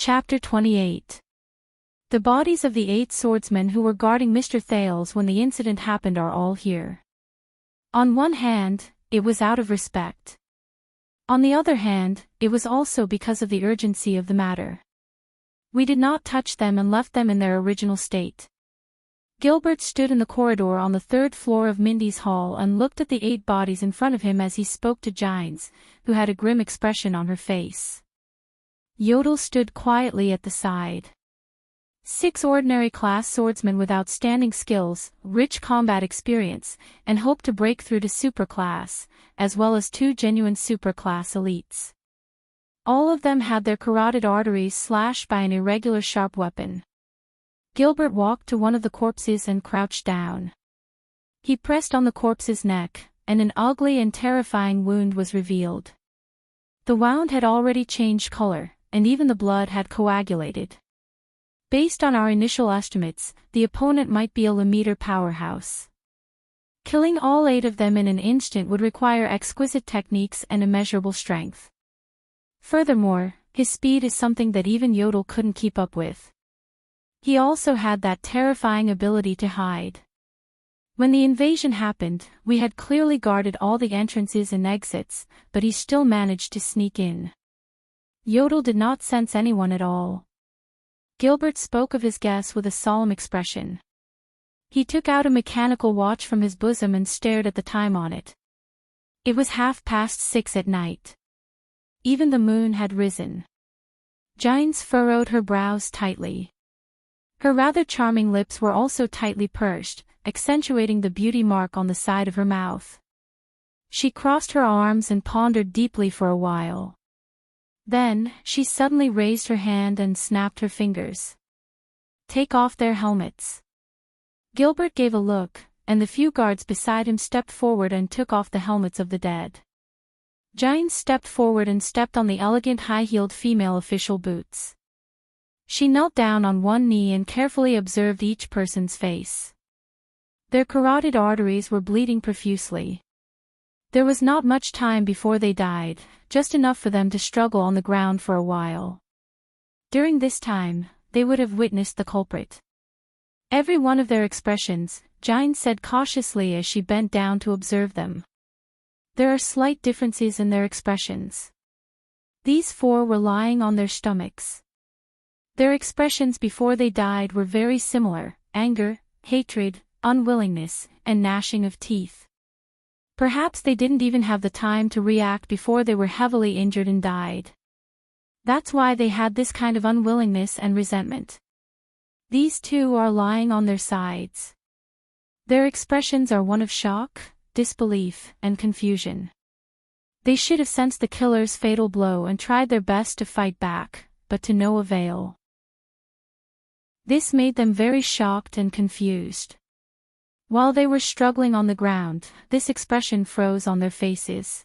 Chapter 28. The bodies of the 8 swordsmen who were guarding Mr. Thales when the incident happened are all here. On one hand, it was out of respect. On the other hand, it was also because of the urgency of the matter. We did not touch them and left them in their original state. Gilbert stood in the corridor on the 3rd floor of Mindy's hall and looked at the 8 bodies in front of him as he spoke to Gines, who had a grim expression on her face. Yodel stood quietly at the side. 6 ordinary class swordsmen with outstanding skills, rich combat experience, and hope to break through to superclass, as well as 2 genuine superclass elites. All of them had their carotid arteries slashed by an irregular sharp weapon. Gilbert walked to one of the corpses and crouched down. He pressed on the corpse's neck, and an ugly and terrifying wound was revealed. The wound had already changed color, and even the blood had coagulated. Based on our initial estimates, the opponent might be a Lemeter powerhouse. Killing all 8 of them in an instant would require exquisite techniques and immeasurable strength. Furthermore, his speed is something that even Yodel couldn't keep up with. He also had that terrifying ability to hide. When the invasion happened, we had clearly guarded all the entrances and exits, but he still managed to sneak in. Yodel did not sense anyone at all. Gilbert spoke of his guess with a solemn expression. He took out a mechanical watch from his bosom and stared at the time on it. It was 6:30 at night. Even the moon had risen. Gines furrowed her brows tightly. Her rather charming lips were also tightly pursed, accentuating the beauty mark on the side of her mouth. She crossed her arms and pondered deeply for a while. Then, she suddenly raised her hand and snapped her fingers. "Take off their helmets." Gilbert gave a look, and the few guards beside him stepped forward and took off the helmets of the dead. Gines stepped forward and stepped on the elegant high-heeled female official boots. She knelt down on one knee and carefully observed each person's face. Their carotid arteries were bleeding profusely. There was not much time before they died, just enough for them to struggle on the ground for a while. During this time, they would have witnessed the culprit. Every one of their expressions, Gines said cautiously as she bent down to observe them. There are slight differences in their expressions. These 4 were lying on their stomachs. Their expressions before they died were very similar: anger, hatred, unwillingness, and gnashing of teeth. Perhaps they didn't even have the time to react before they were heavily injured and died. That's why they had this kind of unwillingness and resentment. These 2 are lying on their sides. Their expressions are one of shock, disbelief, and confusion. They should have sensed the killer's fatal blow and tried their best to fight back, but to no avail. This made them very shocked and confused. While they were struggling on the ground, this expression froze on their faces.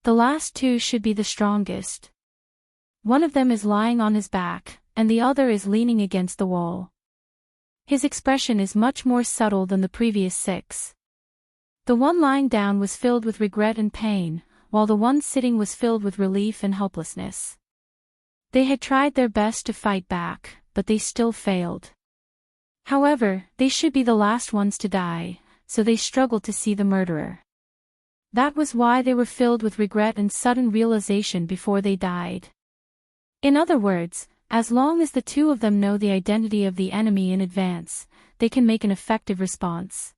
The last 2 should be the strongest. One of them is lying on his back, and the other is leaning against the wall. His expression is much more subtle than the previous 6. The one lying down was filled with regret and pain, while the one sitting was filled with relief and helplessness. They had tried their best to fight back, but they still failed. However, they should be the last ones to die, so they struggled to see the murderer. That was why they were filled with regret and sudden realization before they died. In other words, as long as the 2 of them know the identity of the enemy in advance, they can make an effective response.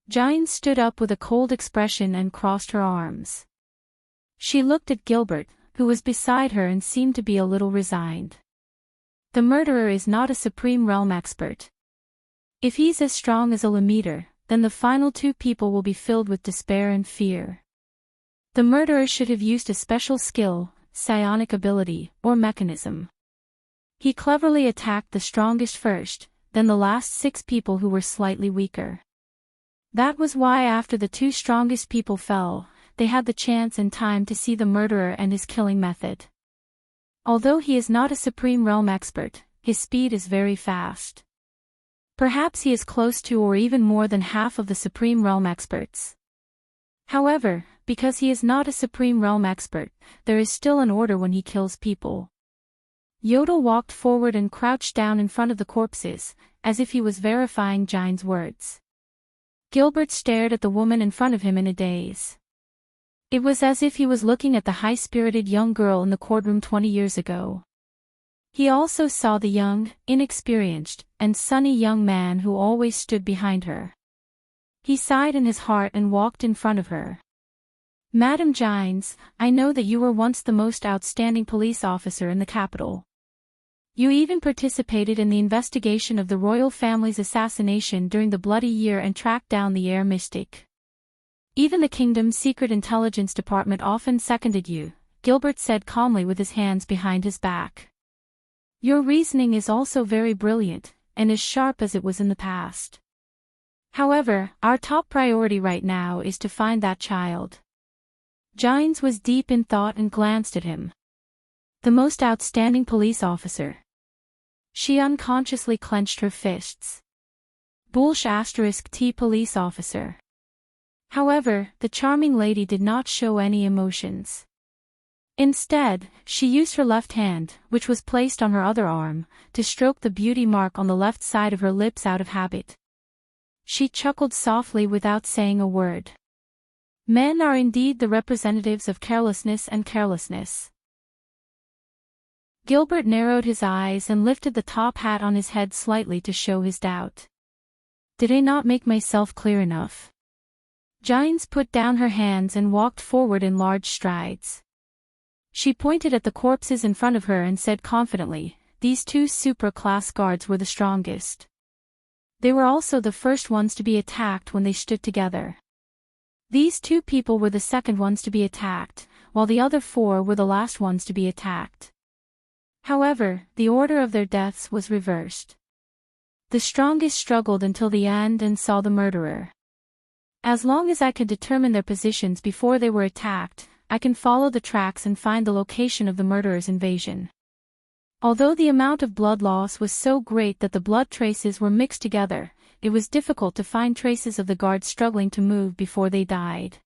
Gines stood up with a cold expression and crossed her arms. She looked at Gilbert, who was beside her, and seemed to be a little resigned. The murderer is not a Supreme Realm expert. If he's as strong as a Lemeter, then the final 2 people will be filled with despair and fear. The murderer should have used a special skill, psionic ability, or mechanism. He cleverly attacked the strongest first, then the last 6 people who were slightly weaker. That was why after the 2 strongest people fell, they had the chance and time to see the murderer and his killing method. Although he is not a Supreme Realm expert, his speed is very fast. Perhaps he is close to or even more than half of the Supreme Realm experts. However, because he is not a Supreme Realm expert, there is still an order when he kills people. Yodel walked forward and crouched down in front of the corpses, as if he was verifying Gine's words. Gilbert stared at the woman in front of him in a daze. It was as if he was looking at the high-spirited young girl in the courtroom 20 years ago. He also saw the young, inexperienced, and sunny young man who always stood behind her. He sighed in his heart and walked in front of her. "Madam Gines, I know that you were once the most outstanding police officer in the capital. You even participated in the investigation of the royal family's assassination during the Bloody Year and tracked down the air mystic. Even the kingdom's secret intelligence department often seconded you," Gilbert said calmly with his hands behind his back. "Your reasoning is also very brilliant, and as sharp as it was in the past. However, our top priority right now is to find that child." Gines was deep in thought and glanced at him. The most outstanding police officer. She unconsciously clenched her fists. Bullsh *T police officer. However, the charming lady did not show any emotions. Instead, she used her left hand, which was placed on her other arm, to stroke the beauty mark on the left side of her lips out of habit. She chuckled softly without saying a word. Men are indeed the representatives of carelessness and carelessness. Gilbert narrowed his eyes and lifted the top hat on his head slightly to show his doubt. Did I not make myself clear enough? Gines put down her hands and walked forward in large strides. She pointed at the corpses in front of her and said confidently, "These two supra-class guards were the strongest. They were also the first ones to be attacked when they stood together. These two people were the second ones to be attacked, while the other four were the last ones to be attacked. However, the order of their deaths was reversed. The strongest struggled until the end and saw the murderer. As long as I could determine their positions before they were attacked, I can follow the tracks and find the location of the murderer's invasion. Although the amount of blood loss was so great that the blood traces were mixed together, it was difficult to find traces of the guards struggling to move before they died.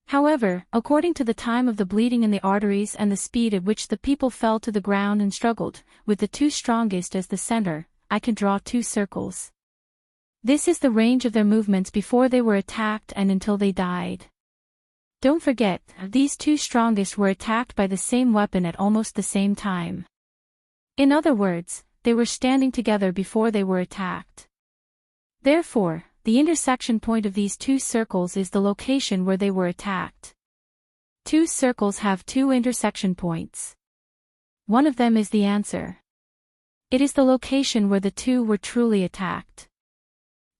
However, according to the time of the bleeding in the arteries and the speed at which the people fell to the ground and struggled, with the two strongest as the center, I can draw two circles. This is the range of their movements before they were attacked and until they died. Don't forget, these two strongest were attacked by the same weapon at almost the same time. In other words, they were standing together before they were attacked. Therefore, the intersection point of these two circles is the location where they were attacked. Two circles have two intersection points. One of them is the answer. It is the location where the two were truly attacked.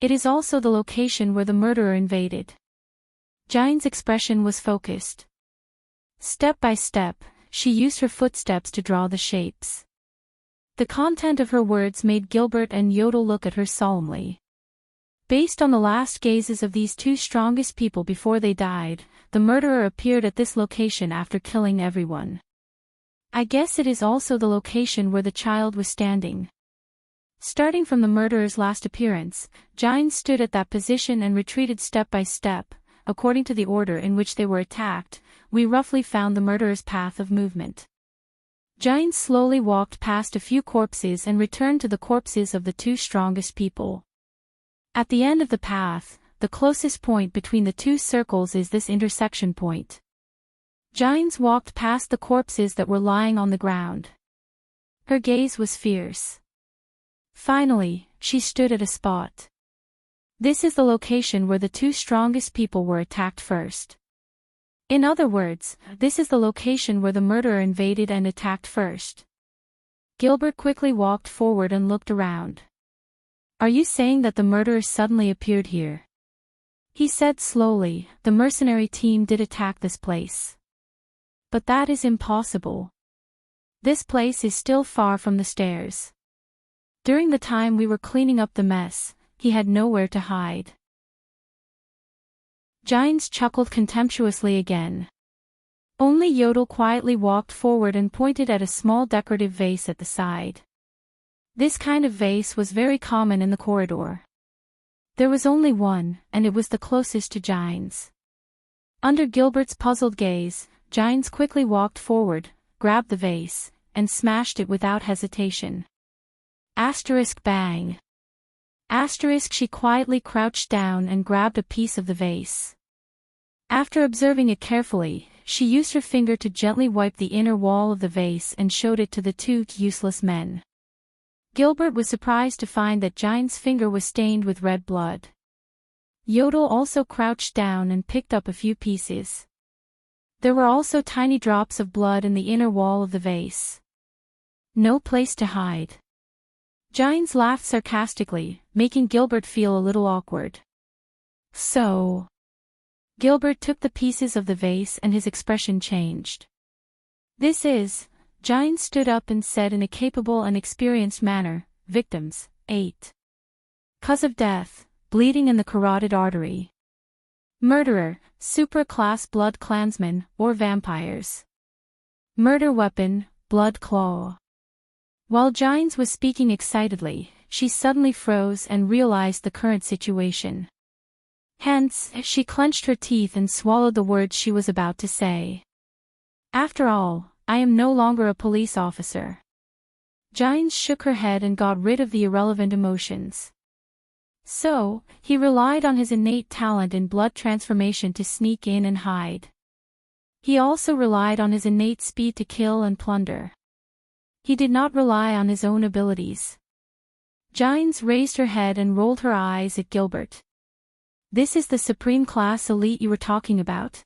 It is also the location where the murderer invaded." Gine's expression was focused. Step by step, she used her footsteps to draw the shapes. The content of her words made Gilbert and Yodel look at her solemnly. Based on the last gazes of these two strongest people before they died, the murderer appeared at this location after killing everyone. I guess it is also the location where the child was standing. Starting from the murderer's last appearance, Gines stood at that position and retreated step by step. According to the order in which they were attacked, we roughly found the murderer's path of movement. Gines slowly walked past a few corpses and returned to the corpses of the two strongest people. At the end of the path, the closest point between the two circles is this intersection point. Gines walked past the corpses that were lying on the ground. Her gaze was fierce. Finally, she stood at a spot. This is the location where the two strongest people were attacked first. In other words, this is the location where the murderer invaded and attacked first. Gilbert quickly walked forward and looked around. Are you saying that the murderer suddenly appeared here? He said slowly, the mercenary team did attack this place. But that is impossible. This place is still far from the stairs. During the time we were cleaning up the mess, he had nowhere to hide. Gines chuckled contemptuously again. Only Yodel quietly walked forward and pointed at a small decorative vase at the side. This kind of vase was very common in the corridor. There was only one, and it was the closest to Gines. Under Gilbert's puzzled gaze, Gines quickly walked forward, grabbed the vase, and smashed it without hesitation. Asterisk bang. Asterisk she quietly crouched down and grabbed a piece of the vase. After observing it carefully, she used her finger to gently wipe the inner wall of the vase and showed it to the two useless men. Gilbert was surprised to find that Giant's finger was stained with red blood. Yodel also crouched down and picked up a few pieces. There were also tiny drops of blood in the inner wall of the vase. No place to hide. Giants laughed sarcastically, making Gilbert feel a little awkward. So. Gilbert took the pieces of the vase and his expression changed. This is, Giant stood up and said in a capable and experienced manner, victims, 8. Cause of death, bleeding in the carotid artery. Murderer, supra-class blood clansmen, or vampires. Murder weapon, blood claw. While Gines was speaking excitedly, she suddenly froze and realized the current situation. Hence, she clenched her teeth and swallowed the words she was about to say. After all, I am no longer a police officer. Gines shook her head and got rid of the irrelevant emotions. So, he relied on his innate talent in blood transformation to sneak in and hide. He also relied on his innate speed to kill and plunder. He did not rely on his own abilities. Gines raised her head and rolled her eyes at Gilbert. This is the supreme class elite you were talking about?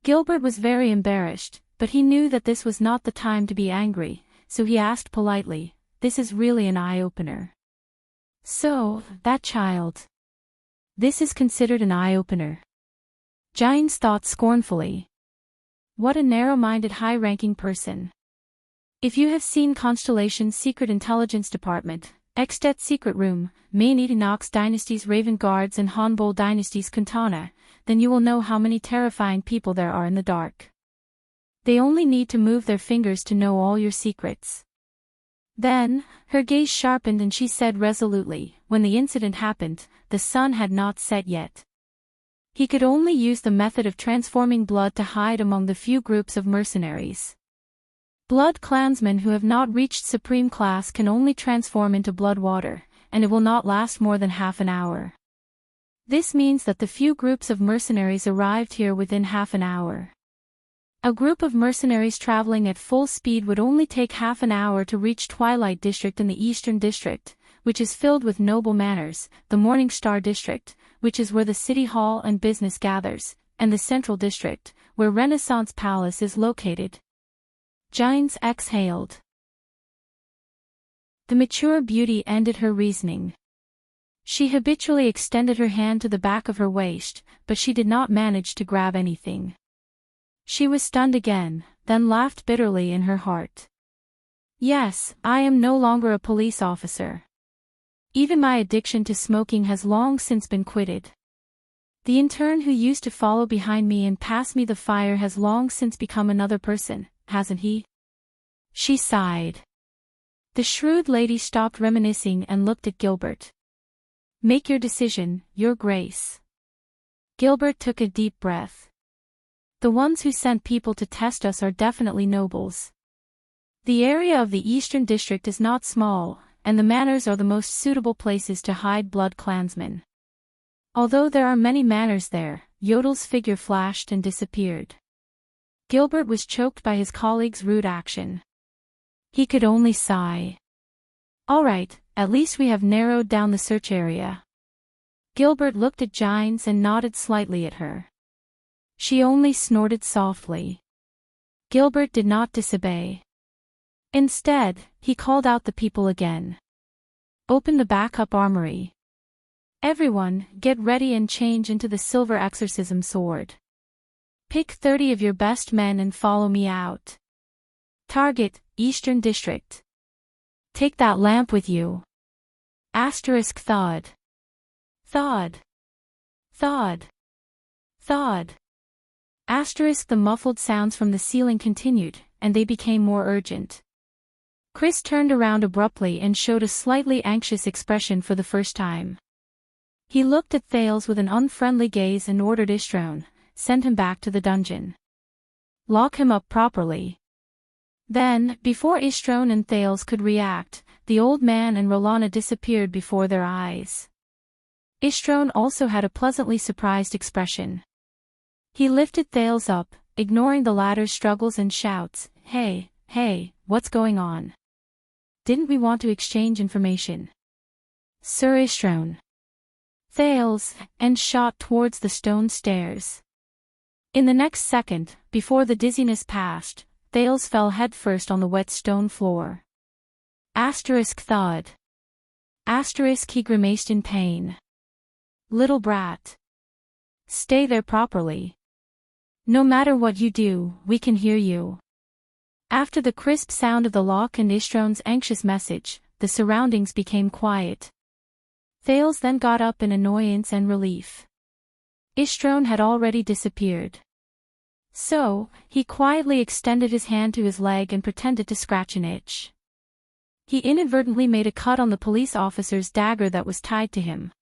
Gilbert was very embarrassed, but he knew that this was not the time to be angry, so he asked politely, this is really an eye-opener. So, that child. This is considered an eye-opener. Gines thought scornfully. What a narrow-minded high-ranking person. If you have seen Constellation's Secret Intelligence Department, Extet's Secret Room, Main Equinox Dynasty's Raven Guards and Hanbol Dynasty's Quintana, then you will know how many terrifying people there are in the dark. They only need to move their fingers to know all your secrets. Then, her gaze sharpened and she said resolutely, when the incident happened, the sun had not set yet. He could only use the method of transforming blood to hide among the few groups of mercenaries. Blood clansmen who have not reached supreme class can only transform into blood water, and it will not last more than half an hour. This means that the few groups of mercenaries arrived here within half an hour. A group of mercenaries traveling at full speed would only take half an hour to reach Twilight District in the Eastern District, which is filled with noble manners, the Morning Star District, which is where the City Hall and business gathers, and the Central District, where Renaissance Palace is located. Gines exhaled. The mature beauty ended her reasoning. She habitually extended her hand to the back of her waist, but she did not manage to grab anything. She was stunned again, then laughed bitterly in her heart. Yes, I am no longer a police officer. Even my addiction to smoking has long since been quitted. The intern who used to follow behind me and pass me the fire has long since become another person, hasn't he? She sighed. The shrewd lady stopped reminiscing and looked at Gilbert. Make your decision, Your Grace. Gilbert took a deep breath. The ones who sent people to test us are definitely nobles. The area of the Eastern District is not small, and the manors are the most suitable places to hide blood clansmen. Although there are many manors there, Yodel's figure flashed and disappeared. Gilbert was choked by his colleague's rude action. He could only sigh. All right, at least we have narrowed down the search area. Gilbert looked at Gines and nodded slightly at her. She only snorted softly. Gilbert did not disobey. Instead, he called out the people again. Open the backup armory. Everyone, get ready and change into the silver exorcism sword. Pick 30 of your best men and follow me out. Target, Eastern District. Take that lamp with you. Asterisk thud. Thud. Thud. Thud. Asterisk the muffled sounds from the ceiling continued, and they became more urgent. Chris turned around abruptly and showed a slightly anxious expression for the first time. He looked at Thales with an unfriendly gaze and ordered Istrone, send him back to the dungeon. Lock him up properly. Then, before Ishtron and Thales could react, the old man and Rolana disappeared before their eyes. Ishtron also had a pleasantly surprised expression. He lifted Thales up, ignoring the latter's struggles and shouts, "Hey, what's going on? Didn't we want to exchange information?" "Sir Ishtron." Thales, and shot towards the stone stairs. In the next second, before the dizziness passed, Thales fell headfirst on the wet stone floor. Thud. He grimaced in pain. "Little brat. Stay there properly. No matter what you do, we can hear you." After the crisp sound of the lock and Ishtron's anxious message, the surroundings became quiet. Thales then got up in annoyance and relief. Ishtron had already disappeared. So, he quietly extended his hand to his leg and pretended to scratch an itch. He inadvertently made a cut on the police officer's dagger that was tied to him.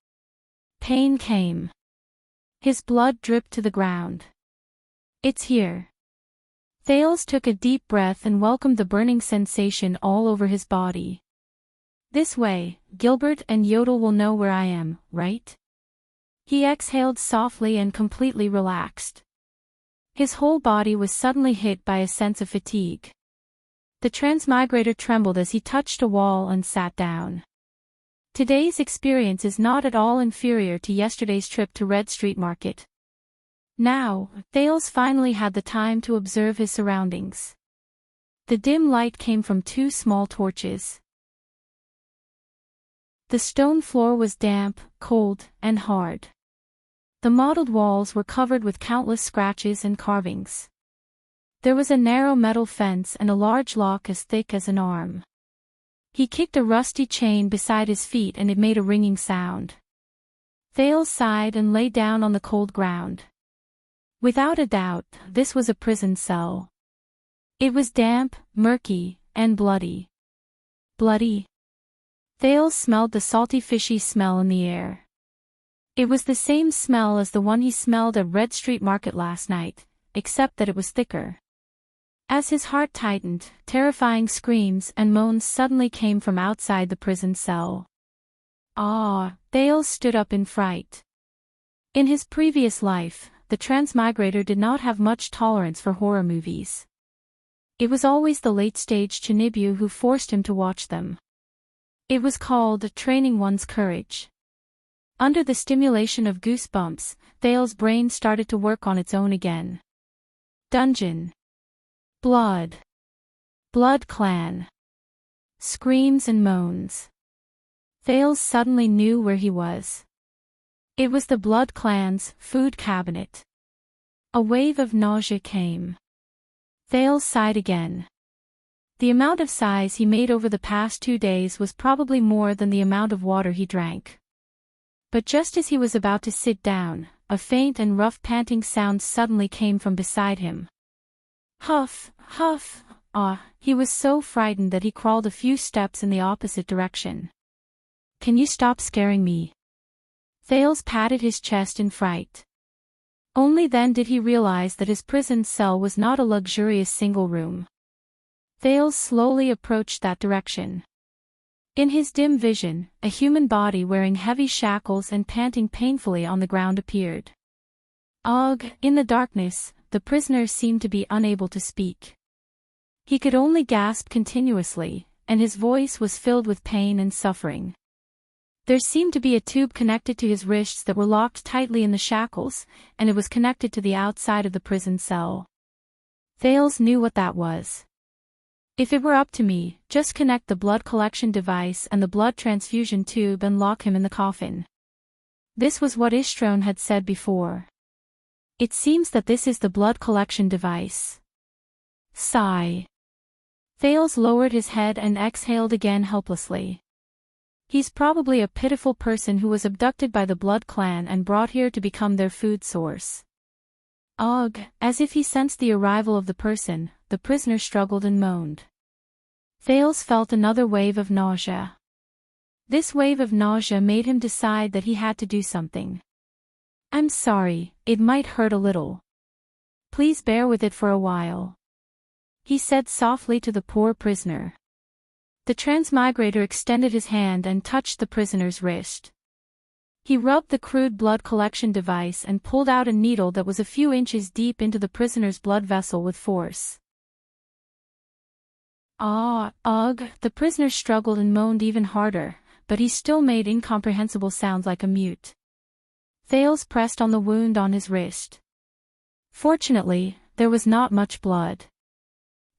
Pain came. His blood dripped to the ground. "It's here." Thales took a deep breath and welcomed the burning sensation all over his body. "This way, Gilbert and Yodel will know where I am, right?" He exhaled softly and completely relaxed. His whole body was suddenly hit by a sense of fatigue. The transmigrator trembled as he touched a wall and sat down. Today's experience is not at all inferior to yesterday's trip to Red Street Market. Now, Thales finally had the time to observe his surroundings. The dim light came from two small torches. The stone floor was damp, cold, and hard. The mottled walls were covered with countless scratches and carvings. There was a narrow metal fence and a large lock as thick as an arm. He kicked a rusty chain beside his feet and it made a ringing sound. Thales sighed and lay down on the cold ground. Without a doubt, this was a prison cell. It was damp, murky, and bloody. Bloody? Thales smelled the salty fishy smell in the air. It was the same smell as the one he smelled at Red Street Market last night, except that it was thicker. As his heart tightened, terrifying screams and moans suddenly came from outside the prison cell. Thales stood up in fright. In his previous life, the transmigrator did not have much tolerance for horror movies. It was always the late-stage Chinibu who forced him to watch them. It was called training one's courage. Under the stimulation of goosebumps, Thales' brain started to work on its own again. Dungeon. Blood. Blood clan. Screams and moans. Thales suddenly knew where he was. It was the Blood clan's food cabinet. A wave of nausea came. Thales sighed again. The amount of sighs he made over the past 2 days was probably more than the amount of water he drank. But just as he was about to sit down, a faint and rough panting sound suddenly came from beside him. Huff, huff, he was so frightened that he crawled a few steps in the opposite direction. "Can you stop scaring me?" Thales patted his chest in fright. Only then did he realize that his prison cell was not a luxurious single room. Thales slowly approached that direction. In his dim vision, a human body wearing heavy shackles and panting painfully on the ground appeared. In the darkness, the prisoner seemed to be unable to speak. He could only gasp continuously, and his voice was filled with pain and suffering. There seemed to be a tube connected to his wrists that were locked tightly in the shackles, and it was connected to the outside of the prison cell. Thales knew what that was. If it were up to me, just connect the blood collection device and the blood transfusion tube and lock him in the coffin. This was what Ishtron had said before. It seems that this is the blood collection device. Sigh. Thales lowered his head and exhaled again helplessly. He's probably a pitiful person who was abducted by the Blood Clan and brought here to become their food source. As if he sensed the arrival of the person, the prisoner struggled and moaned. Thales felt another wave of nausea. This wave of nausea made him decide that he had to do something. "I'm sorry, it might hurt a little. Please bear with it for a while." he said softly to the poor prisoner. The transmigrator extended his hand and touched the prisoner's wrist. He rubbed the crude blood collection device and pulled out a needle that was a few inches deep into the prisoner's blood vessel with force. Ugh, the prisoner struggled and moaned even harder, but he still made incomprehensible sounds like a mute. Thales pressed on the wound on his wrist. Fortunately, there was not much blood.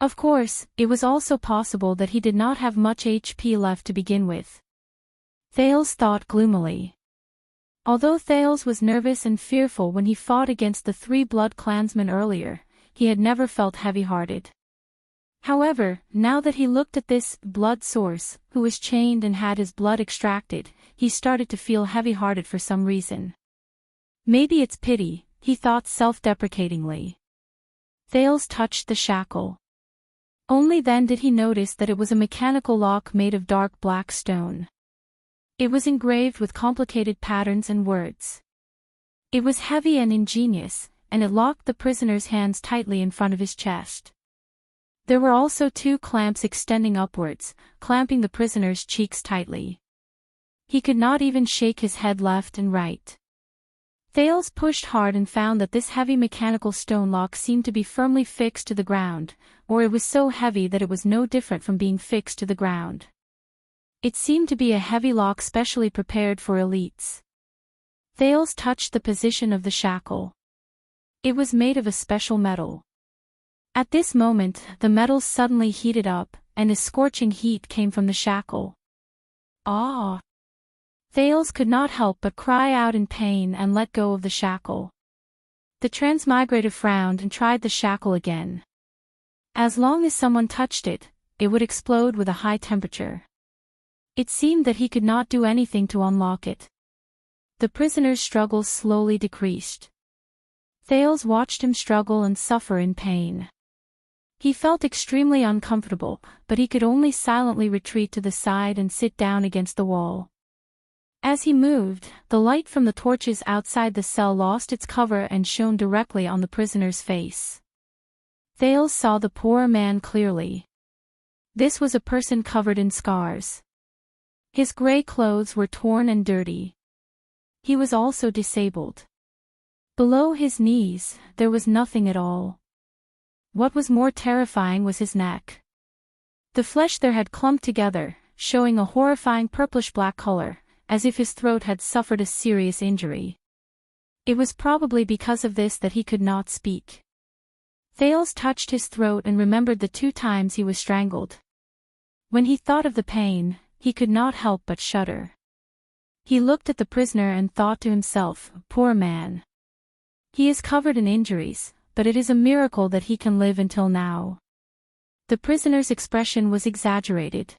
Of course, it was also possible that he did not have much HP left to begin with. Thales thought gloomily. Although Thales was nervous and fearful when he fought against the 3 blood clansmen earlier, he had never felt heavy-hearted. However, now that he looked at this blood source, who was chained and had his blood extracted, he started to feel heavy-hearted for some reason. Maybe it's pity, he thought self-deprecatingly. Thales touched the shackle. Only then did he notice that it was a mechanical lock made of dark black stone. It was engraved with complicated patterns and words. It was heavy and ingenious, and it locked the prisoner's hands tightly in front of his chest. There were also 2 clamps extending upwards, clamping the prisoner's cheeks tightly. He could not even shake his head left and right. Thales pushed hard and found that this heavy mechanical stone lock seemed to be firmly fixed to the ground, or it was so heavy that it was no different from being fixed to the ground. It seemed to be a heavy lock specially prepared for elites. Thales touched the position of the shackle. It was made of a special metal. At this moment, the metal suddenly heated up, and a scorching heat came from the shackle. Ah! Thales could not help but cry out in pain and let go of the shackle. The transmigrator frowned and tried the shackle again. As long as someone touched it, it would explode with a high temperature. It seemed that he could not do anything to unlock it. The prisoner's struggles slowly decreased. Thales watched him struggle and suffer in pain. He felt extremely uncomfortable, but he could only silently retreat to the side and sit down against the wall. As he moved, the light from the torches outside the cell lost its cover and shone directly on the prisoner's face. Thales saw the poor man clearly. This was a person covered in scars. His gray clothes were torn and dirty. He was also disabled. Below his knees, there was nothing at all. What was more terrifying was his neck. The flesh there had clumped together, showing a horrifying purplish-black color, as if his throat had suffered a serious injury. It was probably because of this that he could not speak. Thales touched his throat and remembered the 2 times he was strangled. When he thought of the pain, he could not help but shudder. He looked at the prisoner and thought to himself, poor man. He is covered in injuries, but it is a miracle that he can live until now. The prisoner's expression was exaggerated.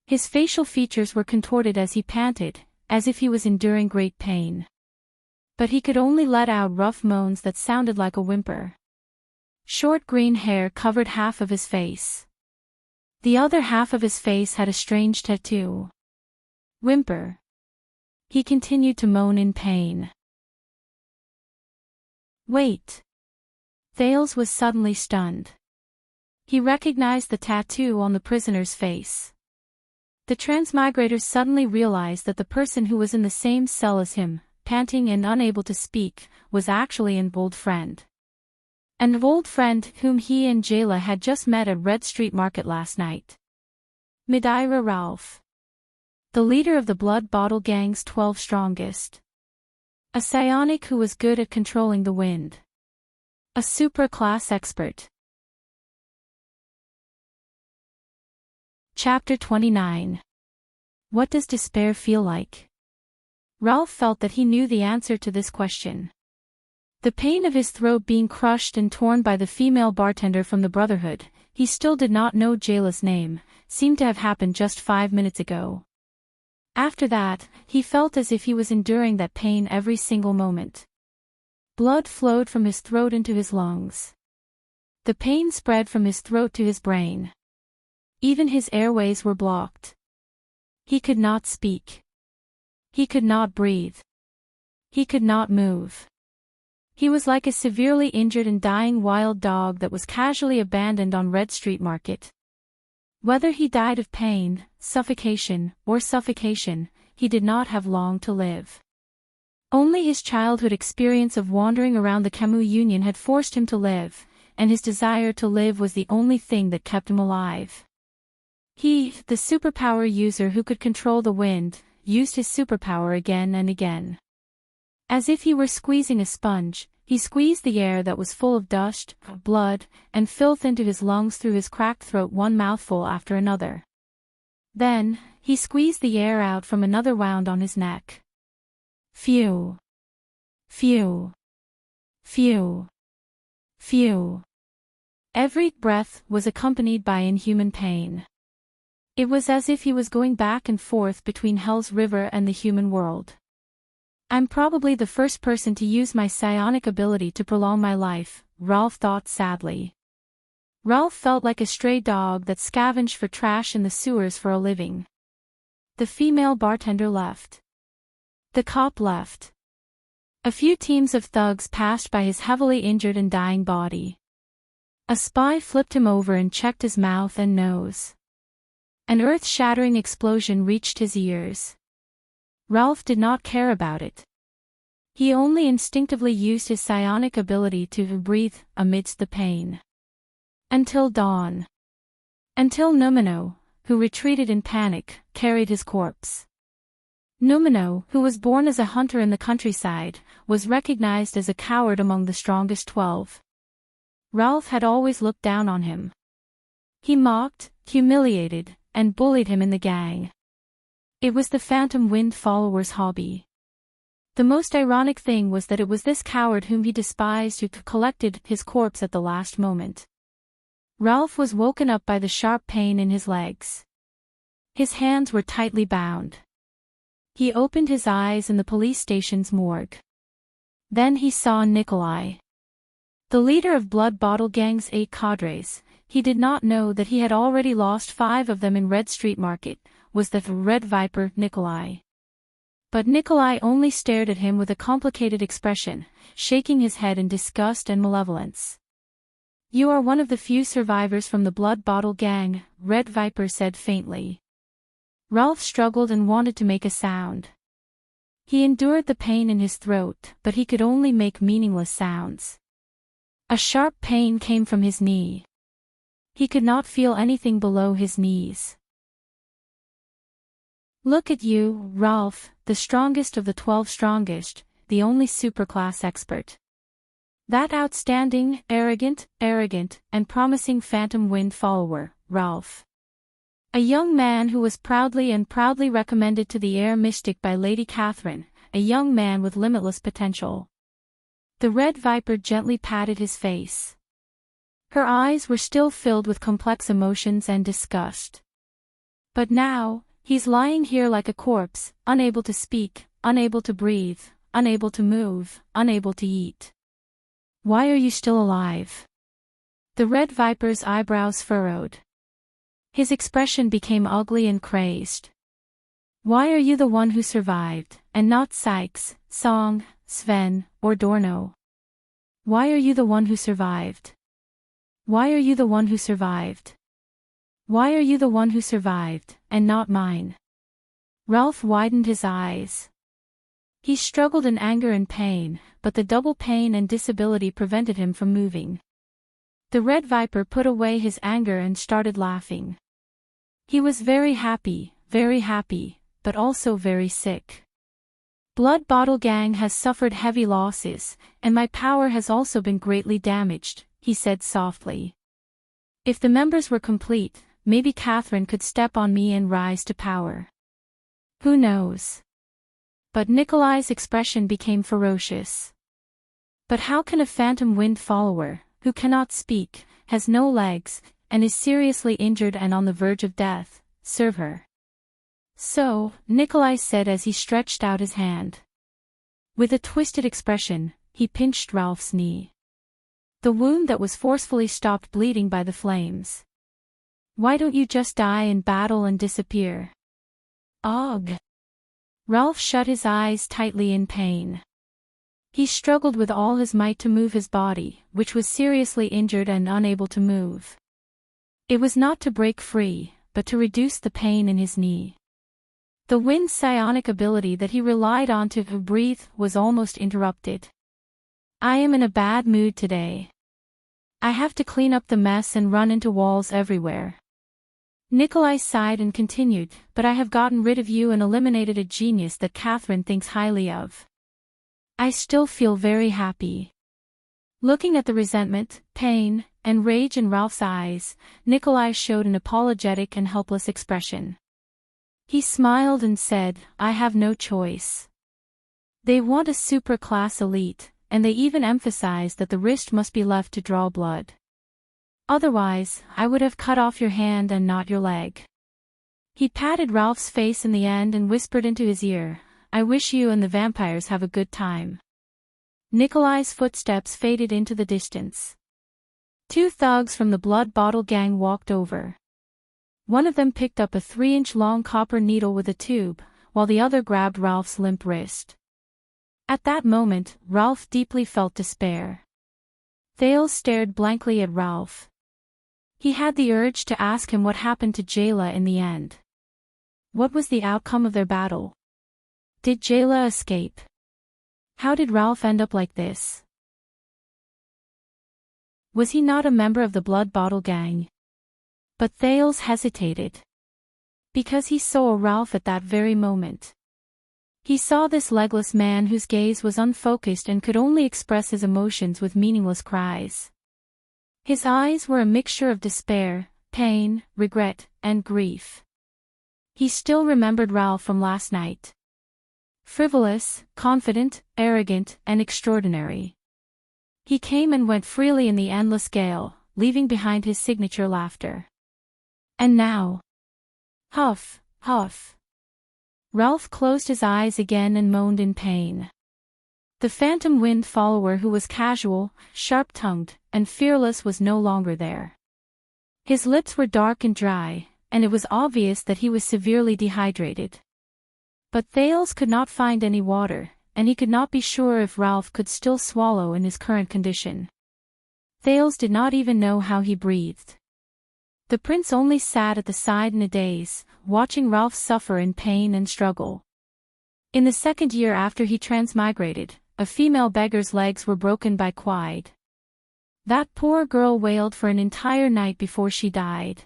His facial features were contorted as he panted, as if he was enduring great pain. But he could only let out rough moans that sounded like a whimper. Short green hair covered half of his face. The other half of his face had a strange tattoo. Whimper. He continued to moan in pain. Wait. Thales was suddenly stunned. He recognized the tattoo on the prisoner's face. The transmigrator suddenly realized that the person who was in the same cell as him, panting and unable to speak, was actually an old friend. An old friend whom he and Jayla had just met at Red Street Market last night. Madeira Ralph. The leader of the Blood Bottle Gang's 12 strongest. A psionic who was good at controlling the wind. A super-class expert. Chapter 29. What does despair feel like? Ralph felt that he knew the answer to this question. The pain of his throat being crushed and torn by the female bartender from the Brotherhood, he still did not know Jayla's name, seemed to have happened just 5 minutes ago. After that, he felt as if he was enduring that pain every single moment. Blood flowed from his throat into his lungs. The pain spread from his throat to his brain. Even his airways were blocked. He could not speak. He could not breathe. He could not move. He was like a severely injured and dying wild dog that was casually abandoned on Red Street Market. Whether he died of pain, suffocation, or suffocation, he did not have long to live. Only his childhood experience of wandering around the Camus Union had forced him to live, and his desire to live was the only thing that kept him alive. He, the superpower user who could control the wind, used his superpower again and again. As if he were squeezing a sponge, he squeezed the air that was full of dust, blood, and filth into his lungs through his cracked throat one mouthful after another. Then, he squeezed the air out from another wound on his neck. Phew. Phew. Phew. Phew. Every breath was accompanied by inhuman pain. It was as if he was going back and forth between Hell's River and the human world. I'm probably the first person to use my psionic ability to prolong my life, Ralph thought sadly. Ralph felt like a stray dog that scavenged for trash in the sewers for a living. The female bartender left. The cop left. A few teams of thugs passed by his heavily injured and dying body. A spy flipped him over and checked his mouth and nose. An earth-shattering explosion reached his ears. Ralph did not care about it. He only instinctively used his psionic ability to breathe amidst the pain. Until dawn. Until Numino, who retreated in panic, carried his corpse. Numino, who was born as a hunter in the countryside, was recognized as a coward among the strongest 12. Ralph had always looked down on him. He mocked, humiliated, and bullied him in the gang. It was the Phantom Wind follower's hobby. The most ironic thing was that it was this coward whom he despised who collected his corpse at the last moment. Ralph was woken up by the sharp pain in his legs. His hands were tightly bound. He opened his eyes in the police station's morgue. Then he saw Nikolai. The leader of Blood Bottle Gang's 8 cadres. He did not know that he had already lost 5 of them in Red Street Market, was the Red Viper Nikolai. But Nikolai only stared at him with a complicated expression, shaking his head in disgust and malevolence. You are one of the few survivors from the Blood Bottle Gang, Red Viper said faintly. Ralph struggled and wanted to make a sound. He endured the pain in his throat, but he could only make meaningless sounds. A sharp pain came from his knee. He could not feel anything below his knees. Look at you, Ralph, the strongest of the 12 strongest, the only superclass expert. That outstanding, arrogant, and promising Phantom Wind follower, Ralph. A young man who was proudly recommended to the Air Mystic by Lady Catherine, a young man with limitless potential. The Red Viper gently patted his face. Her eyes were still filled with complex emotions and disgust. But now, he's lying here like a corpse, unable to speak, unable to breathe, unable to move, unable to eat. Why are you still alive? The Red Viper's eyebrows furrowed. His expression became ugly and crazed. Why are you the one who survived, and not Sykes, Song, Sven, or Dorno? Why are you the one who survived? Why are you the one who survived? Why are you the one who survived, and not mine? Ralph widened his eyes. He struggled in anger and pain, but the double pain and disability prevented him from moving. The Red Viper put away his anger and started laughing. He was very happy, but also very sick. Blood Bottle Gang has suffered heavy losses, and my power has also been greatly damaged, he said softly. If the members were complete, maybe Catherine could step on me and rise to power. Who knows? But Nikolai's expression became ferocious. But how can a Phantom Wind follower, who cannot speak, has no legs, and is seriously injured and on the verge of death, serve her? So, Nikolai said as he stretched out his hand. With a twisted expression, he pinched Ralph's knee. The wound that was forcefully stopped bleeding by the flames. Why don't you just die in battle and disappear? Ugh! Ralph shut his eyes tightly in pain. He struggled with all his might to move his body, which was seriously injured and unable to move. It was not to break free, but to reduce the pain in his knee. The wind's psionic ability that he relied on to breathe was almost interrupted. I am in a bad mood today. I have to clean up the mess and run into walls everywhere. Nikolai sighed and continued, but I have gotten rid of you and eliminated a genius that Catherine thinks highly of. I still feel very happy. Looking at the resentment, pain, and rage in Ralph's eyes, Nikolai showed an apologetic and helpless expression. He smiled and said, I have no choice. They want a super-class elite, and they even emphasize that the wrist must be left to draw blood. Otherwise, I would have cut off your hand and not your leg. He patted Ralph's face in the end and whispered into his ear, I wish you and the vampires have a good time. Nikolai's footsteps faded into the distance. 2 thugs from the Blood Bottle Gang walked over. One of them picked up a 3-inch-long copper needle with a tube, while the other grabbed Ralph's limp wrist. At that moment, Ralph deeply felt despair. Thales stared blankly at Ralph. He had the urge to ask him what happened to Jayla in the end. What was the outcome of their battle? Did Jayla escape? How did Ralph end up like this? Was he not a member of the Blood Bottle Gang? But Thales hesitated. Because he saw Ralph at that very moment. He saw this legless man whose gaze was unfocused and could only express his emotions with meaningless cries. His eyes were a mixture of despair, pain, regret, and grief. He still remembered Ralph from last night. Frivolous, confident, arrogant, and extraordinary. He came and went freely in the endless gale, leaving behind his signature laughter. And now... Huff, huff. Ralph closed his eyes again and moaned in pain. The phantom wind follower who was casual, sharp-tongued, and fearless was no longer there. His lips were dark and dry, and it was obvious that he was severely dehydrated. But Thales could not find any water, and he could not be sure if Ralph could still swallow in his current condition. Thales did not even know how he breathed. The prince only sat at the side in a daze, watching Ralph suffer in pain and struggle. In the second year after he transmigrated, a female beggar's legs were broken by quide. That poor girl wailed for an entire night before she died.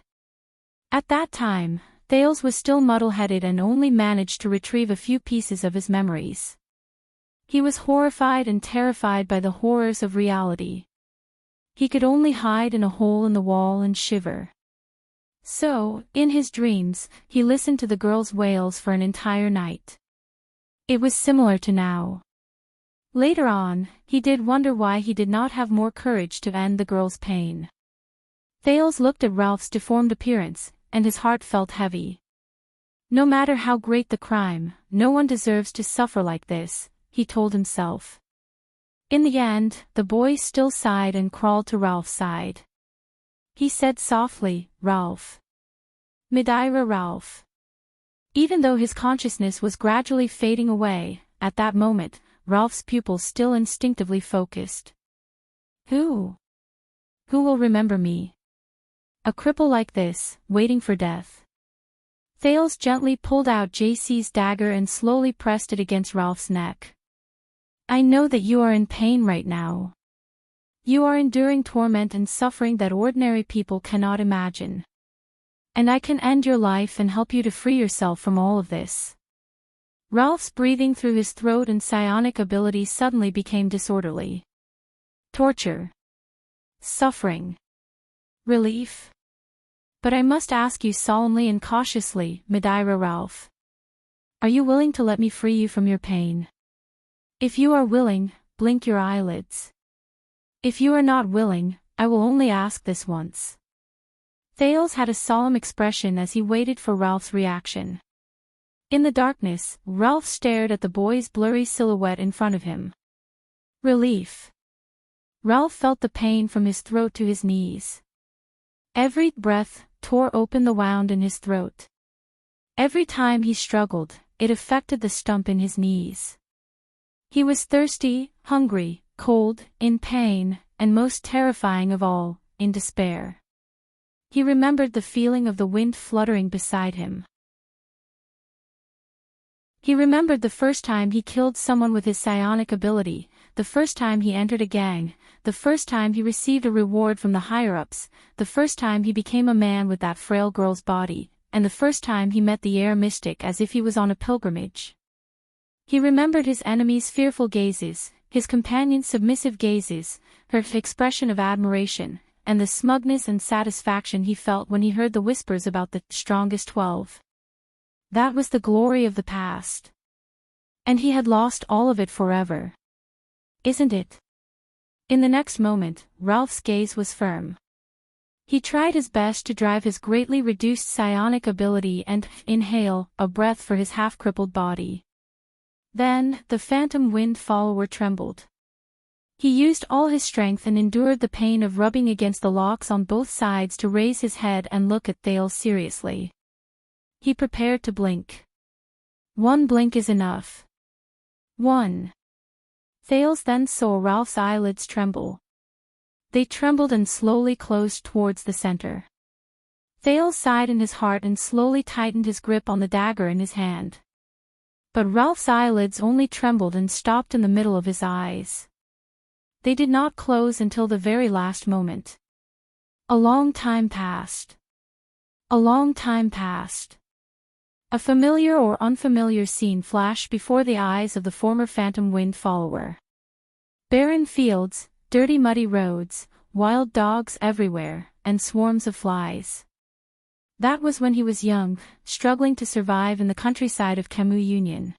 At that time, Thales was still muddle-headed and only managed to retrieve a few pieces of his memories. He was horrified and terrified by the horrors of reality. He could only hide in a hole in the wall and shiver. So, in his dreams, he listened to the girl's wails for an entire night. It was similar to now. Later on, he did wonder why he did not have more courage to end the girl's pain. Thales looked at Ralph's deformed appearance, and his heart felt heavy. No matter how great the crime, no one deserves to suffer like this, he told himself. In the end, the boy still sighed and crawled to Ralph's side. He said softly, Ralph. Madeira Ralph. Even though his consciousness was gradually fading away, at that moment, Ralph's pupils still instinctively focused. Who? Who will remember me? A cripple like this, waiting for death. Thales gently pulled out JC's dagger and slowly pressed it against Ralph's neck. I know that you are in pain right now. You are enduring torment and suffering that ordinary people cannot imagine. And I can end your life and help you to free yourself from all of this. Ralph's breathing through his throat and psionic ability suddenly became disorderly. Torture. Suffering. Relief. But I must ask you solemnly and cautiously, Madeira Ralph. Are you willing to let me free you from your pain? If you are willing, blink your eyelids. If you are not willing, I will only ask this once. Thales had a solemn expression as he waited for Ralph's reaction. In the darkness, Ralph stared at the boy's blurry silhouette in front of him. Relief. Ralph felt the pain from his throat to his knees. Every breath tore open the wound in his throat. Every time he struggled, it affected the stump in his knees. He was thirsty, hungry, cold, in pain, and most terrifying of all, in despair. He remembered the feeling of the wind fluttering beside him. He remembered the first time he killed someone with his psionic ability, the first time he entered a gang, the first time he received a reward from the higher-ups, the first time he became a man with that frail girl's body, and the first time he met the air mystic as if he was on a pilgrimage. He remembered his enemy's fearful gazes, his companion's submissive gazes, her expression of admiration, and the smugness and satisfaction he felt when he heard the whispers about the strongest 12. That was the glory of the past. And he had lost all of it forever. Isn't it? In the next moment, Ralph's gaze was firm. He tried his best to drive his greatly reduced psionic ability and inhale a breath for his half-crippled body. Then, the phantom wind follower trembled. He used all his strength and endured the pain of rubbing against the locks on both sides to raise his head and look at Thales seriously. He prepared to blink. One blink is enough. One. Thales then saw Ralph's eyelids tremble. They trembled and slowly closed towards the center. Thales sighed in his heart and slowly tightened his grip on the dagger in his hand. But Ralph's eyelids only trembled and stopped in the middle of his eyes. They did not close until the very last moment. A long time passed. A long time passed. A familiar or unfamiliar scene flashed before the eyes of the former phantom wind follower. Barren fields, dirty muddy roads, wild dogs everywhere, and swarms of flies. That was when he was young, struggling to survive in the countryside of Camus Union.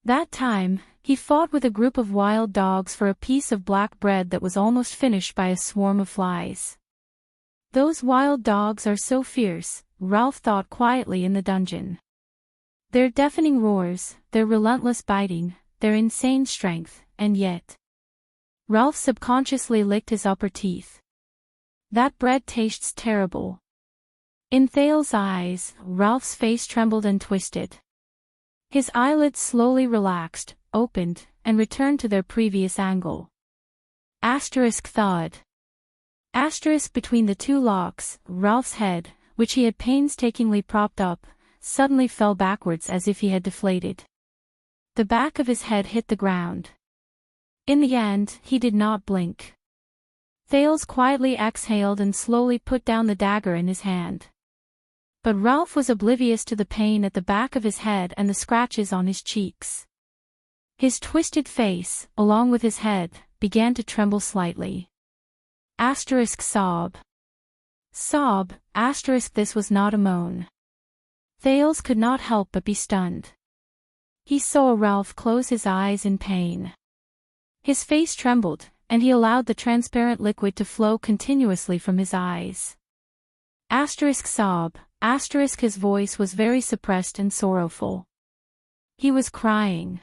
That time, he fought with a group of wild dogs for a piece of black bread that was almost finished by a swarm of flies. Those wild dogs are so fierce, Ralph thought quietly in the dungeon. Their deafening roars, their relentless biting, their insane strength, and yet. Ralph subconsciously licked his upper teeth. That bread tastes terrible. In Thales' eyes, Ralph's face trembled and twisted. His eyelids slowly relaxed, opened, and returned to their previous angle. Asterisk thawed. Asterisk between the two locks, Ralph's head, which he had painstakingly propped up, suddenly fell backwards as if he had deflated. The back of his head hit the ground. In the end, he did not blink. Thales quietly exhaled and slowly put down the dagger in his hand. But Ralph was oblivious to the pain at the back of his head and the scratches on his cheeks. His twisted face, along with his head, began to tremble slightly. Asterisk sob. Sob, asterisk this was not a moan. Thales could not help but be stunned. He saw Ralph close his eyes in pain. His face trembled, and he allowed the transparent liquid to flow continuously from his eyes. Asterisk sob, asterisk his voice was very suppressed and sorrowful. He was crying.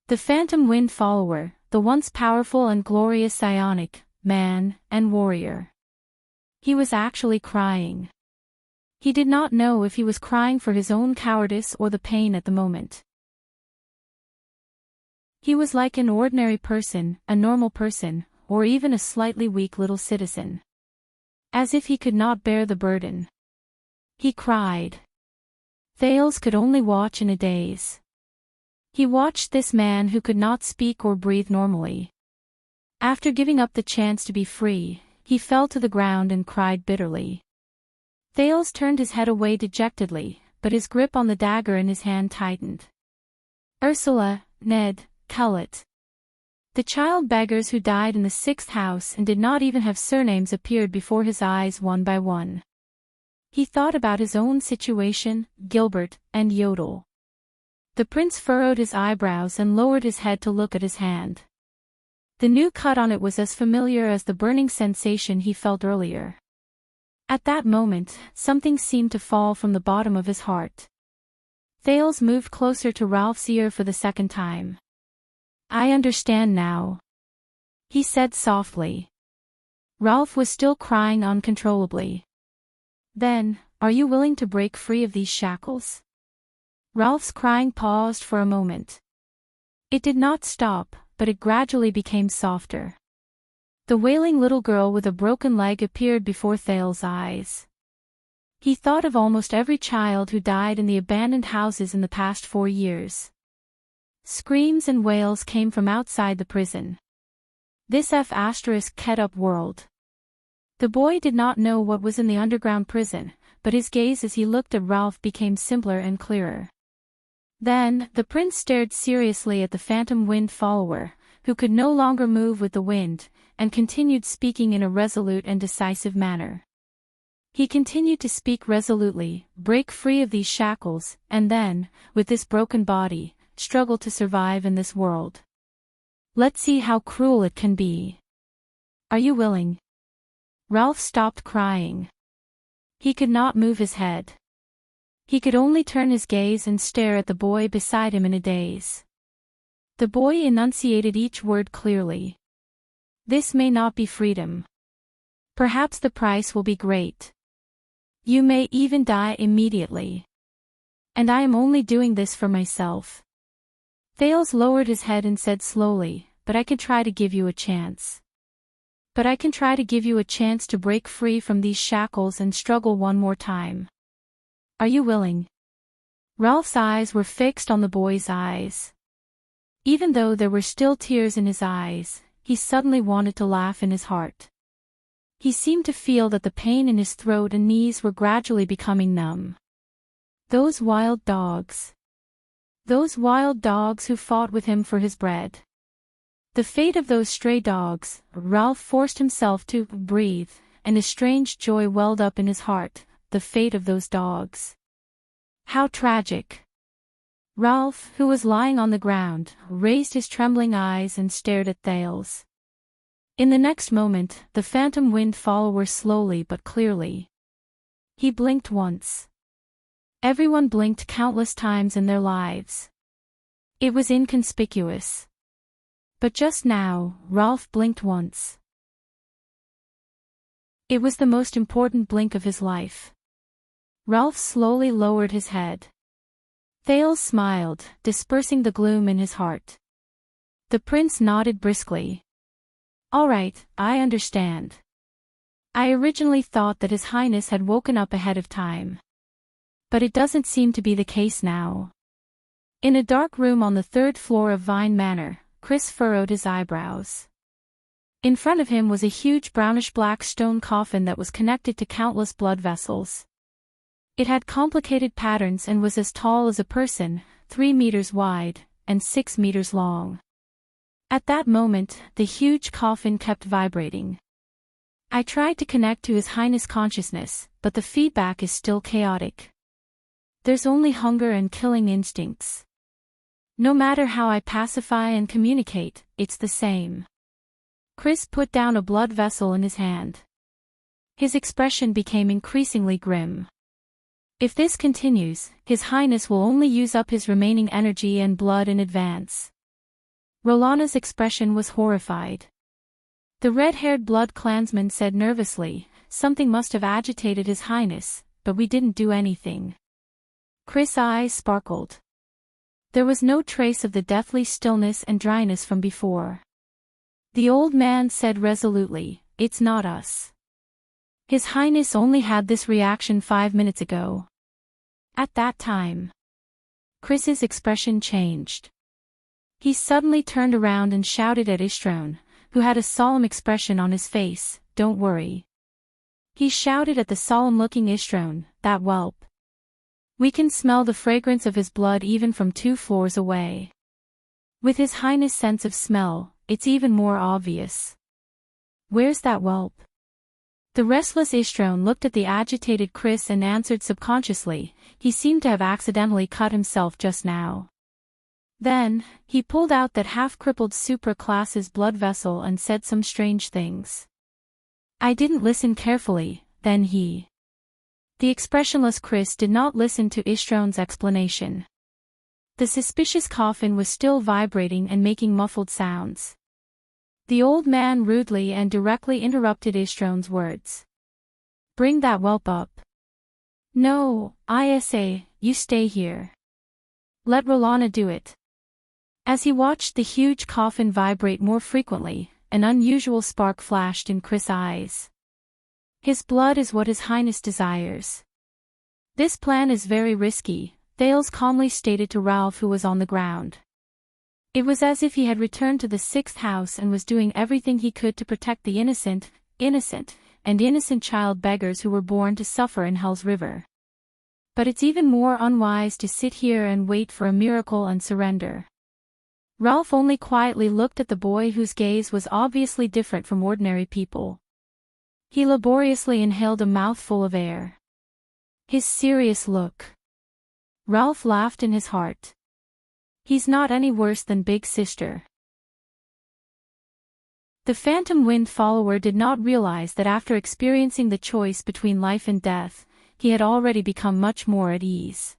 The phantom wind follower, the once powerful and glorious psionic man and warrior. He was actually crying. He did not know if he was crying for his own cowardice or the pain at the moment. He was like an ordinary person, a normal person, or even a slightly weak little citizen. As if he could not bear the burden. He cried. Thales could only watch in a daze. He watched this man who could not speak or breathe normally. After giving up the chance to be free, he fell to the ground and cried bitterly. Thales turned his head away dejectedly, but his grip on the dagger in his hand tightened. Ursula, Ned, Cullet. The child beggars who died in the 6th house and did not even have surnames appeared before his eyes one by one. He thought about his own situation, Gilbert, and Yodel. The prince furrowed his eyebrows and lowered his head to look at his hand. The new cut on it was as familiar as the burning sensation he felt earlier. At that moment, something seemed to fall from the bottom of his heart. Thales moved closer to Ralph's ear for the second time. I understand now, he said softly. Ralph was still crying uncontrollably. Then, are you willing to break free of these shackles? Ralph's crying paused for a moment. It did not stop, but it gradually became softer. The wailing little girl with a broken leg appeared before Thale's eyes. He thought of almost every child who died in the abandoned houses in the past 4 years. Screams and wails came from outside the prison. This F***ed-up world. The boy did not know what was in the underground prison, but his gaze as he looked at Ralph became simpler and clearer. Then, the prince stared seriously at the phantom wind follower, who could no longer move with the wind, and continued speaking in a resolute and decisive manner. He continued to speak resolutely, break free of these shackles, and then, with this broken body, struggle to survive in this world. Let's see how cruel it can be. Are you willing? Ralph stopped crying. He could not move his head. He could only turn his gaze and stare at the boy beside him in a daze. The boy enunciated each word clearly. This may not be freedom. Perhaps the price will be great. You may even die immediately. And I am only doing this for myself. Thales lowered his head and said slowly, but I can try to give you a chance. But I can try to give you a chance to break free from these shackles and struggle one more time. Are you willing? Ralph's eyes were fixed on the boy's eyes. Even though there were still tears in his eyes, he suddenly wanted to laugh in his heart. He seemed to feel that the pain in his throat and knees were gradually becoming numb. Those wild dogs. Those wild dogs who fought with him for his bread. The fate of those stray dogs. Ralph forced himself to breathe, and a strange joy welled up in his heart. The fate of those dogs. How tragic. Ralph, who was lying on the ground, raised his trembling eyes and stared at Thales. In the next moment, the phantom wind follower slowly but clearly. He blinked once. Everyone blinked countless times in their lives. It was inconspicuous. But just now, Ralph blinked once. It was the most important blink of his life. Ralph slowly lowered his head. Thales smiled, dispersing the gloom in his heart. The prince nodded briskly. All right, I understand. I originally thought that His Highness had woken up ahead of time. But it doesn't seem to be the case now. In a dark room on the 3rd floor of Vine Manor, Chris furrowed his eyebrows. In front of him was a huge brownish-black stone coffin that was connected to countless blood vessels. It had complicated patterns and was as tall as a person, 3 meters wide, and 6 meters long. At that moment, the huge coffin kept vibrating. I tried to connect to His Highness consciousness, but the feedback is still chaotic. There's only hunger and killing instincts. No matter how I pacify and communicate, it's the same. Chris put down a blood vessel in his hand. His expression became increasingly grim. If this continues, His Highness will only use up his remaining energy and blood in advance. Rolana's expression was horrified. The red-haired blood clansman said nervously, something must have agitated His Highness, but we didn't do anything. Chris' eyes sparkled. There was no trace of the deathly stillness and dryness from before. The old man said resolutely, it's not us. His Highness only had this reaction 5 minutes ago. At that time, Chris's expression changed. He suddenly turned around and shouted at Ishtron, who had a solemn expression on his face, don't worry. He shouted at the solemn-looking Ishtron, that whelp. We can smell the fragrance of his blood even from 2 floors away. With His Highness' sense of smell, it's even more obvious. Where's that whelp? The restless Ishtron looked at the agitated Chris and answered subconsciously, he seemed to have accidentally cut himself just now. Then, he pulled out that half-crippled supra-class's blood vessel and said some strange things. I didn't listen carefully, then he. The expressionless Chris did not listen to Ishtron's explanation. The suspicious coffin was still vibrating and making muffled sounds. The old man rudely and directly interrupted Ishtron's words. Bring that whelp up. No, I say, you stay here. Let Rolana do it. As he watched the huge coffin vibrate more frequently, an unusual spark flashed in Chris' eyes. His blood is what His Highness desires. This plan is very risky, Thales calmly stated to Ralph, who was on the ground. It was as if he had returned to the sixth house and was doing everything he could to protect the innocent child beggars who were born to suffer in Hell's River. But it's even more unwise to sit here and wait for a miracle and surrender. Ralph only quietly looked at the boy, whose gaze was obviously different from ordinary people. He laboriously inhaled a mouthful of air. His serious look. Ralph laughed in his heart. He's not any worse than Big Sister. The Phantom Wind follower did not realize that after experiencing the choice between life and death, he had already become much more at ease.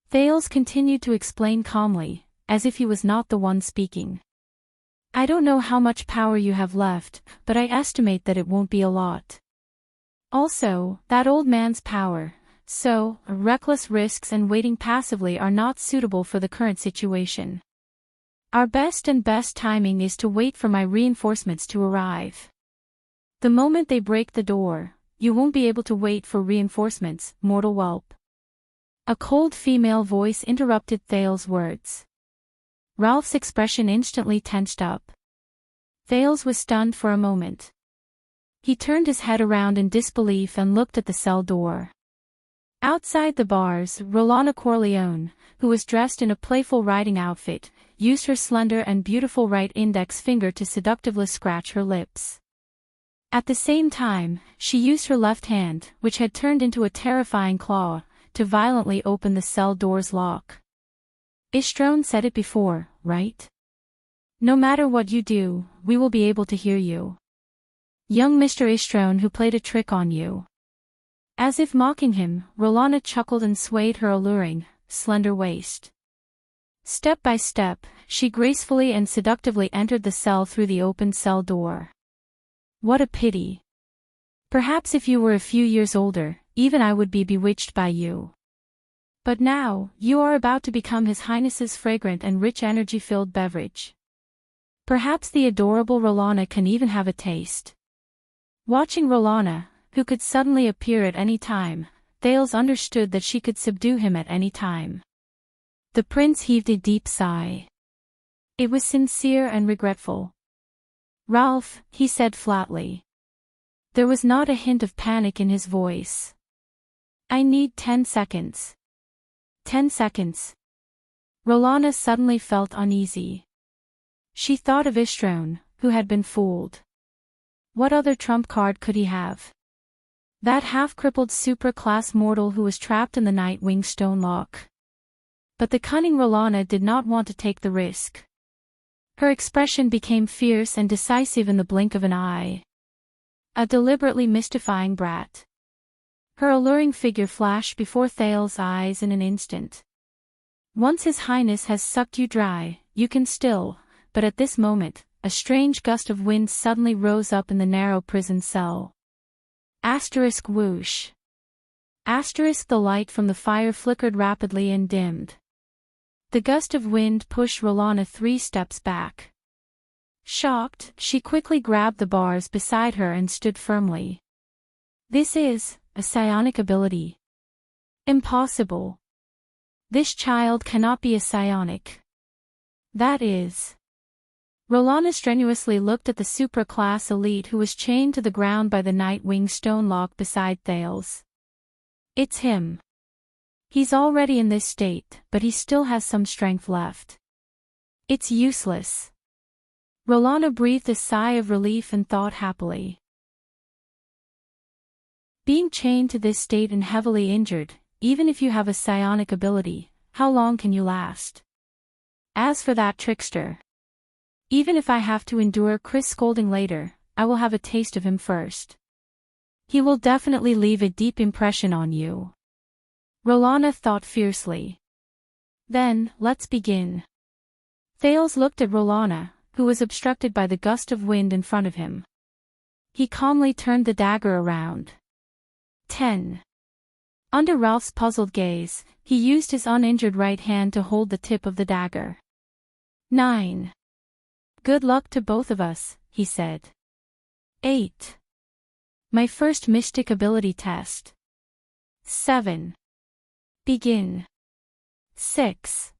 Thales continued to explain calmly, as if he was not the one speaking. I don't know how much power you have left, but I estimate that it won't be a lot. Also, that old man's power, so, reckless risks and waiting passively are not suitable for the current situation. Our best timing is to wait for my reinforcements to arrive. The moment they break the door, you won't be able to wait for reinforcements, mortal whelp. A cold female voice interrupted Thales' words. Ralph's expression instantly tensed up. Thales was stunned for a moment. He turned his head around in disbelief and looked at the cell door. Outside the bars, Rolana Corleone, who was dressed in a playful riding outfit, used her slender and beautiful right index finger to seductively scratch her lips. At the same time, she used her left hand, which had turned into a terrifying claw, to violently open the cell door's lock. Istrone said it before, right? No matter what you do, we will be able to hear you. Young Mr. Istrone, who played a trick on you. As if mocking him, Rolana chuckled and swayed her alluring, slender waist. Step by step, she gracefully and seductively entered the cell through the open cell door. What a pity. Perhaps if you were a few years older, even I would be bewitched by you. But now, you are about to become His Highness's fragrant and rich energy-filled beverage. Perhaps the adorable Rolana can even have a taste. Watching Rolana, who could suddenly appear at any time, Thales understood that she could subdue him at any time. The prince heaved a deep sigh. It was sincere and regretful. Ralph, he said flatly. There was not a hint of panic in his voice. I need 10 seconds. 10 seconds. Rolana suddenly felt uneasy. She thought of Istrone, who had been fooled. What other trump card could he have? That half-crippled supra-class mortal who was trapped in the Nightwing stone lock. But the cunning Rolana did not want to take the risk. Her expression became fierce and decisive in the blink of an eye. A deliberately mystifying brat. Her alluring figure flashed before Thales' eyes in an instant. Once His Highness has sucked you dry, you can still, but at this moment, a strange gust of wind suddenly rose up in the narrow prison cell. Asterisk whoosh. Asterisk the light from the fire flickered rapidly and dimmed. The gust of wind pushed Rolana 3 steps back. Shocked, she quickly grabbed the bars beside her and stood firmly. This is a psionic ability. Impossible. This child cannot be a psionic. That is. Rolana strenuously looked at the supra-class elite who was chained to the ground by the Nightwing stone lock beside Thales. It's him. He's already in this state, but he still has some strength left. It's useless. Rolana breathed a sigh of relief and thought happily. Being chained to this state and heavily injured, even if you have a psionic ability, how long can you last? As for that trickster, even if I have to endure Chris scolding later, I will have a taste of him first. He will definitely leave a deep impression on you. Rolana thought fiercely. Then, let's begin. Thales looked at Rolana, who was obstructed by the gust of wind in front of him. He calmly turned the dagger around. 10. Under Ralph's puzzled gaze, he used his uninjured right hand to hold the tip of the dagger. 9. Good luck to both of us, he said. 8. My first mystic ability test. 7. Begin. 6.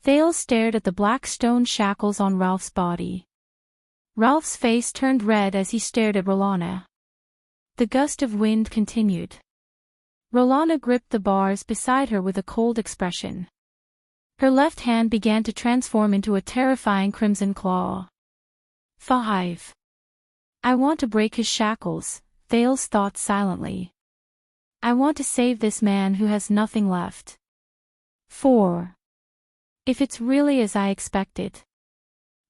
Thales stared at the black stone shackles on Ralph's body. Ralph's face turned red as he stared at Rolana. The gust of wind continued. Rolana gripped the bars beside her with a cold expression. Her left hand began to transform into a terrifying crimson claw. 5. I want to break his shackles, Thales thought silently. I want to save this man who has nothing left. 4. If it's really as I expected.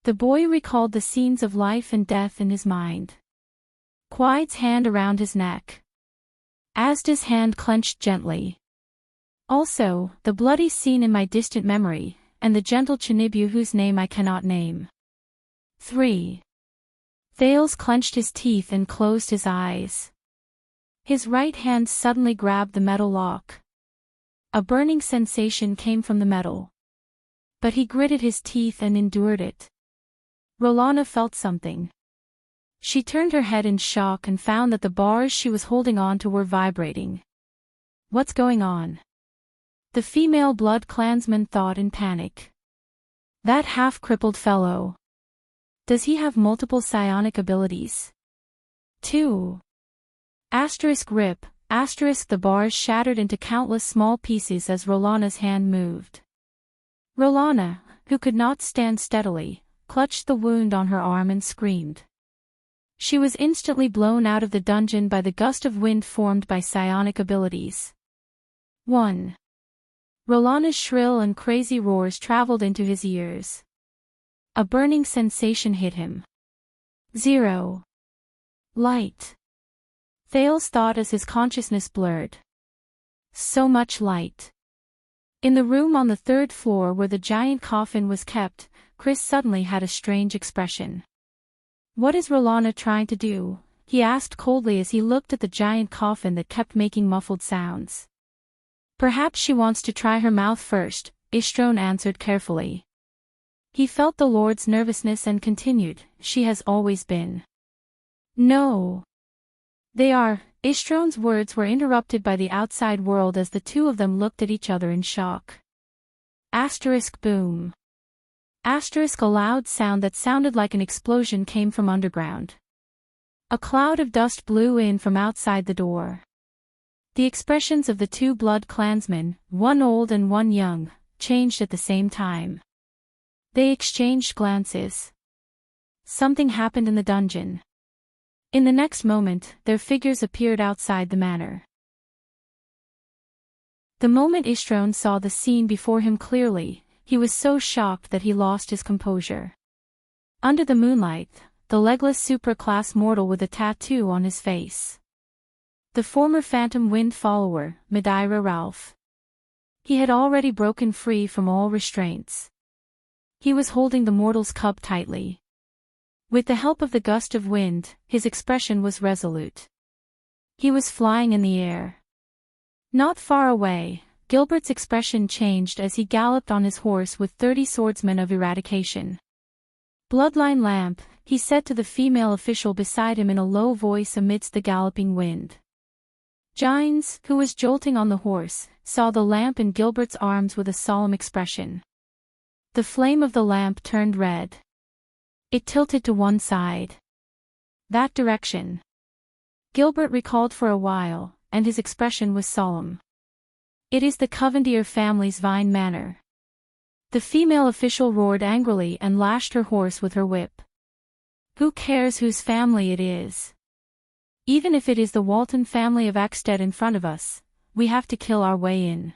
The boy recalled the scenes of life and death in his mind. Quiet's hand around his neck. Asda's hand clenched gently. Also, the bloody scene in my distant memory, and the gentle Chinibu whose name I cannot name. 3. Thales clenched his teeth and closed his eyes. His right hand suddenly grabbed the metal lock. A burning sensation came from the metal. But he gritted his teeth and endured it. Rolana felt something. She turned her head in shock and found that the bars she was holding on to were vibrating. What's going on? The female blood clansman thought in panic. That half-crippled fellow. Does he have multiple psionic abilities? 2. Rip, the bars shattered into countless small pieces as Rolana's hand moved. Rolana, who could not stand steadily, clutched the wound on her arm and screamed. She was instantly blown out of the dungeon by the gust of wind formed by psionic abilities. 1. Rolana's shrill and crazy roars traveled into his ears. A burning sensation hit him. 0. Light. Thales thought as his consciousness blurred. So much light. In the room on the 3rd floor where the giant coffin was kept, Chris suddenly had a strange expression. What is Rolana trying to do? He asked coldly as he looked at the giant coffin that kept making muffled sounds. Perhaps she wants to try her mouth first, Ishtron answered carefully. He felt the Lord's nervousness and continued, she has always been. No. They are. Ishtron's words were interrupted by the outside world as the two of them looked at each other in shock. Boom. A loud sound that sounded like an explosion came from underground. A cloud of dust blew in from outside the door. The expressions of the two blood clansmen, one old and one young, changed at the same time. They exchanged glances. Something happened in the dungeon. In the next moment, their figures appeared outside the manor. The moment Ishtron saw the scene before him clearly, he was so shocked that he lost his composure. Under the moonlight, the legless supra-class mortal with a tattoo on his face. The former phantom wind follower, Madeira Ralph. He had already broken free from all restraints. He was holding the mortal's cup tightly. With the help of the gust of wind, his expression was resolute. He was flying in the air. Not far away, Gilbert's expression changed as he galloped on his horse with 30 swordsmen of eradication. Bloodline lamp, he said to the female official beside him in a low voice amidst the galloping wind. Gines, who was jolting on the horse, saw the lamp in Gilbert's arms with a solemn expression. The flame of the lamp turned red. It tilted to one side. That direction. Gilbert recalled for a while, and his expression was solemn. It is the Covendier family's Vine Manor. The female official roared angrily and lashed her horse with her whip. Who cares whose family it is? Even if it is the Walton family of Axted in front of us, we have to kill our way in.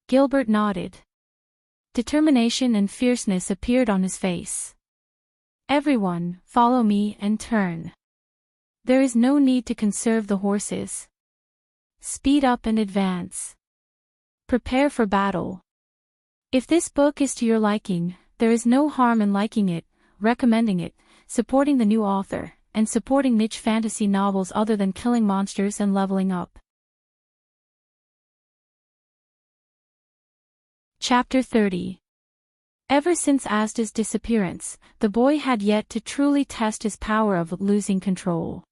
Gilbert nodded. Determination and fierceness appeared on his face. Everyone, follow me and turn. There is no need to conserve the horses. Speed up and advance. Prepare for battle. If this book is to your liking, there is no harm in liking it, recommending it, supporting the new author, and supporting niche fantasy novels other than killing monsters and leveling up. Chapter 30. Ever since Asda's disappearance, the boy had yet to truly test his power of losing control.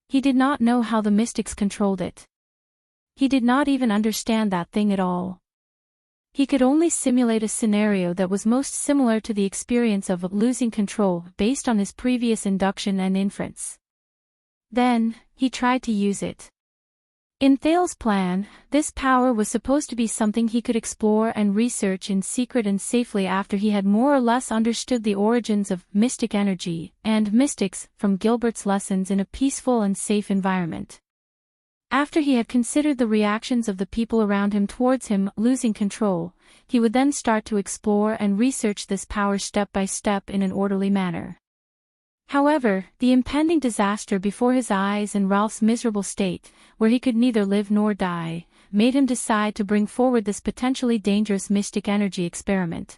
He did not know how the mystics controlled it. He did not even understand that thing at all. He could only simulate a scenario that was most similar to the experience of losing control based on his previous induction and inference. Then, he tried to use it. In Thales's plan, this power was supposed to be something he could explore and research in secret and safely after he had more or less understood the origins of mystic energy and mystics from Gilbert's lessons in a peaceful and safe environment. After he had considered the reactions of the people around him towards him losing control, he would then start to explore and research this power step by step in an orderly manner. However, the impending disaster before his eyes and Ralph's miserable state, where he could neither live nor die, made him decide to bring forward this potentially dangerous mystic energy experiment.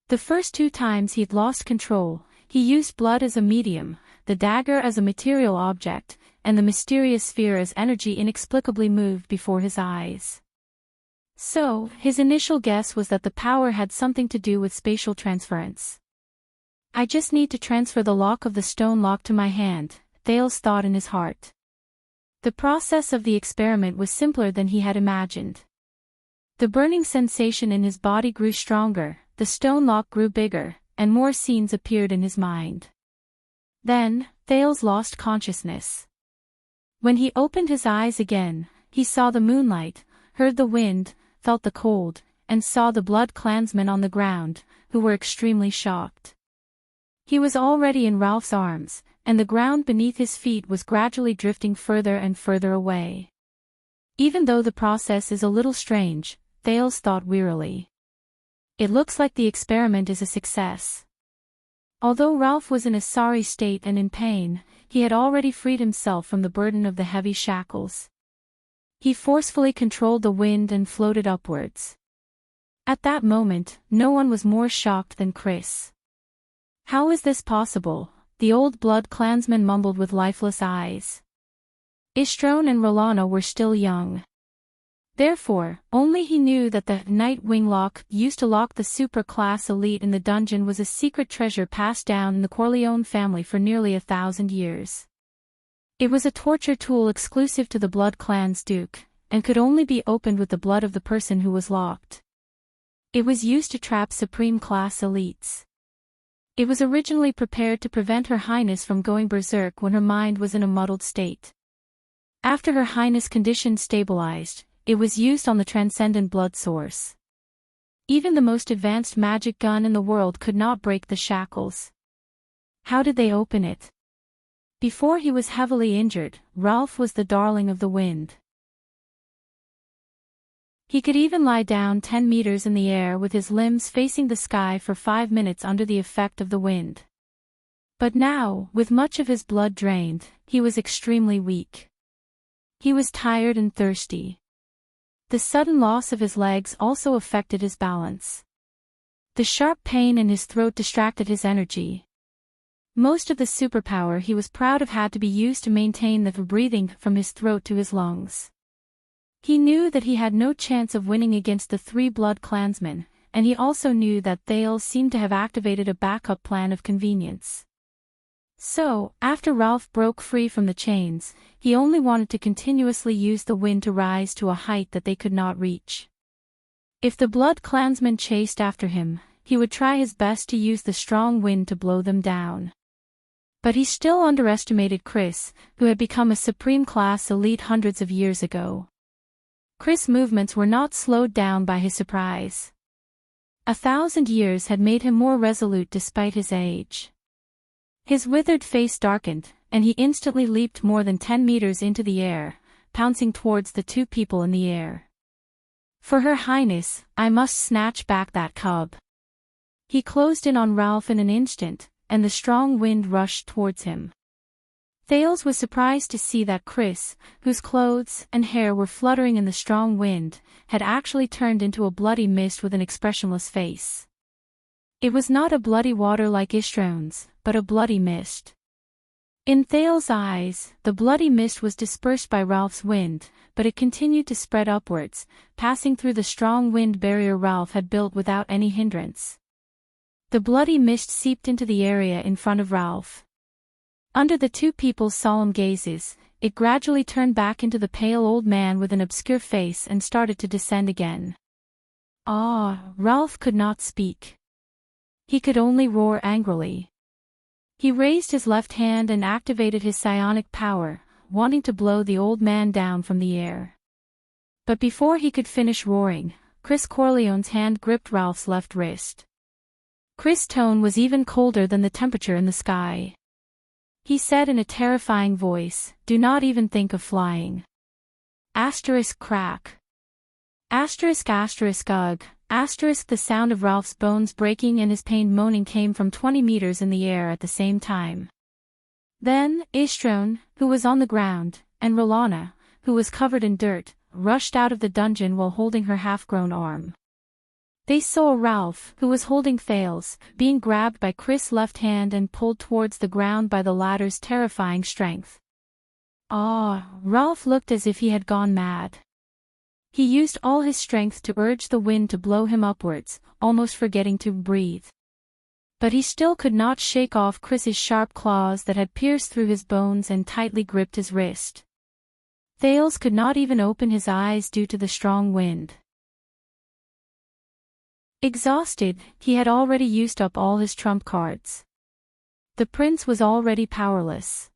The first 2 times he'd lost control, he used blood as a medium, the dagger as a material object, and the mysterious sphere as energy inexplicably moved before his eyes. So, his initial guess was that the power had something to do with spatial transference. I just need to transfer the lock of the stone lock to my hand, Thales thought in his heart. The process of the experiment was simpler than he had imagined. The burning sensation in his body grew stronger, the stone lock grew bigger, and more scenes appeared in his mind. Then, Thales lost consciousness. When he opened his eyes again, he saw the moonlight, heard the wind, felt the cold, and saw the blood clansmen on the ground, who were extremely shocked. He was already in Ralph's arms, and the ground beneath his feet was gradually drifting further and further away. Even though the process is a little strange, Thales thought wearily. It looks like the experiment is a success. Although Ralph was in a sorry state and in pain, he had already freed himself from the burden of the heavy shackles. He forcefully controlled the wind and floated upwards. At that moment, no one was more shocked than Chris. How is this possible? The old blood clansman mumbled with lifeless eyes. Istrone and Rolana were still young. Therefore, only he knew that the Night Wing lock used to lock the super-class elite in the dungeon was a secret treasure passed down in the Corleone family for nearly 1,000 years. It was a torture tool exclusive to the Blood Clan's Duke, and could only be opened with the blood of the person who was locked. It was used to trap supreme-class elites. It was originally prepared to prevent Her Highness from going berserk when her mind was in a muddled state. After Her Highness' condition stabilized, it was used on the transcendent blood source. Even the most advanced magic gun in the world could not break the shackles. How did they open it? Before he was heavily injured, Ralph was the darling of the wind. He could even lie down 10 meters in the air with his limbs facing the sky for 5 minutes under the effect of the wind. But now, with much of his blood drained, he was extremely weak. He was tired and thirsty. The sudden loss of his legs also affected his balance. The sharp pain in his throat distracted his energy. Most of the superpower he was proud of had to be used to maintain the breathing from his throat to his lungs. He knew that he had no chance of winning against the 3 blood clansmen, and he also knew that Thales seemed to have activated a backup plan of convenience. So, after Ralph broke free from the chains, he only wanted to continuously use the wind to rise to a height that they could not reach. If the blood clansmen chased after him, he would try his best to use the strong wind to blow them down. But he still underestimated Chris, who had become a supreme-class elite hundreds of years ago. Chris' movements were not slowed down by his surprise. 1,000 years had made him more resolute despite his age. His withered face darkened, and he instantly leaped more than 10 meters into the air, pouncing towards the 2 people in the air. For Her Highness, I must snatch back that cub. He closed in on Ralph in an instant, and the strong wind rushed towards him. Thales was surprised to see that Chris, whose clothes and hair were fluttering in the strong wind, had actually turned into a bloody mist with an expressionless face. It was not a bloody water like Istrone's, but a bloody mist. In Thales' eyes, the bloody mist was dispersed by Ralph's wind, but it continued to spread upwards, passing through the strong wind barrier Ralph had built without any hindrance. The bloody mist seeped into the area in front of Ralph. Under the two people's solemn gazes, it gradually turned back into the pale old man with an obscure face and started to descend again. Ralph could not speak. He could only roar angrily. He raised his left hand and activated his psionic power, wanting to blow the old man down from the air. But before he could finish roaring, Chris Corleone's hand gripped Ralph's left wrist. Chris' tone was even colder than the temperature in the sky. He said in a terrifying voice, "Do not even think of flying." Crack. Ugh. The sound of Ralph's bones breaking and his pain moaning came from 20 meters in the air at the same time. Then, Istrone, who was on the ground, and Rolana, who was covered in dirt, rushed out of the dungeon while holding her half-grown arm. They saw Ralph, who was holding Thales, being grabbed by Chris' left hand and pulled towards the ground by the latter's terrifying strength. Ralph looked as if he had gone mad. He used all his strength to urge the wind to blow him upwards, almost forgetting to breathe. But he still could not shake off Chris's sharp claws that had pierced through his bones and tightly gripped his wrist. Thales could not even open his eyes due to the strong wind. Exhausted, he had already used up all his trump cards. The prince was already powerless.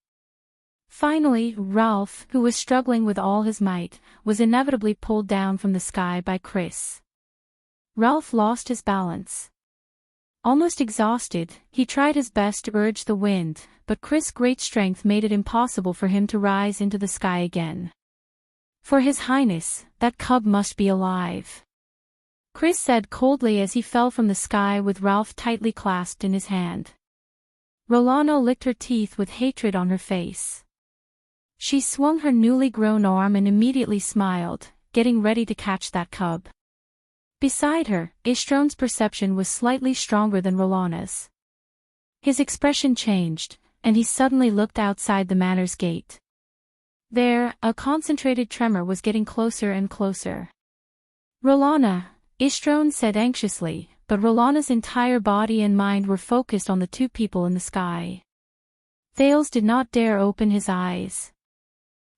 Finally, Ralph, who was struggling with all his might, was inevitably pulled down from the sky by Chris. Ralph lost his balance. Almost exhausted, he tried his best to urge the wind, but Chris' great strength made it impossible for him to rise into the sky again. "For His Highness, that cub must be alive," Chris said coldly as he fell from the sky with Ralph tightly clasped in his hand. Rolana licked her teeth with hatred on her face. She swung her newly grown arm and immediately smiled, getting ready to catch that cub. Beside her, Istrone's perception was slightly stronger than Rolana's. His expression changed, and he suddenly looked outside the manor's gate. There, a concentrated tremor was getting closer and closer. "Rolana," Istrone said anxiously, but Rolana's entire body and mind were focused on the two people in the sky. Thales did not dare open his eyes.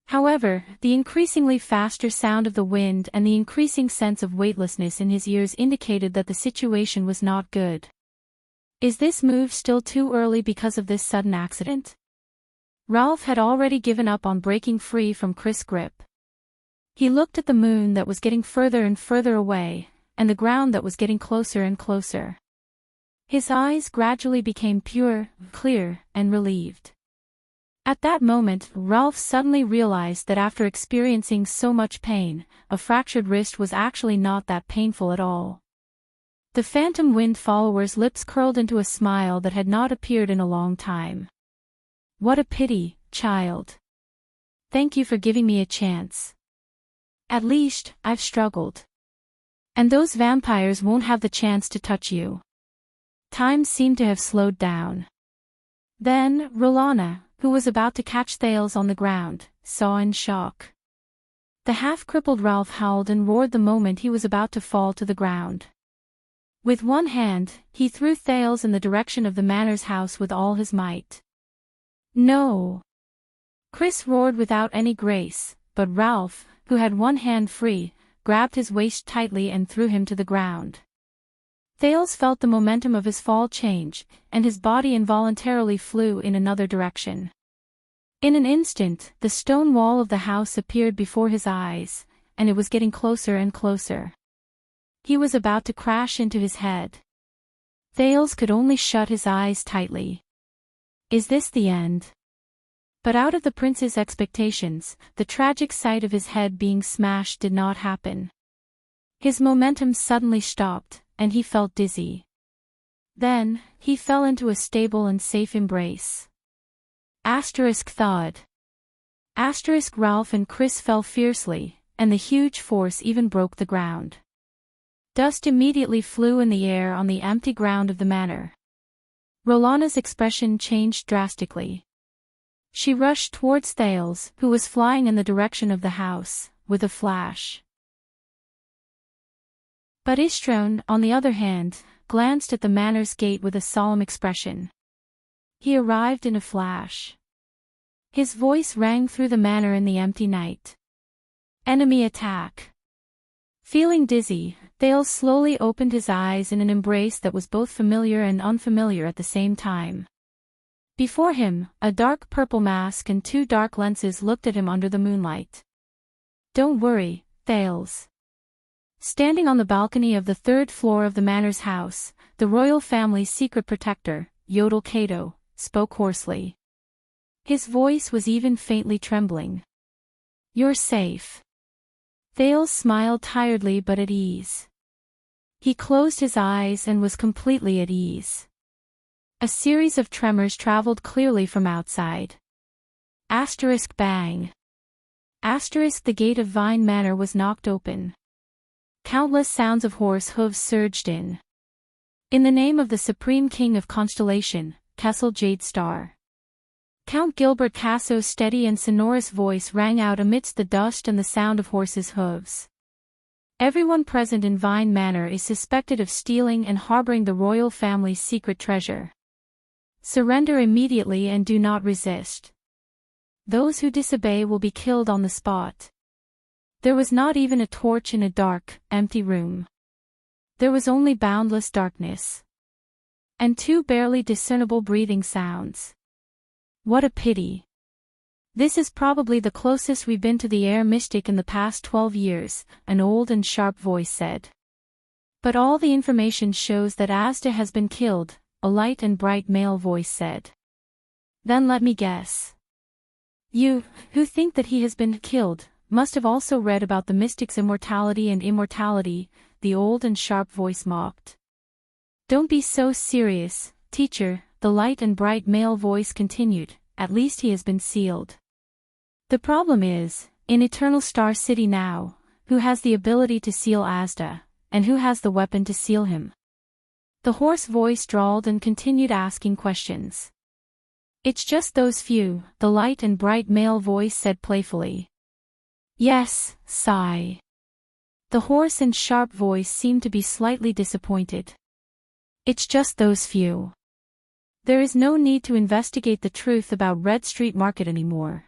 However, the increasingly faster sound of the wind and the increasing sense of weightlessness in his ears indicated that the situation was not good. Is this move still too early because of this sudden accident? Ralph had already given up on breaking free from Chris' grip. He looked at the moon that was getting further and further away, and the ground that was getting closer and closer. His eyes gradually became pure, clear, and relieved. At that moment, Ralph suddenly realized that after experiencing so much pain, a fractured wrist was actually not that painful at all. The Phantom Wind follower's lips curled into a smile that had not appeared in a long time. "What a pity, child. Thank you for giving me a chance. At least, I've struggled. And those vampires won't have the chance to touch you." Time seemed to have slowed down. Then, Rolana, who was about to catch Thales on the ground, saw in shock. The half-crippled Ralph howled and roared the moment he was about to fall to the ground. With one hand, he threw Thales in the direction of the manor's house with all his might. "No!" Chris roared without any grace, but Ralph, who had one hand free, grabbed his waist tightly and threw him to the ground. Thales felt the momentum of his fall change, and his body involuntarily flew in another direction. In an instant, the stone wall of the house appeared before his eyes, and it was getting closer and closer. He was about to crash into his head. Thales could only shut his eyes tightly. Is this the end? But out of the prince's expectations, the tragic sight of his head being smashed did not happen. His momentum suddenly stopped, and he felt dizzy. Then, he fell into a stable and safe embrace. Thud. Ralph and Chris fell fiercely, and the huge force even broke the ground. Dust immediately flew in the air on the empty ground of the manor. Rolana's expression changed drastically. She rushed towards Thales, who was flying in the direction of the house, with a flash. But Istrone, on the other hand, glanced at the manor's gate with a solemn expression. He arrived in a flash. His voice rang through the manor in the empty night. Enemy attack. Feeling dizzy, Thales slowly opened his eyes in an embrace that was both familiar and unfamiliar at the same time. Before him, a dark purple mask and two dark lenses looked at him under the moonlight. Don't worry, Thales. Standing on the balcony of the third floor of the manor's house, the royal family's secret protector, Yodel Cato, spoke hoarsely. His voice was even faintly trembling. You're safe. Thales smiled tiredly but at ease. He closed his eyes and was completely at ease. A series of tremors traveled clearly from outside. Asterisk bang. Asterisk the gate of Vine Manor was knocked open. Countless sounds of horse hooves surged in. In the name of the Supreme King of Constellation, Kessel Jade Star. Count Gilbert Casso's steady and sonorous voice rang out amidst the dust and the sound of horses' hooves. Everyone present in Vine Manor is suspected of stealing and harboring the royal family's secret treasure. Surrender immediately and do not resist. Those who disobey will be killed on the spot. There was not even a torch in a dark, empty room. There was only boundless darkness. And two barely discernible breathing sounds. What a pity. This is probably the closest we've been to the air mystic in the past 12 years, an old and sharp voice said. But all the information shows that Asda has been killed, a light and bright male voice said. Then let me guess. You, who think that he has been killed, must have also read about the mystic's immortality and immortality, the old and sharp voice mocked. Don't be so serious, teacher, the light and bright male voice continued, at least he has been sealed. The problem is, in Eternal Star City now, who has the ability to seal Asda, and who has the weapon to seal him? The hoarse voice drawled and continued asking questions. It's just those few, the light and bright male voice said playfully. Yes, sigh. The hoarse and sharp voice seemed to be slightly disappointed. It's just those few. There is no need to investigate the truth about Red Street Market anymore.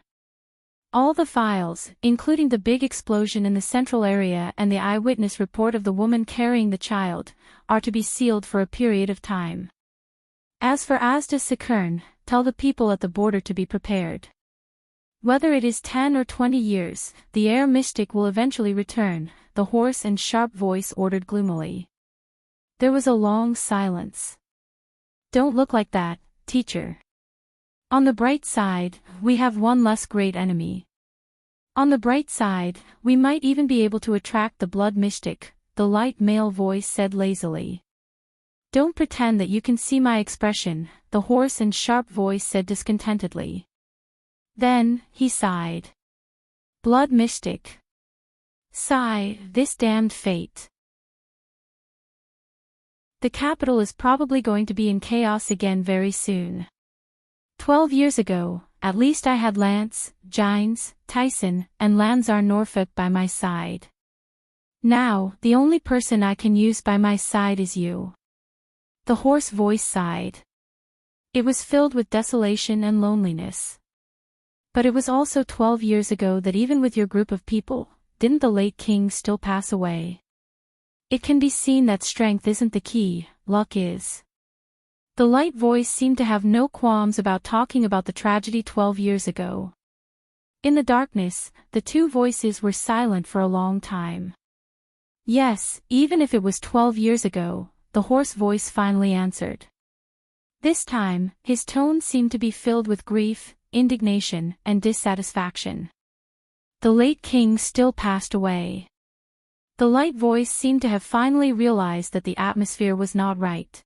All the files, including the big explosion in the central area and the eyewitness report of the woman carrying the child, are to be sealed for a period of time. As for Asda Sakern, tell the people at the border to be prepared. Whether it is 10 or 20 years, the air mystic will eventually return, the hoarse and sharp voice ordered gloomily. There was a long silence. Don't look like that, teacher. On the bright side, we have one less great enemy. On the bright side, we might even be able to attract the blood mystic, the light male voice said lazily. Don't pretend that you can see my expression, the hoarse and sharp voice said discontentedly. Then, he sighed. Blood mystic. Sigh, this damned fate. The capital is probably going to be in chaos again very soon. 12 years ago, at least I had Lance, Gines, Tyson, and Lanzar Norfolk by my side. Now, the only person I can use by my side is you. The hoarse voice sighed. It was filled with desolation and loneliness. But it was also 12 years ago that even with your group of people, didn't the late king still pass away? It can be seen that strength isn't the key, luck is. The light voice seemed to have no qualms about talking about the tragedy 12 years ago. In the darkness, the two voices were silent for a long time. Yes, even if it was 12 years ago, the hoarse voice finally answered. This time, his tone seemed to be filled with grief, indignation, and dissatisfaction. The late king still passed away. The light voice seemed to have finally realized that the atmosphere was not right.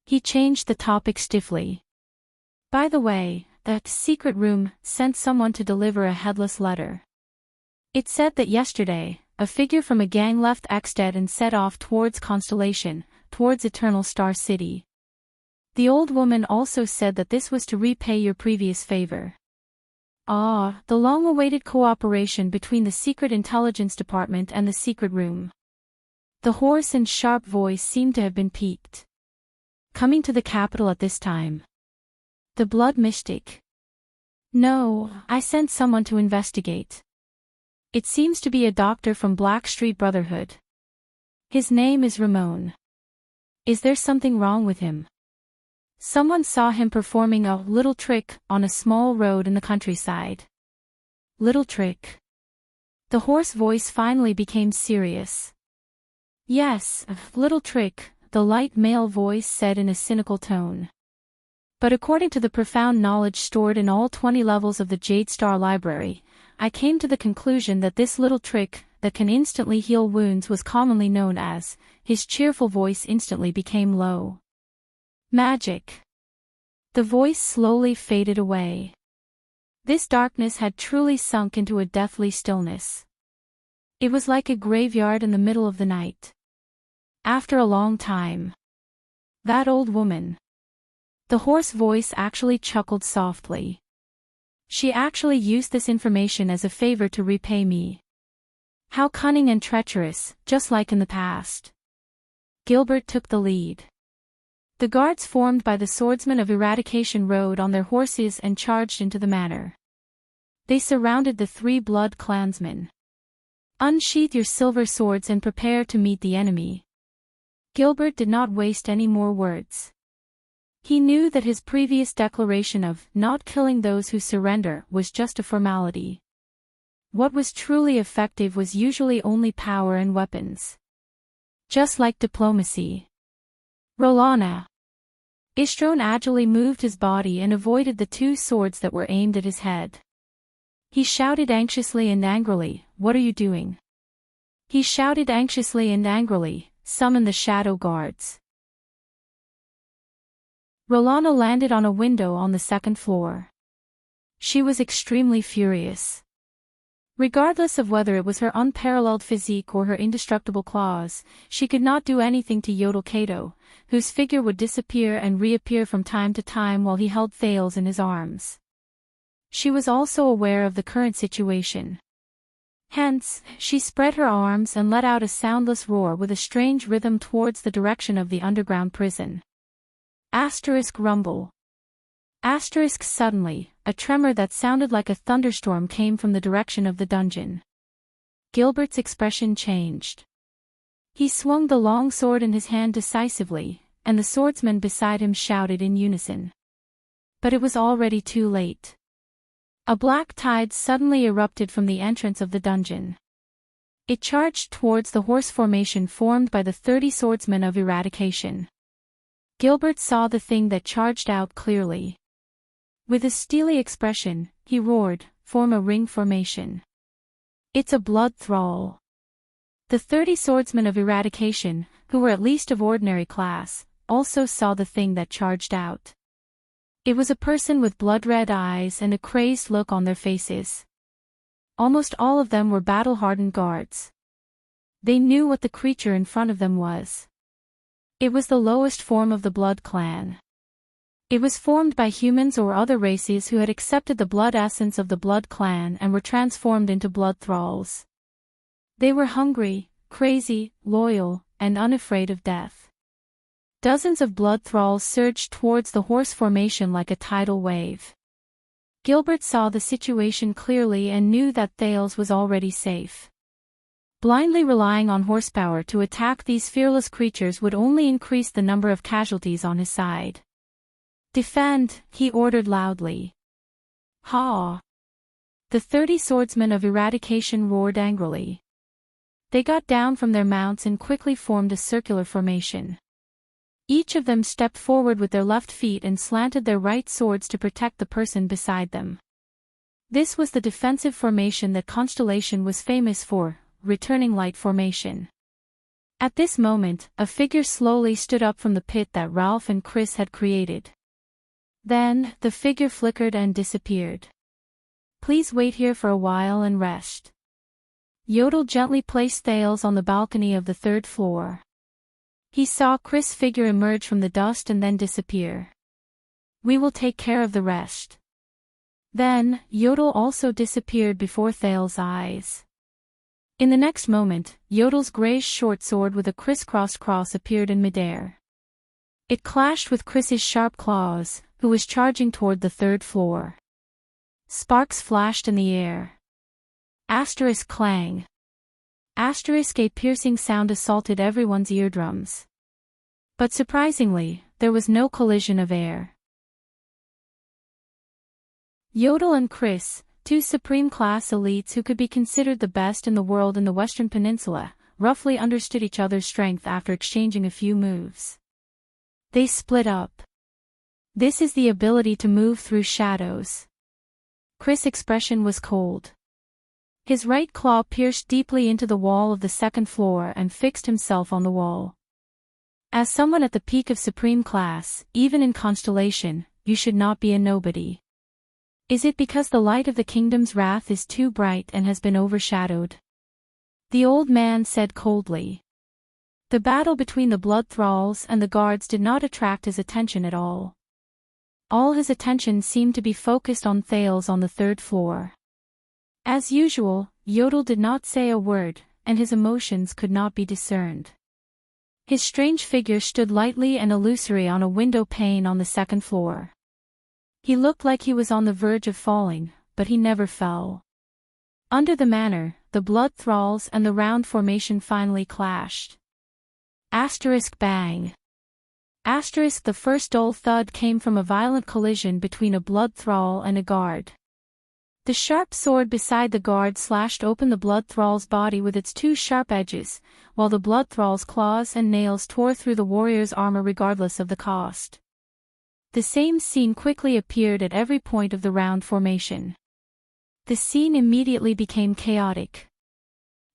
He changed the topic stiffly. By the way, that secret room sent someone to deliver a headless letter. It said that yesterday, a figure from a gang left Exted and set off towards Constellation, towards Eternal Star City. The old woman also said that this was to repay your previous favor. Ah, the long-awaited cooperation between the Secret Intelligence Department and the secret room. The hoarse and sharp voice seemed to have been piqued. Coming to the capital at this time. The blood mystic. No, I sent someone to investigate. It seems to be a doctor from Blackstreet Brotherhood. His name is Ramon. Is there something wrong with him? Someone saw him performing a little trick on a small road in the countryside. Little trick. The hoarse voice finally became serious. Yes, a little trick, the light male voice said in a cynical tone. But according to the profound knowledge stored in all 20 levels of the Jade Star Library, I came to the conclusion that this little trick, that can instantly heal wounds, was commonly known as. His cheerful voice instantly became low. Magic. The voice slowly faded away. This darkness had truly sunk into a deathly stillness. It was like a graveyard in the middle of the night. After a long time. That old woman. The hoarse voice actually chuckled softly. She actually used this information as a favor to repay me. How cunning and treacherous, just like in the past. Gilbert took the lead. The guards formed by the swordsmen of Eradication rode on their horses and charged into the manor. They surrounded the 3 blood clansmen. Unsheath your silver swords and prepare to meet the enemy. Gilbert did not waste any more words. He knew that his previous declaration of not killing those who surrender was just a formality. What was truly effective was usually only power and weapons. Just like diplomacy. Rolana. Ishtron agilely moved his body and avoided the 2 swords that were aimed at his head. He shouted anxiously and angrily, "What are you doing?" He shouted anxiously and angrily, "Summon the shadow guards." Rolana landed on a window on the 2nd floor. She was extremely furious. Regardless of whether it was her unparalleled physique or her indestructible claws, she could not do anything to Yodel Kato, whose figure would disappear and reappear from time to time while he held Thales in his arms. She was also aware of the current situation. Hence, she spread her arms and let out a soundless roar with a strange rhythm towards the direction of the underground prison. Rumble. Suddenly, a tremor that sounded like a thunderstorm came from the direction of the dungeon. Gilbert's expression changed. He swung the long sword in his hand decisively, and the swordsmen beside him shouted in unison. But it was already too late. A black tide suddenly erupted from the entrance of the dungeon. It charged towards the horse formation formed by the 30 swordsmen of Eradication. Gilbert saw the thing that charged out clearly. With a steely expression, he roared, "Form a ring formation." It's a blood thrall. The 30 swordsmen of Eradication, who were at least of ordinary class, also saw the thing that charged out. It was a person with blood-red eyes and a crazed look on their faces. Almost all of them were battle-hardened guards. They knew what the creature in front of them was. It was the lowest form of the Blood Clan. It was formed by humans or other races who had accepted the blood essence of the Blood Clan and were transformed into blood thralls. They were hungry, crazy, loyal, and unafraid of death. Dozens of blood thralls surged towards the horse formation like a tidal wave. Gilbert saw the situation clearly and knew that Thales was already safe. Blindly relying on horsepower to attack these fearless creatures would only increase the number of casualties on his side. "Defend," he ordered loudly. "Ha!" The 30 swordsmen of Eradication roared angrily. They got down from their mounts and quickly formed a circular formation. Each of them stepped forward with their left feet and slanted their right swords to protect the person beside them. This was the defensive formation that Constellation was famous for, returning light formation. At this moment, a figure slowly stood up from the pit that Ralph and Chris had created. Then, the figure flickered and disappeared. "Please wait here for a while and rest." Yodel gently placed Thales on the balcony of the 3rd floor. He saw Chris' figure emerge from the dust and then disappear. "We will take care of the rest." Then, Yodel also disappeared before Thales' eyes. In the next moment, Yodel's grayish short sword with a crisscrossed cross appeared in midair. It clashed with Chris's sharp claws, who was charging toward the third floor. Sparks flashed in the air. Asterisk clang. Asterisk a piercing sound assaulted everyone's eardrums. But surprisingly, there was no collision of air. Yodel and Chris, two supreme-class elites who could be considered the best in the world in the Western Peninsula, roughly understood each other's strength after exchanging a few moves. They split up. This is the ability to move through shadows. Chris' expression was cold. His right claw pierced deeply into the wall of the second floor and fixed himself on the wall. As someone at the peak of supreme class, even in Constellation, you should not be a nobody. Is it because the light of the kingdom's wrath is too bright and has been overshadowed? The old man said coldly. The battle between the blood thralls and the guards did not attract his attention at all. All his attention seemed to be focused on Thales on the third floor. As usual, Yodel did not say a word, and his emotions could not be discerned. His strange figure stood lightly and illusory on a window pane on the second floor. He looked like he was on the verge of falling, but he never fell. Under the manor, the blood thralls and the round formation finally clashed. Asterisk bang. Asterisk the first dull thud came from a violent collision between a blood thrall and a guard. The sharp sword beside the guard slashed open the blood thrall's body with its two sharp edges, while the blood thrall's claws and nails tore through the warrior's armor regardless of the cost. The same scene quickly appeared at every point of the round formation. The scene immediately became chaotic.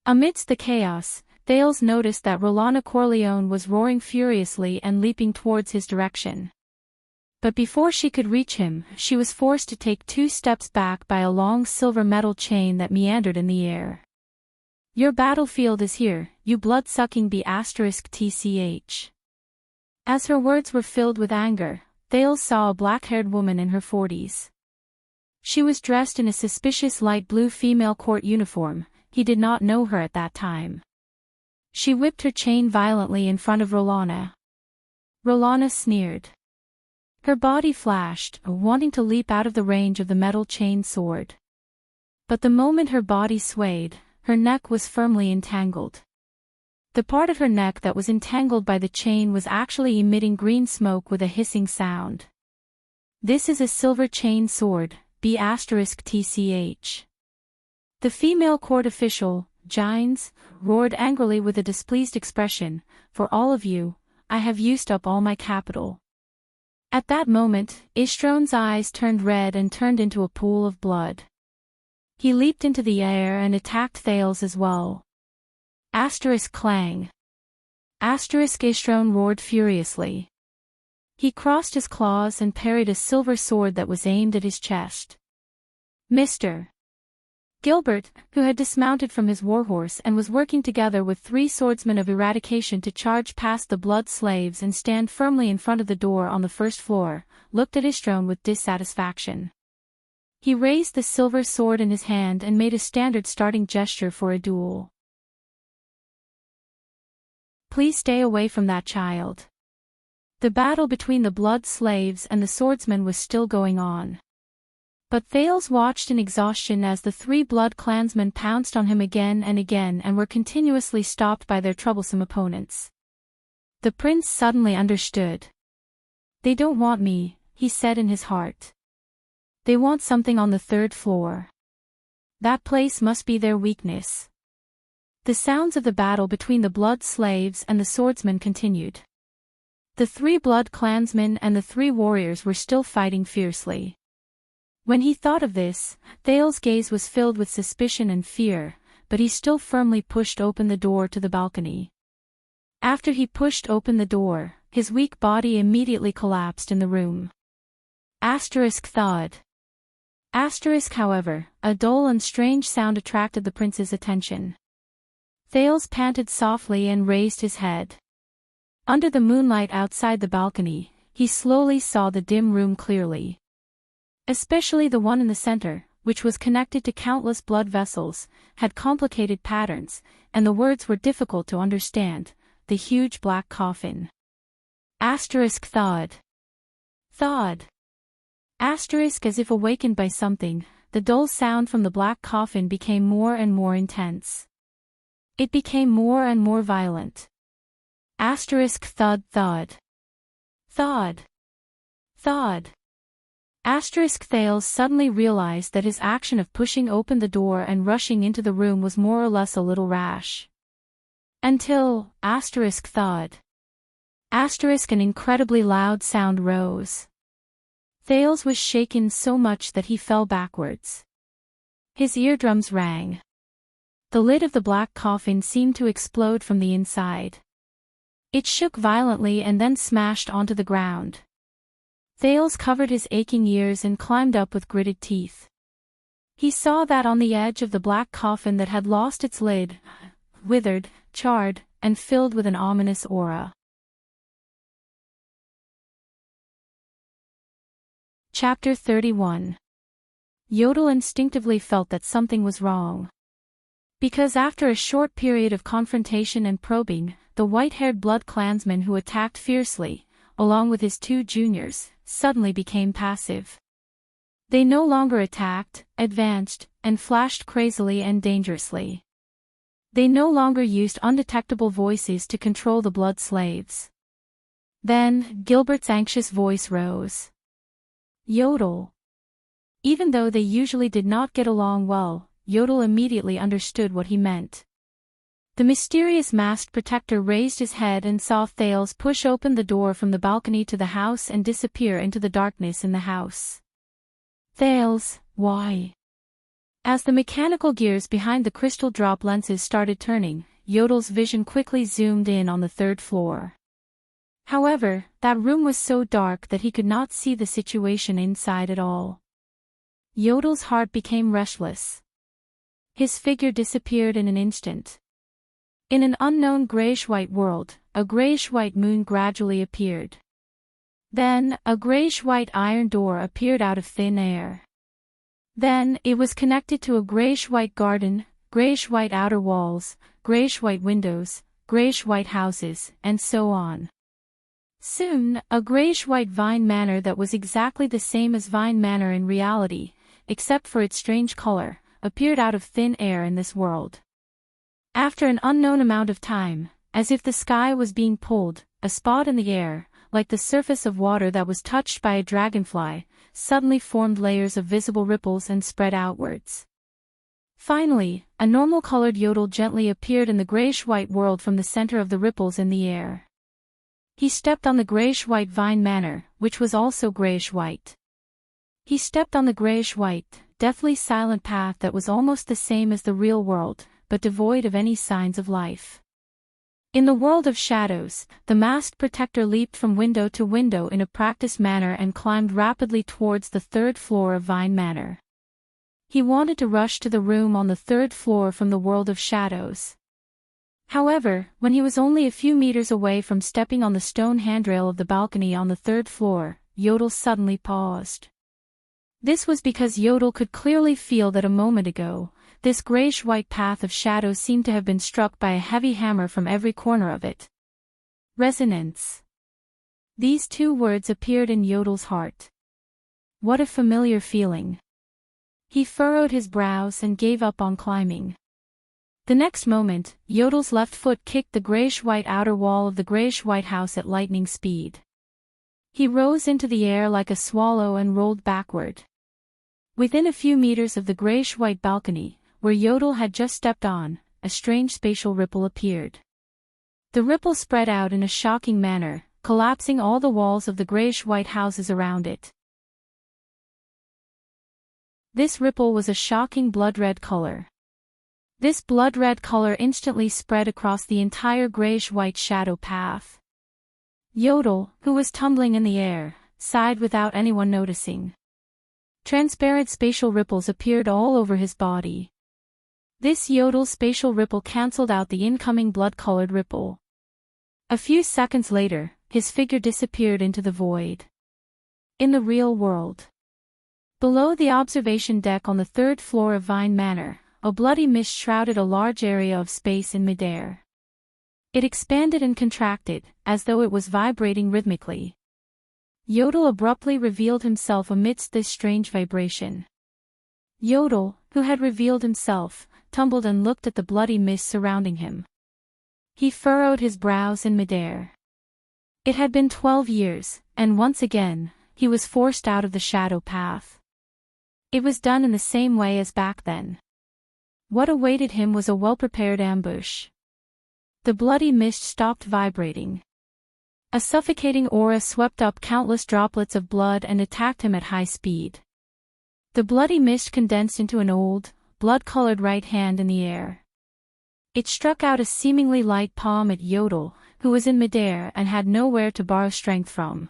Amidst the chaos, Thales noticed that Rolana Corleone was roaring furiously and leaping towards his direction. But before she could reach him, she was forced to take 2 steps back by a long silver metal chain that meandered in the air. Your battlefield is here, you blood-sucking *TCH. As her words were filled with anger, Thales saw a black-haired woman in her 40s. She was dressed in a suspicious light blue female court uniform. He did not know her at that time. She whipped her chain violently in front of Rolana. Rolana sneered. Her body flashed, wanting to leap out of the range of the metal chain sword. But the moment her body swayed, her neck was firmly entangled. The part of her neck that was entangled by the chain was actually emitting green smoke with a hissing sound. This is a silver chain sword, *TCH. The female court official, Gines, roared angrily with a displeased expression, "For all of you, I have used up all my capital." At that moment, Ishtrone's eyes turned red and turned into a pool of blood. He leaped into the air and attacked Thales as well. Clang. Ishtrone roared furiously. He crossed his claws and parried a silver sword that was aimed at his chest. Mr. Gilbert, who had dismounted from his warhorse and was working together with 3 swordsmen of eradication to charge past the blood slaves and stand firmly in front of the door on the first floor, looked at Ishtrone with dissatisfaction. He raised the silver sword in his hand and made a standard starting gesture for a duel. Please stay away from that child. The battle between the blood slaves and the swordsmen was still going on. But Thales watched in exhaustion as the 3 blood clansmen pounced on him again and were continuously stopped by their troublesome opponents. The prince suddenly understood. They don't want me, he said in his heart. They want something on the 3rd floor. That place must be their weakness. The sounds of the battle between the blood slaves and the swordsmen continued. The 3 blood clansmen and the 3 warriors were still fighting fiercely. When he thought of this, Thales' gaze was filled with suspicion and fear, but he still firmly pushed open the door to the balcony. After he pushed open the door, his weak body immediately collapsed in the room. Thud. However, a dull and strange sound attracted the prince's attention. Thales panted softly and raised his head. Under the moonlight outside the balcony, he slowly saw the dim room clearly. Especially the one in the center, which was connected to countless blood vessels, had complicated patterns, and the words were difficult to understand. The huge black coffin. Asterisk thawed. Thawed. Asterisk as if awakened by something, the dull sound from the black coffin became more and more intense. It became more and more violent. Asterisk thud thud. Thawed. Thawed. Asterisk Thales suddenly realized that his action of pushing open the door and rushing into the room was more or less a little rash. Until, asterisk thawed. Asterisk an incredibly loud sound rose. Thales was shaken so much that he fell backwards. His eardrums rang. The lid of the black coffin seemed to explode from the inside. It shook violently and then smashed onto the ground. Thales covered his aching ears and climbed up with gritted teeth. He saw that on the edge of the black coffin that had lost its lid, withered, charred, and filled with an ominous aura. Chapter 31. Yodel instinctively felt that something was wrong. Because after a short period of confrontation and probing, the white-haired blood clansman who attacked fiercely, along with his two juniors, suddenly became passive. They no longer attacked, advanced, and flashed crazily and dangerously. They no longer used undetectable voices to control the blood slaves. Then, Gilbert's anxious voice rose. Yodel. Even though they usually did not get along well, Yodel immediately understood what he meant. The mysterious masked protector raised his head and saw Thales push open the door from the balcony to the house and disappear into the darkness in the house. Thales, why? As the mechanical gears behind the crystal drop lenses started turning, Yodel's vision quickly zoomed in on the third floor. However, that room was so dark that he could not see the situation inside at all. Yodel's heart became restless. His figure disappeared in an instant. In an unknown grayish-white world, a grayish-white moon gradually appeared. Then, a grayish-white iron door appeared out of thin air. Then, it was connected to a grayish-white garden, grayish-white outer walls, grayish-white windows, grayish-white houses, and so on. Soon, a grayish-white Vine Manor that was exactly the same as Vine Manor in reality, except for its strange color, appeared out of thin air in this world. After an unknown amount of time, as if the sky was being pulled, a spot in the air, like the surface of water that was touched by a dragonfly, suddenly formed layers of visible ripples and spread outwards. Finally, a normal-colored Yodel gently appeared in the grayish-white world from the center of the ripples in the air. He stepped on the grayish-white Vine Manor, which was also grayish-white. He stepped on the grayish-white, deathly silent path that was almost the same as the real world, but devoid of any signs of life. In the world of shadows, the masked protector leaped from window to window in a practiced manner and climbed rapidly towards the third floor of Vine Manor. He wanted to rush to the room on the third floor from the world of shadows. However, when he was only a few meters away from stepping on the stone handrail of the balcony on the third floor, Yodel suddenly paused. This was because Yodel could clearly feel that a moment ago, this grayish-white path of shadow seemed to have been struck by a heavy hammer from every corner of it. Resonance. These two words appeared in Yodel's heart. What a familiar feeling. He furrowed his brows and gave up on climbing. The next moment, Yodel's left foot kicked the grayish-white outer wall of the grayish-white house at lightning speed. He rose into the air like a swallow and rolled backward. Within a few meters of the grayish-white balcony, where Yodel had just stepped on, a strange spatial ripple appeared. The ripple spread out in a shocking manner, collapsing all the walls of the grayish-white houses around it. This ripple was a shocking blood-red color. This blood-red color instantly spread across the entire grayish-white shadow path. Yodel, who was tumbling in the air, sighed without anyone noticing. Transparent spatial ripples appeared all over his body. This Yodel spatial ripple cancelled out the incoming blood-colored ripple. A few seconds later, his figure disappeared into the void. In the real world. Below the observation deck on the third floor of Vine Manor, a bloody mist shrouded a large area of space in midair. It expanded and contracted, as though it was vibrating rhythmically. Yodel abruptly revealed himself amidst this strange vibration. Yodel, who had revealed himself, tumbled and looked at the bloody mist surrounding him. He furrowed his brows in midair. It had been 12 years, and once again, he was forced out of the shadow path. It was done in the same way as back then. What awaited him was a well-prepared ambush. The bloody mist stopped vibrating. A suffocating aura swept up countless droplets of blood and attacked him at high speed. The bloody mist condensed into an old, blood-colored right hand in the air. It struck out a seemingly light palm at Yodel, who was in midair and had nowhere to borrow strength from.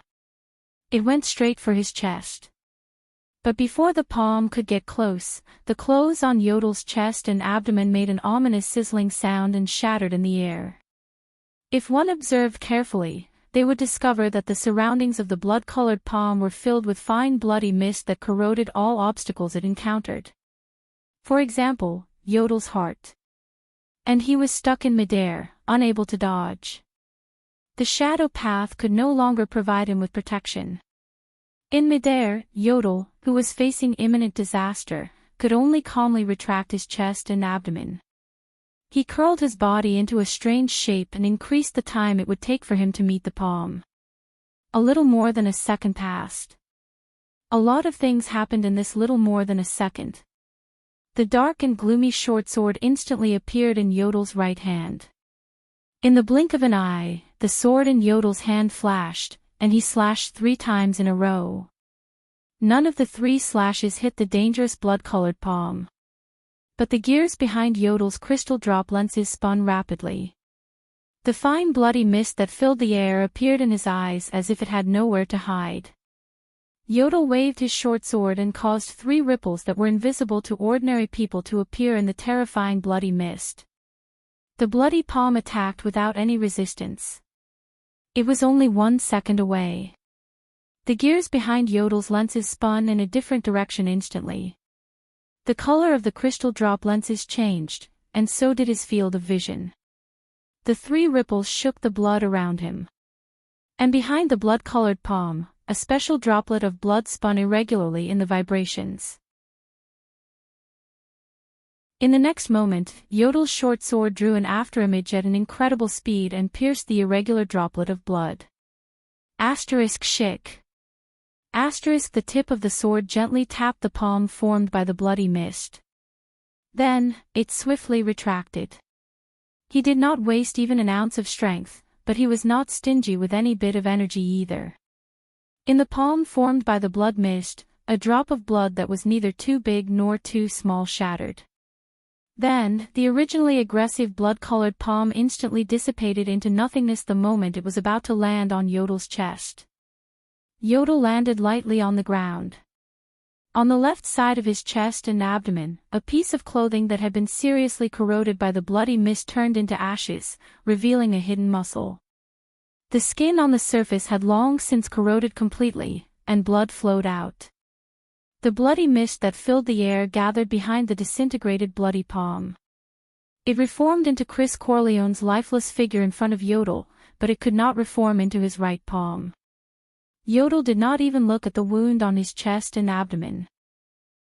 It went straight for his chest. But before the palm could get close, the clothes on Yodel's chest and abdomen made an ominous sizzling sound and shattered in the air. If one observed carefully, they would discover that the surroundings of the blood-colored palm were filled with fine bloody mist that corroded all obstacles it encountered. For example, Yodel's heart. And he was stuck in midair, unable to dodge. The shadow path could no longer provide him with protection. In midair, Yodel, who was facing imminent disaster, could only calmly retract his chest and abdomen. He curled his body into a strange shape and increased the time it would take for him to meet the palm. A little more than a second passed. A lot of things happened in this little more than a second. The dark and gloomy short sword instantly appeared in Yodel's right hand. In the blink of an eye, the sword in Yodel's hand flashed, and he slashed 3 times in a row. None of the 3 slashes hit the dangerous blood-colored palm. But the gears behind Yodel's crystal drop lenses spun rapidly. The fine bloody mist that filled the air appeared in his eyes as if it had nowhere to hide. Yodel waved his short sword and caused 3 ripples that were invisible to ordinary people to appear in the terrifying bloody mist. The bloody palm attacked without any resistance. It was only 1 second away. The gears behind Yodel's lenses spun in a different direction instantly. The color of the crystal drop lenses changed, and so did his field of vision. The 3 ripples shook the blood around him. And behind the blood-colored palm, a special droplet of blood spun irregularly in the vibrations. In the next moment, Yodel's short sword drew an afterimage at an incredible speed and pierced the irregular droplet of blood. Shik. The tip of the sword gently tapped the palm formed by the bloody mist. Then, it swiftly retracted. He did not waste even an ounce of strength, but he was not stingy with any bit of energy either. In the palm formed by the blood mist, a drop of blood that was neither too big nor too small shattered. Then, the originally aggressive blood-colored palm instantly dissipated into nothingness the moment it was about to land on Yodel's chest. Yodel landed lightly on the ground. On the left side of his chest and abdomen, a piece of clothing that had been seriously corroded by the bloody mist turned into ashes, revealing a hidden muscle. The skin on the surface had long since corroded completely, and blood flowed out. The bloody mist that filled the air gathered behind the disintegrated bloody palm. It reformed into Chris Corleone's lifeless figure in front of Yodel, but it could not reform into his right palm. Yodel did not even look at the wound on his chest and abdomen.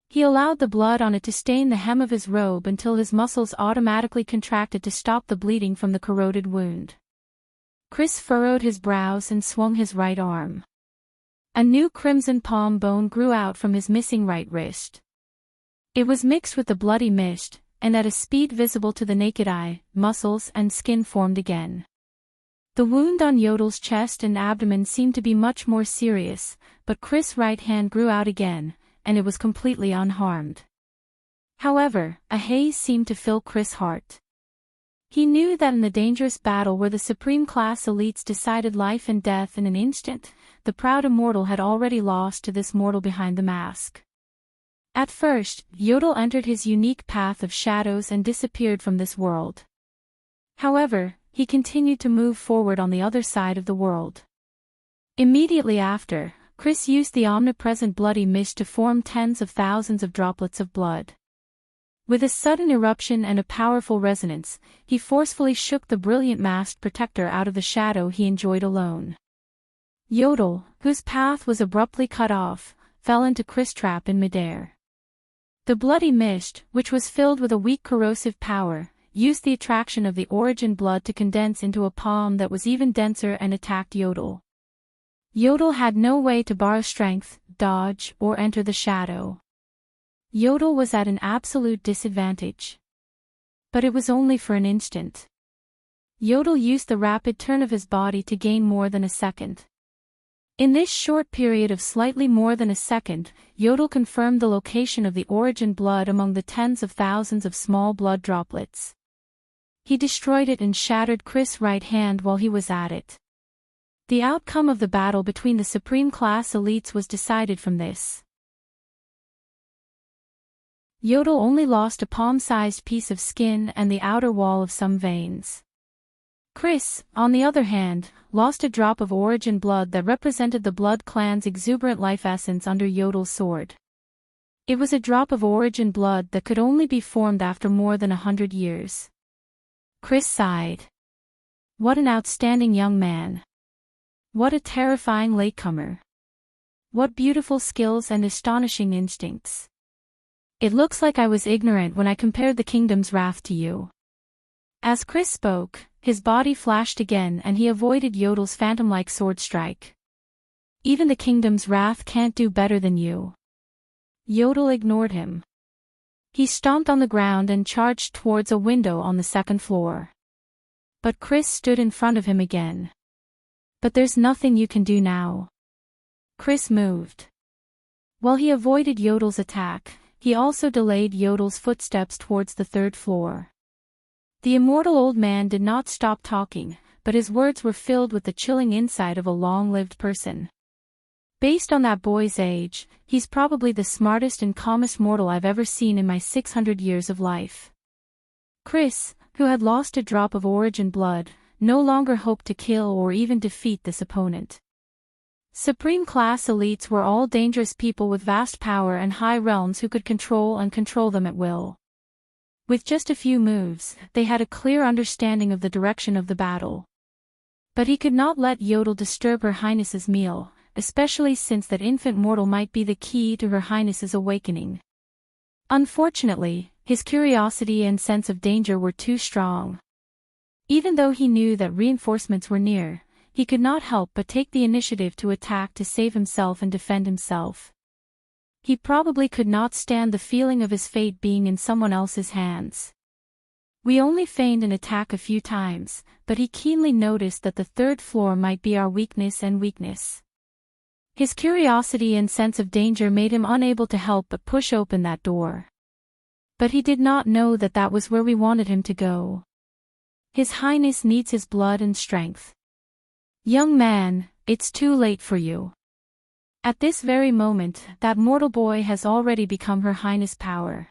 He allowed the blood on it to stain the hem of his robe until his muscles automatically contracted to stop the bleeding from the corroded wound. Chris furrowed his brows and swung his right arm. A new crimson palm bone grew out from his missing right wrist. It was mixed with the bloody mist, and at a speed visible to the naked eye, muscles and skin formed again. The wound on Yodel's chest and abdomen seemed to be much more serious, but Chris' right hand grew out again, and it was completely unharmed. However, a haze seemed to fill Chris' heart. He knew that in the dangerous battle where the supreme class elites decided life and death in an instant, the proud immortal had already lost to this mortal behind the mask. At first, Yodel entered his unique path of shadows and disappeared from this world. However, he continued to move forward on the other side of the world. Immediately after, Chris used the omnipresent bloody mist to form tens of thousands of droplets of blood. With a sudden eruption and a powerful resonance, he forcefully shook the brilliant masked protector out of the shadow he enjoyed alone. Yodel, whose path was abruptly cut off, fell into Chris' trap in midair. The bloody mist, which was filled with a weak corrosive power, used the attraction of the origin blood to condense into a palm that was even denser and attacked Yodel. Yodel had no way to borrow strength, dodge, or enter the shadow. Yodel was at an absolute disadvantage. But it was only for an instant. Yodel used the rapid turn of his body to gain more than a second. In this short period of slightly more than a second, Yodel confirmed the location of the origin blood among the tens of thousands of small blood droplets. He destroyed it and shattered Chris' right hand while he was at it. The outcome of the battle between the Supreme Class elites was decided from this. Yodel only lost a palm-sized piece of skin and the outer wall of some veins. Chris, on the other hand, lost a drop of origin blood that represented the Blood Clan's exuberant life essence under Yodel's sword. It was a drop of origin blood that could only be formed after more than 100 years. Chris sighed. What an outstanding young man. What a terrifying latecomer. What beautiful skills and astonishing instincts. It looks like I was ignorant when I compared the kingdom's wrath to you. As Chris spoke, his body flashed again and he avoided Yodel's phantom-like sword strike. Even the kingdom's wrath can't do better than you. Yodel ignored him. He stomped on the ground and charged towards a window on the second floor. But Chris stood in front of him again. But there's nothing you can do now. Chris moved. While he avoided Yodel's attack, he also delayed Yodel's footsteps towards the third floor. The immortal old man did not stop talking, but his words were filled with the chilling insight of a long-lived person. Based on that boy's age, he's probably the smartest and calmest mortal I've ever seen in my 600 years of life. Chris, who had lost a drop of origin blood, no longer hoped to kill or even defeat this opponent. Supreme Class elites were all dangerous people with vast power and high realms who could control them at will. With just a few moves, they had a clear understanding of the direction of the battle. But he could not let Yodel disturb Her Highness's meal, especially since that infant mortal might be the key to Her Highness's awakening. Unfortunately, his curiosity and sense of danger were too strong. Even though he knew that reinforcements were near, he could not help but take the initiative to attack to save himself and defend himself. He probably could not stand the feeling of his fate being in someone else's hands. We only feigned an attack a few times, but he keenly noticed that the third floor might be our weakness. His curiosity and sense of danger made him unable to help but push open that door. But he did not know that that was where we wanted him to go. His Highness needs his blood and strength. Young man, it's too late for you. At this very moment, that mortal boy has already become Her Highness' power.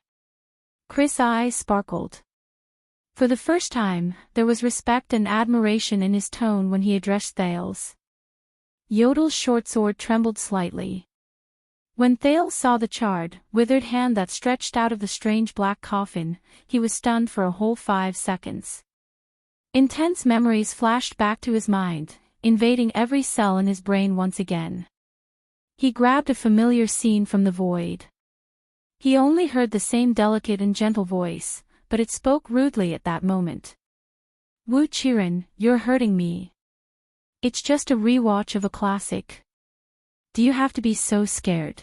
Chris' eyes sparkled. For the first time, there was respect and admiration in his tone when he addressed Thales. Yodel's short sword trembled slightly. When Thales saw the charred, withered hand that stretched out of the strange black coffin, he was stunned for a whole 5 seconds. Intense memories flashed back to his mind, invading every cell in his brain once again. He grabbed a familiar scene from the void. He only heard the same delicate and gentle voice, but it spoke rudely at that moment. Wu Qiren, you're hurting me. It's just a rewatch of a classic. Do you have to be so scared?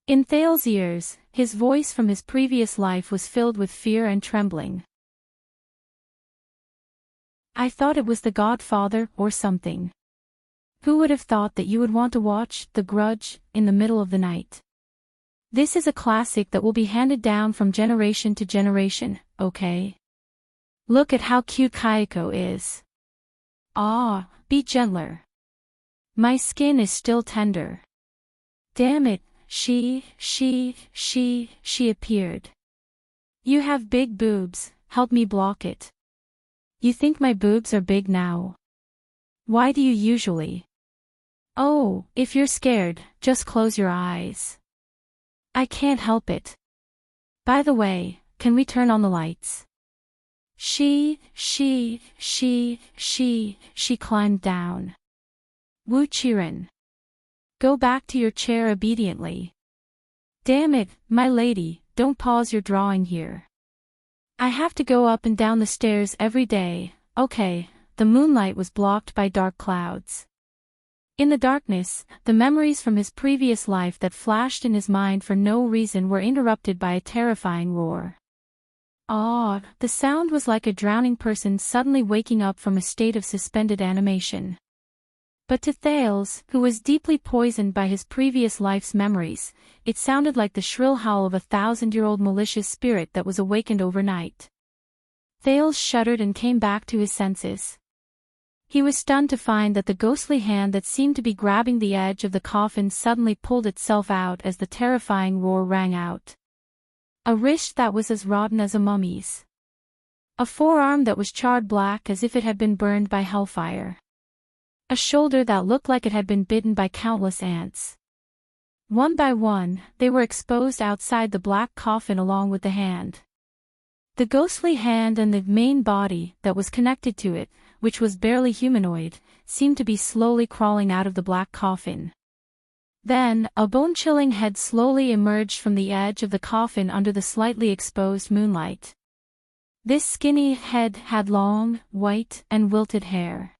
In Thales' ears, his voice from his previous life was filled with fear and trembling. I thought it was The Godfather or something. Who would have thought that you would want to watch The Grudge in the middle of the night? This is a classic that will be handed down from generation to generation, okay? Look at how cute Kayako is. Ah, be gentler. My skin is still tender. Damn it, she appeared. You have big boobs, help me block it. You think my boobs are big now? Why do you usually? Oh, if you're scared, just close your eyes. I can't help it. By the way, can we turn on the lights? She climbed down. Wu Qiren. Go back to your chair obediently. Damn it, my lady, don't pause your drawing here. I have to go up and down the stairs every day. Okay. The moonlight was blocked by dark clouds. In the darkness, the memories from his previous life that flashed in his mind for no reason were interrupted by a terrifying roar. Ah, the sound was like a drowning person suddenly waking up from a state of suspended animation. But to Thales, who was deeply poisoned by his previous life's memories, it sounded like the shrill howl of a 1,000-year-old malicious spirit that was awakened overnight. Thales shuddered and came back to his senses. He was stunned to find that the ghostly hand that seemed to be grabbing the edge of the coffin suddenly pulled itself out as the terrifying roar rang out. A wrist that was as rotten as a mummy's. A forearm that was charred black as if it had been burned by hellfire. A shoulder that looked like it had been bitten by countless ants. One by one, they were exposed outside the black coffin along with the hand. The ghostly hand and the main body that was connected to it, which was barely humanoid, seemed to be slowly crawling out of the black coffin. Then, a bone-chilling head slowly emerged from the edge of the coffin under the slightly exposed moonlight. This skinny head had long, white, and wilted hair.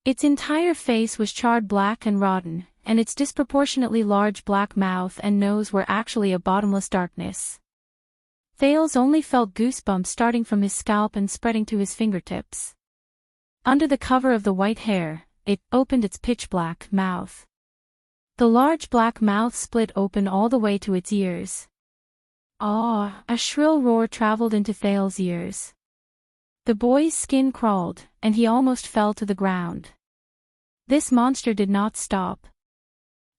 Its entire face was charred black and rotten, and its disproportionately large black mouth and nose were actually a bottomless darkness. Thales only felt goosebumps starting from his scalp and spreading to his fingertips. Under the cover of the white hair, it opened its pitch-black mouth. The large black mouth split open all the way to its ears. Ah! A shrill roar traveled into Thales' ears. The boy's skin crawled, and he almost fell to the ground. This monster did not stop.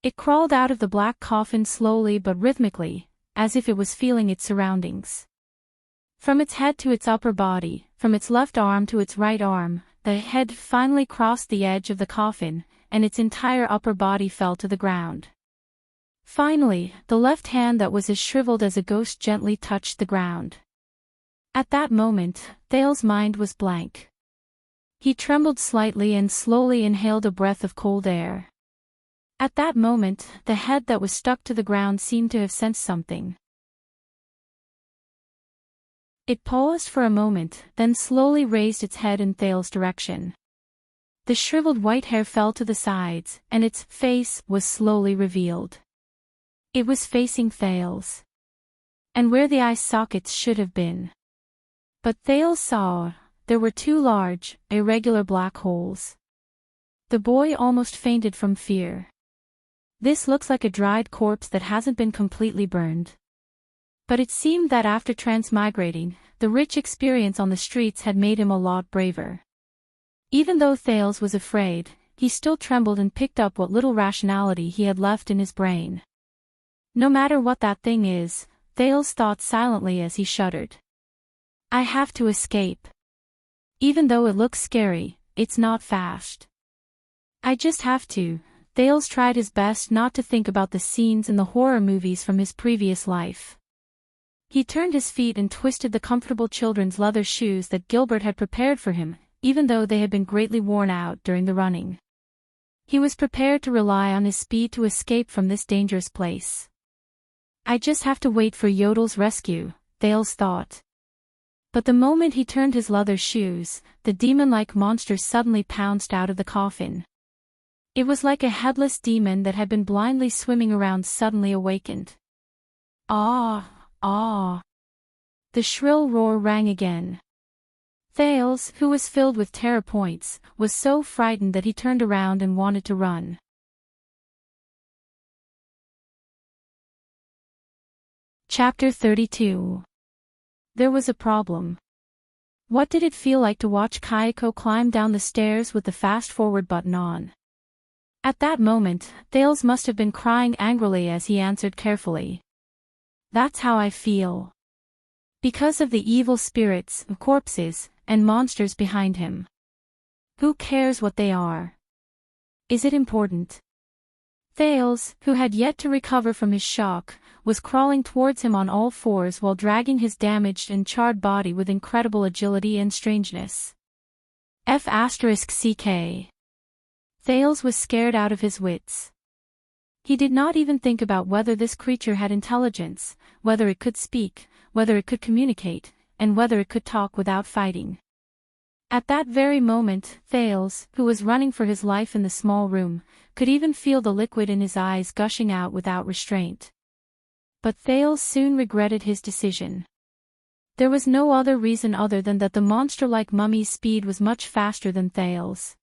It crawled out of the black coffin slowly but rhythmically, as if it was feeling its surroundings. From its head to its upper body, from its left arm to its right arm, the head finally crossed the edge of the coffin, and its entire upper body fell to the ground. Finally, the left hand that was as shriveled as a ghost gently touched the ground. At that moment, Thales' mind was blank. He trembled slightly and slowly inhaled a breath of cold air. At that moment, the head that was stuck to the ground seemed to have sensed something. It paused for a moment, then slowly raised its head in Thales' direction. The shriveled white hair fell to the sides, and its face was slowly revealed. It was facing Thales. And where the eye sockets should have been. But Thales saw, there were two large, irregular black holes. The boy almost fainted from fear. This looks like a dried corpse that hasn't been completely burned. But it seemed that after transmigrating, the rich experience on the streets had made him a lot braver. Even though Thales was afraid, he still trembled and picked up what little rationality he had left in his brain. No matter what that thing is, Thales thought silently as he shuddered. I have to escape. Even though it looks scary, it's not fast. I just have to. Thales tried his best not to think about the scenes in the horror movies from his previous life. He turned his feet and twisted the comfortable children's leather shoes that Gilbert had prepared for him, even though they had been greatly worn out during the running. He was prepared to rely on his speed to escape from this dangerous place. I just have to wait for Yodel's rescue, Thales thought. But the moment he turned his leather shoes, the demon-like monster suddenly pounced out of the coffin. It was like a headless demon that had been blindly swimming around suddenly awakened. Ah! Ah! The shrill roar rang again. Thales, who was filled with terror points, was so frightened that he turned around and wanted to run. Chapter 32. There was a problem. What did it feel like to watch Kayako climb down the stairs with the fast-forward button on? At that moment, Thales must have been crying angrily as he answered carefully. That's how I feel. Because of the evil spirits, corpses, and monsters behind him. Who cares what they are? Is it important? Thales, who had yet to recover from his shock, was crawling towards him on all fours while dragging his damaged and charred body with incredible agility and strangeness. F***ck. Thales was scared out of his wits. He did not even think about whether this creature had intelligence, whether it could speak, whether it could communicate, and whether it could talk without fighting. At that very moment, Thales, who was running for his life in the small room, could even feel the liquid in his eyes gushing out without restraint. But Thales soon regretted his decision. There was no other reason other than that the monster-like mummy's speed was much faster than Thales.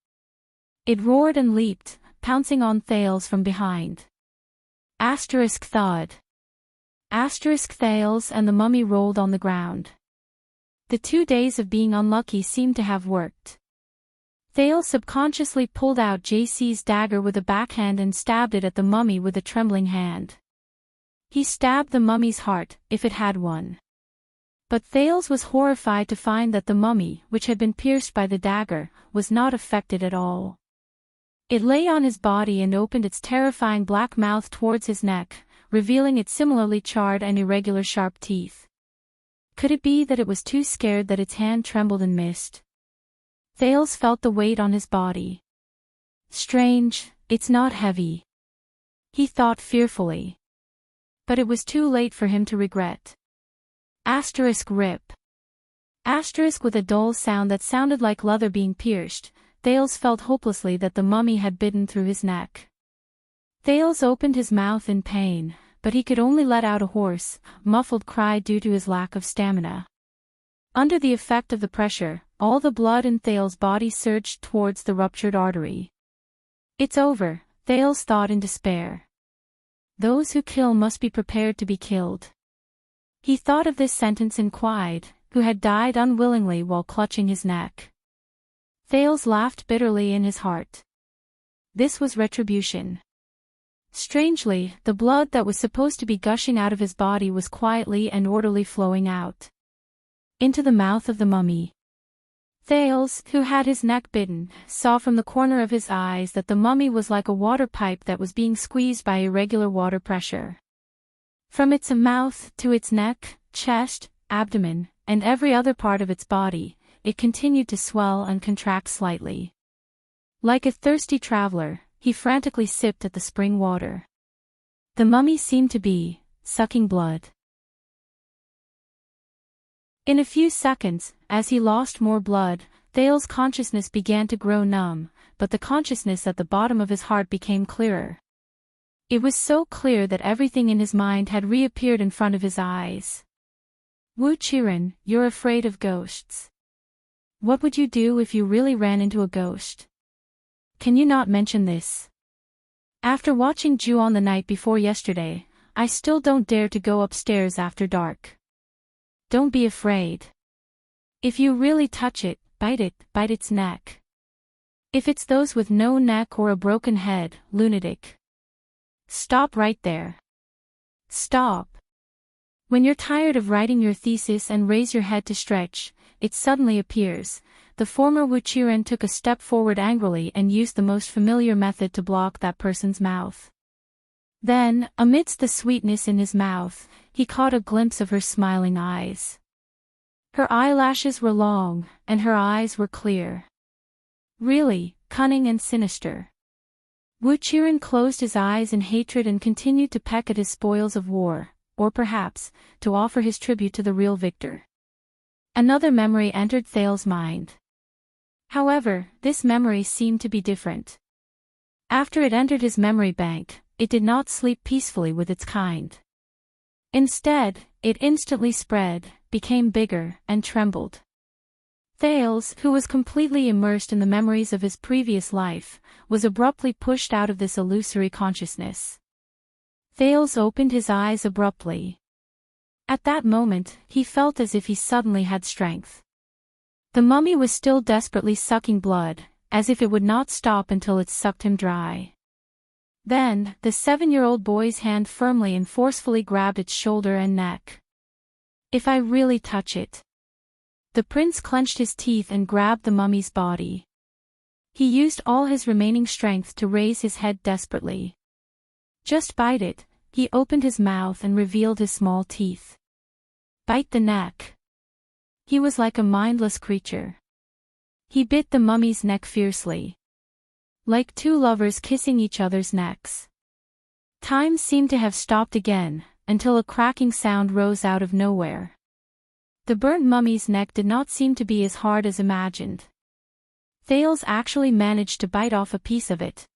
It roared and leaped, pouncing on Thales from behind. Thud. Thales and the mummy rolled on the ground. The 2 days of being unlucky seemed to have worked. Thales subconsciously pulled out JC's dagger with a backhand and stabbed it at the mummy with a trembling hand. He stabbed the mummy's heart, if it had one. But Thales was horrified to find that the mummy, which had been pierced by the dagger, was not affected at all. It lay on his body and opened its terrifying black mouth towards his neck, revealing its similarly charred and irregular sharp teeth. Could it be that it was too scared that its hand trembled and missed? Thales felt the weight on his body. Strange, it's not heavy. He thought fearfully. But it was too late for him to regret. Rip. With a dull sound that sounded like leather being pierced, Thales felt hopelessly that the mummy had bitten through his neck. Thales opened his mouth in pain, but he could only let out a hoarse, muffled cry due to his lack of stamina. Under the effect of the pressure, all the blood in Thales' body surged towards the ruptured artery. It's over, Thales thought in despair. Those who kill must be prepared to be killed. He thought of this sentence in Quide, who had died unwillingly while clutching his neck. Thales laughed bitterly in his heart. This was retribution. Strangely, the blood that was supposed to be gushing out of his body was quietly and orderly flowing out into the mouth of the mummy. Thales, who had his neck bitten, saw from the corner of his eyes that the mummy was like a water pipe that was being squeezed by irregular water pressure. From its mouth to its neck, chest, abdomen, and every other part of its body, it continued to swell and contract slightly. Like a thirsty traveler, he frantically sipped at the spring water. The mummy seemed to be sucking blood. In a few seconds, as he lost more blood, Thales' consciousness began to grow numb, but the consciousness at the bottom of his heart became clearer. It was so clear that everything in his mind had reappeared in front of his eyes. Wu Qiren, you're afraid of ghosts. What would you do if you really ran into a ghost? Can you not mention this? After watching Ju-on the night before yesterday, I still don't dare to go upstairs after dark. Don't be afraid. If you really touch it, bite its neck. If it's those with no neck or a broken head, lunatic. Stop right there. Stop. When you're tired of writing your thesis and raise your head to stretch, it suddenly appears. The former Wu Qiren took a step forward angrily and used the most familiar method to block that person's mouth. Then, amidst the sweetness in his mouth, he caught a glimpse of her smiling eyes. Her eyelashes were long, and her eyes were clear. Really, cunning and sinister. Wu Qiren closed his eyes in hatred and continued to peck at his spoils of war, or perhaps, to offer his tribute to the real victor. Another memory entered Thales' mind. However, this memory seemed to be different. After it entered his memory bank, it did not sleep peacefully with its kind. Instead, it instantly spread, became bigger, and trembled. Thales, who was completely immersed in the memories of his previous life, was abruptly pushed out of this illusory consciousness. Thales opened his eyes abruptly. At that moment, he felt as if he suddenly had strength. The mummy was still desperately sucking blood, as if it would not stop until it sucked him dry. Then, the 7-year-old boy's hand firmly and forcefully grabbed its shoulder and neck. If I really touch it. The prince clenched his teeth and grabbed the mummy's body. He used all his remaining strength to raise his head desperately. Just bite it. He opened his mouth and revealed his small teeth. Bite the neck. He was like a mindless creature. He bit the mummy's neck fiercely. Like two lovers kissing each other's necks. Time seemed to have stopped again, until a cracking sound rose out of nowhere. The burnt mummy's neck did not seem to be as hard as imagined. Thales actually managed to bite off a piece of it.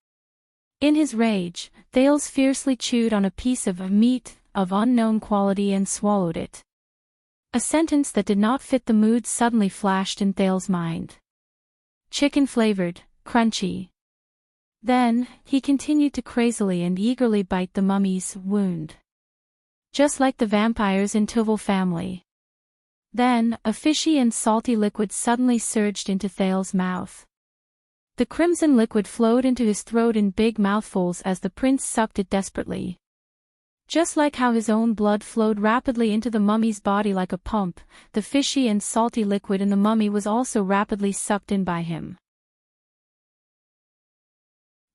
In his rage, Thales fiercely chewed on a piece of meat of unknown quality and swallowed it. A sentence that did not fit the mood suddenly flashed in Thales' mind. Chicken-flavored, crunchy. Then, he continued to crazily and eagerly bite the mummy's wound. Just like the vampires in Tuval family. Then, a fishy and salty liquid suddenly surged into Thales' mouth. The crimson liquid flowed into his throat in big mouthfuls as the prince sucked it desperately. Just like how his own blood flowed rapidly into the mummy's body like a pump, the fishy and salty liquid in the mummy was also rapidly sucked in by him.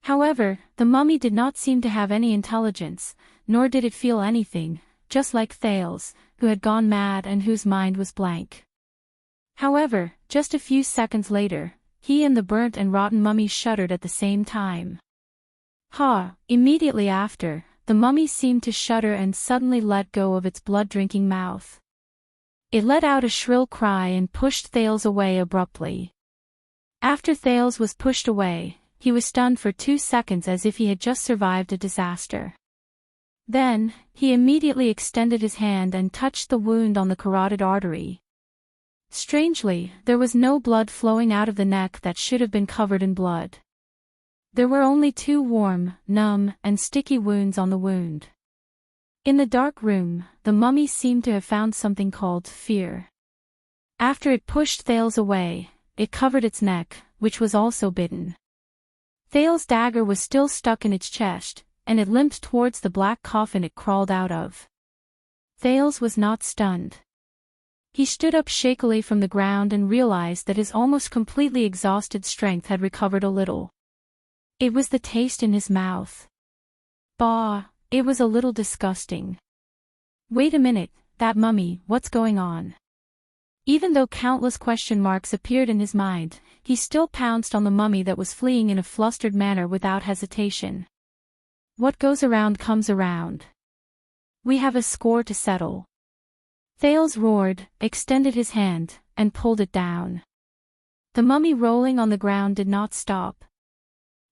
However, the mummy did not seem to have any intelligence, nor did it feel anything, just like Thales, who had gone mad and whose mind was blank. However, just a few seconds later, he and the burnt and rotten mummy shuddered at the same time. Immediately after, the mummy seemed to shudder and suddenly let go of its blood-drinking mouth. It let out a shrill cry and pushed Thales away abruptly. After Thales was pushed away, he was stunned for 2 seconds as if he had just survived a disaster. Then, he immediately extended his hand and touched the wound on the carotid artery. Strangely, there was no blood flowing out of the neck that should have been covered in blood. There were only 2 warm, numb, and sticky wounds on the wound. In the dark room, the mummy seemed to have found something called fear. After it pushed Thales away, it covered its neck, which was also bitten. Thales' dagger was still stuck in its chest, and it limped towards the black coffin it crawled out of. Thales was not stunned. He stood up shakily from the ground and realized that his almost completely exhausted strength had recovered a little. It was the taste in his mouth. Bah, it was a little disgusting. Wait a minute, that mummy, what's going on? Even though countless question marks appeared in his mind, he still pounced on the mummy that was fleeing in a flustered manner without hesitation. What goes around comes around. We have a score to settle. Thales roared, extended his hand, and pulled it down. The mummy rolling on the ground did not stop.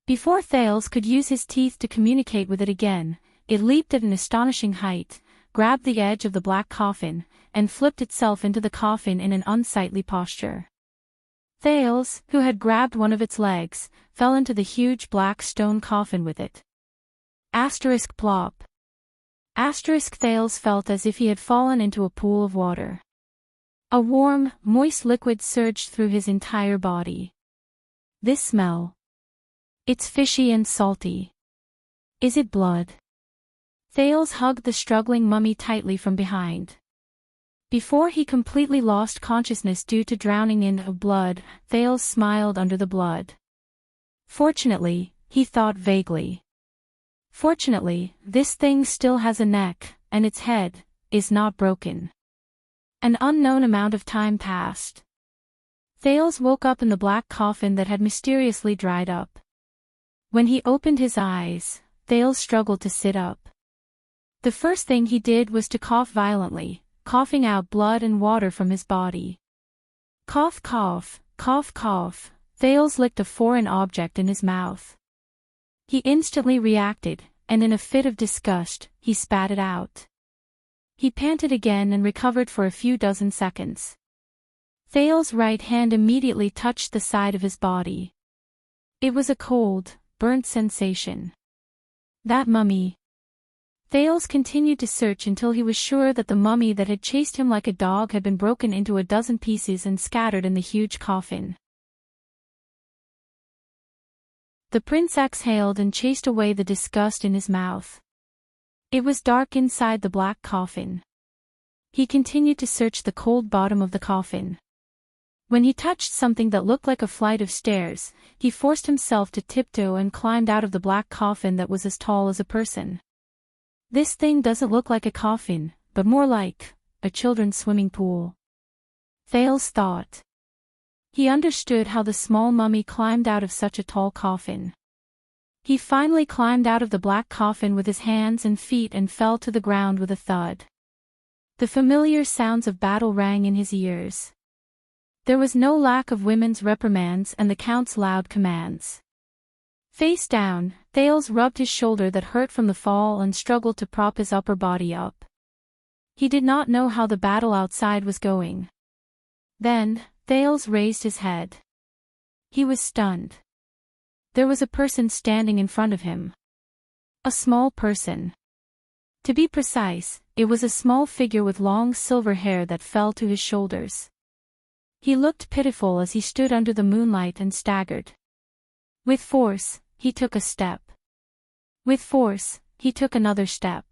Before Thales could use his teeth to communicate with it again, it leaped at an astonishing height, grabbed the edge of the black coffin, and flipped itself into the coffin in an unsightly posture. Thales, who had grabbed one of its legs, fell into the huge black stone coffin with it. Plop. Thales felt as if he had fallen into a pool of water. A warm, moist liquid surged through his entire body. This smell. It's fishy and salty. Is it blood? Thales hugged the struggling mummy tightly from behind. Before he completely lost consciousness due to drowning in blood, Thales smiled under the blood. Fortunately, he thought vaguely. Fortunately, this thing still has a neck, and its head is not broken. An unknown amount of time passed. Thales woke up in the black coffin that had mysteriously dried up. When he opened his eyes, Thales struggled to sit up. The first thing he did was to cough violently, coughing out blood and water from his body. Cough, cough, cough, cough. Thales licked a foreign object in his mouth. He instantly reacted, and in a fit of disgust, he spat it out. He panted again and recovered for a few dozen seconds. Thales' right hand immediately touched the side of his body. It was a cold, burnt sensation. That mummy. Thales continued to search until he was sure that the mummy that had chased him like a dog had been broken into a dozen pieces and scattered in the huge coffin. The prince exhaled and chased away the disgust in his mouth. It was dark inside the black coffin. He continued to search the cold bottom of the coffin. When he touched something that looked like a flight of stairs, he forced himself to tiptoe and climbed out of the black coffin that was as tall as a person. This thing doesn't look like a coffin, but more like a children's swimming pool. Thales thought. He understood how the small mummy climbed out of such a tall coffin. He finally climbed out of the black coffin with his hands and feet and fell to the ground with a thud. The familiar sounds of battle rang in his ears. There was no lack of women's reprimands and the Count's loud commands. Face down, Thales rubbed his shoulder that hurt from the fall and struggled to prop his upper body up. He did not know how the battle outside was going. Then, Thales raised his head. He was stunned. There was a person standing in front of him. A small person. To be precise, it was a small figure with long silver hair that fell to his shoulders. He looked pitiful as he stood under the moonlight and staggered. With force, he took a step. With force, he took another step.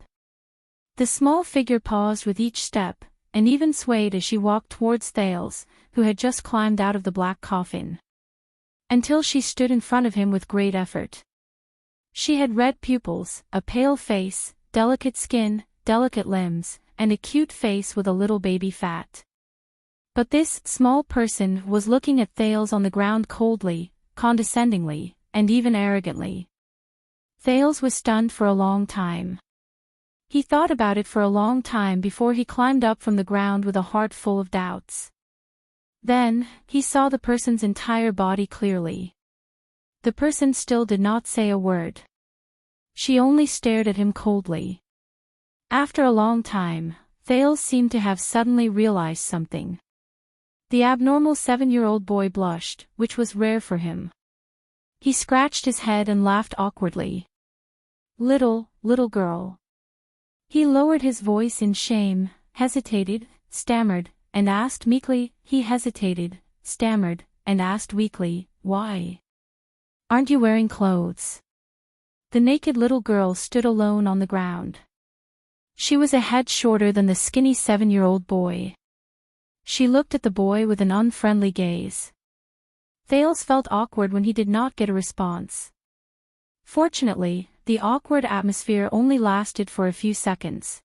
The small figure paused with each step, and even swayed as she walked towards Thales, who had just climbed out of the black coffin. Until she stood in front of him with great effort. She had red pupils, a pale face, delicate skin, delicate limbs, and a cute face with a little baby fat. But this small person was looking at Thales on the ground coldly, condescendingly, and even arrogantly. Thales was stunned for a long time. He thought about it for a long time before he climbed up from the ground with a heart full of doubts. Then, he saw the person's entire body clearly. The person still did not say a word. She only stared at him coldly. After a long time, Thales seemed to have suddenly realized something. The abnormal 7-year-old boy blushed, which was rare for him. He scratched his head and laughed awkwardly. Little girl. He lowered his voice in shame, hesitated, stammered, and asked meekly. He hesitated, stammered, and asked weakly, why? Aren't you wearing clothes? The naked little girl stood alone on the ground. She was a head shorter than the skinny 7-year-old boy. She looked at the boy with an unfriendly gaze. Thales felt awkward when he did not get a response. Fortunately, the awkward atmosphere only lasted for a few seconds.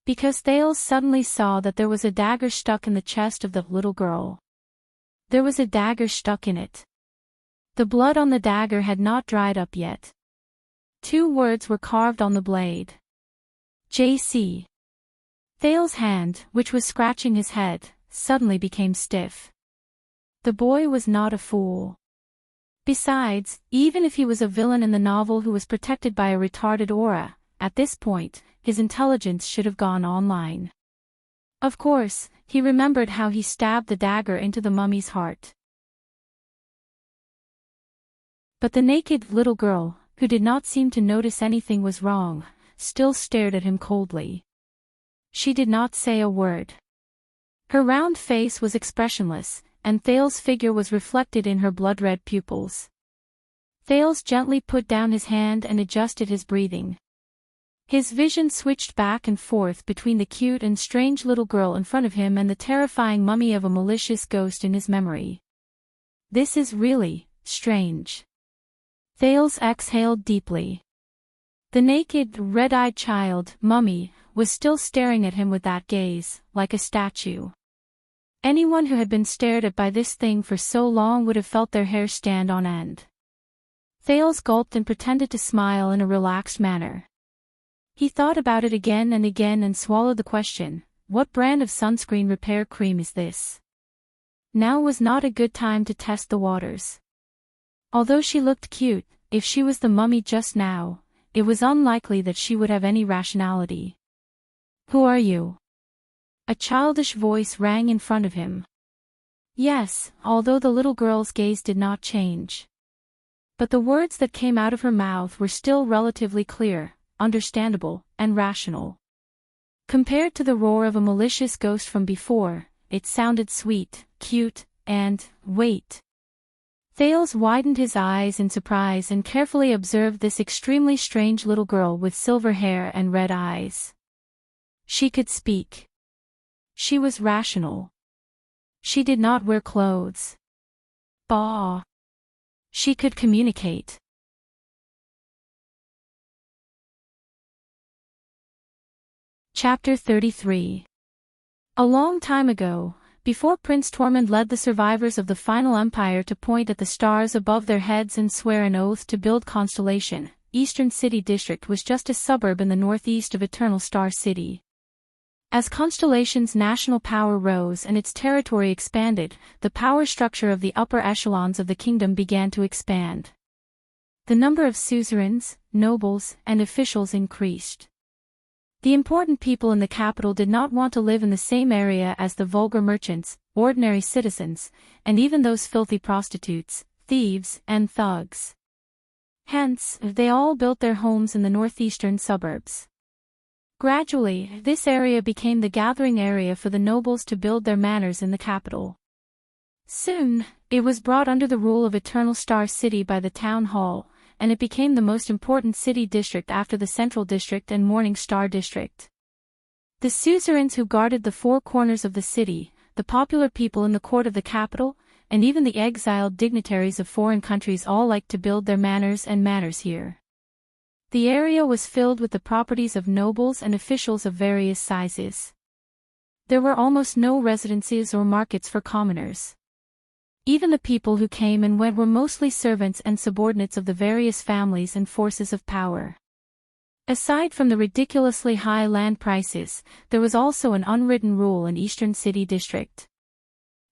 Because Thales suddenly saw that there was a dagger stuck in the chest of the little girl. There was a dagger stuck in it. The blood on the dagger had not dried up yet. 2 words were carved on the blade. J.C. Thales' hand, which was scratching his head, suddenly became stiff. The boy was not a fool. Besides, even if he was a villain in the novel who was protected by a retarded aura, at this point, his intelligence should have gone online. Of course, he remembered how he stabbed the dagger into the mummy's heart. But the naked little girl, who did not seem to notice anything was wrong, still stared at him coldly. She did not say a word. Her round face was expressionless, and Thales' figure was reflected in her blood-red pupils. Thales gently put down his hand and adjusted his breathing. His vision switched back and forth between the cute and strange little girl in front of him and the terrifying mummy of a malicious ghost in his memory. This is really strange. Thales exhaled deeply. The naked, red-eyed child, mummy, was still staring at him with that gaze, like a statue. Anyone who had been stared at by this thing for so long would have felt their hair stand on end. Thales gulped and pretended to smile in a relaxed manner. He thought about it again and swallowed the question, what brand of sunscreen repair cream is this? Now was not a good time to test the waters. Although she looked cute, if she was the mummy just now, it was unlikely that she would have any rationality. Who are you? A childish voice rang in front of him. Yes, although the little girl's gaze did not change. But the words that came out of her mouth were still relatively clear, understandable, and rational. Compared to the roar of a malicious ghost from before, it sounded sweet, cute, and, wait. Thales widened his eyes in surprise and carefully observed this extremely strange little girl with silver hair and red eyes. She could speak. She was rational. She did not wear clothes. Bah! She could communicate. Chapter 33. A long time ago, before Prince Tormund led the survivors of the final empire to point at the stars above their heads and swear an oath to build Constellation, Eastern City District was just a suburb in the northeast of Eternal Star City. As Constellation's national power rose and its territory expanded, the power structure of the upper echelons of the kingdom began to expand. The number of suzerains, nobles, and officials increased. The important people in the capital did not want to live in the same area as the vulgar merchants, ordinary citizens, and even those filthy prostitutes, thieves, and thugs. Hence, they all built their homes in the northeastern suburbs. Gradually, this area became the gathering area for the nobles to build their manors in the capital. Soon, it was brought under the rule of Eternal Star City by the town hall, and it became the most important city district after the Central District and Morning Star District. The suzerains who guarded the four corners of the city, the popular people in the court of the capital, and even the exiled dignitaries of foreign countries all liked to build their manors and manors here. The area was filled with the properties of nobles and officials of various sizes. There were almost no residences or markets for commoners. Even the people who came and went were mostly servants and subordinates of the various families and forces of power. Aside from the ridiculously high land prices, there was also an unwritten rule in Eastern City District.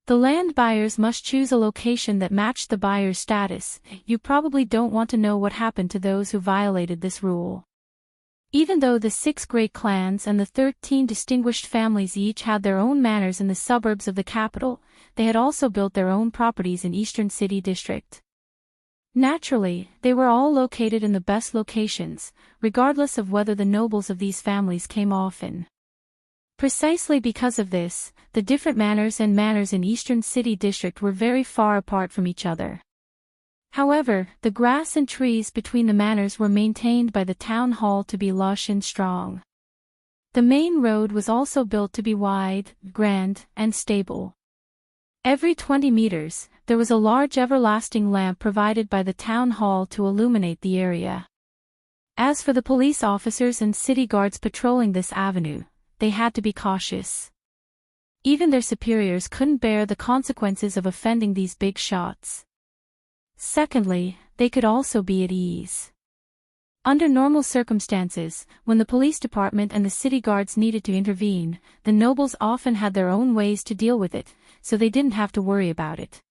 The land buyers must choose a location that matched the buyer's status. You probably don't want to know what happened to those who violated this rule. Even though the 6 great clans and the 13 distinguished families each had their own manors in the suburbs of the capital, they had also built their own properties in Eastern City District. Naturally, they were all located in the best locations, regardless of whether the nobles of these families came often. Precisely because of this, the different manors and manors in Eastern City District were very far apart from each other. However, the grass and trees between the manors were maintained by the town hall to be lush and strong. The main road was also built to be wide, grand, and stable. Every 20 meters, there was a large everlasting lamp provided by the town hall to illuminate the area. As for the police officers and city guards patrolling this avenue, they had to be cautious. Even their superiors couldn't bear the consequences of offending these big shots. Secondly, they could also be at ease. Under normal circumstances, when the police department and the city guards needed to intervene, the nobles often had their own ways to deal with it, so they didn't have to worry about it.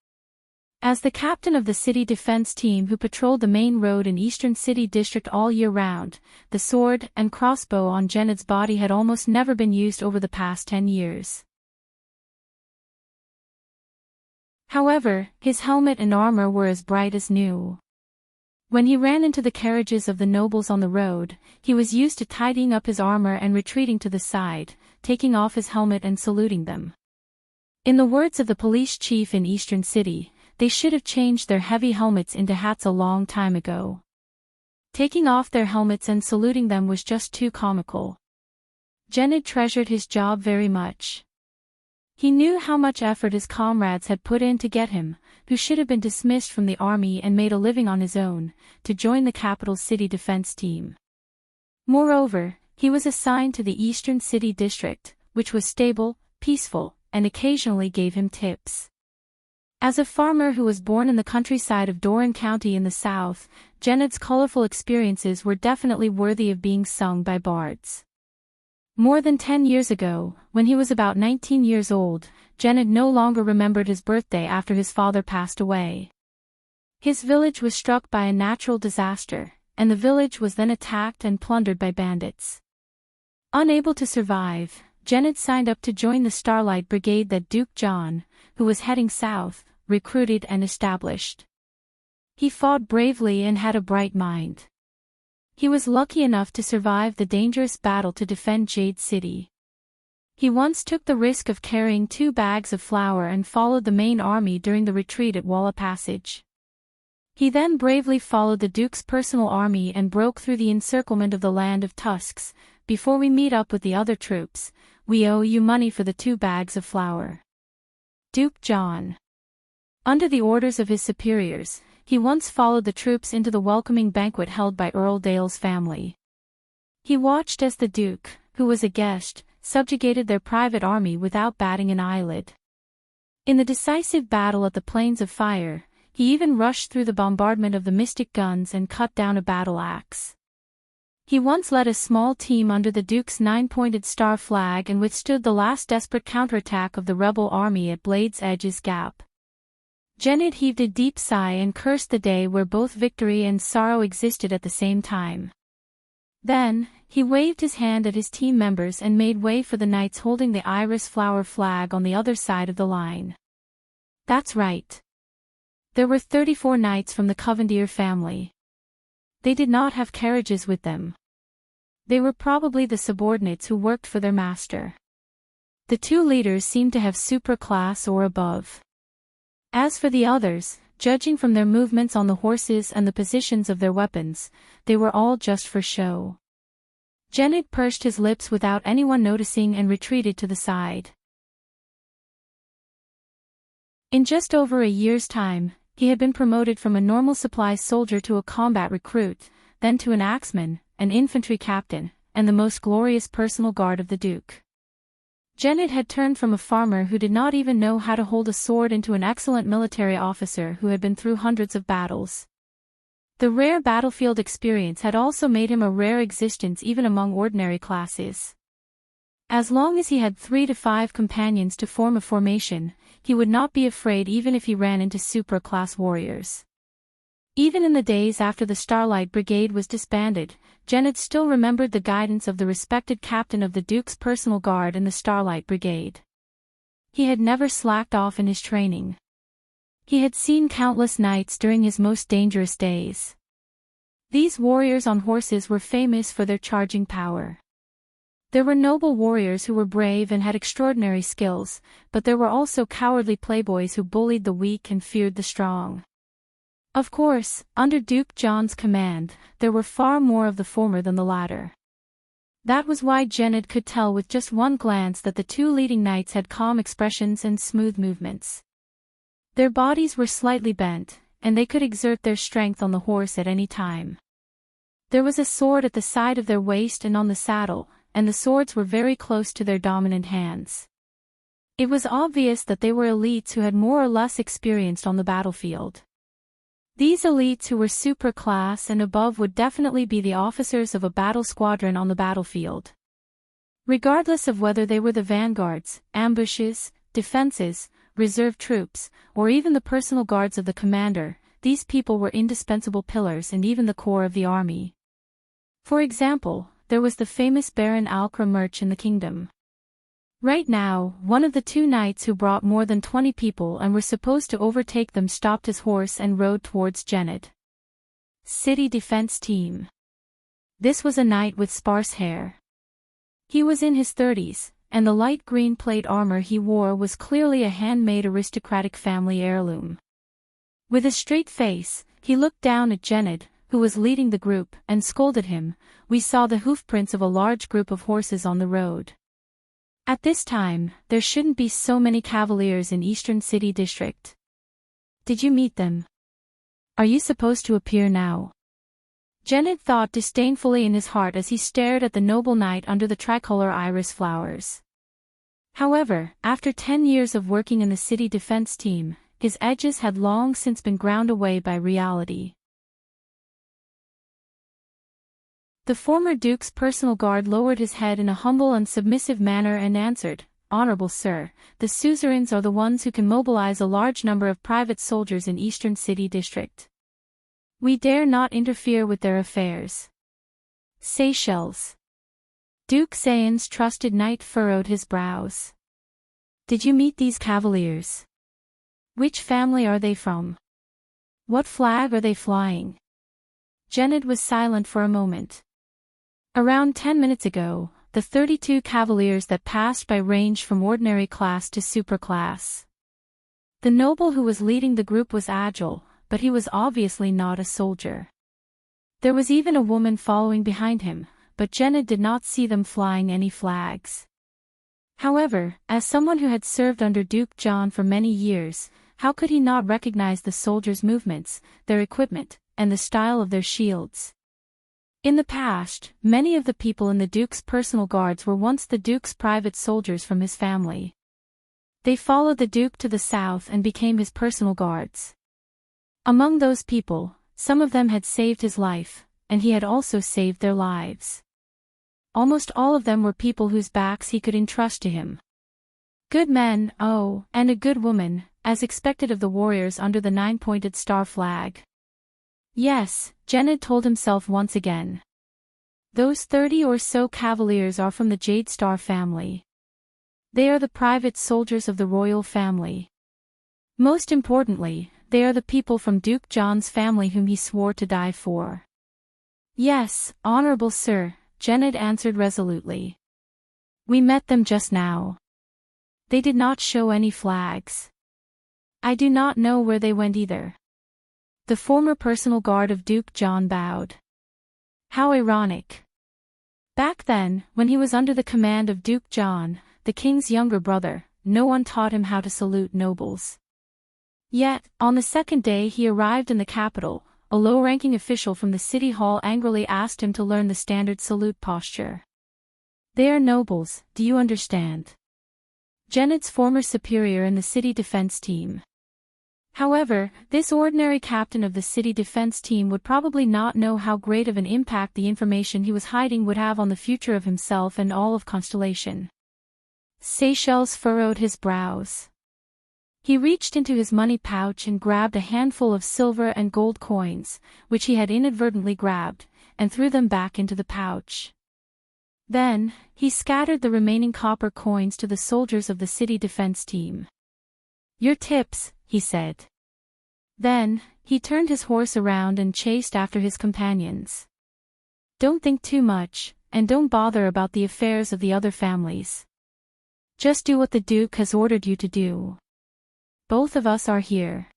As the captain of the city defense team who patrolled the main road in Eastern City District all year round, the sword and crossbow on Jened's body had almost never been used over the past 10 years. However, his helmet and armor were as bright as new. When he ran into the carriages of the nobles on the road, he was used to tidying up his armor and retreating to the side, taking off his helmet and saluting them. In the words of the police chief in Eastern City, they should have changed their heavy helmets into hats a long time ago. Taking off their helmets and saluting them was just too comical. Jened treasured his job very much. He knew how much effort his comrades had put in to get him, who should have been dismissed from the army and made a living on his own, to join the capital city defense team. Moreover, he was assigned to the Eastern City District, which was stable, peaceful, and occasionally gave him tips. As a farmer who was born in the countryside of Doran County in the south, Jened's colorful experiences were definitely worthy of being sung by bards. More than 10 years ago, when he was about 19 years old, Jened no longer remembered his birthday after his father passed away. His village was struck by a natural disaster, and the village was then attacked and plundered by bandits. Unable to survive, Jened signed up to join the Starlight Brigade that Duke John, who was heading south, recruited and established. He fought bravely and had a bright mind. He was lucky enough to survive the dangerous battle to defend Jade City. He once took the risk of carrying 2 bags of flour and followed the main army during the retreat at Walla Passage. He then bravely followed the Duke's personal army and broke through the encirclement of the land of Tusks. Before we meet up with the other troops, we owe you money for the 2 bags of flour. Duke John. Under the orders of his superiors, he once followed the troops into the welcoming banquet held by Earl Dale's family. He watched as the Duke, who was a guest, subjugated their private army without batting an eyelid. In the decisive battle at the Plains of Fire, he even rushed through the bombardment of the mystic guns and cut down a battle axe. He once led a small team under the Duke's 9-pointed star flag and withstood the last desperate counterattack of the rebel army at Blade's Edge's Gap. Genid heaved a deep sigh and cursed the day where both victory and sorrow existed at the same time. Then, he waved his hand at his team members and made way for the knights holding the iris flower flag on the other side of the line. That's right. There were 34 knights from the Covendier family. They did not have carriages with them. They were probably the subordinates who worked for their master. The two leaders seemed to have supra-class or above. As for the others, judging from their movements on the horses and the positions of their weapons, they were all just for show. Genid pursed his lips without anyone noticing and retreated to the side. In just over a year's time, he had been promoted from a normal supply soldier to a combat recruit, then to an axeman, an infantry captain, and the most glorious personal guard of the Duke. Genid had turned from a farmer who did not even know how to hold a sword into an excellent military officer who had been through hundreds of battles. The rare battlefield experience had also made him a rare existence even among ordinary classes. As long as he had 3 to 5 companions to form a formation, he would not be afraid even if he ran into supra-class warriors. Even in the days after the Starlight Brigade was disbanded, Genid still remembered the guidance of the respected captain of the Duke's personal guard in the Starlight Brigade. He had never slacked off in his training. He had seen countless knights during his most dangerous days. These warriors on horses were famous for their charging power. There were noble warriors who were brave and had extraordinary skills, but there were also cowardly playboys who bullied the weak and feared the strong. Of course, under Duke John's command, there were far more of the former than the latter. That was why Genid could tell with just one glance that the two leading knights had calm expressions and smooth movements. Their bodies were slightly bent, and they could exert their strength on the horse at any time. There was a sword at the side of their waist and on the saddle, and the swords were very close to their dominant hands. It was obvious that they were elites who had more or less experienced on the battlefield. These elites who were supra-class and above would definitely be the officers of a battle squadron on the battlefield. Regardless of whether they were the vanguards, ambushes, defenses, reserve troops, or even the personal guards of the commander, these people were indispensable pillars and even the core of the army. For example, there was the famous Baron Alcra Murch in the kingdom. Right now, one of the two knights who brought more than 20 people and were supposed to overtake them stopped his horse and rode towards Genid. City Defense Team. This was a knight with sparse hair. He was in his 30s, and the light green plate armor he wore was clearly a handmade aristocratic family heirloom. With a straight face, he looked down at Genid, who was leading the group, and scolded him. We saw the hoofprints of a large group of horses on the road. At this time, there shouldn't be so many cavaliers in Eastern City District. Did you meet them? Are you supposed to appear now? Genid thought disdainfully in his heart as he stared at the noble knight under the tricolor iris flowers. However, after 10 years of working in the city defense team, his edges had long since been ground away by reality. The former Duke's personal guard lowered his head in a humble and submissive manner and answered, "Honorable sir, the suzerains are the ones who can mobilize a large number of private soldiers in Eastern City District. We dare not interfere with their affairs." Seychelles. Duke Sayan's trusted knight furrowed his brows. "Did you meet these cavaliers? Which family are they from? What flag are they flying?" Genid was silent for a moment. Around 10 minutes ago, the 32 cavaliers that passed by ranged from ordinary class to superclass. The noble who was leading the group was agile, but he was obviously not a soldier. There was even a woman following behind him, but Genid did not see them flying any flags. However, as someone who had served under Duke John for many years, how could he not recognize the soldiers' movements, their equipment, and the style of their shields? In the past, many of the people in the Duke's personal guards were once the Duke's private soldiers from his family. They followed the Duke to the south and became his personal guards. Among those people, some of them had saved his life, and he had also saved their lives. Almost all of them were people whose backs he could entrust to him. Good men, oh, and a good woman, as expected of the warriors under the 9-pointed star flag. Yes, Jennard told himself once again. Those 30 or so cavaliers are from the Jade Star family. They are the private soldiers of the royal family. Most importantly, they are the people from Duke John's family whom he swore to die for. Yes, honorable sir, Jennard answered resolutely. We met them just now. They did not show any flags. I do not know where they went either. The former personal guard of Duke John bowed. How ironic. Back then, when he was under the command of Duke John, the king's younger brother, no one taught him how to salute nobles. Yet, on the second day he arrived in the capital, a low-ranking official from the city hall angrily asked him to learn the standard salute posture. They are nobles, do you understand? Jennard's former superior in the city defense team. However, this ordinary captain of the city defense team would probably not know how great of an impact the information he was hiding would have on the future of himself and all of Constellation. Seychelles furrowed his brows. He reached into his money pouch and grabbed a handful of silver and gold coins, which he had inadvertently grabbed, and threw them back into the pouch. Then, he scattered the remaining copper coins to the soldiers of the city defense team. Your tips, he said. Then, he turned his horse around and chased after his companions. Don't think too much, and don't bother about the affairs of the other families. Just do what the Duke has ordered you to do. Both of us are here.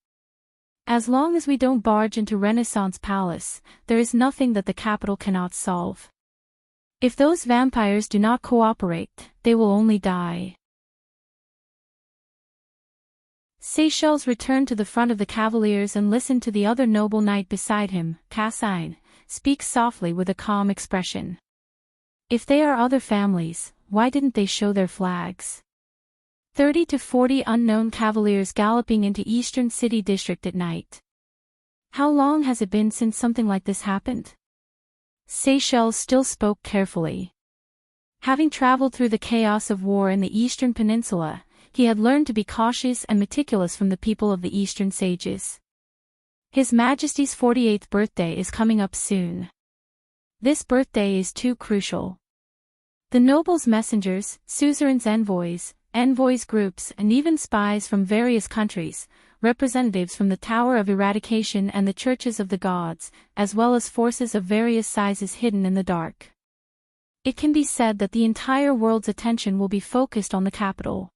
As long as we don't barge into Renaissance Palace, there is nothing that the capital cannot solve. If those vampires do not cooperate, they will only die. Seychelles returned to the front of the cavaliers and listened to the other noble knight beside him, Cassine, speak softly with a calm expression. If they are other families, why didn't they show their flags? 30 to 40 unknown cavaliers galloping into Eastern City District at night. How long has it been since something like this happened? Seychelles still spoke carefully. Having traveled through the chaos of war in the Eastern Peninsula, he had learned to be cautious and meticulous from the people of the Eastern sages. His Majesty's 48th birthday is coming up soon. This birthday is too crucial. The nobles' messengers, suzerains' envoys groups and even spies from various countries, representatives from the Tower of Eradication and the Churches of the Gods, as well as forces of various sizes hidden in the dark. It can be said that the entire world's attention will be focused on the capital.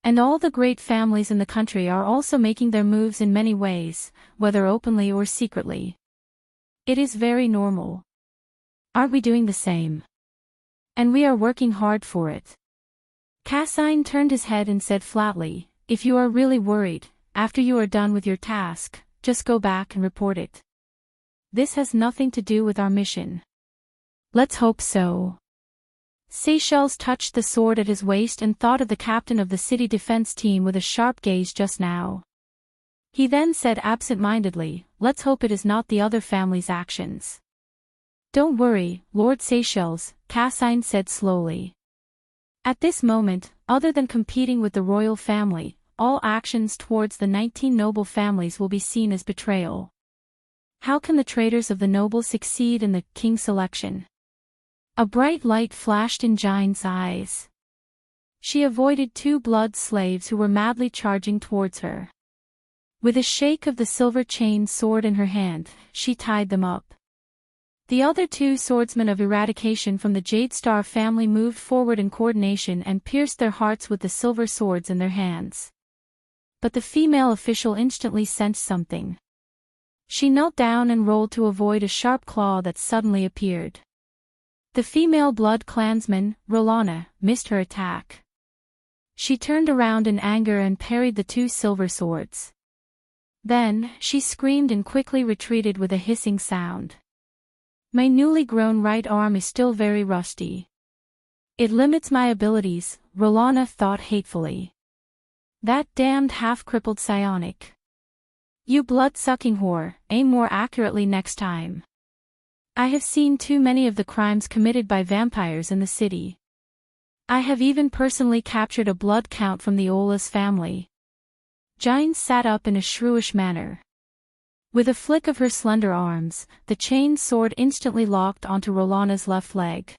And all the great families in the country are also making their moves in many ways, whether openly or secretly. It is very normal. Aren't we doing the same? And we are working hard for it. Cassine turned his head and said flatly, if you are really worried, after you are done with your task, just go back and report it. This has nothing to do with our mission. Let's hope so. Seychelles touched the sword at his waist and thought of the captain of the city defense team with a sharp gaze just now. He then said absent-mindedly, let's hope it is not the other family's actions. Don't worry, Lord Seychelles, Cassine said slowly. At this moment, other than competing with the royal family, all actions towards the 19 noble families will be seen as betrayal. How can the traitors of the nobles succeed in the king's selection? A bright light flashed in Jine's eyes. She avoided 2 blood slaves who were madly charging towards her. With a shake of the silver-chained sword in her hand, she tied them up. The other 2 swordsmen of Eradication from the Jade Star family moved forward in coordination and pierced their hearts with the silver swords in their hands. But the female official instantly sensed something. She knelt down and rolled to avoid a sharp claw that suddenly appeared. The female blood clansman, Rolana, missed her attack. She turned around in anger and parried the 2 silver swords. Then, she screamed and quickly retreated with a hissing sound. My newly grown right arm is still very rusty. It limits my abilities, Rolana thought hatefully. That damned half-crippled psionic. You blood-sucking whore, aim more accurately next time. I have seen too many of the crimes committed by vampires in the city. I have even personally captured a blood count from the Ola's family. Jine sat up in a shrewish manner. With a flick of her slender arms, the chained sword instantly locked onto Rolana's left leg.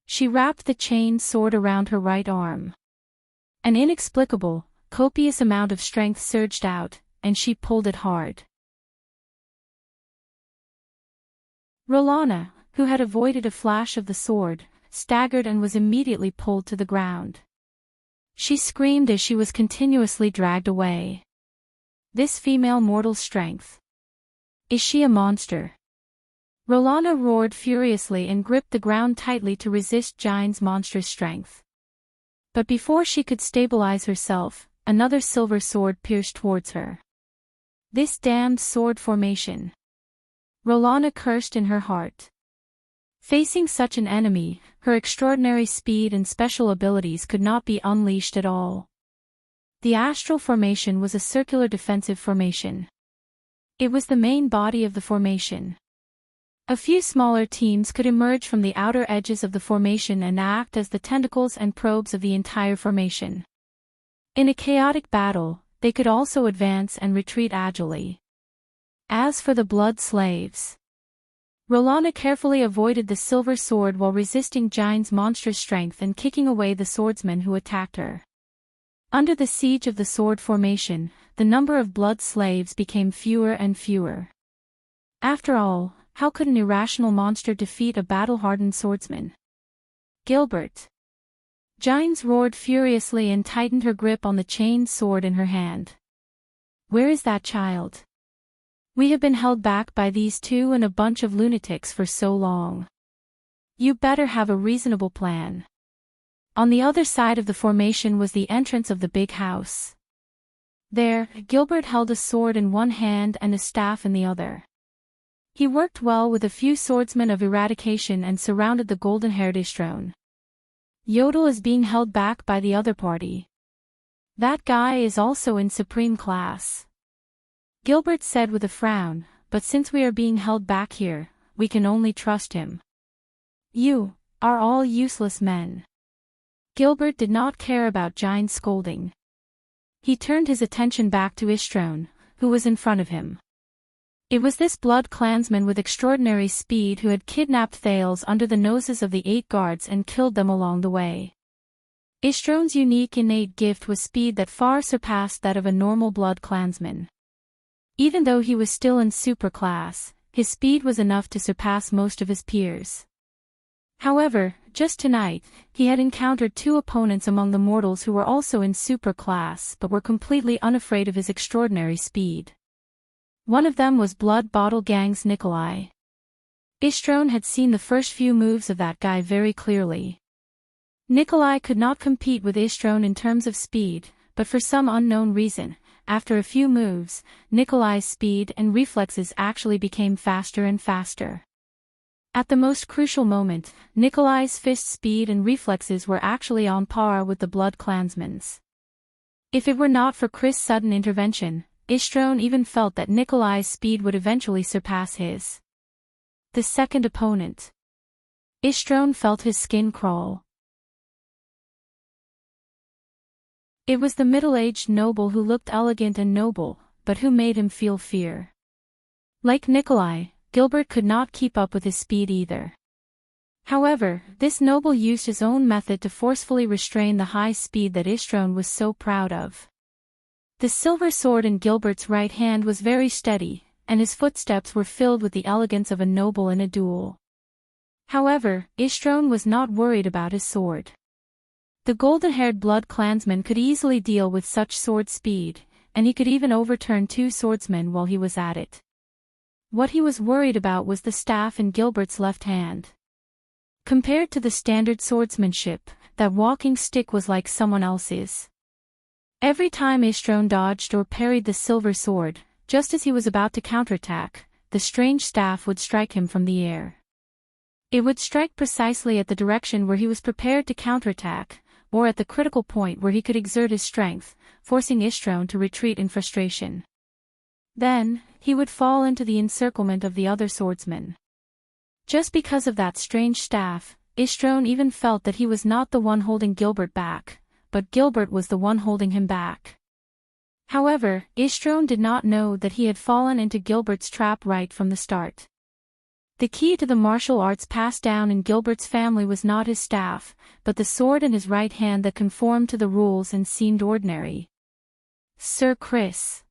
She wrapped the chained sword around her right arm. An inexplicable, copious amount of strength surged out, and she pulled it hard. Rolana, who had avoided a flash of the sword, staggered and was immediately pulled to the ground. She screamed as she was continuously dragged away. This female mortal's strength. Is she a monster? Rolana roared furiously and gripped the ground tightly to resist Jine's monstrous strength. But before she could stabilize herself, another silver sword pierced towards her. This damned sword formation. Rolana cursed in her heart. Facing such an enemy, her extraordinary speed and special abilities could not be unleashed at all. The astral formation was a circular defensive formation. It was the main body of the formation. A few smaller teams could emerge from the outer edges of the formation and act as the tentacles and probes of the entire formation. In a chaotic battle, they could also advance and retreat agilely. As for the blood slaves, Rolana carefully avoided the silver sword while resisting Jine's monstrous strength and kicking away the swordsmen who attacked her. Under the siege of the sword formation, the number of blood slaves became fewer and fewer. After all, how could an irrational monster defeat a battle-hardened swordsman? Gilbert. Gines roared furiously and tightened her grip on the chained sword in her hand. Where is that child? We have been held back by these two and a bunch of lunatics for so long. You better have a reasonable plan. On the other side of the formation was the entrance of the big house. There, Gilbert held a sword in one hand and a staff in the other. He worked well with a few swordsmen of eradication and surrounded the golden-haired Istrone. Yodel is being held back by the other party. That guy is also in supreme class. Gilbert said with a frown, but since we are being held back here, we can only trust him. You are all useless men. Gilbert did not care about Gine's scolding. He turned his attention back to Istrone, who was in front of him. It was this blood clansman with extraordinary speed who had kidnapped Thales under the noses of the 8 guards and killed them along the way. Istrone's unique innate gift was speed that far surpassed that of a normal blood clansman. Even though he was still in superclass, his speed was enough to surpass most of his peers. However, just tonight, he had encountered 2 opponents among the mortals who were also in superclass but were completely unafraid of his extraordinary speed. One of them was Blood Bottle Gang's Nikolai. Istrone had seen the first few moves of that guy very clearly. Nikolai could not compete with Istrone in terms of speed, but for some unknown reason, after a few moves, Nikolai's speed and reflexes actually became faster and faster. At the most crucial moment, Nikolai's fist speed and reflexes were actually on par with the Blood Clansman's. If it were not for Chris' sudden intervention, Istrone even felt that Nikolai's speed would eventually surpass his. The second opponent. Istrone felt his skin crawl. It was the middle-aged noble who looked elegant and noble, but who made him feel fear. Like Nikolai, Gilbert could not keep up with his speed either. However, this noble used his own method to forcefully restrain the high speed that Istrone was so proud of. The silver sword in Gilbert's right hand was very steady, and his footsteps were filled with the elegance of a noble in a duel. However, Istrone was not worried about his sword. The golden-haired blood clansman could easily deal with such sword speed, and he could even overturn 2 swordsmen while he was at it. What he was worried about was the staff in Gilbert's left hand. Compared to the standard swordsmanship, that walking stick was like someone else's. Every time Istrone dodged or parried the silver sword, just as he was about to counterattack, the strange staff would strike him from the air. It would strike precisely at the direction where he was prepared to counterattack, or at the critical point where he could exert his strength, forcing Istrone to retreat in frustration. Then, he would fall into the encirclement of the other swordsmen. Just because of that strange staff, Istrone even felt that he was not the one holding Gilbert back, but Gilbert was the one holding him back. However, Istrone did not know that he had fallen into Gilbert's trap right from the start. The key to the martial arts passed down in Gilbert's family was not his staff, but the sword in his right hand that conformed to the rules and seemed ordinary. Sir Chris.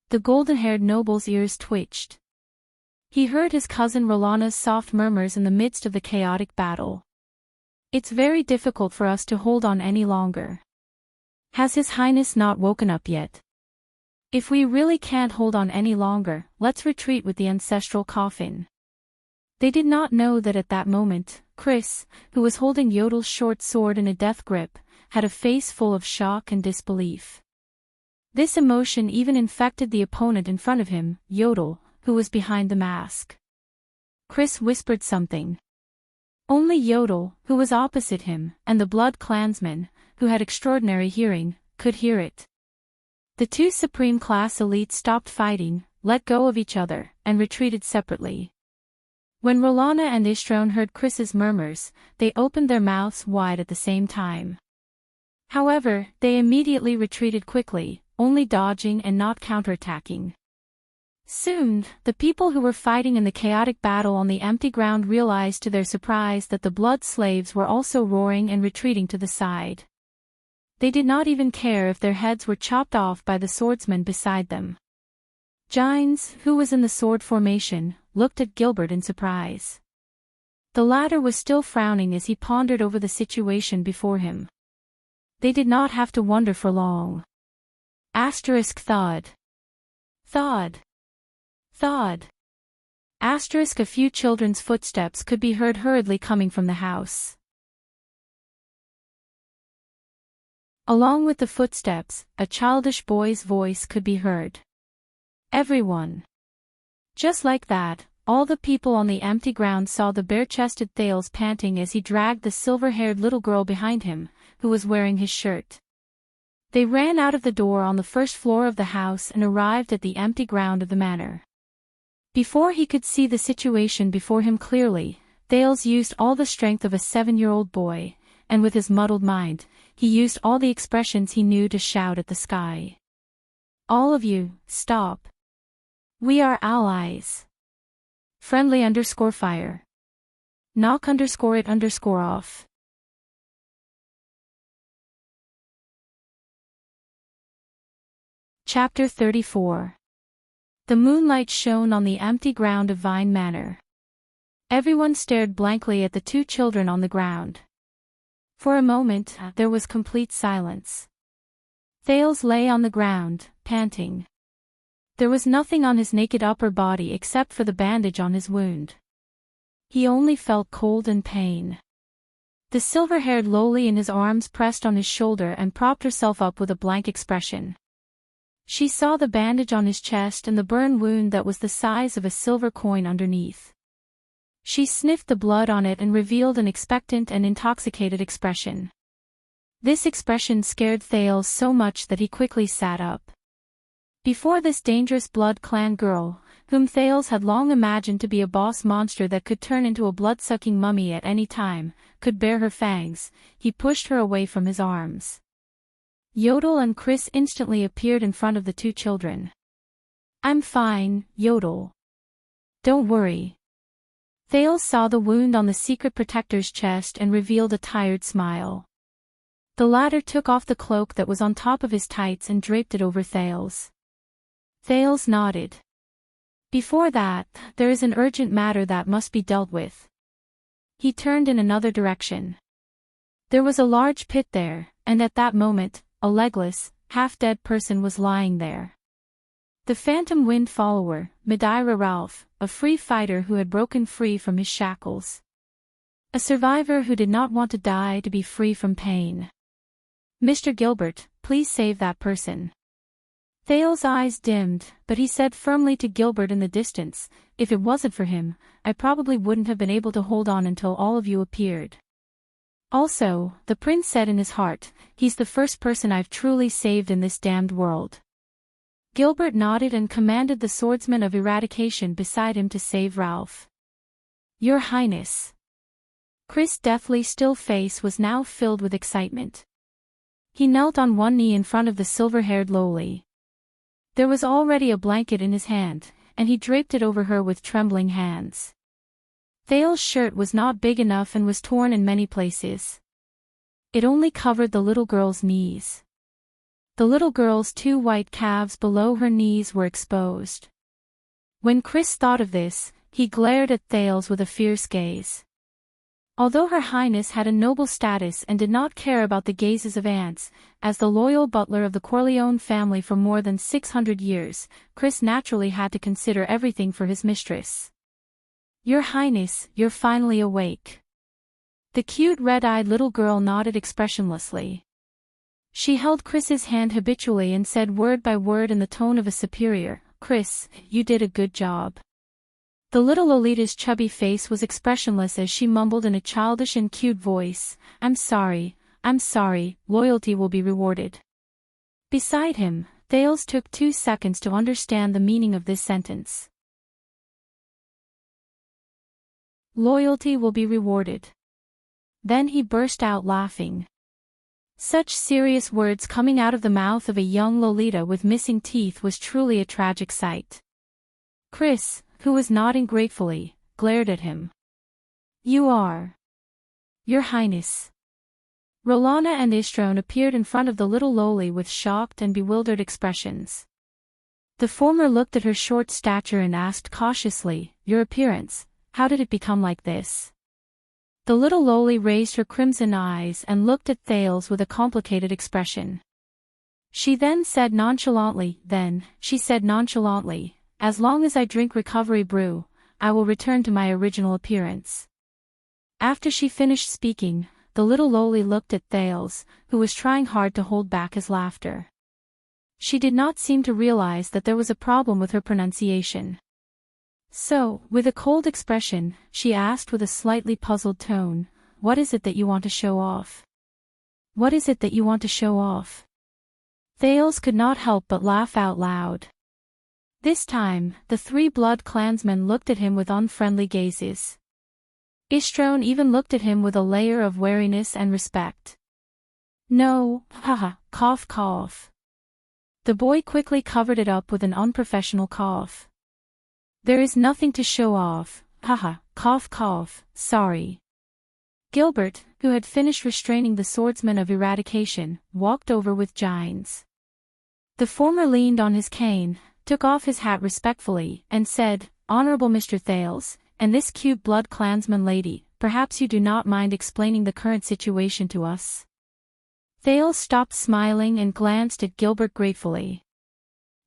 The golden-haired noble's ears twitched. He heard his cousin Rolana's soft murmurs in the midst of the chaotic battle. It's very difficult for us to hold on any longer. Has His Highness not woken up yet? If we really can't hold on any longer, let's retreat with the ancestral coffin. They did not know that at that moment, Chris, who was holding Yodel's short sword in a death grip, had a face full of shock and disbelief. This emotion even infected the opponent in front of him, Yodel, who was behind the mask. Chris whispered something. Only Yodel, who was opposite him, and the Blood Clansman, who had extraordinary hearing, could hear it. The two Supreme Class elites stopped fighting, let go of each other, and retreated separately. When Rolana and Istrone heard Chris's murmurs, they opened their mouths wide at the same time. However, they immediately retreated quickly, only dodging and not counterattacking. Soon, the people who were fighting in the chaotic battle on the empty ground realized to their surprise that the blood slaves were also roaring and retreating to the side. They did not even care if their heads were chopped off by the swordsmen beside them. Gines, who was in the sword formation, looked at Gilbert in surprise. The latter was still frowning as he pondered over the situation before him. They did not have to wonder for long. Thud. Thud. Thud. A few children's footsteps could be heard hurriedly coming from the house. Along with the footsteps, a childish boy's voice could be heard. Everyone. Just like that, all the people on the empty ground saw the bare-chested Thales panting as he dragged the silver-haired little girl behind him, who was wearing his shirt. They ran out of the door on the first floor of the house and arrived at the empty ground of the manor. Before he could see the situation before him clearly, Thales used all the strength of a 7-year-old boy, and with his muddled mind, he used all the expressions he knew to shout at the sky. All of you, stop. We are allies. Friendly_fire. Knock_it_off. Chapter 34. The moonlight shone on the empty ground of Vine Manor. Everyone stared blankly at the two children on the ground. For a moment, there was complete silence. Thales lay on the ground, panting. There was nothing on his naked upper body except for the bandage on his wound. He only felt cold and pain. The silver-haired Loli in his arms pressed on his shoulder and propped herself up with a blank expression. She saw the bandage on his chest and the burn wound that was the size of a silver coin underneath. She sniffed the blood on it and revealed an expectant and intoxicated expression. This expression scared Thales so much that he quickly sat up. Before this dangerous Blood Clan girl, whom Thales had long imagined to be a boss monster that could turn into a blood-sucking mummy at any time, could bare her fangs, he pushed her away from his arms. Yodel and Chris instantly appeared in front of the two children. I'm fine, Yodel. Don't worry. Thales saw the wound on the secret protector's chest and revealed a tired smile. The latter took off the cloak that was on top of his tights and draped it over Thales. Thales nodded. Before that, there is an urgent matter that must be dealt with. He turned in another direction. There was a large pit there, and at that moment, a legless, half-dead person was lying there. The Phantom Wind follower, Madeira Ralph, a free fighter who had broken free from his shackles. A survivor who did not want to die to be free from pain. Mr. Gilbert, please save that person. Thale's eyes dimmed, but he said firmly to Gilbert in the distance, "If it wasn't for him, I probably wouldn't have been able to hold on until all of you appeared." Also, the prince said in his heart, "He's the first person I've truly saved in this damned world." Gilbert nodded and commanded the swordsman of eradication beside him to save Ralph. "Your Highness." Chris' deathly still face was now filled with excitement. He knelt on one knee in front of the silver-haired lowly. There was already a blanket in his hand, and he draped it over her with trembling hands. Thale's shirt was not big enough and was torn in many places. It only covered the little girl's knees. The little girl's 2 white calves below her knees were exposed. When Chris thought of this, he glared at Thales with a fierce gaze. Although Her Highness had a noble status and did not care about the gazes of ants, as the loyal butler of the Corleone family for more than 600 years, Chris naturally had to consider everything for his mistress. "Your Highness, you're finally awake." The cute red-eyed little girl nodded expressionlessly. She held Chris's hand habitually and said word by word in the tone of a superior, "Chris, you did a good job." The little Lolita's chubby face was expressionless as she mumbled in a childish and cute voice, I'm sorry, loyalty will be rewarded." Beside him, Thales took 2 seconds to understand the meaning of this sentence. Loyalty will be rewarded. Then he burst out laughing. Such serious words coming out of the mouth of a young Lolita with missing teeth was truly a tragic sight. Chris, who was nodding gratefully, glared at him. "You are." "Your Highness." Rolana and Istrone appeared in front of the little lowly with shocked and bewildered expressions. The former looked at her short stature and asked cautiously, "Your appearance, how did it become like this?" The little lowly raised her crimson eyes and looked at Thales with a complicated expression. She said nonchalantly, "As long as I drink recovery brew, I will return to my original appearance." After she finished speaking, the little lowly looked at Thales, who was trying hard to hold back his laughter. She did not seem to realize that there was a problem with her pronunciation. So, with a cold expression, she asked with a slightly puzzled tone, "What is it that you want to show off?" "What is it that you want to show off?" Thales could not help but laugh out loud. This time, the 3 blood clansmen looked at him with unfriendly gazes. Istrone even looked at him with a layer of wariness and respect. "No, haha, cough cough." The boy quickly covered it up with an unprofessional cough. "There is nothing to show off, haha, cough cough, sorry." Gilbert, who had finished restraining the swordsman of eradication, walked over with Gines. The former leaned on his cane, took off his hat respectfully, and said, "Honorable Mr. Thales, and this cute blood clansman lady, perhaps you do not mind explaining the current situation to us?" Thales stopped smiling and glanced at Gilbert gratefully.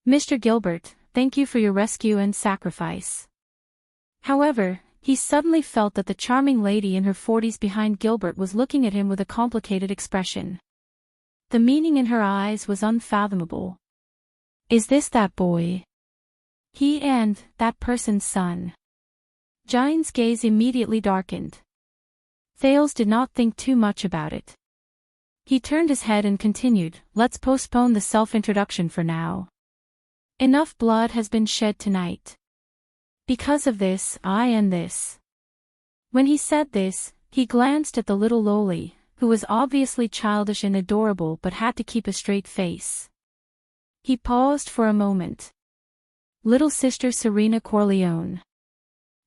"Mr. Gilbert, thank you for your rescue and sacrifice." However, he suddenly felt that the charming lady in her 40s behind Gilbert was looking at him with a complicated expression. The meaning in her eyes was unfathomable. Is this that boy? He and that person's son? Gine's gaze immediately darkened. Thales did not think too much about it. He turned his head and continued, "Let's postpone the self-introduction for now. Enough blood has been shed tonight. Because of this, I and this." When he said this, he glanced at the little lowly, who was obviously childish and adorable but had to keep a straight face. He paused for a moment. "Little sister Serena Corleone."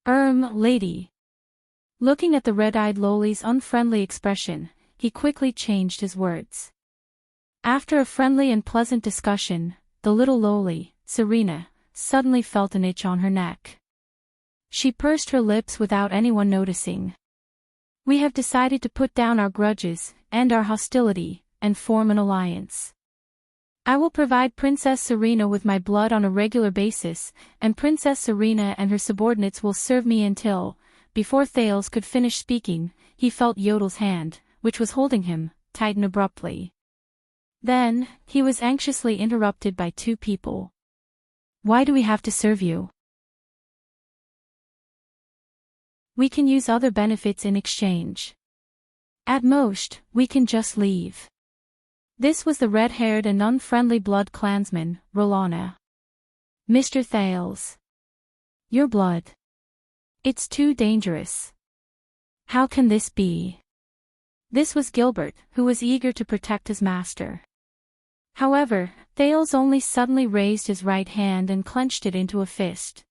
Lady." Looking at the red-eyed lowly's unfriendly expression, he quickly changed his words. After a friendly and pleasant discussion, the little lowly, Serena, suddenly felt an itch on her neck. She pursed her lips without anyone noticing. "We have decided to put down our grudges, end our hostility, and form an alliance. I will provide Princess Serena with my blood on a regular basis, and Princess Serena and her subordinates will serve me until..." Before Thales could finish speaking, he felt Yodel's hand, which was holding him, tighten abruptly. Then, he was anxiously interrupted by two people. "Why do we have to serve you? We can use other benefits in exchange. At most, we can just leave." This was the red-haired and unfriendly blood clansman, Rolana. "Mr. Thales. Your blood. It's too dangerous. How can this be?" This was Gilbert, who was eager to protect his master. However, Thales only suddenly raised his right hand and clenched it into a fist.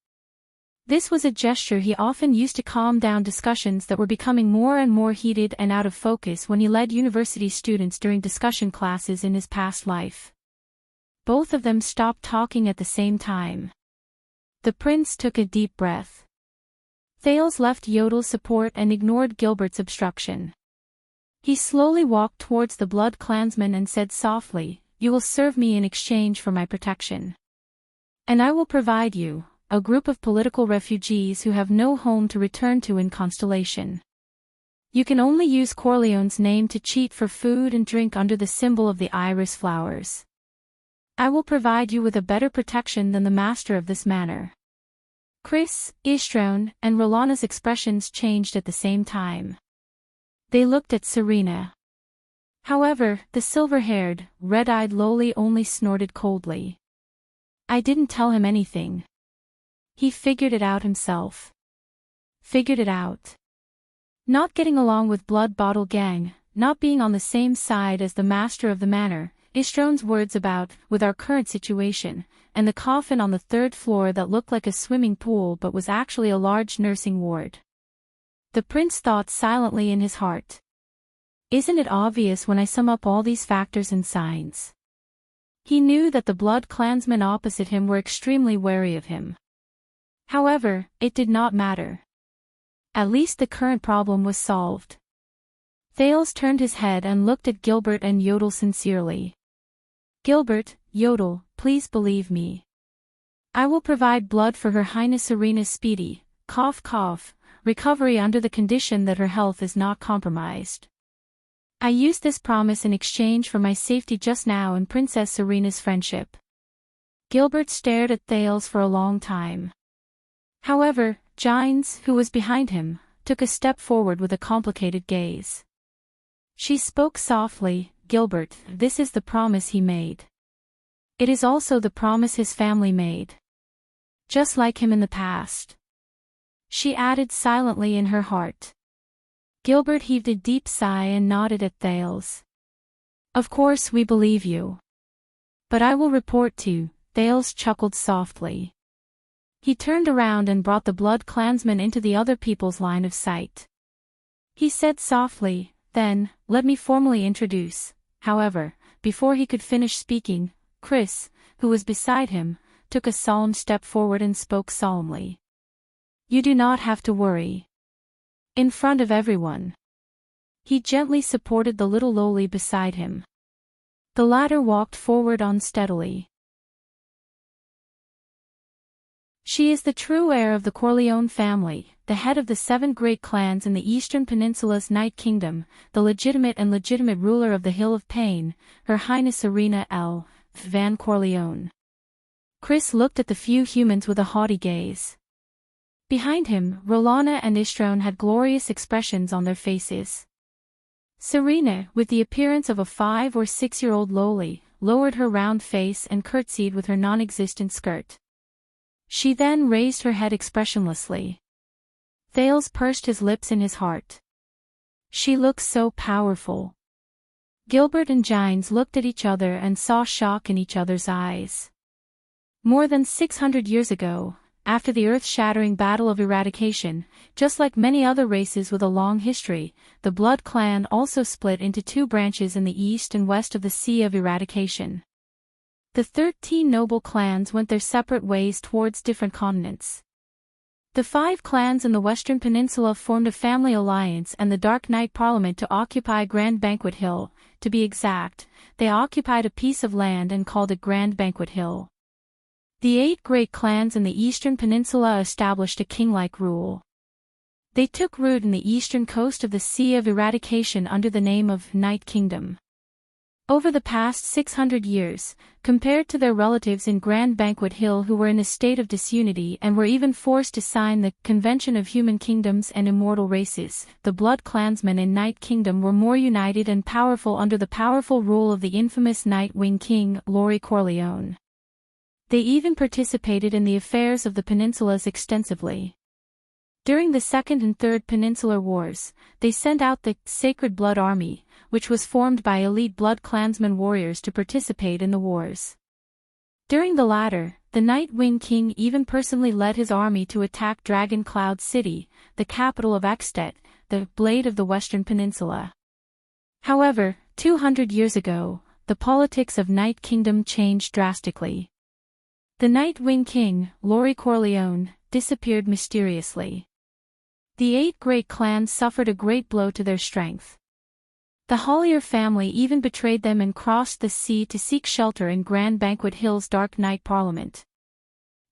This was a gesture he often used to calm down discussions that were becoming more and more heated and out of focus when he led university students during discussion classes in his past life. Both of them stopped talking at the same time. The prince took a deep breath. Thales left Yodel's support and ignored Gilbert's obstruction. He slowly walked towards the blood clansman and said softly, "You will serve me in exchange for my protection. And I will provide you, a group of political refugees who have no home to return to in Constellation. You can only use Corleone's name to cheat for food and drink under the symbol of the iris flowers. I will provide you with a better protection than the master of this manor." Chris, Istrone, and Rolana's expressions changed at the same time. They looked at Serena. However, the silver-haired, red-eyed lowly only snorted coldly. "I didn't tell him anything. He figured it out himself." Figured it out. Not getting along with Blood Bottle Gang, not being on the same side as the master of the manor, Istrone's words about, with our current situation, and the coffin on the third floor that looked like a swimming pool but was actually a large nursing ward. The prince thought silently in his heart. Isn't it obvious when I sum up all these factors and signs? He knew that the blood clansmen opposite him were extremely wary of him. However, it did not matter. At least the current problem was solved. Thales turned his head and looked at Gilbert and Yodel sincerely. "Gilbert, Yodel, please believe me. I will provide blood for Her Highness Serena's speedy, recovery under the condition that her health is not compromised. I used this promise in exchange for my safety just now and Princess Serena's friendship." Gilbert stared at Thales for a long time. However, Gines, who was behind him, took a step forward with a complicated gaze. She spoke softly, "Gilbert, this is the promise he made. It is also the promise his family made. Just like him in the past." She added silently in her heart. Gilbert heaved a deep sigh and nodded at Thales. "Of course we believe you. But I will report to you," Thales chuckled softly. He turned around and brought the blood clansman into the other people's line of sight. He said softly, "Then, let me formally introduce." However, before he could finish speaking, Chris, who was beside him, took a solemn step forward and spoke solemnly. "You do not have to worry. In front of everyone." He gently supported the little lowly beside him. The latter walked forward unsteadily. "She is the true heir of the Corleone family, the head of the 7 great clans in the Eastern Peninsula's Night Kingdom, the legitimate ruler of the Hill of Pain, Her Highness Serena L. Van Corleone." Chris looked at the few humans with a haughty gaze. Behind him, Rolana and Istrone had glorious expressions on their faces. Serena, with the appearance of a 5- or 6-year-old lowly, lowered her round face and curtsied with her non-existent skirt. She then raised her head expressionlessly. Thales pursed his lips in his heart. She looks so powerful. Gilbert and Gines looked at each other and saw shock in each other's eyes. More than 600 years ago, after the earth-shattering Battle of Eradication, just like many other races with a long history, the Blood Clan also split into 2 branches in the east and west of the Sea of Eradication. The 13 noble clans went their separate ways towards different continents. The 5 clans in the Western Peninsula formed a family alliance and the Dark Knight Parliament to occupy Grand Banquet Hill. To be exact, they occupied a piece of land and called it Grand Banquet Hill. The 8 great clans in the Eastern Peninsula established a king-like rule. They took root in the eastern coast of the Sea of Eradication under the name of Night Kingdom. Over the past 600 years, compared to their relatives in Grand Banquet Hill who were in a state of disunity and were even forced to sign the Convention of Human Kingdoms and Immortal Races, the Blood Clansmen in Night Kingdom were more united and powerful under the powerful rule of the infamous Night Wing King, Laurie Corleone. They even participated in the affairs of the peninsulas extensively. During the Second and Third Peninsular Wars, they sent out the Sacred Blood Army, which was formed by elite Blood Clansman warriors to participate in the wars. During the latter, the Night Wing King even personally led his army to attack Dragon Cloud City, the capital of Extet, the Blade of the Western Peninsula. However, 200 years ago, the politics of Night Kingdom changed drastically. The Night Wing King, Laurie Corleone, disappeared mysteriously. The 8 great clans suffered a great blow to their strength. The Hollier family even betrayed them and crossed the sea to seek shelter in Grand Banquet Hill's Dark Night Parliament.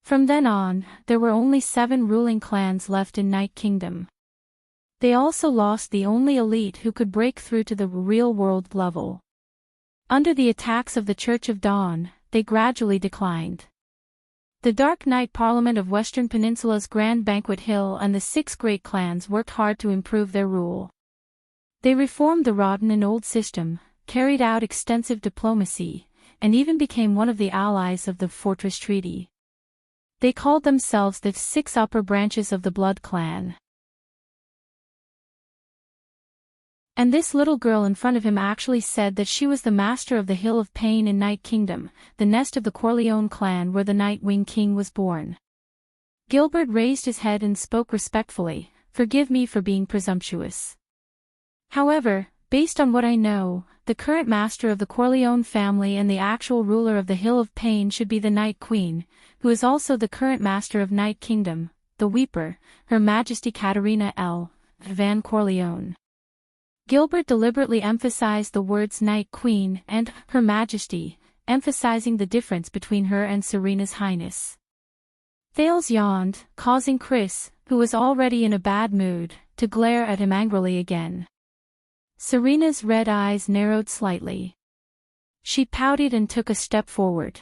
From then on, there were only 7 ruling clans left in Night Kingdom. They also lost the only elite who could break through to the real-world level. Under the attacks of the Church of Dawn, they gradually declined. The Dark Night Parliament of Western Peninsula's Grand Banquet Hill and the 6 great clans worked hard to improve their rule. They reformed the rotten and old system, carried out extensive diplomacy, and even became one of the allies of the Fortress Treaty. They called themselves the 6 upper branches of the Blood Clan. And this little girl in front of him actually said that she was the master of the Hill of Pain in Night Kingdom, the nest of the Corleone clan where the Night Wing King was born. Gilbert raised his head and spoke respectfully, "Forgive me for being presumptuous. However, based on what I know, the current master of the Corleone family and the actual ruler of the Hill of Pain should be the Night Queen, who is also the current master of Night Kingdom, the Weeper, Her Majesty Katerina L. Van Corleone." Gilbert deliberately emphasized the words Night Queen and Her Majesty, emphasizing the difference between her and Serena's Highness. Thales yawned, causing Chris, who was already in a bad mood, to glare at him angrily again. Serena's red eyes narrowed slightly. She pouted and took a step forward.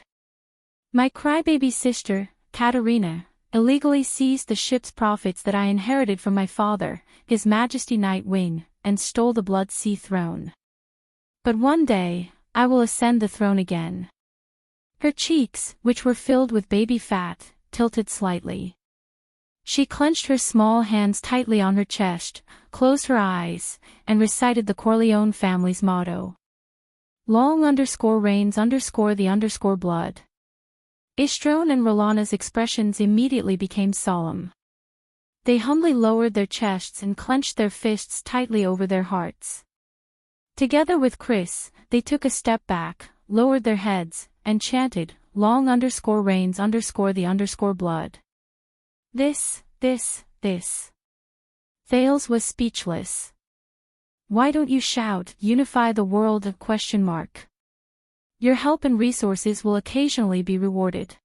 "My crybaby sister, Katerina, illegally seized the ship's profits that I inherited from my father, His Majesty Night Wing, and stole the Blood Sea throne. But one day, I will ascend the throne again." Her cheeks, which were filled with baby fat, tilted slightly. She clenched her small hands tightly on her chest, closed her eyes, and recited the Corleone family's motto. "Long _reigns _ the blood." Istrone and Rolana's expressions immediately became solemn. They humbly lowered their chests and clenched their fists tightly over their hearts. Together with Chris, they took a step back, lowered their heads, and chanted, "Long _reigns _ the blood." This. Thales was speechless. "Why don't you shout, 'Unify the world'? Your help and resources will occasionally be rewarded."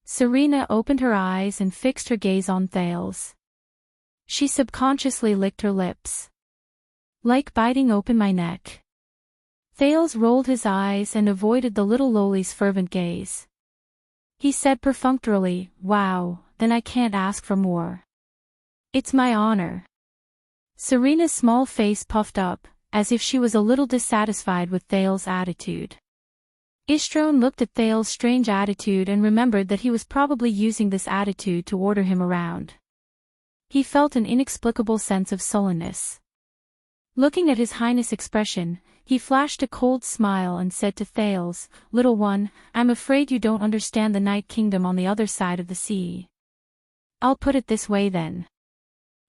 Serena opened her eyes and fixed her gaze on Thales. She subconsciously licked her lips. "Like biting open my neck." Thales rolled his eyes and avoided the little lowly's fervent gaze. He said perfunctorily, "Wow, then I can't ask for more. It's my honor." Serena's small face puffed up, as if she was a little dissatisfied with Thales' attitude. Istrone looked at Thales' strange attitude and remembered that he was probably using this attitude to order him around. He felt an inexplicable sense of sullenness. Looking at His Highness' expression, he flashed a cold smile and said to Thales, "Little one, I'm afraid you don't understand the Night Kingdom on the other side of the sea. I'll put it this way then.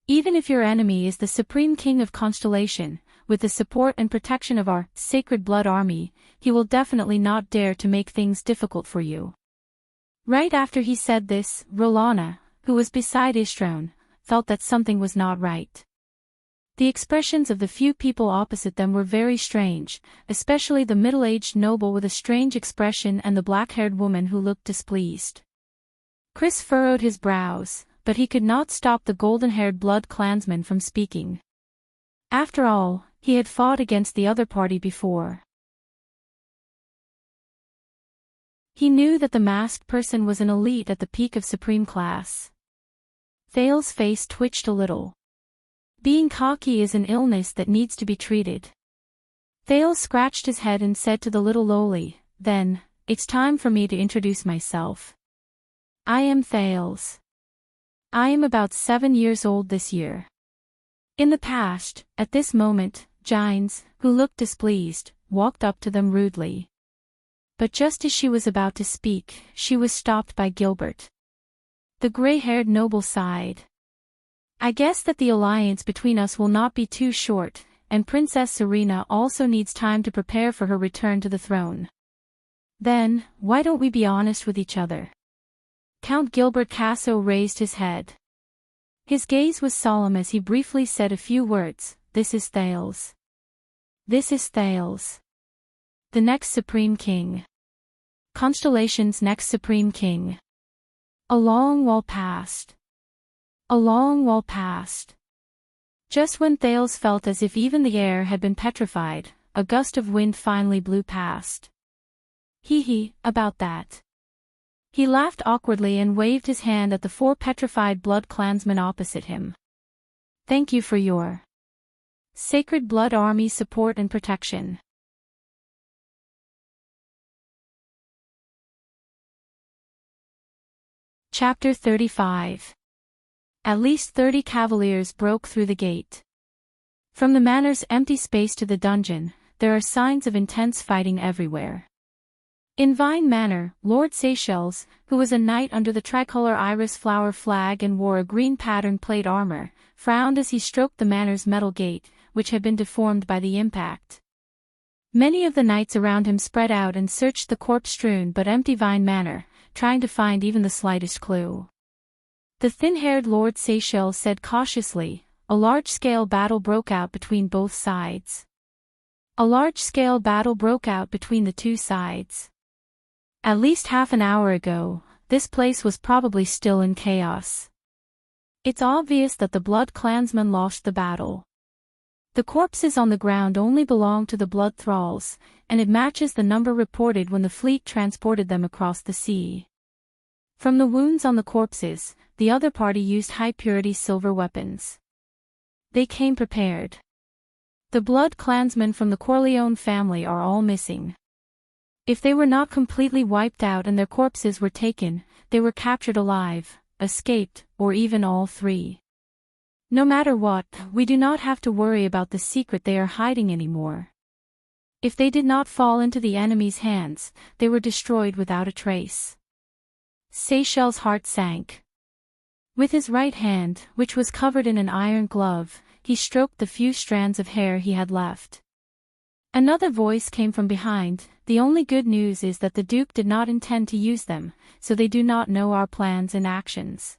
Even if your enemy is the Supreme King of Constellation, with the support and protection of our Sacred Blood Army, he will definitely not dare to make things difficult for you." Right after he said this, Rolana, who was beside Istrone, felt that something was not right. The expressions of the few people opposite them were very strange, especially the middle-aged noble with a strange expression and the black-haired woman who looked displeased. Chris furrowed his brows, but he could not stop the golden-haired Blood Clansman from speaking. After all, he had fought against the other party before. He knew that the masked person was an elite at the peak of supreme class. Thale's face twitched a little. Being cocky is an illness that needs to be treated. Thale scratched his head and said to the little lowly, "Then, it's time for me to introduce myself. I am Thales. I am about 7 years old this year." In the past, at this moment, Gines, who looked displeased, walked up to them rudely. But just as she was about to speak, she was stopped by Gilbert. The gray-haired noble sighed. "I guess that the alliance between us will not be too short, and Princess Serena also needs time to prepare for her return to the throne. Then, why don't we be honest with each other?" Count Gilbert Casso raised his head. His gaze was solemn as he briefly said a few words. "This is Thales. This is Thales. The next Supreme King. Constellation's next Supreme King. A long while passed. A long while passed." Just when Thales felt as if even the air had been petrified, a gust of wind finally blew past. "Hee, about that." He laughed awkwardly and waved his hand at the 4 petrified blood clansmen opposite him. "Thank you for your Sacred Blood Army support and protection." Chapter 35. At least 30 cavaliers broke through the gate. From the manor's empty space to the dungeon, there are signs of intense fighting everywhere. In Vine Manor, Lord Seychelles, who was a knight under the tricolor iris flower flag and wore a green patterned plate armor, frowned as he stroked the manor's metal gate, which had been deformed by the impact. Many of the knights around him spread out and searched the corpse-strewn but empty Vine Manor, trying to find even the slightest clue. The thin-haired Lord Seychelles said cautiously, "A large-scale battle broke out between both sides." A large-scale battle broke out between the two sides. At least half an hour ago, this place was probably still in chaos. It's obvious that the Blood Clansmen lost the battle. The corpses on the ground only belong to the Blood Thralls, and it matches the number reported when the fleet transported them across the sea. From the wounds on the corpses, the other party used high-purity silver weapons. They came prepared. The Blood Clansmen from the Corleone family are all missing. If they were not completely wiped out and their corpses were taken, they were captured alive, escaped, or even all three. No matter what, we do not have to worry about the secret they are hiding anymore. If they did not fall into the enemy's hands, they were destroyed without a trace. Seychelles' heart sank. With his right hand, which was covered in an iron glove, he stroked the few strands of hair he had left. Another voice came from behind. "The only good news is that the Duke did not intend to use them, so they do not know our plans and actions."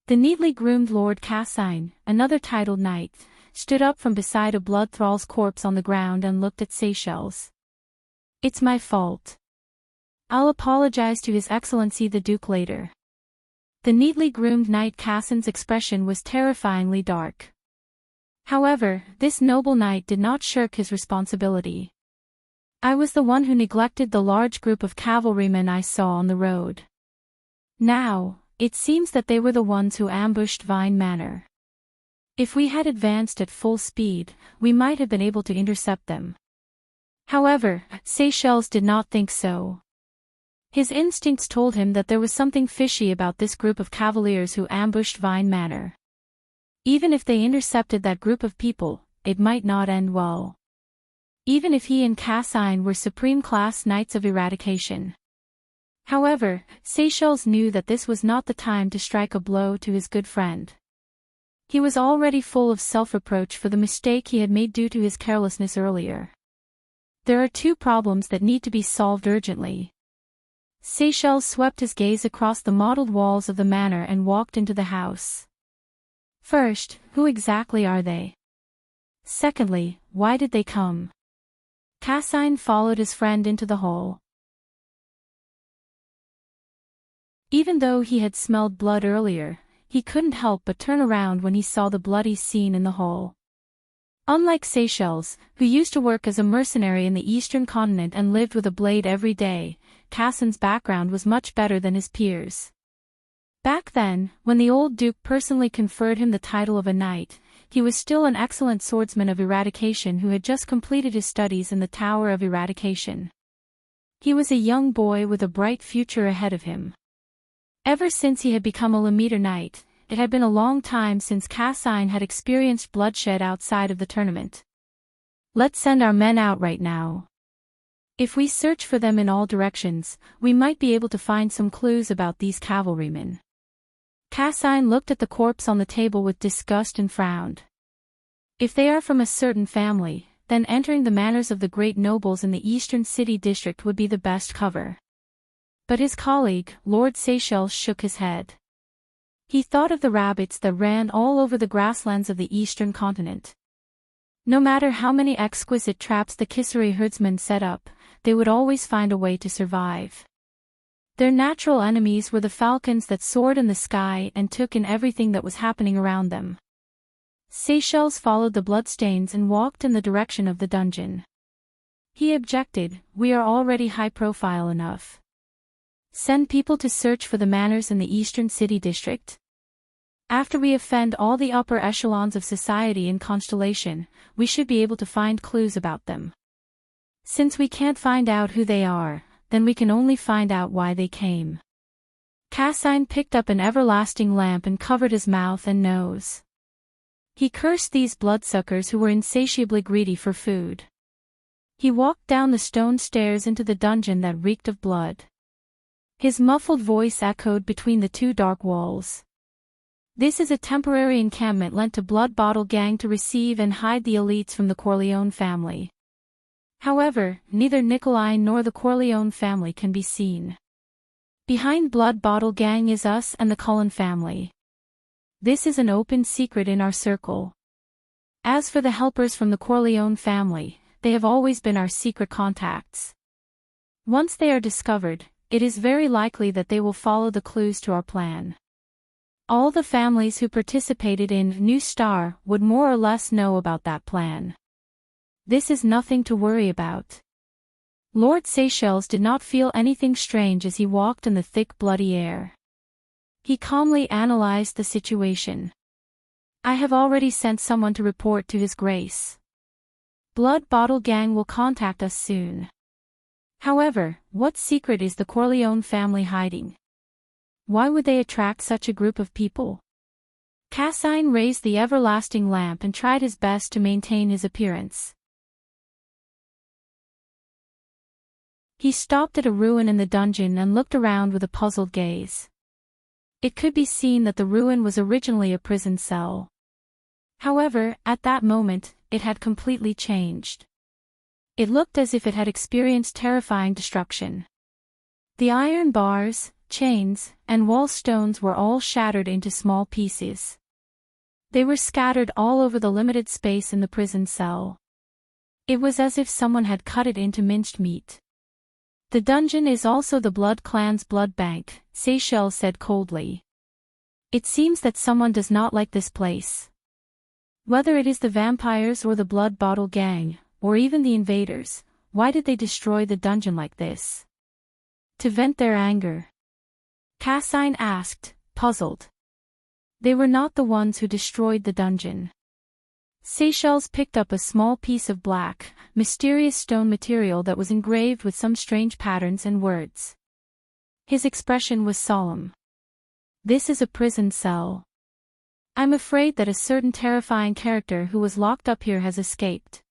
The neatly groomed Lord Cassine, another titled knight, stood up from beside a blood thrall's corpse on the ground and looked at Seychelles. "It's my fault. I'll apologize to His Excellency the Duke later." The neatly groomed knight Cassin's expression was terrifyingly dark. However, this noble knight did not shirk his responsibility. "I was the one who neglected the large group of cavalrymen I saw on the road. Now, it seems that they were the ones who ambushed Vine Manor. If we had advanced at full speed, we might have been able to intercept them." However, Seychelles did not think so. His instincts told him that there was something fishy about this group of cavaliers who ambushed Vine Manor. Even if they intercepted that group of people, it might not end well. Even if he and Cassine were supreme-class knights of eradication. However, Seychelles knew that this was not the time to strike a blow to his good friend. He was already full of self-reproach for the mistake he had made due to his carelessness earlier. There are 2 problems that need to be solved urgently. Seychelles swept his gaze across the mottled walls of the manor and walked into the house. First, who exactly are they? Secondly, why did they come? Cassine followed his friend into the hall. Even though he had smelled blood earlier, he couldn't help but turn around when he saw the bloody scene in the hall. Unlike Seychelles, who used to work as a mercenary in the eastern continent and lived with a blade every day, Cassan's background was much better than his peers. Back then, when the old duke personally conferred him the title of a knight, he was still an excellent swordsman of eradication who had just completed his studies in the Tower of Eradication. He was a young boy with a bright future ahead of him. Ever since he had become a Lemeter Knight, it had been a long time since Cassine had experienced bloodshed outside of the tournament. Let's send our men out right now. If we search for them in all directions, we might be able to find some clues about these cavalrymen. Cassine looked at the corpse on the table with disgust and frowned. If they are from a certain family, then entering the manors of the great nobles in the eastern city district would be the best cover. But his colleague, Lord Seychelles, shook his head. He thought of the rabbits that ran all over the grasslands of the eastern continent. No matter how many exquisite traps the Kissery herdsmen set up, they would always find a way to survive. Their natural enemies were the falcons that soared in the sky and took in everything that was happening around them. Seychelles followed the bloodstains and walked in the direction of the dungeon. He objected, "We are already high-profile enough. Send people to search for the manors in the eastern city district? After we offend all the upper echelons of society in Constellation, we should be able to find clues about them. Since we can't find out who they are, then we can only find out why they came." Cassine picked up an everlasting lamp and covered his mouth and nose. He cursed these bloodsuckers who were insatiably greedy for food. He walked down the stone stairs into the dungeon that reeked of blood. His muffled voice echoed between the two dark walls. "This is a temporary encampment lent to Blood Bottle Gang to receive and hide the elites from the Corleone family. However, neither Nikolai nor the Corleone family can be seen. Behind Blood Bottle Gang is us and the Cullen family. This is an open secret in our circle. As for the helpers from the Corleone family, they have always been our secret contacts. Once they are discovered, it is very likely that they will follow the clues to our plan. All the families who participated in New Star would more or less know about that plan. This is nothing to worry about." Lord Seychelles did not feel anything strange as he walked in the thick bloody air. He calmly analyzed the situation. "I have already sent someone to report to His Grace. Blood Bottle Gang will contact us soon. However, what secret is the Corleone family hiding? Why would they attract such a group of people?" Cassine raised the everlasting lamp and tried his best to maintain his appearance. He stopped at a ruin in the dungeon and looked around with a puzzled gaze. It could be seen that the ruin was originally a prison cell. However, at that moment, it had completely changed. It looked as if it had experienced terrifying destruction. The iron bars, chains, and wall stones were all shattered into small pieces. They were scattered all over the limited space in the prison cell. It was as if someone had cut it into minced meat. "The dungeon is also the Blood Clan's blood bank," Seychelles said coldly. "It seems that someone does not like this place. Whether it is the vampires or the Blood Bottle Gang, or even the invaders, why did they destroy the dungeon like this? To vent their anger?" Cassine asked, puzzled. "They were not the ones who destroyed the dungeon." Seychelles picked up a small piece of black, mysterious stone material that was engraved with some strange patterns and words. His expression was solemn. "This is a prison cell. I'm afraid that a certain terrifying character who was locked up here has escaped.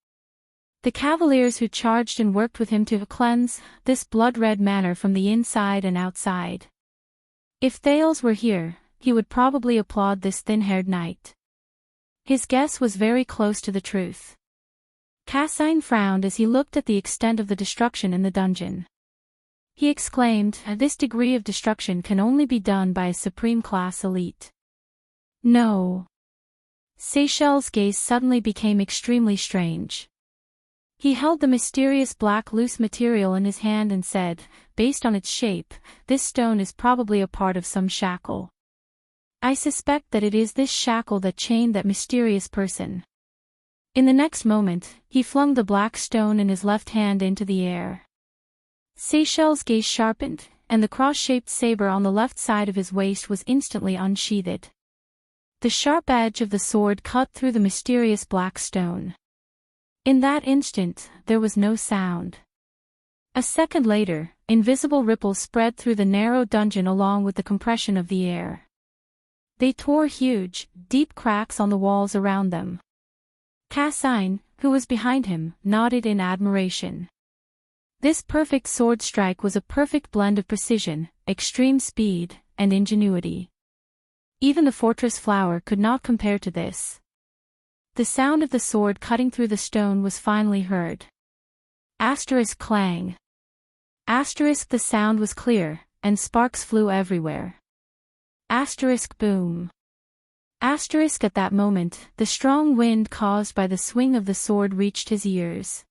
The cavaliers who charged and worked with him to cleanse this blood-red manor from the inside and outside. If Thales were here, he would probably applaud this thin-haired knight." His guess was very close to the truth. Cassine frowned as he looked at the extent of the destruction in the dungeon. He exclaimed, "This degree of destruction can only be done by a supreme-class elite." "No." Seychelles' gaze suddenly became extremely strange. He held the mysterious black loose material in his hand and said, "Based on its shape, this stone is probably a part of some shackle. I suspect that it is this shackle that chained that mysterious person." In the next moment, he flung the black stone in his left hand into the air. Seychelles' gaze sharpened, and the cross-shaped saber on the left side of his waist was instantly unsheathed. The sharp edge of the sword cut through the mysterious black stone. In that instant, there was no sound. A second later, invisible ripples spread through the narrow dungeon along with the compression of the air. They tore huge, deep cracks on the walls around them. Cassine, who was behind him, nodded in admiration. This perfect sword strike was a perfect blend of precision, extreme speed, and ingenuity. Even the fortress flower could not compare to this. The sound of the sword cutting through the stone was finally heard. Asterisk clang. Asterisk the sound was clear, and sparks flew everywhere. Asterisk boom. Asterisk at that moment, the strong wind caused by the swing of the sword reached his ears.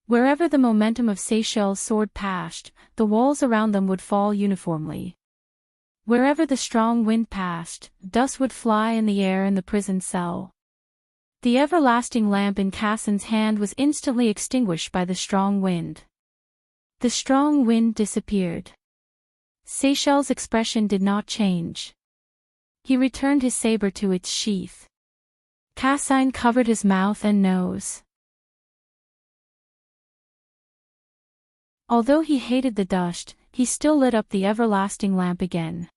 Wherever the momentum of Seychelles' sword passed, the walls around them would fall uniformly. Wherever the strong wind passed, dust would fly in the air in the prison cell. The everlasting lamp in Cassine's hand was instantly extinguished by the strong wind. The strong wind disappeared. Seychelles' expression did not change. He returned his saber to its sheath. Cassine covered his mouth and nose. Although he hated the dust, he still lit up the everlasting lamp again.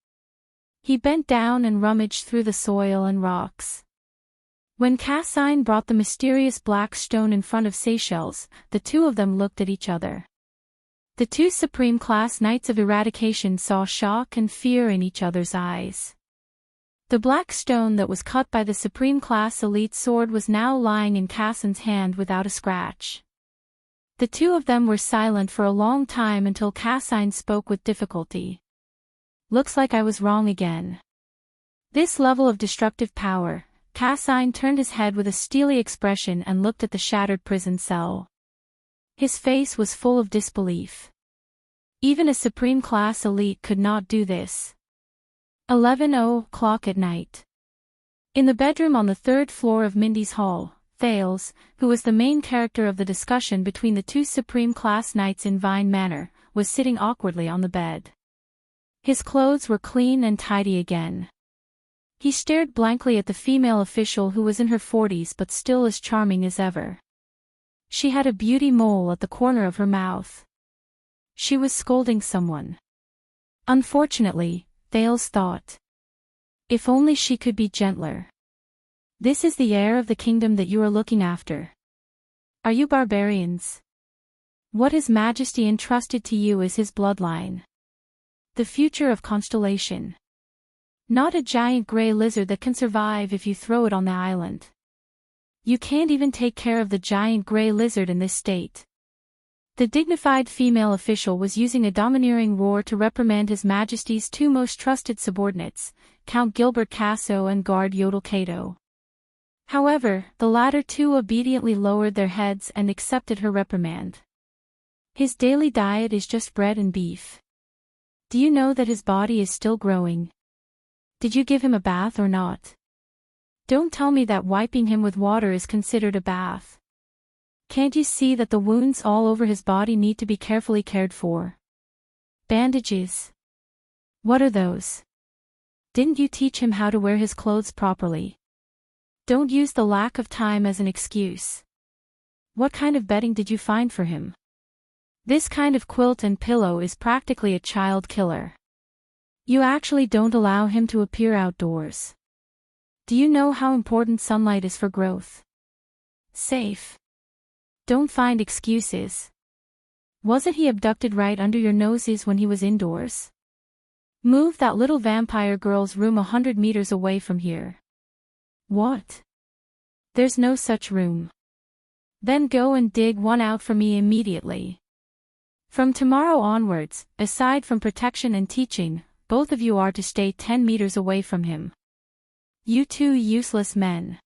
He bent down and rummaged through the soil and rocks. When Cassine brought the mysterious black stone in front of Seychelles, the two of them looked at each other. The two Supreme Class Knights of Eradication saw shock and fear in each other's eyes. The black stone that was cut by the Supreme Class Elite sword was now lying in Cassine's hand without a scratch. The two of them were silent for a long time until Cassine spoke with difficulty. "Looks like I was wrong again." This level of destructive power. Cassine turned his head with a steely expression and looked at the shattered prison cell. His face was full of disbelief. Even a Supreme Class Elite could not do this. 11:00 at night. In the bedroom on the third floor of Mindy's Hall, Thales, who was the main character of the discussion between the two Supreme Class Knights in Vine Manor, was sitting awkwardly on the bed. His clothes were clean and tidy again. He stared blankly at the female official who was in her 40s but still as charming as ever. She had a beauty mole at the corner of her mouth. She was scolding someone. Unfortunately, Thales thought. If only she could be gentler. This is the heir of the kingdom that you are looking after. Are you barbarians? What His Majesty entrusted to you is his bloodline. The future of Constellation. Not a giant gray lizard that can survive if you throw it on the island. You can't even take care of the giant gray lizard in this state. The dignified female official was using a domineering roar to reprimand His Majesty's two most trusted subordinates, Count Gilbert Casso and Guard Yodel Cato. However, the latter two obediently lowered their heads and accepted her reprimand. His daily diet is just bread and beef. Do you know that his body is still growing? Did you give him a bath or not? Don't tell me that wiping him with water is considered a bath. Can't you see that the wounds all over his body need to be carefully cared for? Bandages. What are those? Didn't you teach him how to wear his clothes properly? Don't use the lack of time as an excuse. What kind of bedding did you find for him? This kind of quilt and pillow is practically a child killer. You actually don't allow him to appear outdoors. Do you know how important sunlight is for growth? Safe. Don't find excuses. Wasn't he abducted right under your noses when he was indoors? Move that little vampire girl's room 100 meters away from here. What? There's no such room. Then go and dig one out for me immediately. From tomorrow onwards, aside from protection and teaching, both of you are to stay 10 meters away from him. You two useless men.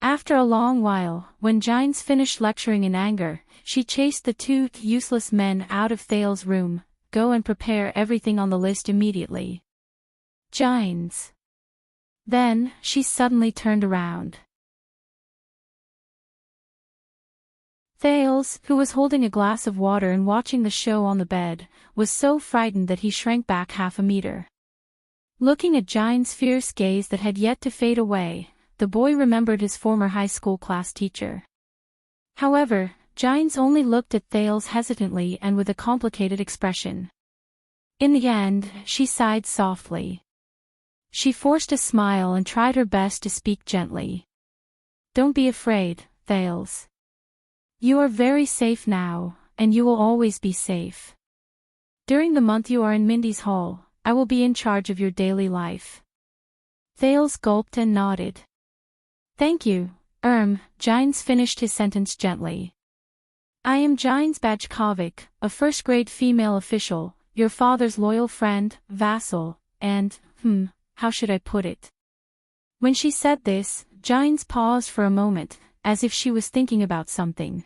After a long while, when Gines finished lecturing in anger, she chased the two useless men out of Thales' room. Go and prepare everything on the list immediately. Gines. Then, she suddenly turned around. Thales, who was holding a glass of water and watching the show on the bed, was so frightened that he shrank back half a meter. Looking at Giant's fierce gaze that had yet to fade away, the boy remembered his former high school class teacher. However, Giants only looked at Thales hesitantly and with a complicated expression. In the end, she sighed softly. She forced a smile and tried her best to speak gently. "Don't be afraid, Thales. You are very safe now, and you will always be safe. During the month you are in Mindy's Hall, I will be in charge of your daily life." Thales gulped and nodded. "Thank you, Giants finished his sentence gently. "I am Giants Bajkovic, a first-grade female official, your father's loyal friend, vassal, and, how should I put it?" When she said this, Giants paused for a moment, as if she was thinking about something.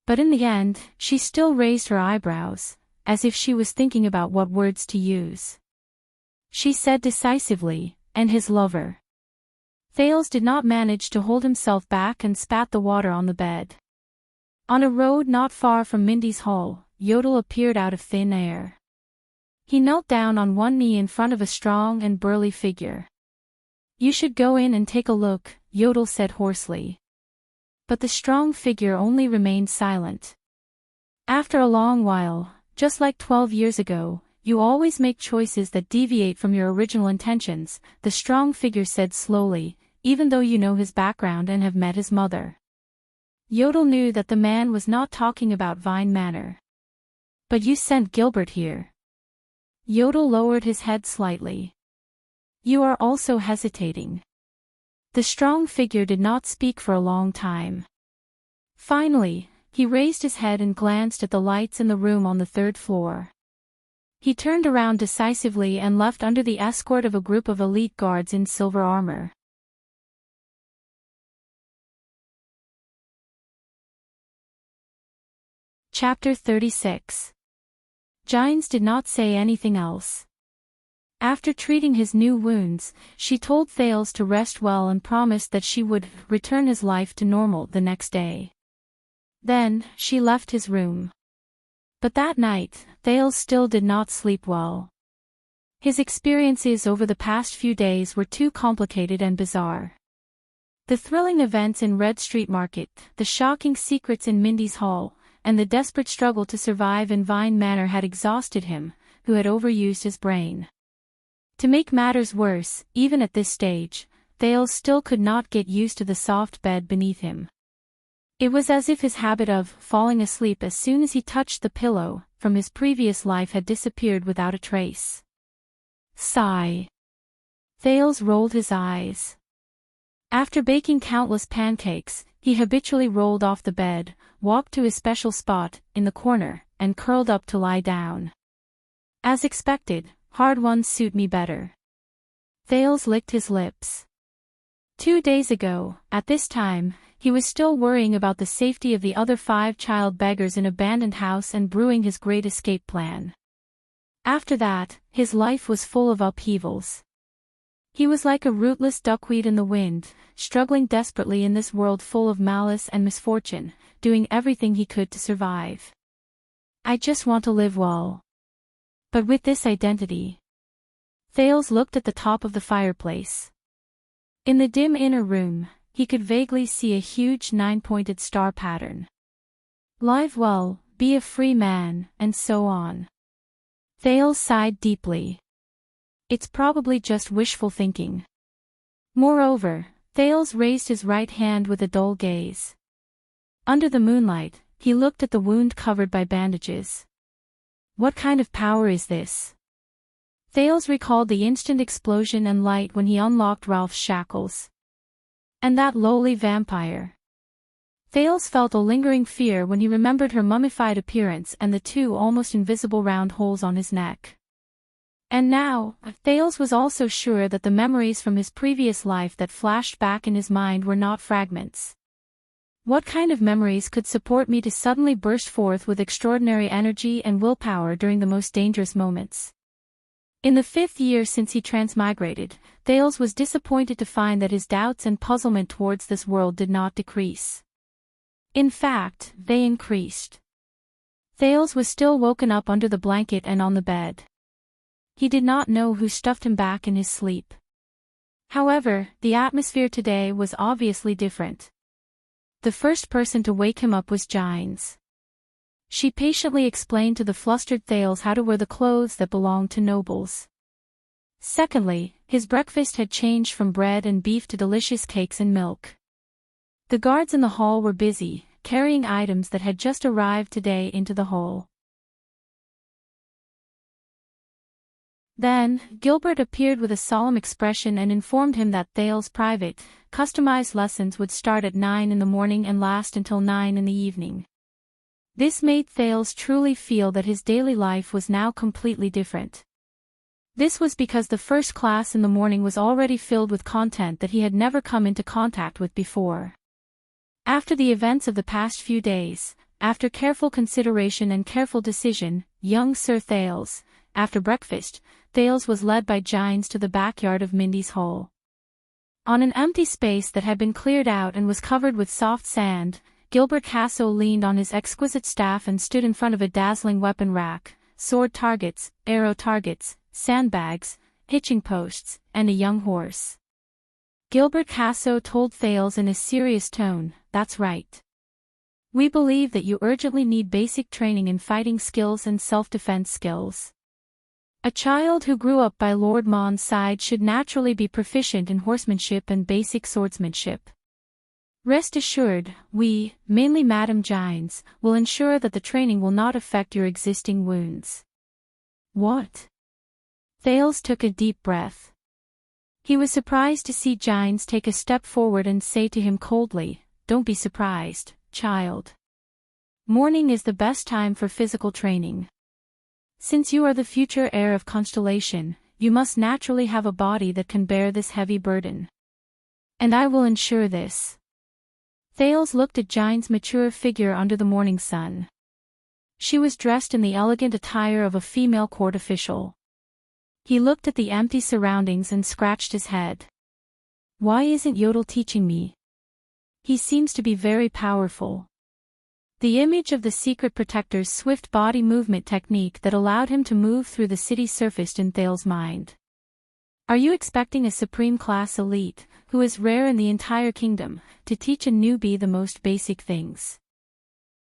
But in the end, she still raised her eyebrows, as if she was thinking about what words to use. She said decisively, "And his lover." Thales did not manage to hold himself back and spat the water on the bed. On a road not far from Mindy's Hall, Yodel appeared out of thin air. He knelt down on one knee in front of a strong and burly figure. "You should go in and take a look," Yodel said hoarsely. But the strong figure only remained silent. After a long while, just like 12 years ago, "You always make choices that deviate from your original intentions," the strong figure said slowly, "even though you know his background and have met his mother." Yodel knew that the man was not talking about Vine Manor. "But you sent Gilbert here." Yodel lowered his head slightly. "You are also hesitating." The strong figure did not speak for a long time. Finally, he raised his head and glanced at the lights in the room on the third floor. He turned around decisively and left under the escort of a group of elite guards in silver armor. Chapter 36. Giants did not say anything else. After treating his new wounds, she told Thales to rest well and promised that she would return his life to normal the next day. Then, she left his room. But that night, Thales still did not sleep well. His experiences over the past few days were too complicated and bizarre. The thrilling events in Red Street Market, the shocking secrets in Mindy's Hall, and the desperate struggle to survive in Vine Manor had exhausted him, who had overused his brain. To make matters worse, even at this stage, Thales still could not get used to the soft bed beneath him. It was as if his habit of falling asleep as soon as he touched the pillow from his previous life had disappeared without a trace. Sigh. Thales rolled his eyes. After baking countless pancakes, he habitually rolled off the bed, walked to his special spot, in the corner, and curled up to lie down. As expected, hard ones suit me better. Thales licked his lips. 2 days ago, at this time, he was still worrying about the safety of the other 5 child beggars in an abandoned house and brewing his great escape plan. After that, his life was full of upheavals. He was like a rootless duckweed in the wind, struggling desperately in this world full of malice and misfortune, doing everything he could to survive. "I just want to live well. But with this identity." Thales looked at the top of the fireplace. In the dim inner room, he could vaguely see a huge 9-pointed star pattern. "Live well, be a free man," and so on. Thales sighed deeply. It's probably just wishful thinking. Moreover, Thales raised his right hand with a dull gaze. Under the moonlight, he looked at the wound covered by bandages. What kind of power is this? Thales recalled the instant explosion and light when he unlocked Ralph's shackles. And that lowly vampire. Thales felt a lingering fear when he remembered her mummified appearance and the 2 almost invisible round holes on his neck. And now, Thales was also sure that the memories from his previous life that flashed back in his mind were not fragments. What kind of memories could support me to suddenly burst forth with extraordinary energy and willpower during the most dangerous moments? In the 5th year since he transmigrated, Thales was disappointed to find that his doubts and puzzlement towards this world did not decrease. In fact, they increased. Thales was still woken up under the blanket and on the bed. He did not know who stuffed him back in his sleep. However, the atmosphere today was obviously different. The first person to wake him up was Gines. She patiently explained to the flustered Thales how to wear the clothes that belonged to nobles. Secondly, his breakfast had changed from bread and beef to delicious cakes and milk. The guards in the hall were busy, carrying items that had just arrived today into the hall. Then, Gilbert appeared with a solemn expression and informed him that Thales' private, customized lessons would start at 9 in the morning and last until 9 in the evening. This made Thales truly feel that his daily life was now completely different. This was because the first class in the morning was already filled with content that he had never come into contact with before. After the events of the past few days, after careful consideration and careful decision, young Sir Thales, after breakfast, Thales was led by Gines to the backyard of Mindy's hole. On an empty space that had been cleared out and was covered with soft sand, Gilbert Casso leaned on his exquisite staff and stood in front of a dazzling weapon rack, sword targets, arrow targets, sandbags, hitching posts, and a young horse. Gilbert Casso told Thales in a serious tone, "That's right. We believe that you urgently need basic training in fighting skills and self-defense skills. A child who grew up by Lord Mon's side should naturally be proficient in horsemanship and basic swordsmanship. Rest assured, we, mainly Madame Gines, will ensure that the training will not affect your existing wounds." What? Thales took a deep breath. He was surprised to see Gines take a step forward and say to him coldly, "Don't be surprised, child. Morning is the best time for physical training. Since you are the future heir of Constellation, you must naturally have a body that can bear this heavy burden. And I will ensure this." Thales looked at Gines' mature figure under the morning sun. She was dressed in the elegant attire of a female court official. He looked at the empty surroundings and scratched his head. "Why isn't Yodel teaching me? He seems to be very powerful." The image of the secret protector's swift body movement technique that allowed him to move through the city surfaced in Thales' mind. Are you expecting a supreme class elite, who is rare in the entire kingdom, to teach a newbie the most basic things?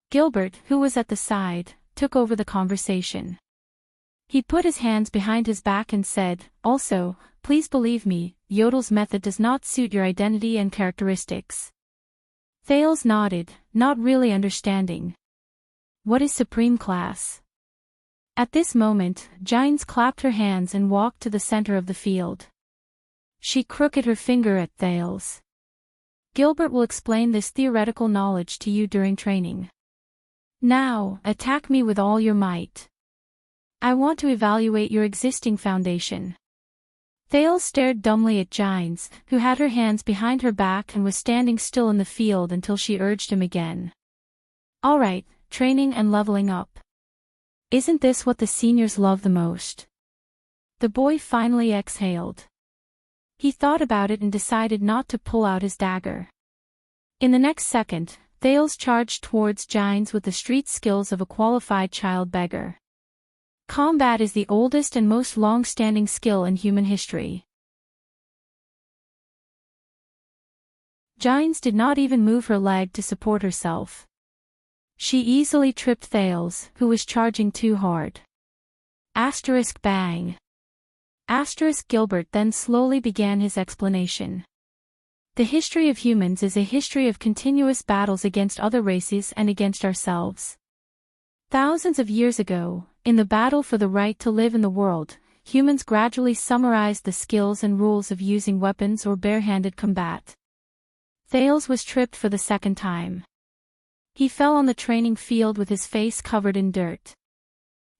Gilbert, who was at the side, took over the conversation. He put his hands behind his back and said, "Also, please believe me, Yodel's method does not suit your identity and characteristics." Thales nodded, not really understanding. What is supreme class? At this moment, Gines clapped her hands and walked to the center of the field. She crooked her finger at Thales. "Gilbert will explain this theoretical knowledge to you during training. Now, attack me with all your might. I want to evaluate your existing foundation." Thales stared dumbly at Gines, who had her hands behind her back and was standing still in the field until she urged him again. "All right, training and leveling up. Isn't this what the seniors love the most?" The boy finally exhaled. He thought about it and decided not to pull out his dagger. In the next second, Thales charged towards Gines with the street skills of a qualified child beggar. Combat is the oldest and most long-standing skill in human history. Gines did not even move her leg to support herself. She easily tripped Thales, who was charging too hard. Asterisk bang. Asterisk Gilbert then slowly began his explanation. The history of humans is a history of continuous battles against other races and against ourselves. Thousands of years ago, in the battle for the right to live in the world, humans gradually summarized the skills and rules of using weapons or barehanded combat. Thales was tripped for the second time. He fell on the training field with his face covered in dirt.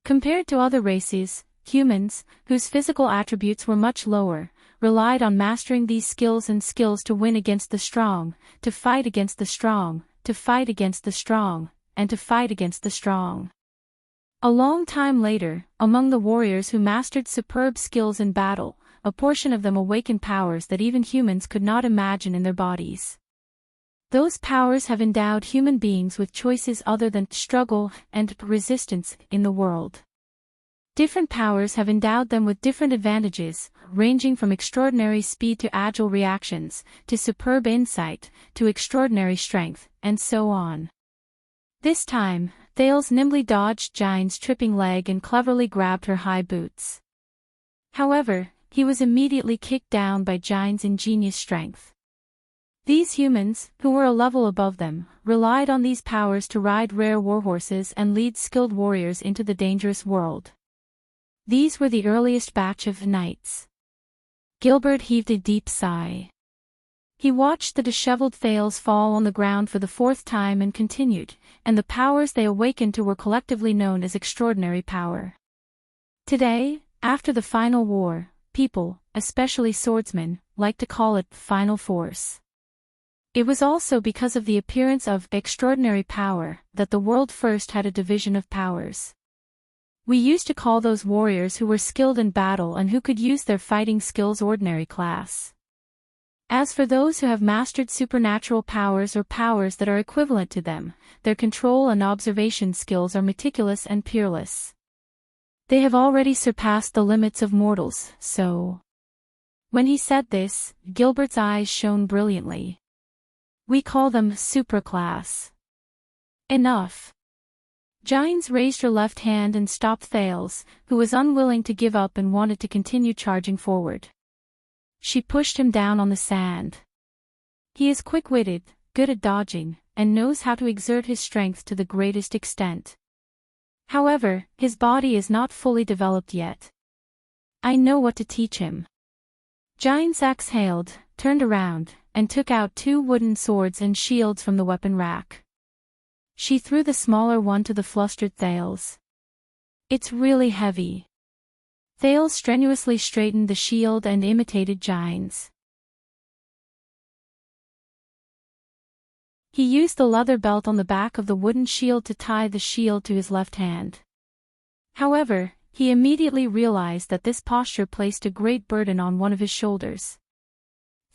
Compared to other races, humans, whose physical attributes were much lower, relied on mastering these skills to win against the strong, to fight against the strong, to fight against the strong, and to fight against the strong. A long time later, among the warriors who mastered superb skills in battle, a portion of them awakened powers that even humans could not imagine in their bodies. Those powers have endowed human beings with choices other than struggle and resistance in the world. Different powers have endowed them with different advantages, ranging from extraordinary speed to agile reactions, to superb insight, to extraordinary strength, and so on. This time, Thales nimbly dodged Gine's tripping leg and cleverly grabbed her high boots. However, he was immediately kicked down by Gine's ingenious strength. These humans, who were a level above them, relied on these powers to ride rare warhorses and lead skilled warriors into the dangerous world. These were the earliest batch of knights. Gilbert heaved a deep sigh. He watched the disheveled Thales fall on the ground for the fourth time and continued, and the powers they awakened to were collectively known as extraordinary power. Today, after the final war, people, especially swordsmen, like to call it final force. It was also because of the appearance of extraordinary power that the world first had a division of powers. We used to call those warriors who were skilled in battle and who could use their fighting skills ordinary class. As for those who have mastered supernatural powers or powers that are equivalent to them, their control and observation skills are meticulous and peerless. They have already surpassed the limits of mortals, so... When he said this, Gilbert's eyes shone brilliantly. We call them supraclass. Enough. Gines raised her left hand and stopped Thales, who was unwilling to give up and wanted to continue charging forward. She pushed him down on the sand. He is quick-witted, good at dodging, and knows how to exert his strength to the greatest extent. However, his body is not fully developed yet. I know what to teach him. Gines exhaled, turned around, and took out 2 wooden swords and shields from the weapon rack. She threw the smaller one to the flustered Thales. It's really heavy. Thales strenuously straightened the shield and imitated Gines. He used the leather belt on the back of the wooden shield to tie the shield to his left hand. However, he immediately realized that this posture placed a great burden on one of his shoulders.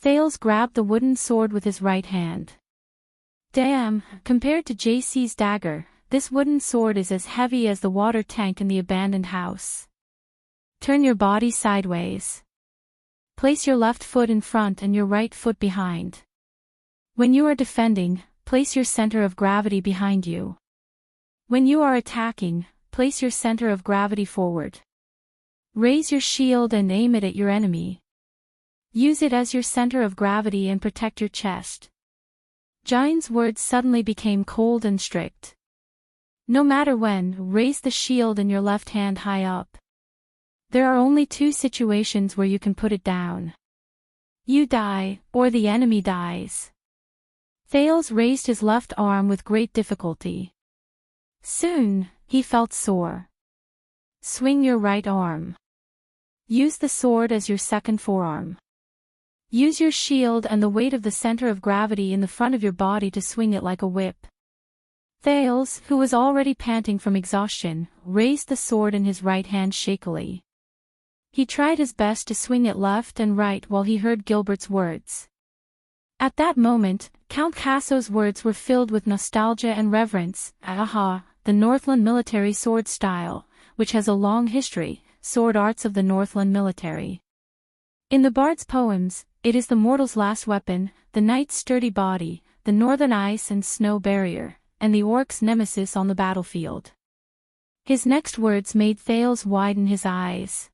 Thales grabbed the wooden sword with his right hand. Damn, compared to JC's dagger, this wooden sword is as heavy as the water tank in the abandoned house. Turn your body sideways. Place your left foot in front and your right foot behind. When you are defending, place your center of gravity behind you. When you are attacking, place your center of gravity forward. Raise your shield and aim it at your enemy. Use it as your center of gravity and protect your chest. Gine's words suddenly became cold and strict. No matter when, raise the shield in your left hand high up. There are only 2 situations where you can put it down. You die, or the enemy dies. Thales raised his left arm with great difficulty. Soon, he felt sore. Swing your right arm. Use the sword as your second forearm. Use your shield and the weight of the center of gravity in the front of your body to swing it like a whip. Thales, who was already panting from exhaustion, raised the sword in his right hand shakily. He tried his best to swing it left and right while he heard Gilbert's words. At that moment, Count Casso's words were filled with nostalgia and reverence. Aha, the Northland military sword style, which has a long history, sword arts of the Northland military. In the bard's poems, it is the mortal's last weapon, the knight's sturdy body, the northern ice and snow barrier, and the orc's nemesis on the battlefield. His next words made Thales widen his eyes.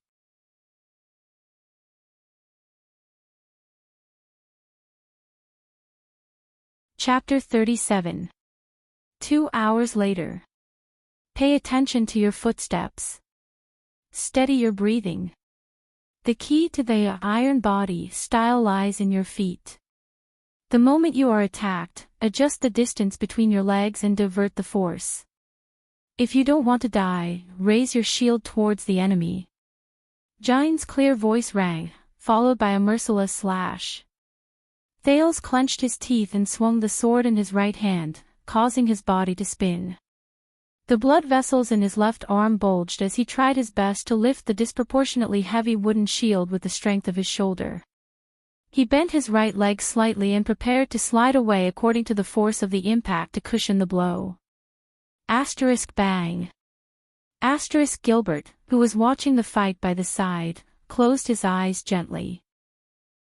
Chapter 37. 2 hours later. Pay attention to your footsteps. Steady your breathing. The key to the iron body style lies in your feet. The moment you are attacked, adjust the distance between your legs and divert the force. If you don't want to die, raise your shield towards the enemy. Gine's clear voice rang, followed by a merciless slash. Thales clenched his teeth and swung the sword in his right hand, causing his body to spin. The blood vessels in his left arm bulged as he tried his best to lift the disproportionately heavy wooden shield with the strength of his shoulder. He bent his right leg slightly and prepared to slide away according to the force of the impact to cushion the blow. Asterisk bang. Asterisk Gilbert, who was watching the fight by the side, closed his eyes gently.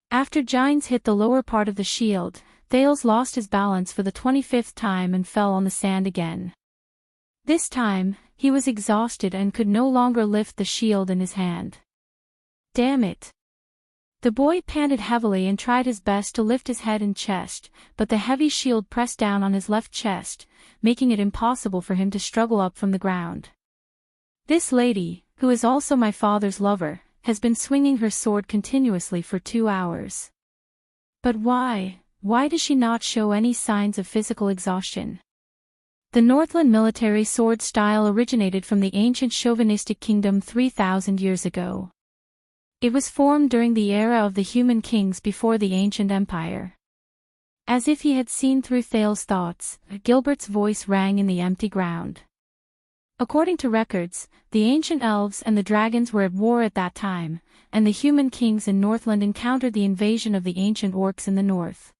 After Gines hit the lower part of the shield, Thales lost his balance for the 25th time and fell on the sand again. This time, he was exhausted and could no longer lift the shield in his hand. Damn it. The boy panted heavily and tried his best to lift his head and chest, but the heavy shield pressed down on his left chest, making it impossible for him to struggle up from the ground. This lady, who is also my father's lover, has been swinging her sword continuously for 2 hours. But why does she not show any signs of physical exhaustion? The Northland military sword style originated from the ancient chauvinistic kingdom 3,000 years ago. It was formed during the era of the human kings before the ancient empire. As if he had seen through Thales' thoughts, Gilbert's voice rang in the empty ground. According to records, the ancient elves and the dragons were at war at that time, and the human kings in Northland encountered the invasion of the ancient orcs in the north.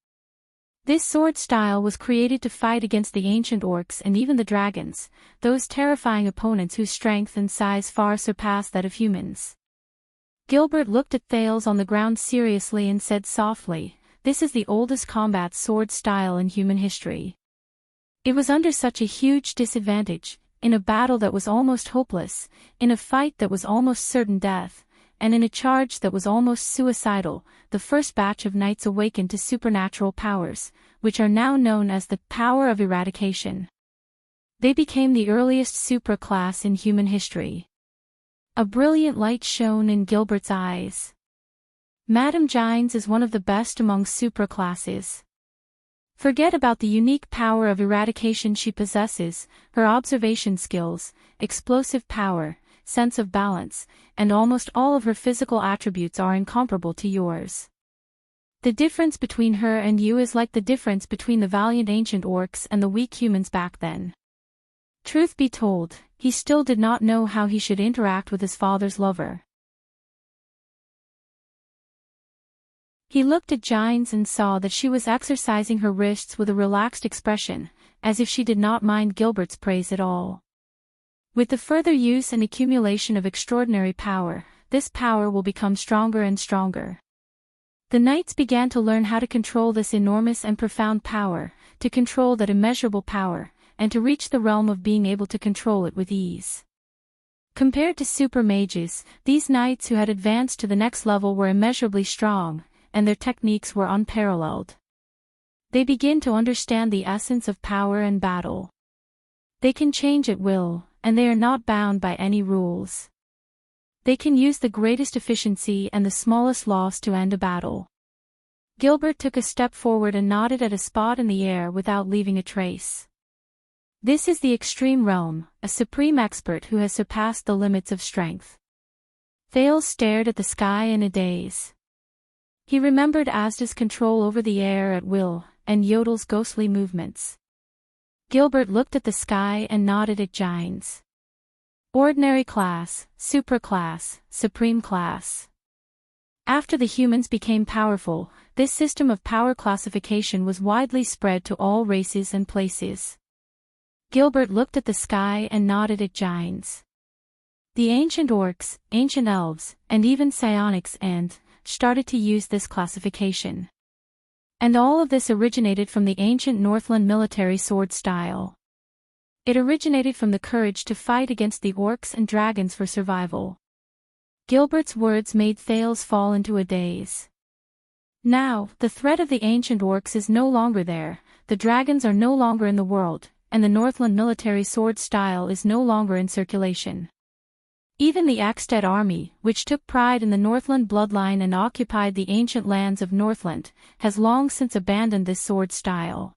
This sword style was created to fight against the ancient orcs and even the dragons, those terrifying opponents whose strength and size far surpassed that of humans. Gilbert looked at Thales on the ground seriously and said softly, "This is the oldest combat sword style in human history." It was under such a huge disadvantage, in a battle that was almost hopeless, in a fight that was almost certain death, and in a charge that was almost suicidal, the first batch of knights awakened to supernatural powers, which are now known as the power of eradication. They became the earliest supra-class in human history. A brilliant light shone in Gilbert's eyes. Madame Gines is one of the best among supra-classes. Forget about the unique power of eradication she possesses, her observation skills, explosive power, sense of balance, and almost all of her physical attributes are incomparable to yours. The difference between her and you is like the difference between the valiant ancient orcs and the weak humans back then. Truth be told, he still did not know how he should interact with his father's lover. He looked at Gines and saw that she was exercising her wrists with a relaxed expression, as if she did not mind Gilbert's praise at all. With the further use and accumulation of extraordinary power, this power will become stronger and stronger. The knights began to learn how to control this enormous and profound power, to control that immeasurable power, and to reach the realm of being able to control it with ease. Compared to super mages, these knights who had advanced to the next level were immeasurably strong, and their techniques were unparalleled. They begin to understand the essence of power and battle. They can change at will, and they are not bound by any rules. They can use the greatest efficiency and the smallest loss to end a battle. Gilbert took a step forward and nodded at a spot in the air without leaving a trace. This is the extreme realm, a supreme expert who has surpassed the limits of strength. Thales stared at the sky in a daze. He remembered Asda's control over the air at will, and Yodel's ghostly movements. Gilbert looked at the sky and nodded at Gines. Ordinary class, supraclass, supreme class. After the humans became powerful, this system of power classification was widely spread to all races and places. Gilbert looked at the sky and nodded at Gines. The ancient orcs, ancient elves, and even psionics started to use this classification. And all of this originated from the ancient Northland military sword style. It originated from the courage to fight against the orcs and dragons for survival. Gilbert's words made Thales fall into a daze. Now, the threat of the ancient orcs is no longer there, the dragons are no longer in the world, and the Northland military sword style is no longer in circulation. Even the Axted army, which took pride in the Northland bloodline and occupied the ancient lands of Northland, has long since abandoned this sword style.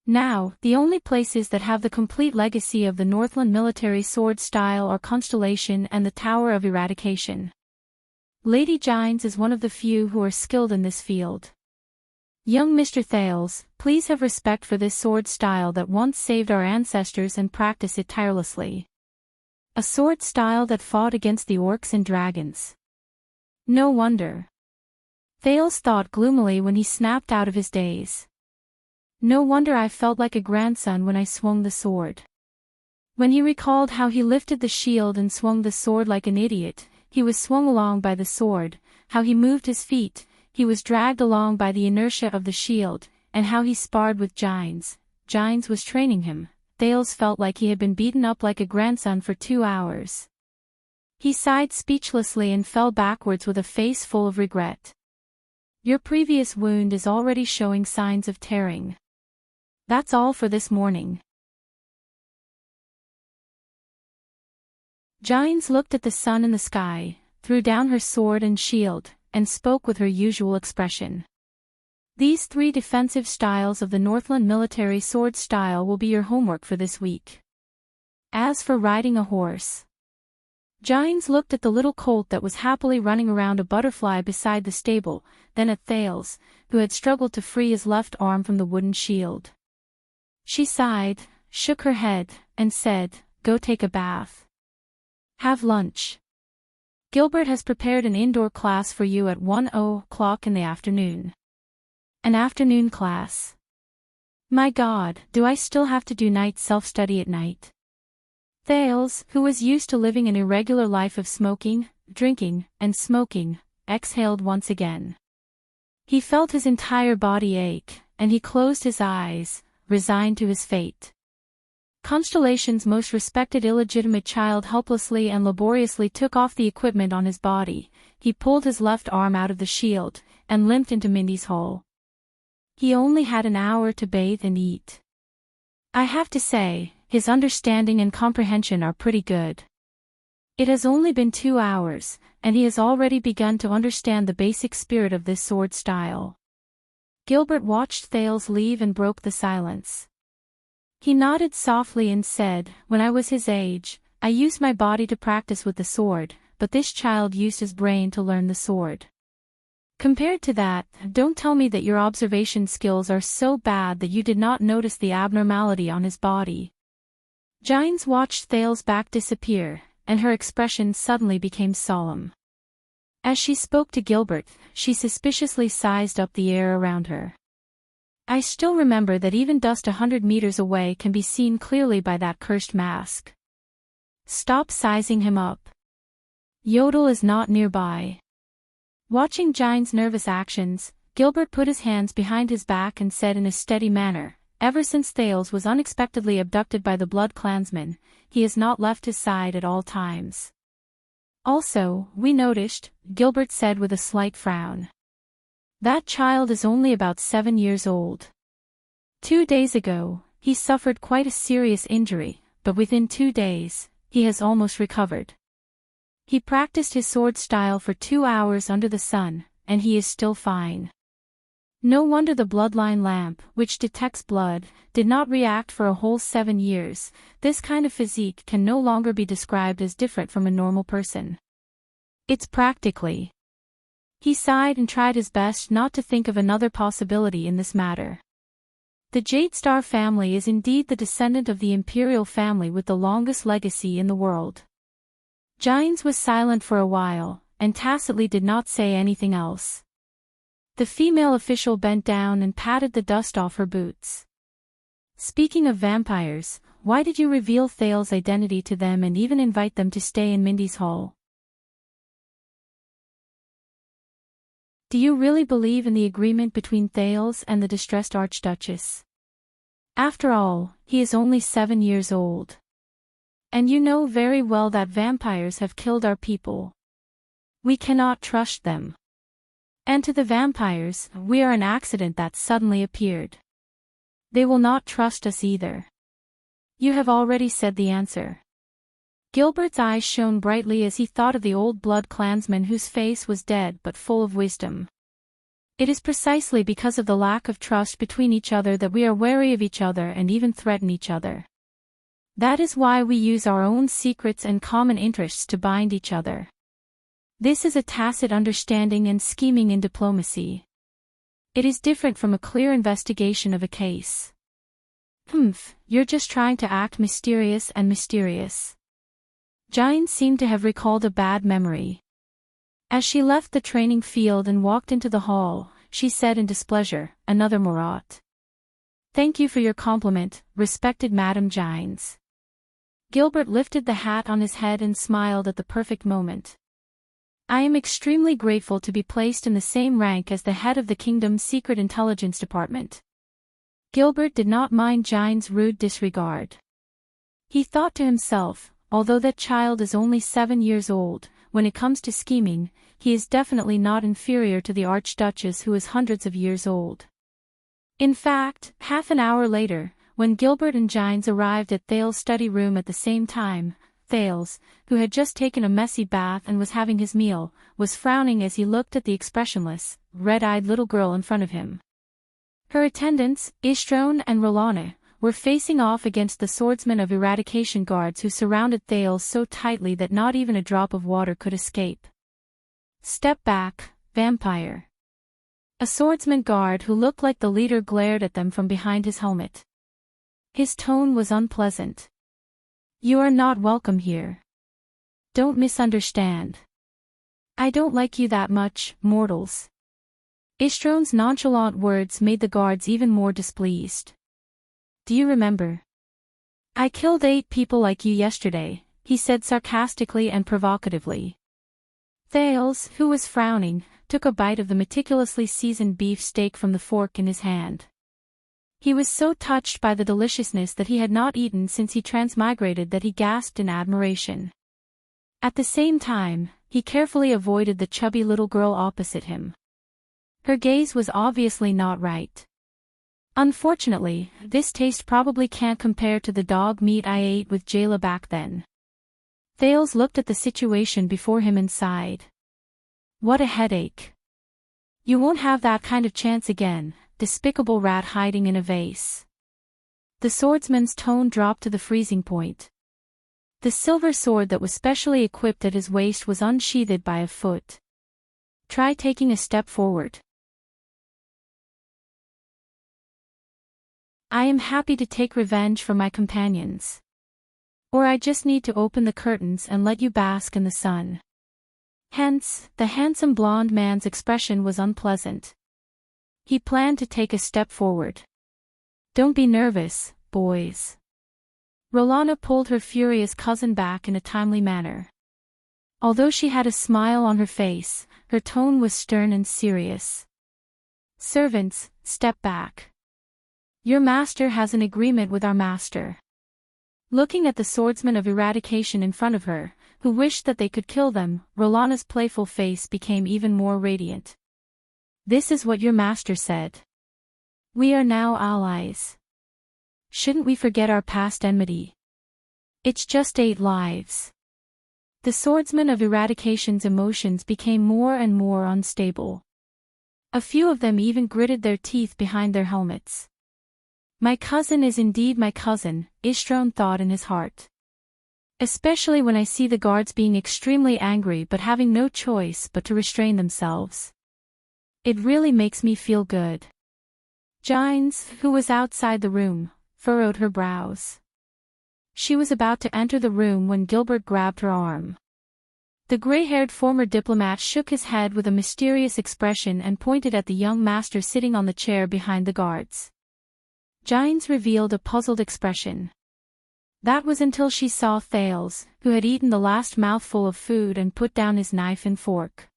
Now, the only places that have the complete legacy of the Northland military sword style are Constellation and the Tower of Eradication. Lady Gines is one of the few who are skilled in this field. Young Mr. Thales, please have respect for this sword style that once saved our ancestors and practice it tirelessly. A sword style that fought against the orcs and dragons. No wonder. Thales thought gloomily when he snapped out of his daze. No wonder I felt like a grandson when I swung the sword. When he recalled how he lifted the shield and swung the sword like an idiot, he was swung along by the sword, how he moved his feet, he was dragged along by the inertia of the shield, and how he sparred with Gines. Gines was training him. Thales felt like he had been beaten up like a grandson for 2 hours. He sighed speechlessly and fell backwards with a face full of regret. Your previous wound is already showing signs of tearing. That's all for this morning. Gines looked at the sun in the sky, threw down her sword and shield, and spoke with her usual expression. These 3 defensive styles of the Northland military sword style will be your homework for this week. As for riding a horse. Gines looked at the little colt that was happily running around a butterfly beside the stable, then at Thales, who had struggled to free his left arm from the wooden shield. She sighed, shook her head, and said, "Go take a bath. Have lunch. Gilbert has prepared an indoor class for you at 1:00 in the afternoon. An afternoon class. My God, do I still have to do night self-study at night?" Thales, who was used to living an irregular life of smoking, drinking, and smoking, exhaled once again. He felt his entire body ache, and he closed his eyes, resigned to his fate. Constellation's most respected illegitimate child helplessly and laboriously took off the equipment on his body. He pulled his left arm out of the shield, and limped into Mindy's hole. He only had an hour to bathe and eat. I have to say, his understanding and comprehension are pretty good. It has only been 2 hours, and he has already begun to understand the basic spirit of this sword style. Gilbert watched Thales leave and broke the silence. He nodded softly and said, "When I was his age, I used my body to practice with the sword, but this child used his brain to learn the sword. Compared to that, don't tell me that your observation skills are so bad that you did not notice the abnormality on his body." Gines watched Thales' back disappear, and her expression suddenly became solemn. As she spoke to Gilbert, she suspiciously sized up the air around her. I still remember that even dust 100 meters away can be seen clearly by that cursed mask. Stop sizing him up. Yodel is not nearby. Watching Gines' nervous actions, Gilbert put his hands behind his back and said in a steady manner, "Ever since Thales was unexpectedly abducted by the Blood Clansmen, he has not left his side at all times. Also, we noticed," Gilbert said with a slight frown. "That child is only about 7 years old. 2 days ago, he suffered quite a serious injury, but within 2 days, he has almost recovered. He practiced his sword style for 2 hours under the sun, and he is still fine. No wonder the bloodline lamp, which detects blood, did not react for a whole 7 years. This kind of physique can no longer be described as different from a normal person. It's practically..." He sighed and tried his best not to think of another possibility in this matter. The Jadestar family is indeed the descendant of the imperial family with the longest legacy in the world. Gines was silent for a while, and tacitly did not say anything else. The female official bent down and patted the dust off her boots. "Speaking of vampires, why did you reveal Thales' identity to them and even invite them to stay in Mindy's hall? Do you really believe in the agreement between Thales and the distressed Archduchess? After all, he is only 7 years old. And you know very well that vampires have killed our people. We cannot trust them. And to the vampires, we are an accident that suddenly appeared. They will not trust us either. You have already said the answer." Gilbert's eyes shone brightly as he thought of the old blood clansman whose face was dead but full of wisdom. It is precisely because of the lack of trust between each other that we are wary of each other and even threaten each other. That is why we use our own secrets and common interests to bind each other. This is a tacit understanding and scheming in diplomacy. It is different from a clear investigation of a case. You're just trying to act mysterious and mysterious." Gines seemed to have recalled a bad memory. As she left the training field and walked into the hall, she said in displeasure, "Another Murat. Thank you for your compliment, respected Madame Gines." Gilbert lifted the hat on his head and smiled at the perfect moment. "I am extremely grateful to be placed in the same rank as the head of the kingdom's secret intelligence department." Gilbert did not mind Gines' rude disregard. He thought to himself, although that child is only 7 years old, when it comes to scheming, he is definitely not inferior to the Archduchess, who is hundreds of years old. In fact, half an hour later, when Gilbert and Gines arrived at Thales' study room at the same time, Thales, who had just taken a messy bath and was having his meal, was frowning as he looked at the expressionless, red-eyed little girl in front of him. Her attendants, Istrone and Rolana, were facing off against the swordsmen of eradication guards who surrounded Thales so tightly that not even a drop of water could escape. "Step back, vampire." A swordsman guard who looked like the leader glared at them from behind his helmet. His tone was unpleasant. "You are not welcome here. Don't misunderstand. I don't like you that much, mortals." Istrone's nonchalant words made the guards even more displeased. "Do you remember? I killed 8 people like you yesterday," he said sarcastically and provocatively. Thales, who was frowning, took a bite of the meticulously seasoned beef steak from the fork in his hand. He was so touched by the deliciousness that he had not eaten since he transmigrated that he gasped in admiration. At the same time, he carefully avoided the chubby little girl opposite him. Her gaze was obviously not right. "Unfortunately, this taste probably can't compare to the dog meat I ate with Jayla back then." Thales looked at the situation before him and sighed. "What a headache. You won't have that kind of chance again, despicable rat hiding in a vase." The swordsman's tone dropped to the freezing point. The silver sword that was specially equipped at his waist was unsheathed by a foot. "Try taking a step forward." "I am happy to take revenge for my companions. Or I just need to open the curtains and let you bask in the sun." Hence, the handsome blonde man's expression was unpleasant. He planned to take a step forward. "Don't be nervous, boys." Rolana pulled her furious cousin back in a timely manner. Although she had a smile on her face, her tone was stern and serious. "Servants, step back. Your master has an agreement with our master." Looking at the swordsman of eradication in front of her, who wished that they could kill them, Rolana's playful face became even more radiant. "This is what your master said. We are now allies. Shouldn't we forget our past enmity? It's just 8 lives." The swordsman of eradication's emotions became more and more unstable. A few of them even gritted their teeth behind their helmets. "My cousin is indeed my cousin," Istrone thought in his heart. "Especially when I see the guards being extremely angry but having no choice but to restrain themselves. It really makes me feel good." Gines, who was outside the room, furrowed her brows. She was about to enter the room when Gilbert grabbed her arm. The gray-haired former diplomat shook his head with a mysterious expression and pointed at the young master sitting on the chair behind the guards. Gines revealed a puzzled expression. That was until she saw Thales, who had eaten the last mouthful of food and put down his knife and fork.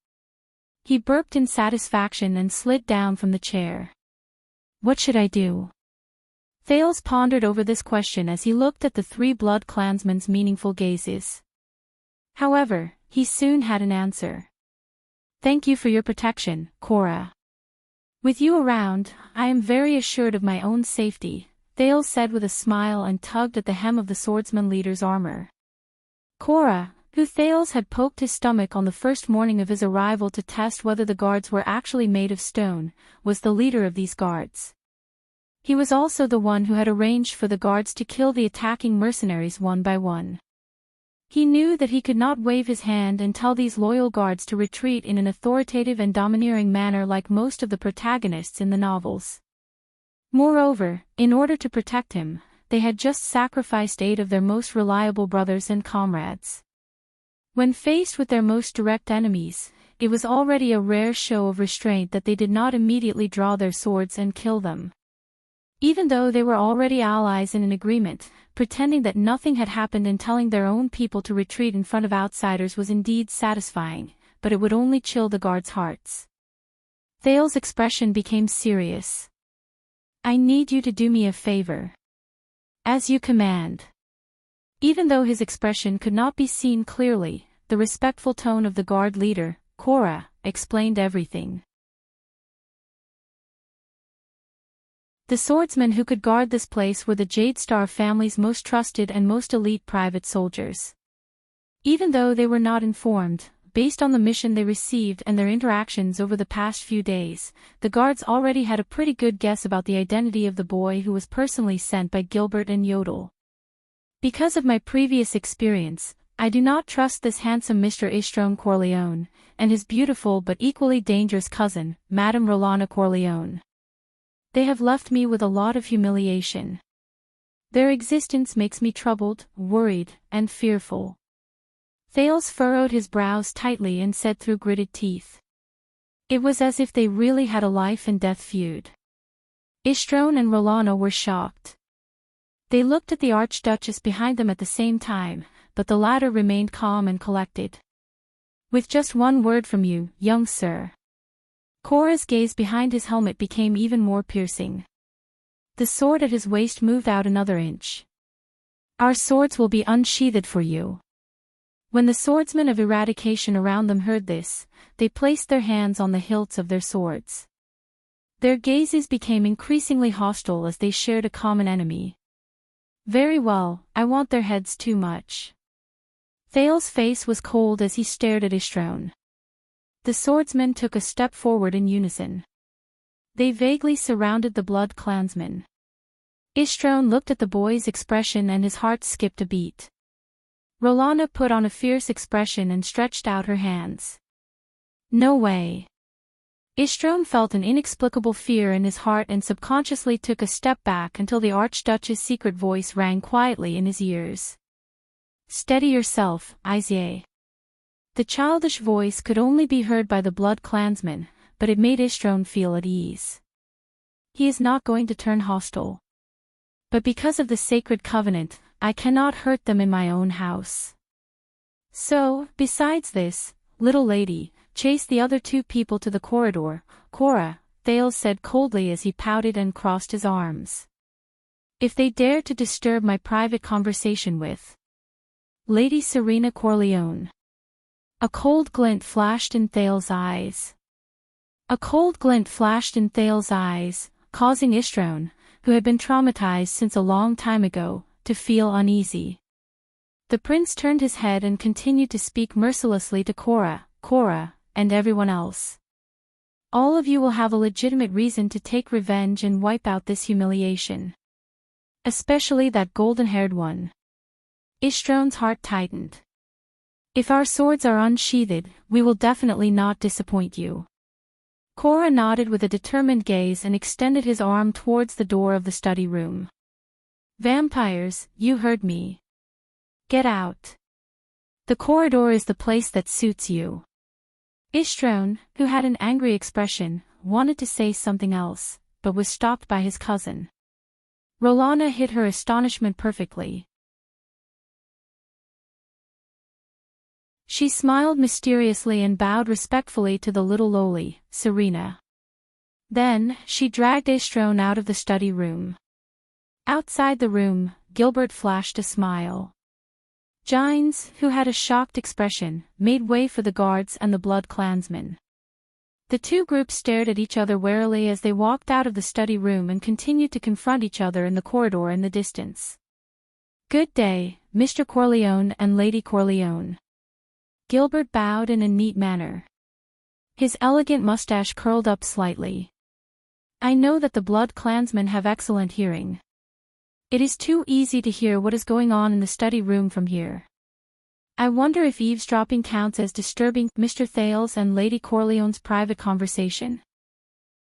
He burped in satisfaction and slid down from the chair. "What should I do?" Thales pondered over this question as he looked at the 3 blood clansmen's meaningful gazes. However, he soon had an answer. "Thank you for your protection, Cora. With you around, I am very assured of my own safety," Thales said with a smile and tugged at the hem of the swordsman leader's armor. Cora, who Thales had poked his stomach on the first morning of his arrival to test whether the guards were actually made of stone, was the leader of these guards. He was also the one who had arranged for the guards to kill the attacking mercenaries one by one. He knew that he could not wave his hand and tell these loyal guards to retreat in an authoritative and domineering manner like most of the protagonists in the novels. Moreover, in order to protect him, they had just sacrificed 8 of their most reliable brothers and comrades. When faced with their most direct enemies, it was already a rare show of restraint that they did not immediately draw their swords and kill them. Even though they were already allies in an agreement, pretending that nothing had happened and telling their own people to retreat in front of outsiders was indeed satisfying, but it would only chill the guards' hearts. Thale's expression became serious. "I need you to do me a favor." "As you command." Even though his expression could not be seen clearly, the respectful tone of the guard leader, Cora, explained everything. The swordsmen who could guard this place were the Jade Star family's most trusted and most elite private soldiers. Even though they were not informed, based on the mission they received and their interactions over the past few days, the guards already had a pretty good guess about the identity of the boy who was personally sent by Gilbert and Yodel. Because of my previous experience, I do not trust this handsome Mr. Istrone Corleone, and his beautiful but equally dangerous cousin, Madame Rolana Corleone. They have left me with a lot of humiliation. Their existence makes me troubled, worried, and fearful. Thales furrowed his brows tightly and said through gritted teeth. It was as if they really had a life-and-death feud. Istrone and Rolana were shocked. They looked at the Archduchess behind them at the same time, but the latter remained calm and collected. "With just one word from you, young sir." Cora's gaze behind his helmet became even more piercing. The sword at his waist moved out another inch. "Our swords will be unsheathed for you." When the swordsmen of eradication around them heard this, they placed their hands on the hilts of their swords. Their gazes became increasingly hostile as they shared a common enemy. "Very well, I want their heads too much." Thale's face was cold as he stared at Istrone. The swordsmen took a step forward in unison. They vaguely surrounded the blood clansman. Istrone looked at the boy's expression and his heart skipped a beat. Rolana put on a fierce expression and stretched out her hands. "No way." Istrone felt an inexplicable fear in his heart and subconsciously took a step back until the Archduchess' secret voice rang quietly in his ears. "Steady yourself, Isier." The childish voice could only be heard by the blood clansman, but it made Istrone feel at ease. He is not going to turn hostile. But because of the sacred covenant, I cannot hurt them in my own house. So, besides this, little lady, chase the other two people to the corridor, Cora, Thales said coldly as he pouted and crossed his arms. "If they dare to disturb my private conversation with Lady Serena Corleone." A cold glint flashed in Thales' eyes. Causing Istrone, who had been traumatized since a long time ago, to feel uneasy. The prince turned his head and continued to speak mercilessly to Cora, and everyone else. "All of you will have a legitimate reason to take revenge and wipe out this humiliation. Especially that golden-haired one." Istrone's heart tightened. "If our swords are unsheathed, we will definitely not disappoint you." Cora nodded with a determined gaze and extended his arm towards the door of the study room. "Vampires, you heard me. Get out. The corridor is the place that suits you." Istrone, who had an angry expression, wanted to say something else, but was stopped by his cousin. Rolana hid her astonishment perfectly. She smiled mysteriously and bowed respectfully to the little lowly, Serena. Then, she dragged Istrone out of the study room. Outside the room, Gilbert flashed a smile. Gines, who had a shocked expression, made way for the guards and the blood clansmen. The two groups stared at each other warily as they walked out of the study room and continued to confront each other in the corridor in the distance. "Good day, Mr. Corleone and Lady Corleone." Gilbert bowed in a neat manner. His elegant mustache curled up slightly. "I know that the blood clansmen have excellent hearing. It is too easy to hear what is going on in the study room from here. I wonder if eavesdropping counts as disturbing Mr. Thales and Lady Corleone's private conversation."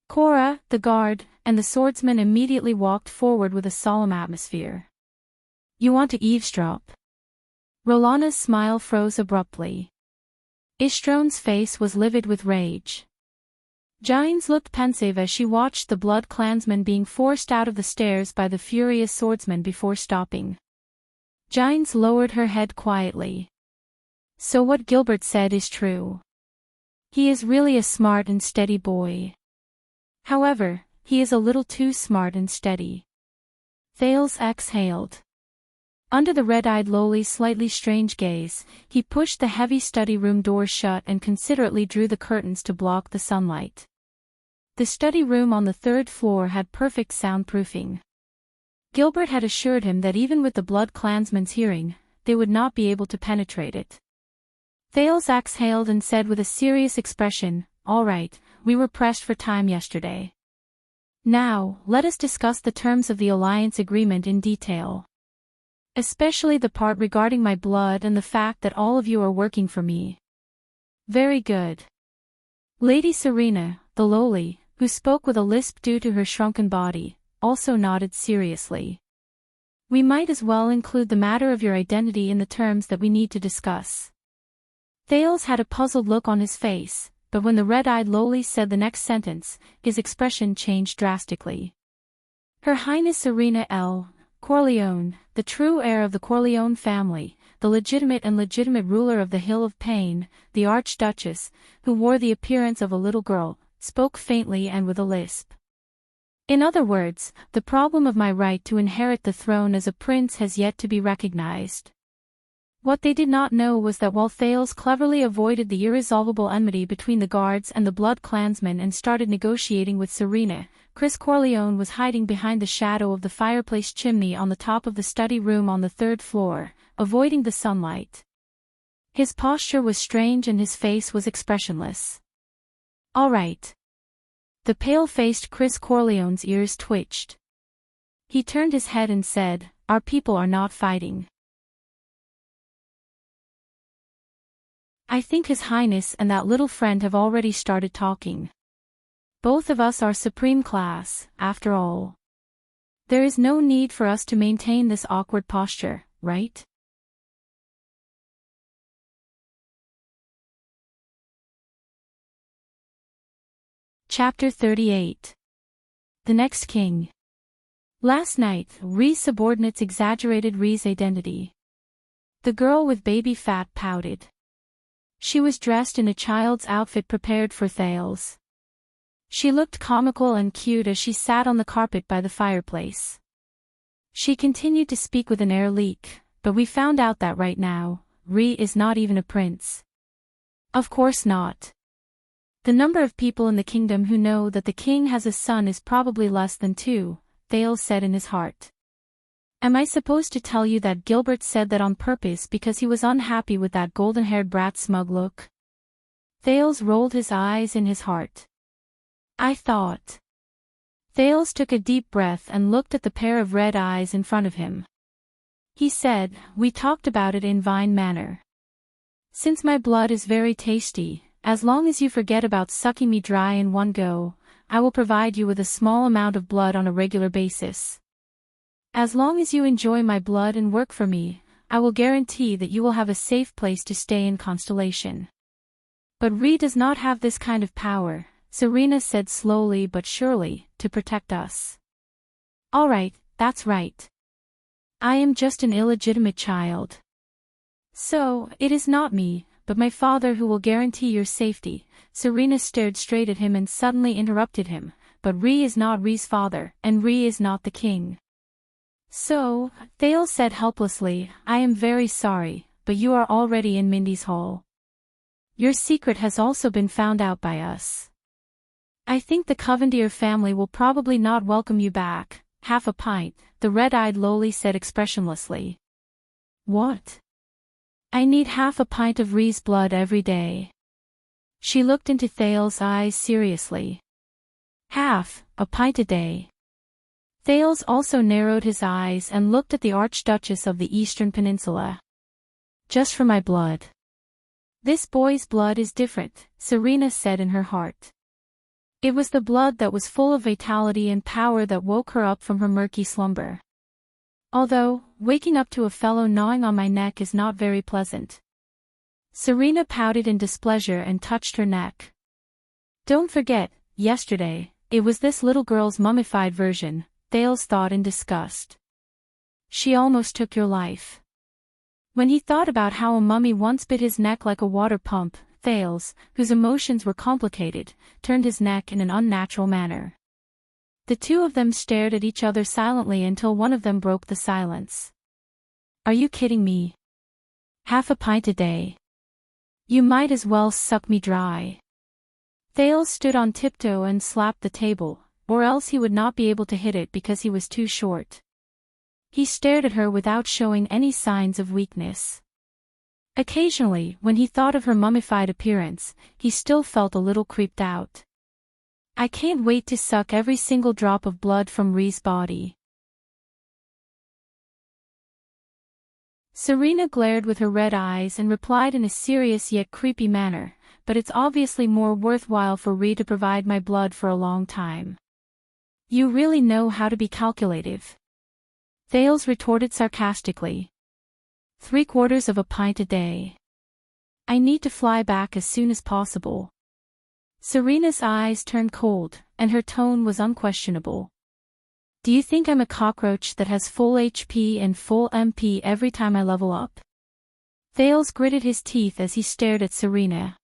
Cora, the guard, and the swordsman immediately walked forward with a solemn atmosphere. "You want to eavesdrop?" Rolana's smile froze abruptly. Ishtron's face was livid with rage. Gines looked pensive as she watched the blood clansman being forced out of the stairs by the furious swordsman before stopping. Gines lowered her head quietly. So what Gilbert said is true. He is really a smart and steady boy. However, he is a little too smart and steady. Thales exhaled. Under the red-eyed Lowly's slightly strange gaze, he pushed the heavy study room door shut and considerately drew the curtains to block the sunlight. The study room on the 3rd floor had perfect soundproofing. Gilbert had assured him that even with the blood clansman's hearing, they would not be able to penetrate it. Thales exhaled and said with a serious expression, "All right, we were pressed for time yesterday. Now, let us discuss the terms of the alliance agreement in detail. Especially the part regarding my blood and the fact that all of you are working for me." "Very good." Lady Serena, the lowly, who spoke with a lisp due to her shrunken body, also nodded seriously. "We might as well include the matter of your identity in the terms that we need to discuss." Thales had a puzzled look on his face, but when the red-eyed lowly said the next sentence, his expression changed drastically. "Her Highness Serena L. Corleone, the true heir of the Corleone family, the legitimate ruler of the Hill of Pain, the Archduchess, who wore the appearance of a little girl, spoke faintly and with a lisp. In other words, the problem of my right to inherit the throne as a prince has yet to be recognized." What they did not know was that while Thales cleverly avoided the irresolvable enmity between the guards and the blood clansmen and started negotiating with Serena, Chris Corleone was hiding behind the shadow of the fireplace chimney on the top of the study room on the 3rd floor, avoiding the sunlight. His posture was strange and his face was expressionless. "All right." The pale-faced Chris Corleone's ears twitched. He turned his head and said, "Our people are not fighting. I think His Highness and that little friend have already started talking. Both of us are supreme class, after all. There is no need for us to maintain this awkward posture, right?" Chapter 38. The Next King. Last night, Rhee's subordinates exaggerated Rhee's identity. The girl with baby fat pouted. She was dressed in a child's outfit prepared for Thales. She looked comical and cute as she sat on the carpet by the fireplace. She continued to speak with an air leak, but we found out that right now, Rhee is not even a prince. Of course not. The number of people in the kingdom who know that the king has a son is probably less than 2, Thales said in his heart. Am I supposed to tell you that Gilbert said that on purpose because he was unhappy with that golden-haired brat's smug look? Thales rolled his eyes in his heart. I thought. Thales took a deep breath and looked at the pair of red eyes in front of him. He said, "We talked about it in Vine Manor. Since my blood is very tasty, as long as you forget about sucking me dry in one go, I will provide you with a small amount of blood on a regular basis. As long as you enjoy my blood and work for me, I will guarantee that you will have a safe place to stay in Constellation." "But Rhee does not have this kind of power," Serena said slowly but surely, "to protect us." "All right, that's right. I am just an illegitimate child. So, it is not me, but my father who will guarantee your safety." Serena stared straight at him and suddenly interrupted him, "But Rhee is not Rhee's father, and Rhee is not the king." "So," Thales said helplessly, "I am very sorry, but you are already in Mindy's hole. Your secret has also been found out by us. I think the Covendier family will probably not welcome you back." "Half a pint," the red-eyed lowly said expressionlessly. "What?" "I need half a pint of Rhee's blood every day." She looked into Thales' eyes seriously. "Half a pint a day." Thales also narrowed his eyes and looked at the Archduchess of the Eastern Peninsula. "Just for my blood." "This boy's blood is different," Serena said in her heart. It was the blood that was full of vitality and power that woke her up from her murky slumber. Although, waking up to a fellow gnawing on my neck is not very pleasant. Serena pouted in displeasure and touched her neck. Don't forget, yesterday, it was this little girl's mummified version, Thales thought in disgust. She almost took your life. When he thought about how a mummy once bit his neck like a water pump, Thales, whose emotions were complicated, turned his neck in an unnatural manner. The two of them stared at each other silently until one of them broke the silence. Are you kidding me? Half a pint a day. You might as well suck me dry. Thales stood on tiptoe and slapped the table, or else he would not be able to hit it because he was too short. He stared at her without showing any signs of weakness. Occasionally, when he thought of her mummified appearance, he still felt a little creeped out. I can't wait to suck every single drop of blood from Rhee's body. Serena glared with her red eyes and replied in a serious yet creepy manner, but it's obviously more worthwhile for Rhee to provide my blood for a long time. You really know how to be calculative. Thales retorted sarcastically. 3/4 of a pint a day. I need to fly back as soon as possible. Serena's eyes turned cold, and her tone was unquestionable. Do you think I'm a cockroach that has full HP and full MP every time I level up? Thales gritted his teeth as he stared at Serena.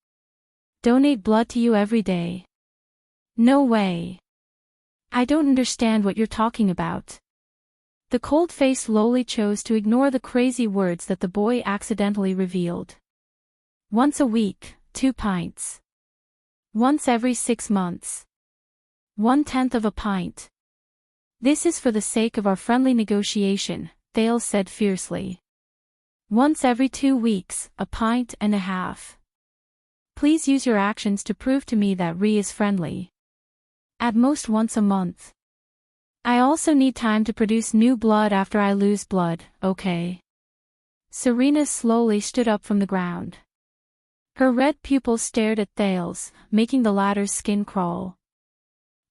Donate blood to you every day. No way. I don't understand what you're talking about. The cold face lowly chose to ignore the crazy words that the boy accidentally revealed. Once a week, 2 pints. Once every 6 months. 1/10 of a pint. This is for the sake of our friendly negotiation, Thales said fiercely. Once every 2 weeks, 1.5 pints. Please use your actions to prove to me that Rhee is friendly. At most once a month. I also need time to produce new blood after I lose blood, okay? Serena slowly stood up from the ground. Her red pupils stared at Thales, making the latter's skin crawl.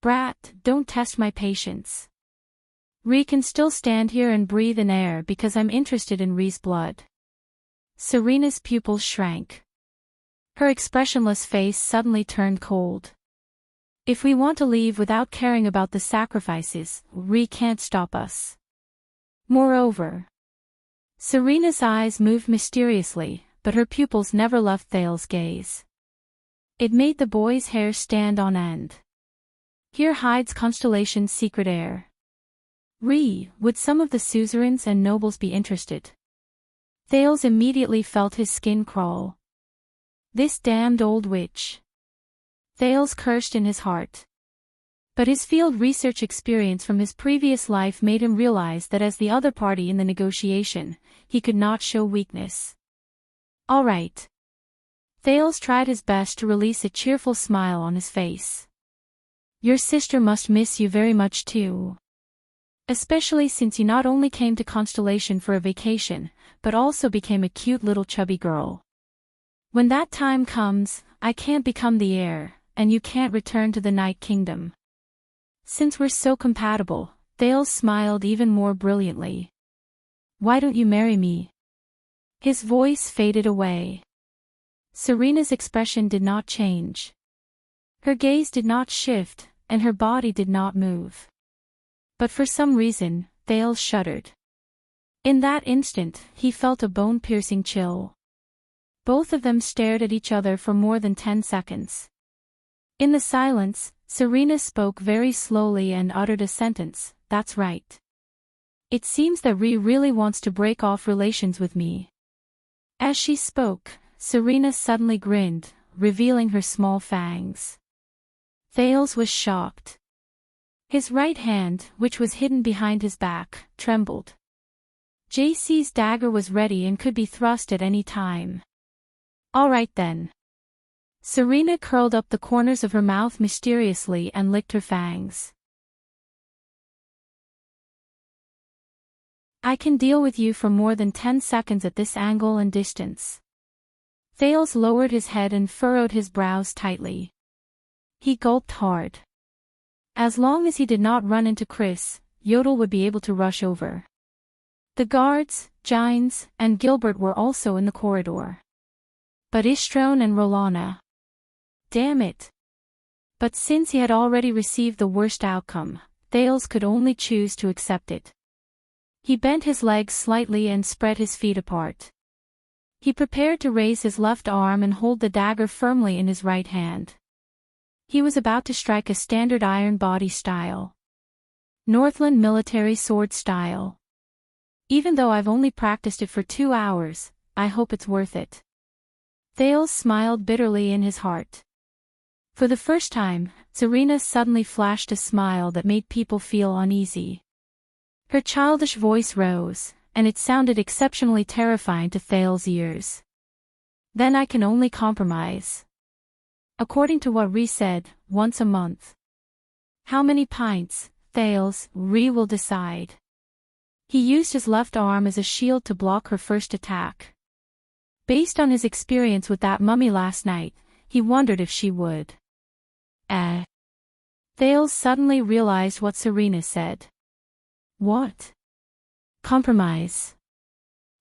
Brat, don't test my patience. Rhee can still stand here and breathe in air because I'm interested in Rhee's blood. Serena's pupils shrank. Her expressionless face suddenly turned cold. If we want to leave without caring about the sacrifices, Rhee can't stop us. Moreover, Serena's eyes moved mysteriously, but her pupils never left Thales' gaze. It made the boy's hair stand on end. Here hides Constellation's secret heir. Rhee, would some of the suzerains and nobles be interested? Thales immediately felt his skin crawl. This damned old witch. Thales cursed in his heart. But his field research experience from his previous life made him realize that as the other party in the negotiation, he could not show weakness. All right. Thales tried his best to release a cheerful smile on his face. Your sister must miss you very much too. Especially since you not only came to Constellation for a vacation, but also became a cute little chubby girl. When that time comes, I can't become the heir, and you can't return to the Night Kingdom. Since we're so compatible, Thales smiled even more brilliantly. Why don't you marry me? His voice faded away. Serena's expression did not change. Her gaze did not shift, and her body did not move. But for some reason, Thales shuddered. In that instant, he felt a bone-piercing chill. Both of them stared at each other for more than 10 seconds. In the silence, Serena spoke very slowly and uttered a sentence, that's right. It seems that Rhee really wants to break off relations with me. As she spoke, Serena suddenly grinned, revealing her small fangs. Thales was shocked. His right hand, which was hidden behind his back, trembled. JC's dagger was ready and could be thrust at any time. All right then. Serena curled up the corners of her mouth mysteriously and licked her fangs. I can deal with you for more than 10 seconds at this angle and distance. Thales lowered his head and furrowed his brows tightly. He gulped hard. As long as he did not run into Chris, Yodel would be able to rush over. The guards, Gines, and Gilbert were also in the corridor. But Ishtrone and Rolana. Damn it. But since he had already received the worst outcome, Thales could only choose to accept it. He bent his legs slightly and spread his feet apart. He prepared to raise his left arm and hold the dagger firmly in his right hand. He was about to strike a standard iron body style. Northland military sword style. Even though I've only practiced it for 2 hours, I hope it's worth it. Thales smiled bitterly in his heart. For the first time, Serena suddenly flashed a smile that made people feel uneasy. Her childish voice rose, and it sounded exceptionally terrifying to Thales' ears. Then I can only compromise. According to what Ree said, once a month. How many pints, Thales, Ree will decide. He used his left arm as a shield to block her first attack. Based on his experience with that mummy last night, he wondered if she would. Thales suddenly realized what Serena said. What? Compromise.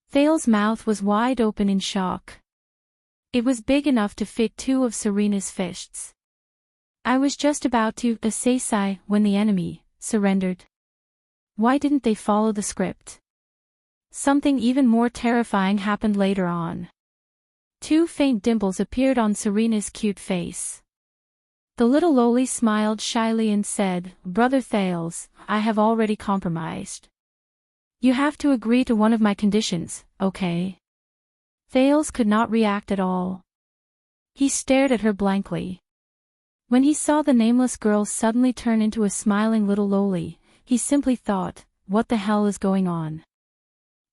Thales' mouth was wide open in shock. It was big enough to fit 2 of Serena's fists. I was just about to say when the enemy surrendered. Why didn't they follow the script? Something even more terrifying happened later on. 2 faint dimples appeared on Serena's cute face. The little loli smiled shyly and said, Brother Thales, I have already compromised. You have to agree to one of my conditions, okay? Thales could not react at all. He stared at her blankly. When he saw the nameless girl suddenly turn into a smiling little loli, he simply thought, what the hell is going on?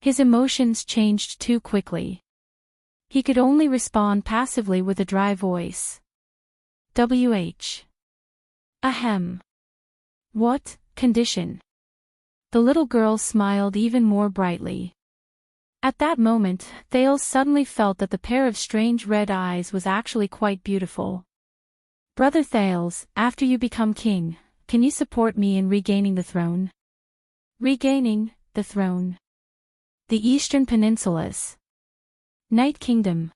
His emotions changed too quickly. He could only respond passively with a dry voice. WH. Ahem. What condition? The little girl smiled even more brightly. At that moment, Thales suddenly felt that the pair of strange red eyes was actually quite beautiful. Brother Thales, after you become king, can you support me in regaining the throne? Regaining the throne. The Eastern Peninsulas. Night Kingdom.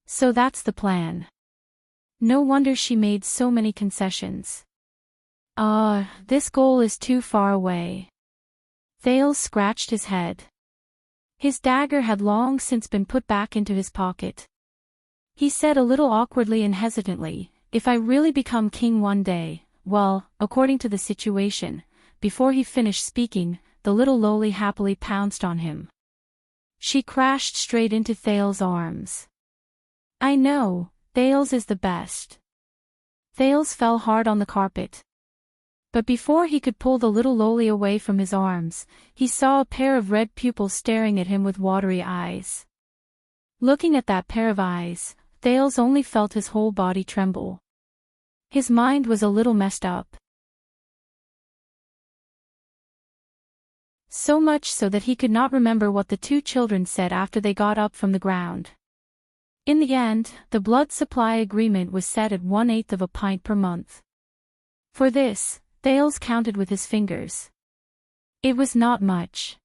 So that's the plan. No wonder she made so many concessions. This goal is too far away. Thales scratched his head. His dagger had long since been put back into his pocket. He said a little awkwardly and hesitantly, if I really become king one day, well, according to the situation. Before he finished speaking, the little loli happily pounced on him. She crashed straight into Thales' arms. I know, Thales is the best. Thales fell hard on the carpet. But before he could pull the little loli away from his arms, he saw a pair of red pupils staring at him with watery eyes. Looking at that pair of eyes, Thales only felt his whole body tremble. His mind was a little messed up. So much so that he could not remember what the 2 children said after they got up from the ground. In the end, the blood supply agreement was set at 1/8 of a pint per month. For this, Thales counted with his fingers. It was not much.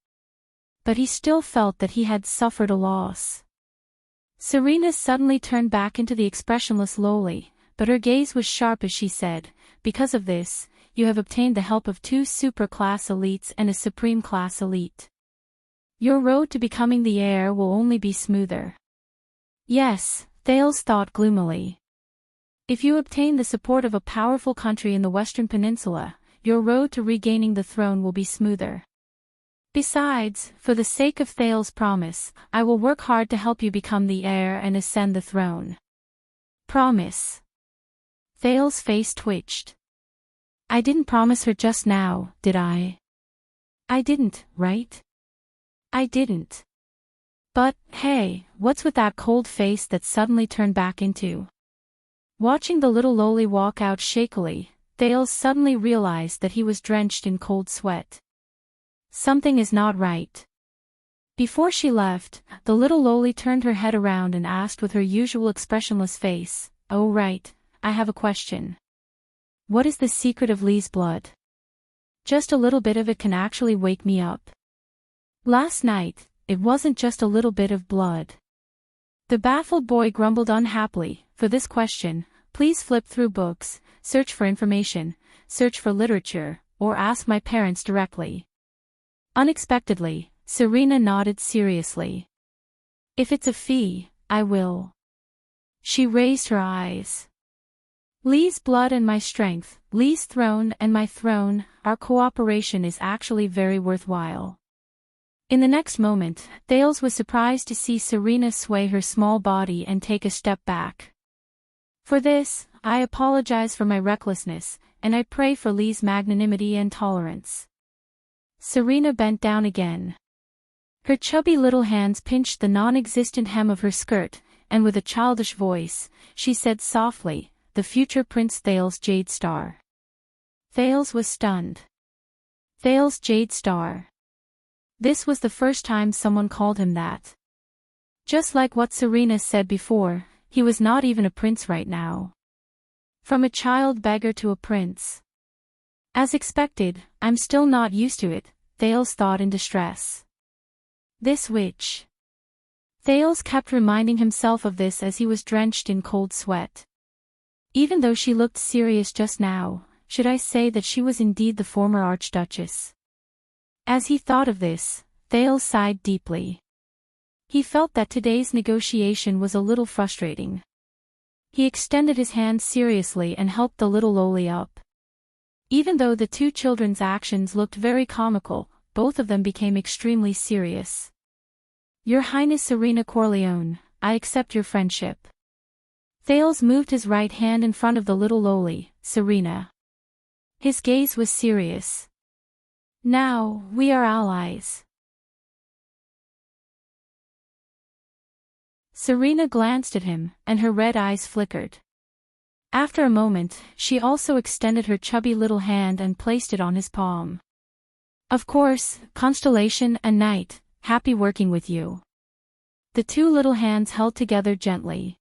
But he still felt that he had suffered a loss. Serena suddenly turned back into the expressionless loli, but her gaze was sharp as she said, because of this, you have obtained the help of 2 super-class elites and a supreme-class elite. Your road to becoming the heir will only be smoother. Yes, Thales thought gloomily. If you obtain the support of a powerful country in the Western Peninsula, your road to regaining the throne will be smoother. Besides, for the sake of Thales' promise, I will work hard to help you become the heir and ascend the throne. Promise. Thales' face twitched. I didn't promise her just now, did I? I didn't, right? I didn't. But, hey, what's with that cold face that suddenly turned back into? Watching the little loli walk out shakily, Thales suddenly realized that he was drenched in cold sweat. Something is not right. Before she left, the little loli turned her head around and asked with her usual expressionless face, Oh right, I have a question. What is the secret of Lee's blood? Just a little bit of it can actually wake me up. Last night, it wasn't just a little bit of blood. The baffled boy grumbled unhappily, for this question, please flip through books, search for information, search for literature, or ask my parents directly. Unexpectedly, Serena nodded seriously. If it's a fee, I will. She raised her eyes. Lee's blood and my strength, Lee's throne and my throne, our cooperation is actually very worthwhile. In the next moment, Thales was surprised to see Serena sway her small body and take a step back. For this, I apologize for my recklessness, and I pray for Lee's magnanimity and tolerance. Serena bent down again. Her chubby little hands pinched the non-existent hem of her skirt, and with a childish voice, she said softly, "The future Prince Thales Jade Star." Thales was stunned. Thales Jade Star. This was the first time someone called him that. Just like what Serena said before, he was not even a prince right now. From a child beggar to a prince. As expected, I'm still not used to it, Thales thought in distress. This witch. Thales kept reminding himself of this as he was drenched in cold sweat. Even though she looked serious just now, should I say that she was indeed the former Archduchess? As he thought of this, Thales sighed deeply. He felt that today's negotiation was a little frustrating. He extended his hand seriously and helped the little loli up. Even though the two children's actions looked very comical, both of them became extremely serious. Your Highness Serena Corleone, I accept your friendship. Thales moved his right hand in front of the little loli, Serena. His gaze was serious. Now, we are allies. Serena glanced at him, and her red eyes flickered. After a moment, she also extended her chubby little hand and placed it on his palm. Of course, Constellation and Night, happy working with you. The two little hands held together gently.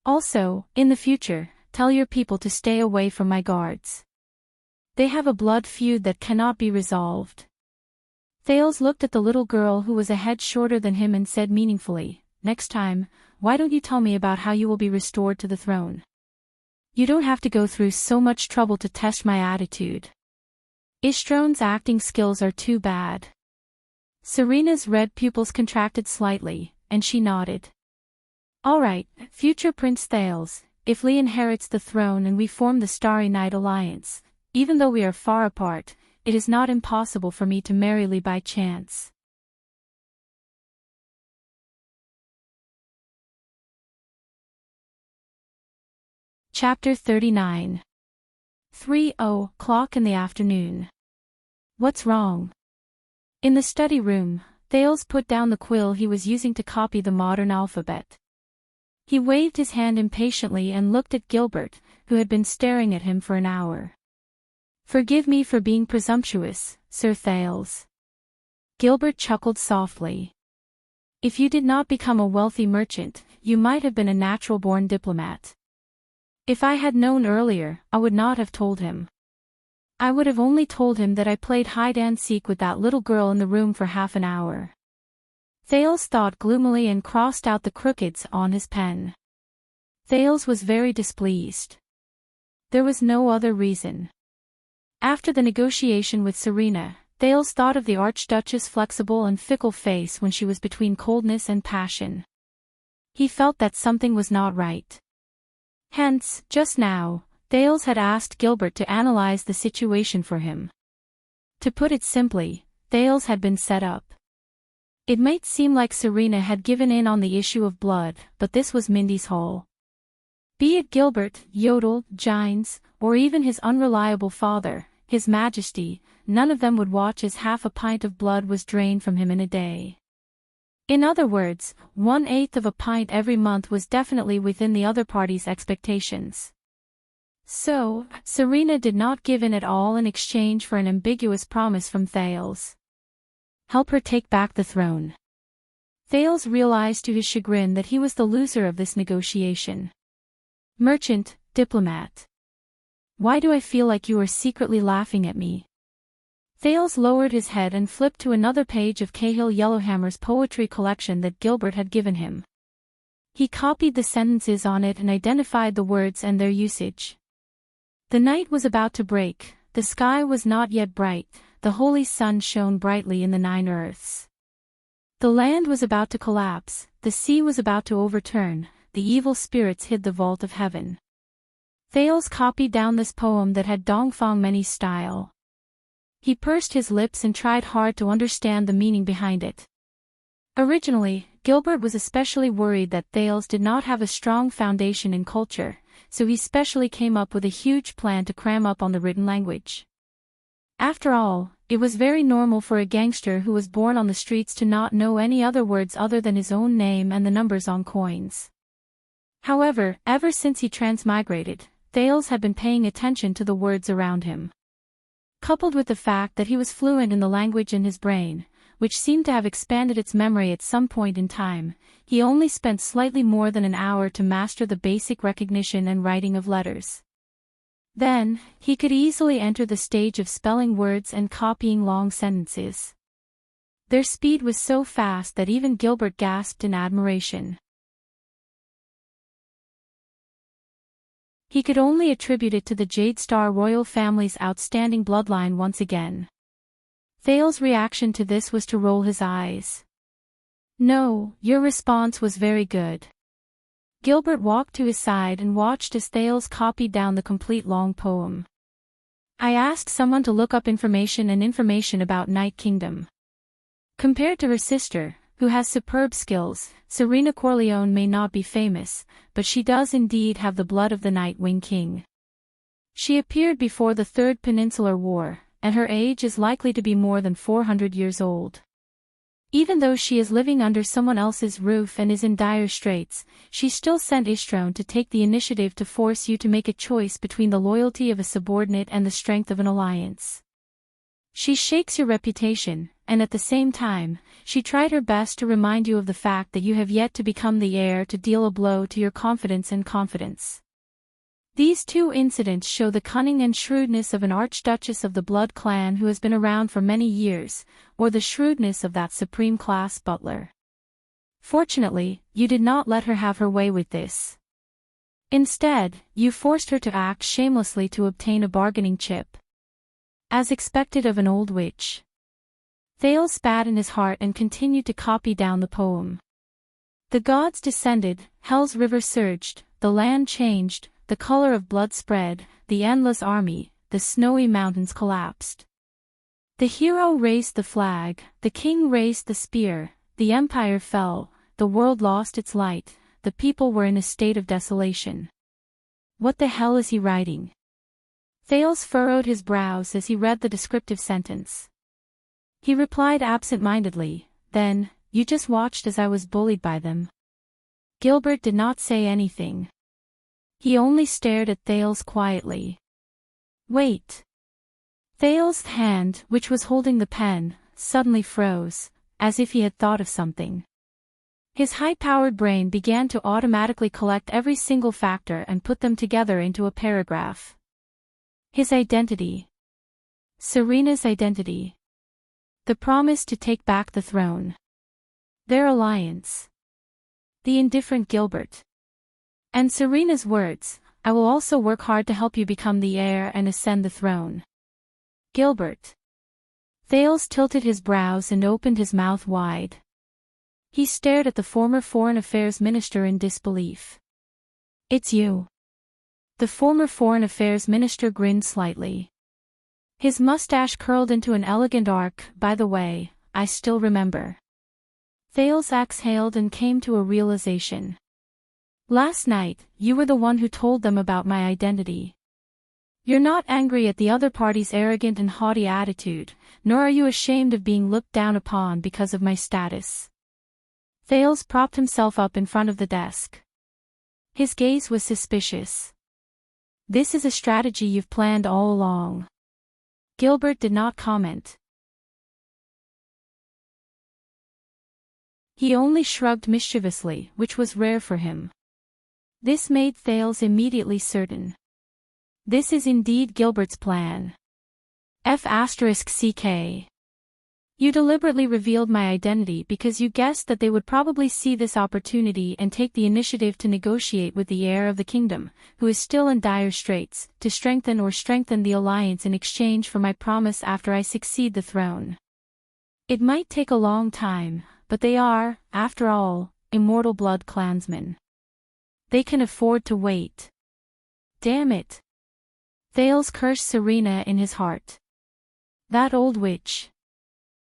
Also, in the future, tell your people to stay away from my guards. They have a blood feud that cannot be resolved. Thales looked at the little girl who was a head shorter than him and said meaningfully, next time, why don't you tell me about how you will be restored to the throne? You don't have to go through so much trouble to test my attitude. Ishtron's acting skills are too bad. Serena's red pupils contracted slightly, and she nodded. All right, future Prince Thales, if Lee inherits the throne and we form the Starry Night Alliance, even though we are far apart, it is not impossible for me to marry Lee by chance. Chapter 39. 3:00 in the afternoon. What's wrong? In the study room, Thales put down the quill he was using to copy the modern alphabet. He waved his hand impatiently and looked at Gilbert, who had been staring at him for an hour. Forgive me for being presumptuous, Sir Thales. Gilbert chuckled softly. If you did not become a wealthy merchant, you might have been a natural-born diplomat. If I had known earlier, I would not have told him. I would have only told him that I played hide-and-seek with that little girl in the room for half an hour. Thales thought gloomily and crossed out the crookeds on his pen. Thales was very displeased. There was no other reason. After the negotiation with Serena, Thales thought of the Archduchess' flexible and fickle face when she was between coldness and passion. He felt that something was not right. Hence, just now, Thales had asked Gilbert to analyze the situation for him. To put it simply, Thales had been set up. It might seem like Serena had given in on the issue of blood, but this was Mindy's Hall. Be it Gilbert, Yodel, Gines, or even his unreliable father, His Majesty, none of them would watch as half a pint of blood was drained from him in a day. In other words, 1/8 of a pint every month was definitely within the other party's expectations. So, Serena did not give in at all in exchange for an ambiguous promise from Thales. Help her take back the throne. Thales realized to his chagrin that he was the loser of this negotiation. Merchant, diplomat. Why do I feel like you are secretly laughing at me? Thales lowered his head and flipped to another page of Cahill Yellowhammer's poetry collection that Gilbert had given him. He copied the sentences on it and identified the words and their usage. The night was about to break, the sky was not yet bright, the holy sun shone brightly in the 9 earths. The land was about to collapse, the sea was about to overturn, the evil spirits hid the vault of heaven. Thales copied down this poem that had Dongfang Many's style. He pursed his lips and tried hard to understand the meaning behind it. Originally, Gilbert was especially worried that Thales did not have a strong foundation in culture, so he specially came up with a huge plan to cram up on the written language. After all, it was very normal for a gangster who was born on the streets to not know any other words other than his own name and the numbers on coins. However, ever since he transmigrated, Thales had been paying attention to the words around him. Coupled with the fact that he was fluent in the language in his brain, which seemed to have expanded its memory at some point in time, he only spent slightly more than an hour to master the basic recognition and writing of letters. Then, he could easily enter the stage of spelling words and copying long sentences. Their speed was so fast that even Gilbert gasped in admiration. He could only attribute it to the Jade Star royal family's outstanding bloodline once again. Thales' reaction to this was to roll his eyes. "No, your response was very good." Gilbert walked to his side and watched as Thales copied down the complete long poem. "I asked someone to look up information about Night Kingdom. Compared to her sister, who has superb skills, Serena Corleone may not be famous, but she does indeed have the blood of the Nightwing King. She appeared before the Third Peninsular War, and her age is likely to be more than 400 years old. Even though she is living under someone else's roof and is in dire straits, she still sent Ishtrone to take the initiative to force you to make a choice between the loyalty of a subordinate and the strength of an alliance. She shakes your reputation, and at the same time, she tried her best to remind you of the fact that you have yet to become the heir to deal a blow to your confidence and confidence. These two incidents show the cunning and shrewdness of an archduchess of the blood clan who has been around for many years, or the shrewdness of that supreme-class butler. Fortunately, you did not let her have her way with this. Instead, you forced her to act shamelessly to obtain a bargaining chip. As expected of an old witch. Thales spat in his heart and continued to copy down the poem. The gods descended, hell's river surged, the land changed, the color of blood spread, the endless army, the snowy mountains collapsed. The hero raised the flag, the king raised the spear, the empire fell, the world lost its light, the people were in a state of desolation. What the hell is he writing? Thales furrowed his brows as he read the descriptive sentence. He replied absent-mindedly, "Then, you just watched as I was bullied by them." Gilbert did not say anything. He only stared at Thales quietly. "Wait." Thales' hand, which was holding the pen, suddenly froze, as if he had thought of something. His high-powered brain began to automatically collect every single factor and put them together into a paragraph. His identity. Serena's identity. The promise to take back the throne. Their alliance. The indifferent Gilbert. And Serena's words, "I will also work hard to help you become the heir and ascend the throne." Gilbert. Thales tilted his brows and opened his mouth wide. He stared at the former Foreign Affairs Minister in disbelief. "It's you." The former Foreign Affairs Minister grinned slightly. His mustache curled into an elegant arc. "By the way, I still remember." Thales exhaled and came to a realization. "Last night, you were the one who told them about my identity. You're not angry at the other party's arrogant and haughty attitude, nor are you ashamed of being looked down upon because of my status." Thales propped himself up in front of the desk. His gaze was suspicious. "This is a strategy you've planned all along." Gilbert did not comment. He only shrugged mischievously, which was rare for him. This made Thales immediately certain. This is indeed Gilbert's plan. F*ck. You deliberately revealed my identity because you guessed that they would probably see this opportunity and take the initiative to negotiate with the heir of the kingdom, who is still in dire straits, to strengthen the alliance in exchange for my promise after I succeed the throne. It might take a long time, but they are, after all, immortal blood clansmen. They can afford to wait. Damn it. Thales cursed Serena in his heart. That old witch.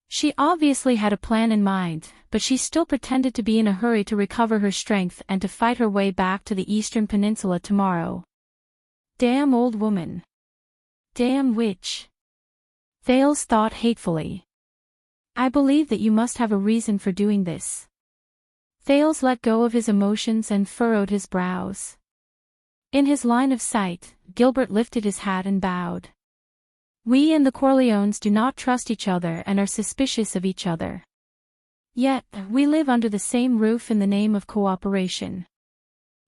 She obviously had a plan in mind, but she still pretended to be in a hurry to recover her strength and to fight her way back to the Eastern Peninsula tomorrow. Damn old woman. Damn witch. Thales thought hatefully. I believe that you must have a reason for doing this. Thales let go of his emotions and furrowed his brows. In his line of sight, Gilbert lifted his hat and bowed. We and the Corleones do not trust each other and are suspicious of each other. Yet, we live under the same roof in the name of cooperation.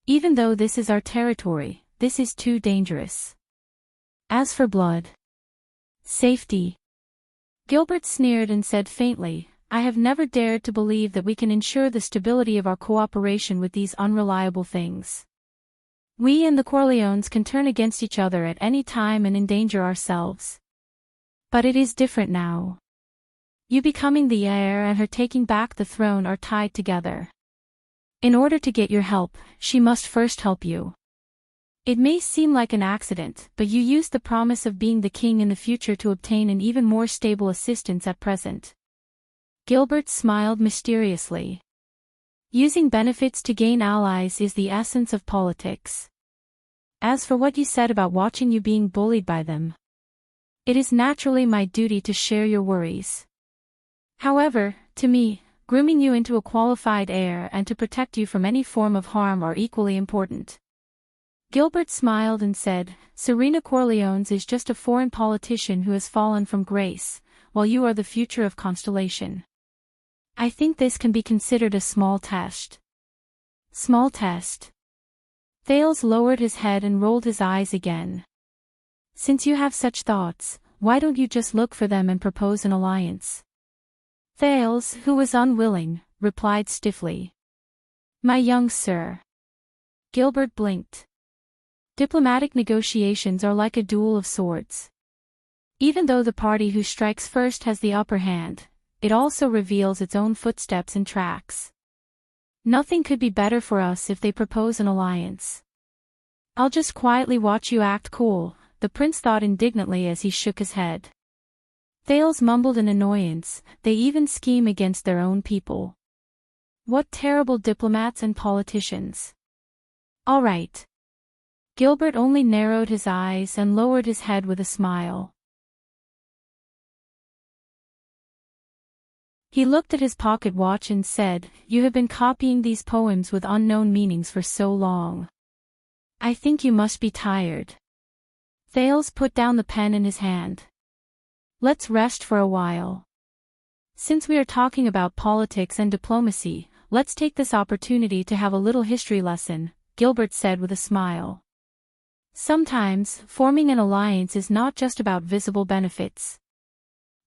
Even though this is our territory, this is too dangerous. As for blood. Safety. Gilbert sneered and said faintly, I have never dared to believe that we can ensure the stability of our cooperation with these unreliable things. We and the Corleones can turn against each other at any time and endanger ourselves. But it is different now. You becoming the heir and her taking back the throne are tied together. In order to get your help, she must first help you. It may seem like an accident, but you used the promise of being the king in the future to obtain an even more stable assistance at present. Gilbert smiled mysteriously. Using benefits to gain allies is the essence of politics. As for what you said about watching you being bullied by them, it is naturally my duty to share your worries. However, to me, grooming you into a qualified heir and to protect you from any form of harm are equally important. Gilbert smiled and said, Serena Corleones is just a foreign politician who has fallen from grace, while you are the future of Constellation. I think this can be considered a small test. Small test. Thales lowered his head and rolled his eyes again. Since you have such thoughts, why don't you just look for them and propose an alliance? Thales, who was unwilling, replied stiffly. My young sir. Gilbert blinked. Diplomatic negotiations are like a duel of swords. Even though the party who strikes first has the upper hand, it also reveals its own footsteps and tracks. Nothing could be better for us if they propose an alliance. I'll just quietly watch you act cool, the prince thought indignantly as he shook his head. Thales mumbled in annoyance, they even scheme against their own people. What terrible diplomats and politicians. All right. Gilbert only narrowed his eyes and lowered his head with a smile. He looked at his pocket watch and said, You have been copying these poems with unknown meanings for so long. I think you must be tired. Thales put down the pen in his hand. Let's rest for a while. Since we are talking about politics and diplomacy, let's take this opportunity to have a little history lesson, Gilbert said with a smile. Sometimes, forming an alliance is not just about visible benefits.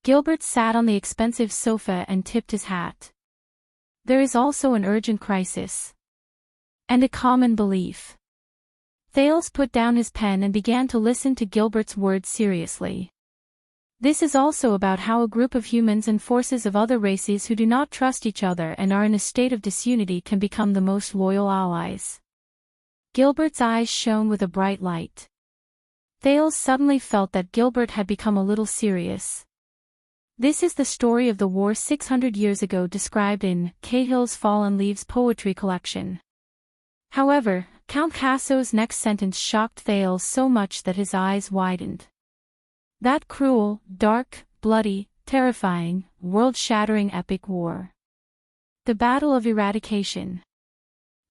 Gilbert sat on the expensive sofa and tipped his hat. There is also an urgent crisis. And a common belief. Thales put down his pen and began to listen to Gilbert's words seriously. This is also about how a group of humans and forces of other races who do not trust each other and are in a state of disunity can become the most loyal allies. Gilbert's eyes shone with a bright light. Thales suddenly felt that Gilbert had become a little serious. This is the story of the war 600 years ago described in Cahill's Fallen Leaves poetry collection. However, Count Casso's next sentence shocked Thales so much that his eyes widened. That cruel, dark, bloody, terrifying, world-shattering epic war. The Battle of Eradication.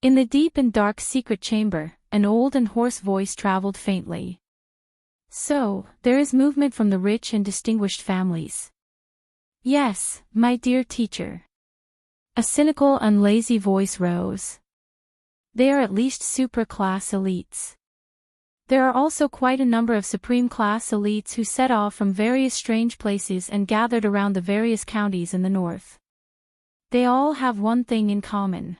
In the deep and dark secret chamber, an old and hoarse voice traveled faintly. So, there is movement from the rich and distinguished families. Yes, my dear teacher. A cynical and lazy voice rose. They are at least super-class elites. There are also quite a number of supreme-class elites who set off from various strange places and gathered around the various counties in the north. They all have one thing in common.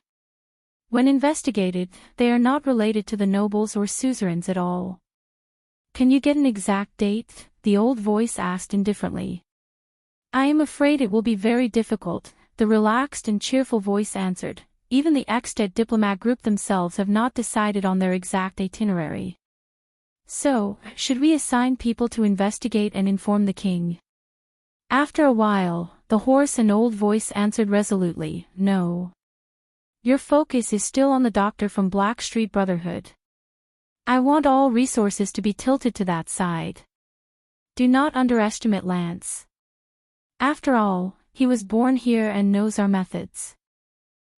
When investigated, they are not related to the nobles or suzerains at all. "Can you get an exact date?" the old voice asked indifferently. "I am afraid it will be very difficult," the relaxed and cheerful voice answered. "Even the ex-dead diplomat group themselves have not decided on their exact itinerary. So, should we assign people to investigate and inform the king?" After a while, the hoarse and old voice answered resolutely, "No. Your focus is still on the doctor from Blackstreet Brotherhood. I want all resources to be tilted to that side. Do not underestimate Lance. After all, he was born here and knows our methods.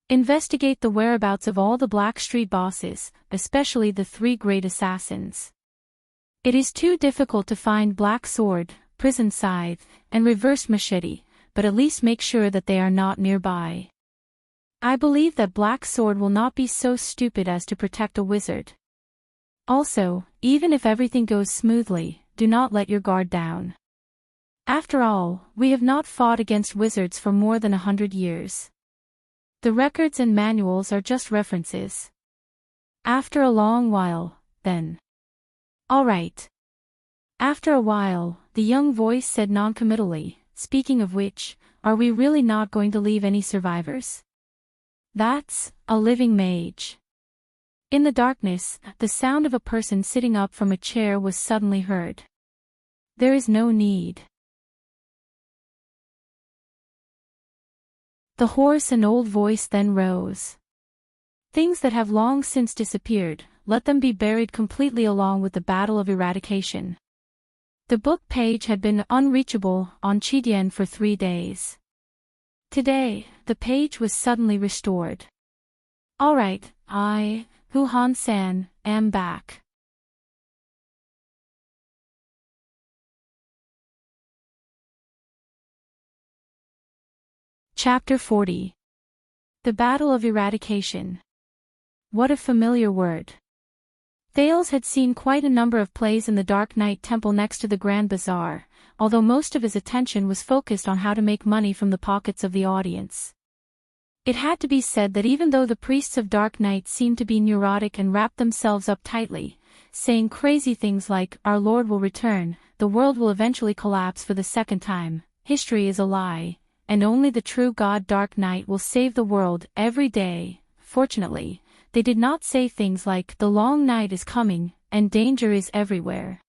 Investigate the whereabouts of all the Blackstreet bosses, especially the 3 great assassins. It is too difficult to find Black Sword, Prison Scythe, and Reversed Machete, but at least make sure that they are not nearby. I believe that Black Sword will not be so stupid as to protect a wizard. Also, even if everything goes smoothly, do not let your guard down. After all, we have not fought against wizards for more than 100 years. The records and manuals are just references." After a long while, then. "All right." After a while, the young voice said noncommittally, "Speaking of which, are we really not going to leave any survivors?" "That's a living mage." In the darkness, the sound of a person sitting up from a chair was suddenly heard. "There is no need." The hoarse and old voice then rose. "Things that have long since disappeared, let them be buried completely along with the Battle of Eradication." The book page had been unreachable on Chidian for 3 days. Today, the page was suddenly restored. "All right, Hu-Han-san, am back." Chapter 40. The Battle of Eradication. What a familiar word. Thales had seen quite a number of plays in the Dark Knight Temple next to the Grand Bazaar, although most of his attention was focused on how to make money from the pockets of the audience. It had to be said that even though the priests of Dark Knight seemed to be neurotic and wrapped themselves up tightly, saying crazy things like, "Our Lord will return, the world will eventually collapse for the 2nd time, history is a lie, and only the true God Dark Knight will save the world every day," fortunately, they did not say things like, "The long night is coming, and danger is everywhere.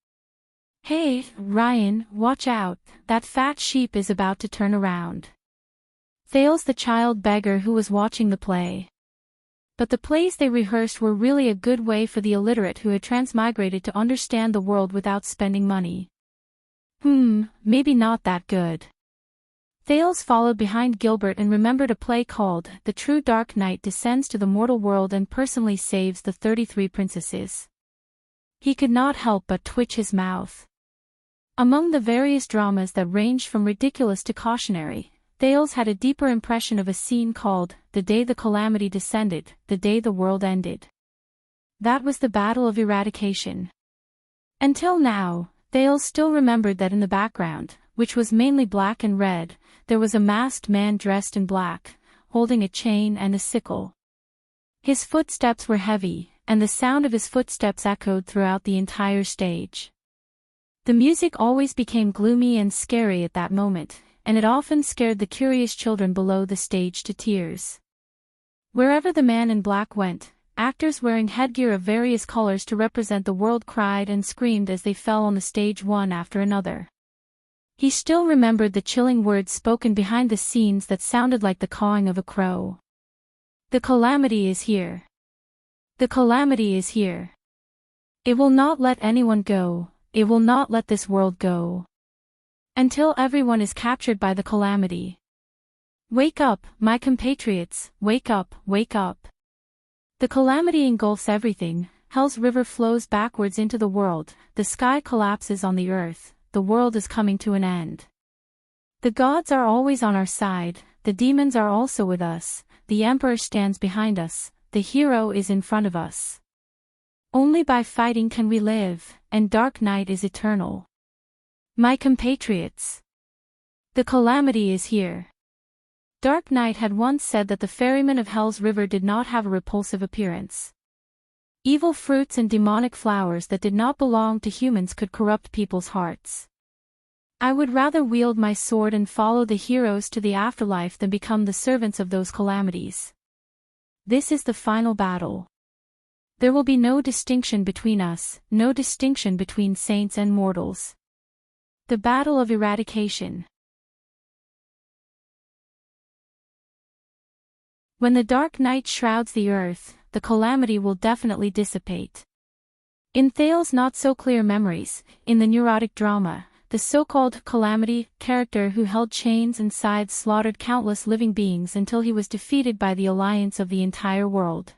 Hey, Ryan, watch out, that fat sheep is about to turn around." Thales the child beggar who was watching the play. But the plays they rehearsed were really a good way for the illiterate who had transmigrated to understand the world without spending money. Maybe not that good. Thales followed behind Gilbert and remembered a play called The True Dark Knight Descends to the Mortal World and Personally Saves the 33 Princesses. He could not help but twitch his mouth. Among the various dramas that ranged from ridiculous to cautionary, Thales had a deeper impression of a scene called The Day the Calamity Descended, the Day the World Ended. That was the Battle of Eradication. Until now, Thales still remembered that in the background, which was mainly black and red, there was a masked man dressed in black, holding a chain and a sickle. His footsteps were heavy, and the sound of his footsteps echoed throughout the entire stage. The music always became gloomy and scary at that moment, and it often scared the curious children below the stage to tears. Wherever the man in black went, actors wearing headgear of various colors to represent the world cried and screamed as they fell on the stage one after another. He still remembered the chilling words spoken behind the scenes that sounded like the cawing of a crow. "The calamity is here. The calamity is here. It will not let anyone go, it will not let this world go. Until everyone is captured by the calamity. Wake up, my compatriots, wake up, wake up. The calamity engulfs everything, hell's river flows backwards into the world, the sky collapses on the earth, the world is coming to an end. The gods are always on our side, the demons are also with us, the emperor stands behind us, the hero is in front of us. Only by fighting can we live, and dark night is eternal. My compatriots, the calamity is here. Dark Knight had once said that the ferrymen of Hell's River did not have a repulsive appearance. Evil fruits and demonic flowers that did not belong to humans could corrupt people's hearts. I would rather wield my sword and follow the heroes to the afterlife than become the servants of those calamities. This is the final battle. There will be no distinction between us, no distinction between saints and mortals. The Battle of Eradication. When the dark night shrouds the earth, the calamity will definitely dissipate. In Thale's not-so-clear memories, in the neurotic drama, the so-called calamity character who held chains and scythes slaughtered countless living beings until he was defeated by the alliance of the entire world.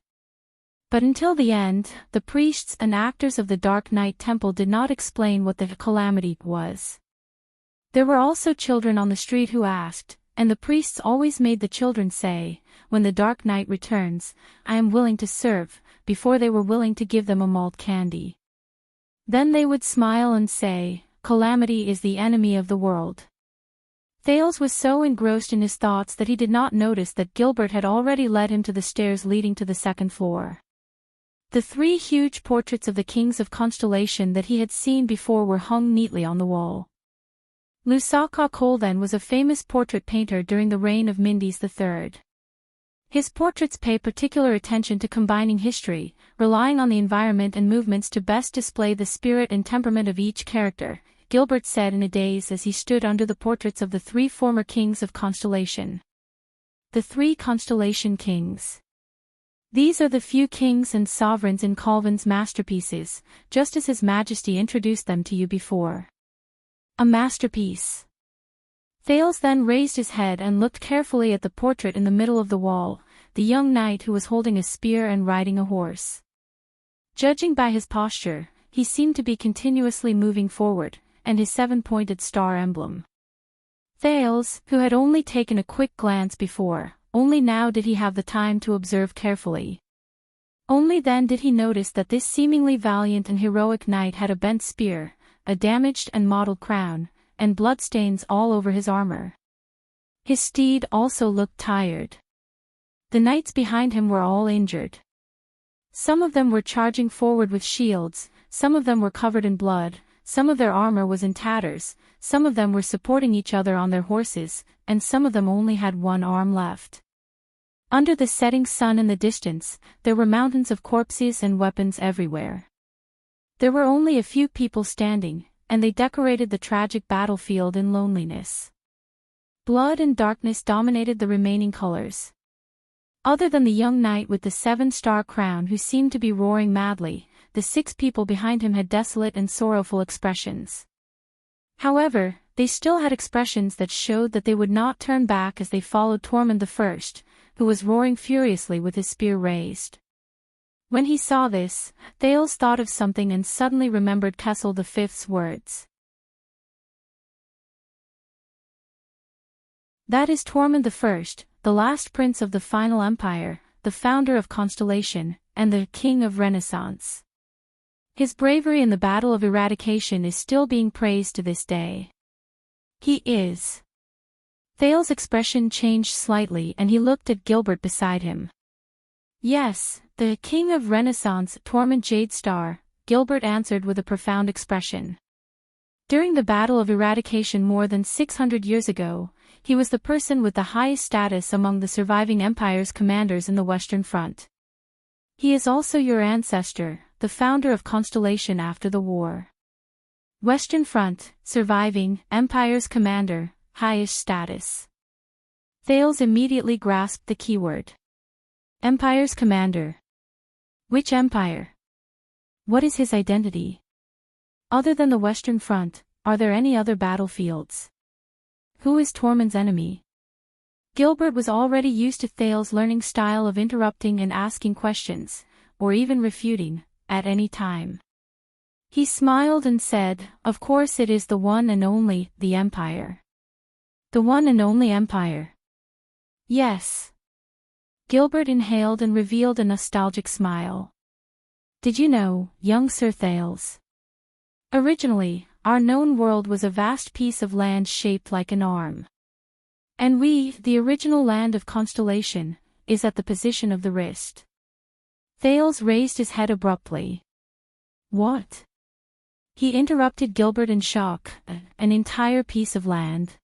But until the end, the priests and actors of the Dark Knight Temple did not explain what the calamity was. There were also children on the street who asked, and the priests always made the children say, "When the Dark Knight returns, I am willing to serve," before they were willing to give them a malt candy. Then they would smile and say, "Calamity is the enemy of the world." Thales was so engrossed in his thoughts that he did not notice that Gilbert had already led him to the stairs leading to the second floor. The 3 huge portraits of the kings of Constellation that he had seen before were hung neatly on the wall. Lusaka Colden was a famous portrait painter during the reign of Mindys III. His portraits pay particular attention to combining history, relying on the environment and movements to best display the spirit and temperament of each character, Gilbert said in a daze as he stood under the portraits of the 3 former kings of Constellation. The 3 Constellation Kings. These are the few kings and sovereigns in Colvin's masterpieces, just as His Majesty introduced them to you before. A masterpiece. Thales then raised his head and looked carefully at the portrait in the middle of the wall, the young knight who was holding a spear and riding a horse. Judging by his posture, he seemed to be continuously moving forward, and his 7-pointed star emblem. Thales, who had only taken a quick glance before, only now did he have the time to observe carefully. Only then did he notice that this seemingly valiant and heroic knight had a bent spear, a damaged and mottled crown, and bloodstains all over his armor. His steed also looked tired. The knights behind him were all injured. Some of them were charging forward with shields, some of them were covered in blood, some of their armor was in tatters, some of them were supporting each other on their horses, and some of them only had one arm left. Under the setting sun in the distance, there were mountains of corpses and weapons everywhere. There were only a few people standing, and they decorated the tragic battlefield in loneliness. Blood and darkness dominated the remaining colors. Other than the young knight with the 7-star crown who seemed to be roaring madly, the 6 people behind him had desolate and sorrowful expressions. However, they still had expressions that showed that they would not turn back as they followed Tormund I, who was roaring furiously with his spear raised. When he saw this, Thales thought of something and suddenly remembered Kessel V's words. That is Tormund I, the last prince of the final empire, the founder of Constellation, and the king of Renaissance. His bravery in the Battle of Eradication is still being praised to this day. He is. Thales' expression changed slightly and he looked at Gilbert beside him. Yes, the king of Renaissance, Tormund Jadestar, Gilbert answered with a profound expression. During the Battle of Eradication more than 600 years ago, he was the person with the highest status among the surviving empire's commanders in the Western Front. He is also your ancestor, the founder of Constellation after the war. Western Front, surviving, empire's commander, highest status. Thales immediately grasped the keyword. Empire's commander. Which empire? What is his identity? Other than the Western Front, are there any other battlefields? Who is Tormund's enemy? Gilbert was already used to Thales' learning style of interrupting and asking questions, or even refuting, at any time. He smiled and said, "Of course it is the one and only, the Empire." The one and only Empire. Yes. Gilbert inhaled and revealed a nostalgic smile. Did you know, young Sir Thales? Originally, our known world was a vast piece of land shaped like an arm. And we, the original land of constellation, is at the position of the wrist. Thales raised his head abruptly. What? He interrupted Gilbert in shock. An entire piece of land.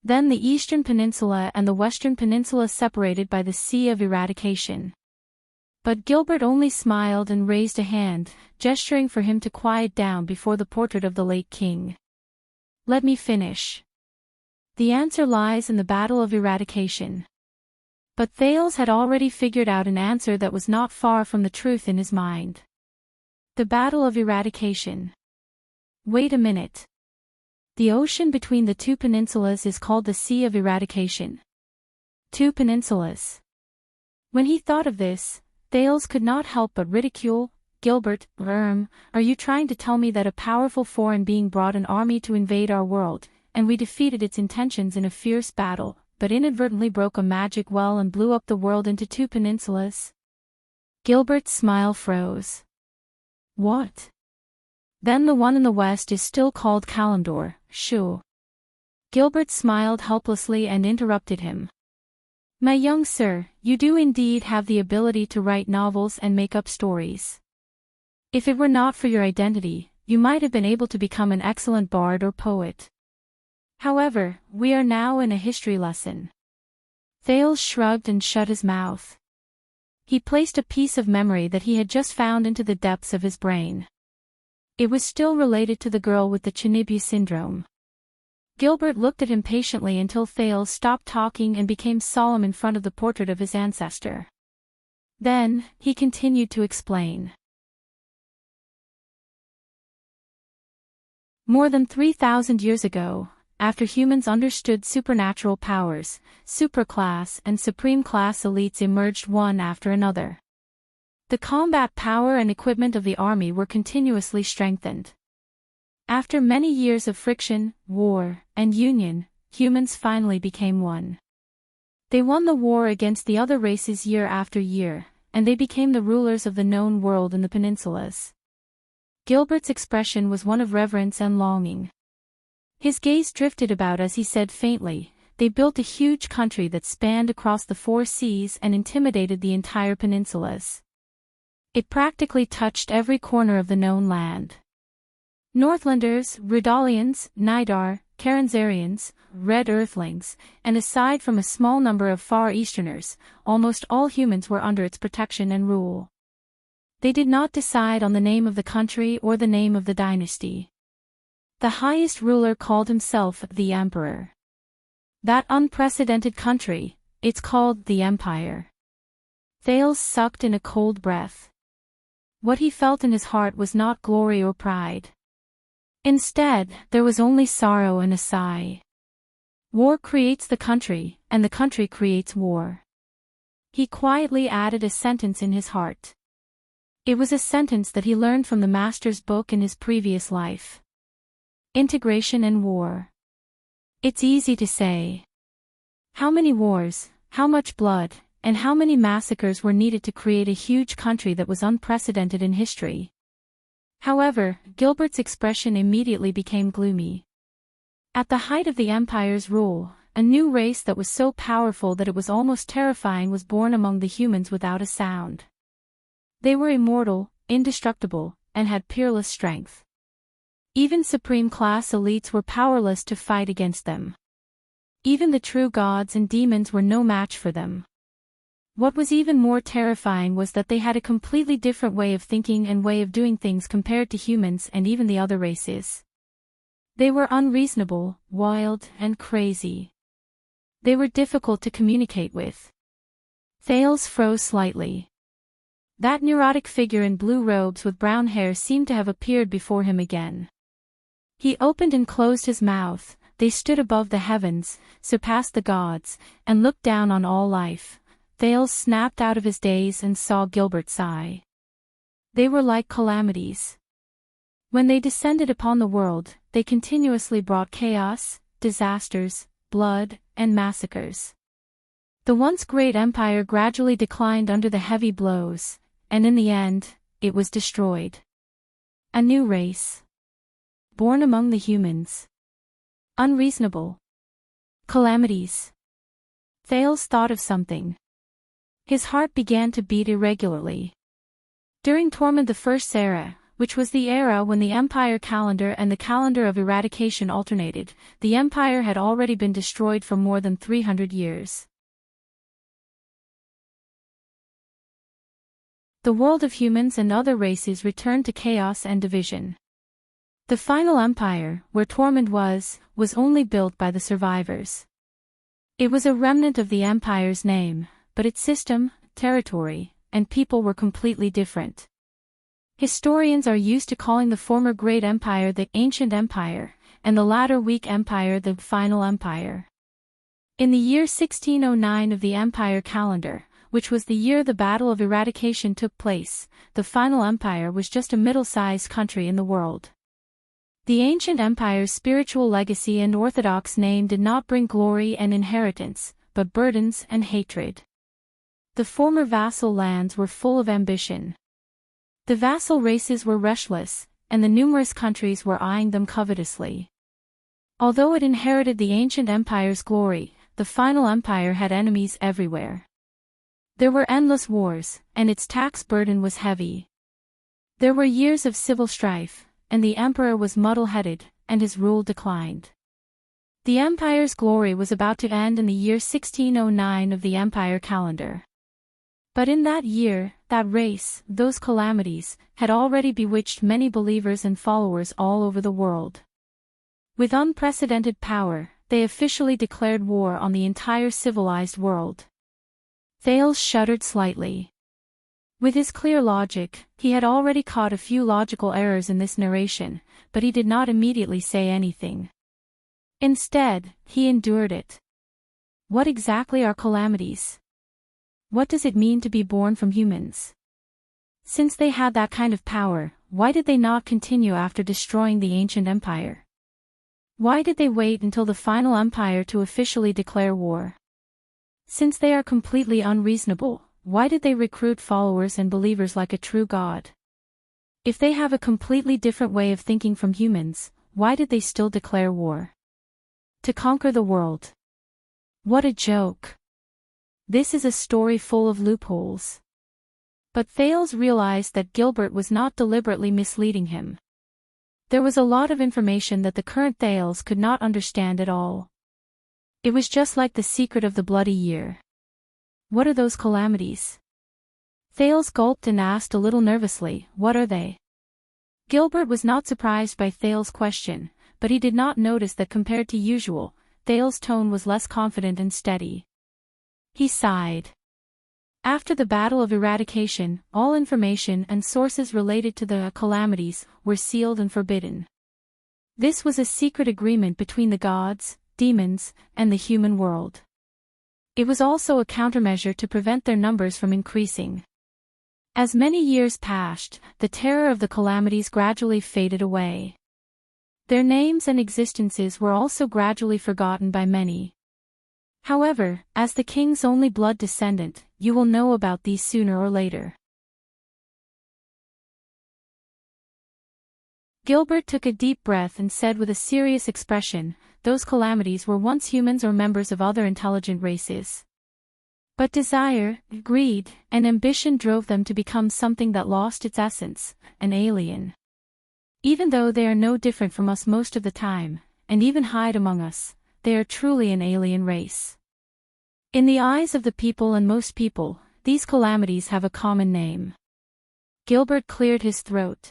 Then the eastern peninsula and the western peninsula separated by the Sea of Eradication. But Gilbert only smiled and raised a hand, gesturing for him to quiet down before the portrait of the late king. Let me finish. The answer lies in the Battle of Eradication. But Thales had already figured out an answer that was not far from the truth in his mind. The Battle of Eradication. Wait a minute. The ocean between the two peninsulas is called the Sea of Eradication. Two peninsulas. When he thought of this, Thales could not help but ridicule. Gilbert, are you trying to tell me that a powerful foreign being brought an army to invade our world, and we defeated its intentions in a fierce battle, but inadvertently broke a magic well and blew up the world into two peninsulas? Gilbert's smile froze. What? Then the one in the west is still called Kalimdor, sure. Gilbert smiled helplessly and interrupted him. My young sir, you do indeed have the ability to write novels and make up stories. If it were not for your identity, you might have been able to become an excellent bard or poet. However, we are now in a history lesson. Thales shrugged and shut his mouth. He placed a piece of memory that he had just found into the depths of his brain. It was still related to the girl with the Chinibu syndrome. Gilbert looked at him patiently until Thales stopped talking and became solemn in front of the portrait of his ancestor. Then, he continued to explain. More than 3,000 years ago, after humans understood supernatural powers, superclass and supreme class elites emerged one after another. The combat power and equipment of the army were continuously strengthened. After many years of friction, war, and union, humans finally became one. They won the war against the other races year after year, and they became the rulers of the known world in the peninsulas. Gilbert's expression was one of reverence and longing. His gaze drifted about as he said faintly, they built a huge country that spanned across the 4 seas and intimidated the entire peninsulas. It practically touched every corner of the known land. Northlanders, Redalians, Nidar, Karanzarians, Red Earthlings, and aside from a small number of Far Easterners, almost all humans were under its protection and rule. They did not decide on the name of the country or the name of the dynasty. The highest ruler called himself the Emperor. That unprecedented country, it's called the Empire. Thales sucked in a cold breath. What he felt in his heart was not glory or pride. Instead, there was only sorrow and a sigh. War creates the country, and the country creates war. He quietly added a sentence in his heart. It was a sentence that he learned from the master's book in his previous life. Integration and war. It's easy to say. How many wars, how much blood, and how many massacres were needed to create a huge country that was unprecedented in history? However, Gilbert's expression immediately became gloomy. At the height of the Empire's rule, a new race that was so powerful that it was almost terrifying was born among the humans without a sound. They were immortal, indestructible, and had peerless strength. Even supreme class elites were powerless to fight against them. Even the true gods and demons were no match for them. What was even more terrifying was that they had a completely different way of thinking and way of doing things compared to humans and even the other races. They were unreasonable, wild, and crazy. They were difficult to communicate with. Thales froze slightly. That neurotic figure in blue robes with brown hair seemed to have appeared before him again. He opened and closed his mouth. They stood above the heavens, surpassed the gods, and looked down on all life. Thales snapped out of his daze and saw Gilbert sigh. They were like calamities. When they descended upon the world, they continuously brought chaos, disasters, blood, and massacres. The once great empire gradually declined under the heavy blows, and in the end, it was destroyed. A new race. Born among the humans. Unreasonable. Calamities. Thales thought of something. His heart began to beat irregularly. During Tormund I's era, which was the era when the Empire calendar and the calendar of eradication alternated, the Empire had already been destroyed for more than 300 years. The world of humans and other races returned to chaos and division. The final empire, where Tormund was only built by the survivors. It was a remnant of the empire's name, but its system, territory, and people were completely different. Historians are used to calling the former Great Empire the Ancient Empire, and the latter Weak Empire the Final Empire. In the year 1609 of the Empire calendar, which was the year the Battle of Eradication took place, the Final Empire was just a middle-sized country in the world. The Ancient Empire's spiritual legacy and orthodox name did not bring glory and inheritance, but burdens and hatred. The former vassal lands were full of ambition. The vassal races were restless, and the numerous countries were eyeing them covetously. Although it inherited the Ancient Empire's glory, the Final Empire had enemies everywhere. There were endless wars, and its tax burden was heavy. There were years of civil strife, and the emperor was muddle-headed, and his rule declined. The empire's glory was about to end in the year 1609 of the Empire calendar. But in that year, that race, those calamities, had already bewitched many believers and followers all over the world. With unprecedented power, they officially declared war on the entire civilized world. Thales shuddered slightly. With his clear logic, he had already caught a few logical errors in this narration, but he did not immediately say anything. Instead, he endured it. What exactly are calamities? What does it mean to be born from humans? Since they had that kind of power, why did they not continue after destroying the Ancient Empire? Why did they wait until the Final Empire to officially declare war? Since they are completely unreasonable, why did they recruit followers and believers like a true god? If they have a completely different way of thinking from humans, why did they still declare war? To conquer the world. What a joke. This is a story full of loopholes. But Thales realized that Gilbert was not deliberately misleading him. There was a lot of information that the current Thales could not understand at all. It was just like the secret of the bloody year. What are those calamities? Thales gulped and asked a little nervously, what are they? Gilbert was not surprised by Thales' question, but he did not notice that compared to usual, Thales' tone was less confident and steady. He sighed. After the Battle of Eradication, all information and sources related to the calamities were sealed and forbidden. This was a secret agreement between the gods, demons, and the human world. It was also a countermeasure to prevent their numbers from increasing. As many years passed, the terror of the calamities gradually faded away. Their names and existences were also gradually forgotten by many. However, as the king's only blood descendant, you will know about these sooner or later. Gilbert took a deep breath and said with a serious expression, those calamities were once humans or members of other intelligent races. But desire, greed, and ambition drove them to become something that lost its essence, an alien. Even though they are no different from us most of the time, and even hide among us, they are truly an alien race. In the eyes of the people and most people, these calamities have a common name. Gilbert cleared his throat.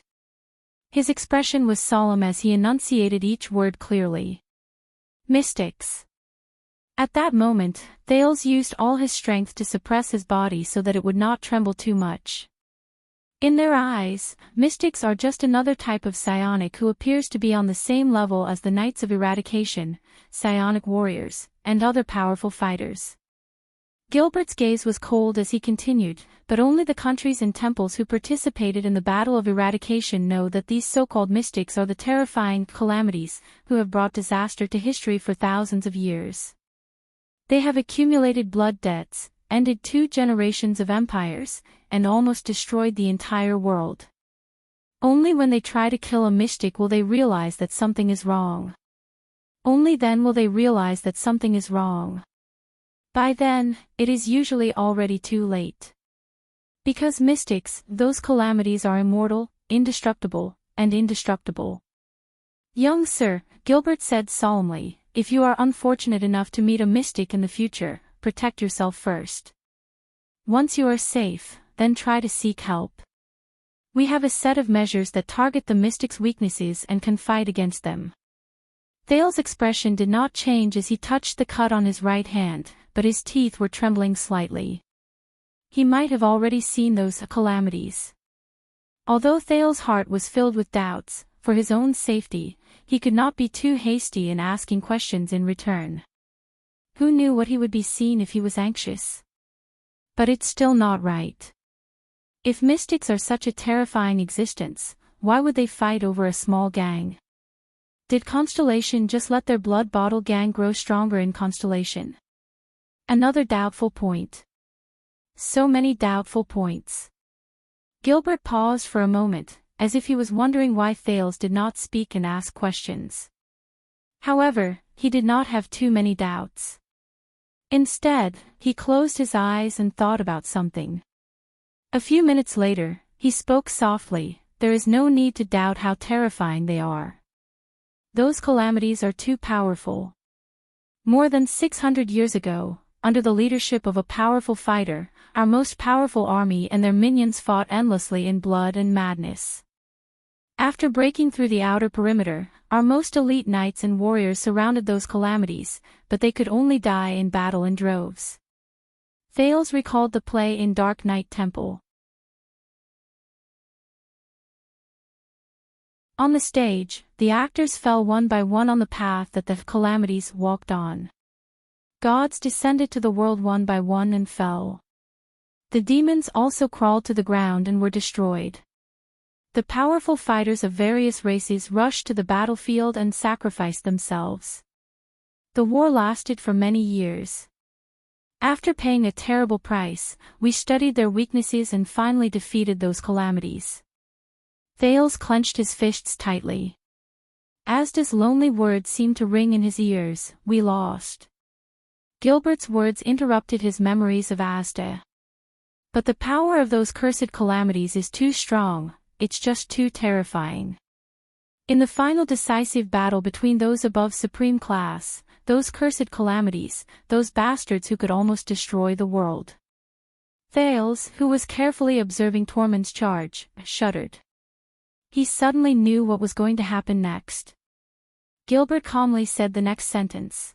His expression was solemn as he enunciated each word clearly. Mystics. At that moment, Thales used all his strength to suppress his body so that it would not tremble too much. In their eyes, mystics are just another type of psionic who appears to be on the same level as the Knights of Eradication, psionic warriors, and other powerful fighters. Gilbert's gaze was cold as he continued, but only the countries and temples who participated in the Battle of Eradication know that these so-called mystics are the terrifying calamities who have brought disaster to history for thousands of years. They have accumulated blood debts, ended 2 generations of empires, and almost destroyed the entire world. Only when they try to kill a mystic will they realize that something is wrong. Only then will they realize that something is wrong. By then, it is usually already too late. Because mystics, those calamities are immortal, indestructible, and indestructible. Young sir, Gilbert said solemnly, if you are unfortunate enough to meet a mystic in the future, protect yourself first. Once you are safe, then try to seek help. We have a set of measures that target the mystic's weaknesses and can fight against them. Thale's expression did not change as he touched the cut on his right hand, but his teeth were trembling slightly. He might have already seen those calamities. Although Thale's heart was filled with doubts, for his own safety, he could not be too hasty in asking questions in return. Who knew what he would be seen if he was anxious? But it's still not right. If mystics are such a terrifying existence, why would they fight over a small gang? Did Constellation just let their blood bottle gang grow stronger in Constellation? Another doubtful point. So many doubtful points. Gilbert paused for a moment, as if he was wondering why Thales did not speak and ask questions. However, he did not have too many doubts. Instead, he closed his eyes and thought about something. A few minutes later, he spoke softly, there is no need to doubt how terrifying they are. Those calamities are too powerful. More than 600 years ago, under the leadership of a powerful fighter, our most powerful army and their minions fought endlessly in blood and madness. After breaking through the outer perimeter, our most elite knights and warriors surrounded those calamities, but they could only die in battle in droves. Thales recalled the play in Dark Knight Temple. On the stage, the actors fell one by one on the path that the calamities walked on. Gods descended to the world one by one and fell. The demons also crawled to the ground and were destroyed. The powerful fighters of various races rushed to the battlefield and sacrificed themselves. The war lasted for many years. After paying a terrible price, we studied their weaknesses and finally defeated those calamities. Thales clenched his fists tightly. Asda's lonely words seemed to ring in his ears, we lost. Gilbert's words interrupted his memories of Asda. But the power of those cursed calamities is too strong, it's just too terrifying. In the final decisive battle between those above supreme class, those cursed calamities, those bastards who could almost destroy the world. Thales, who was carefully observing Tormund's charge, shuddered. He suddenly knew what was going to happen next. Gilbert calmly said the next sentence.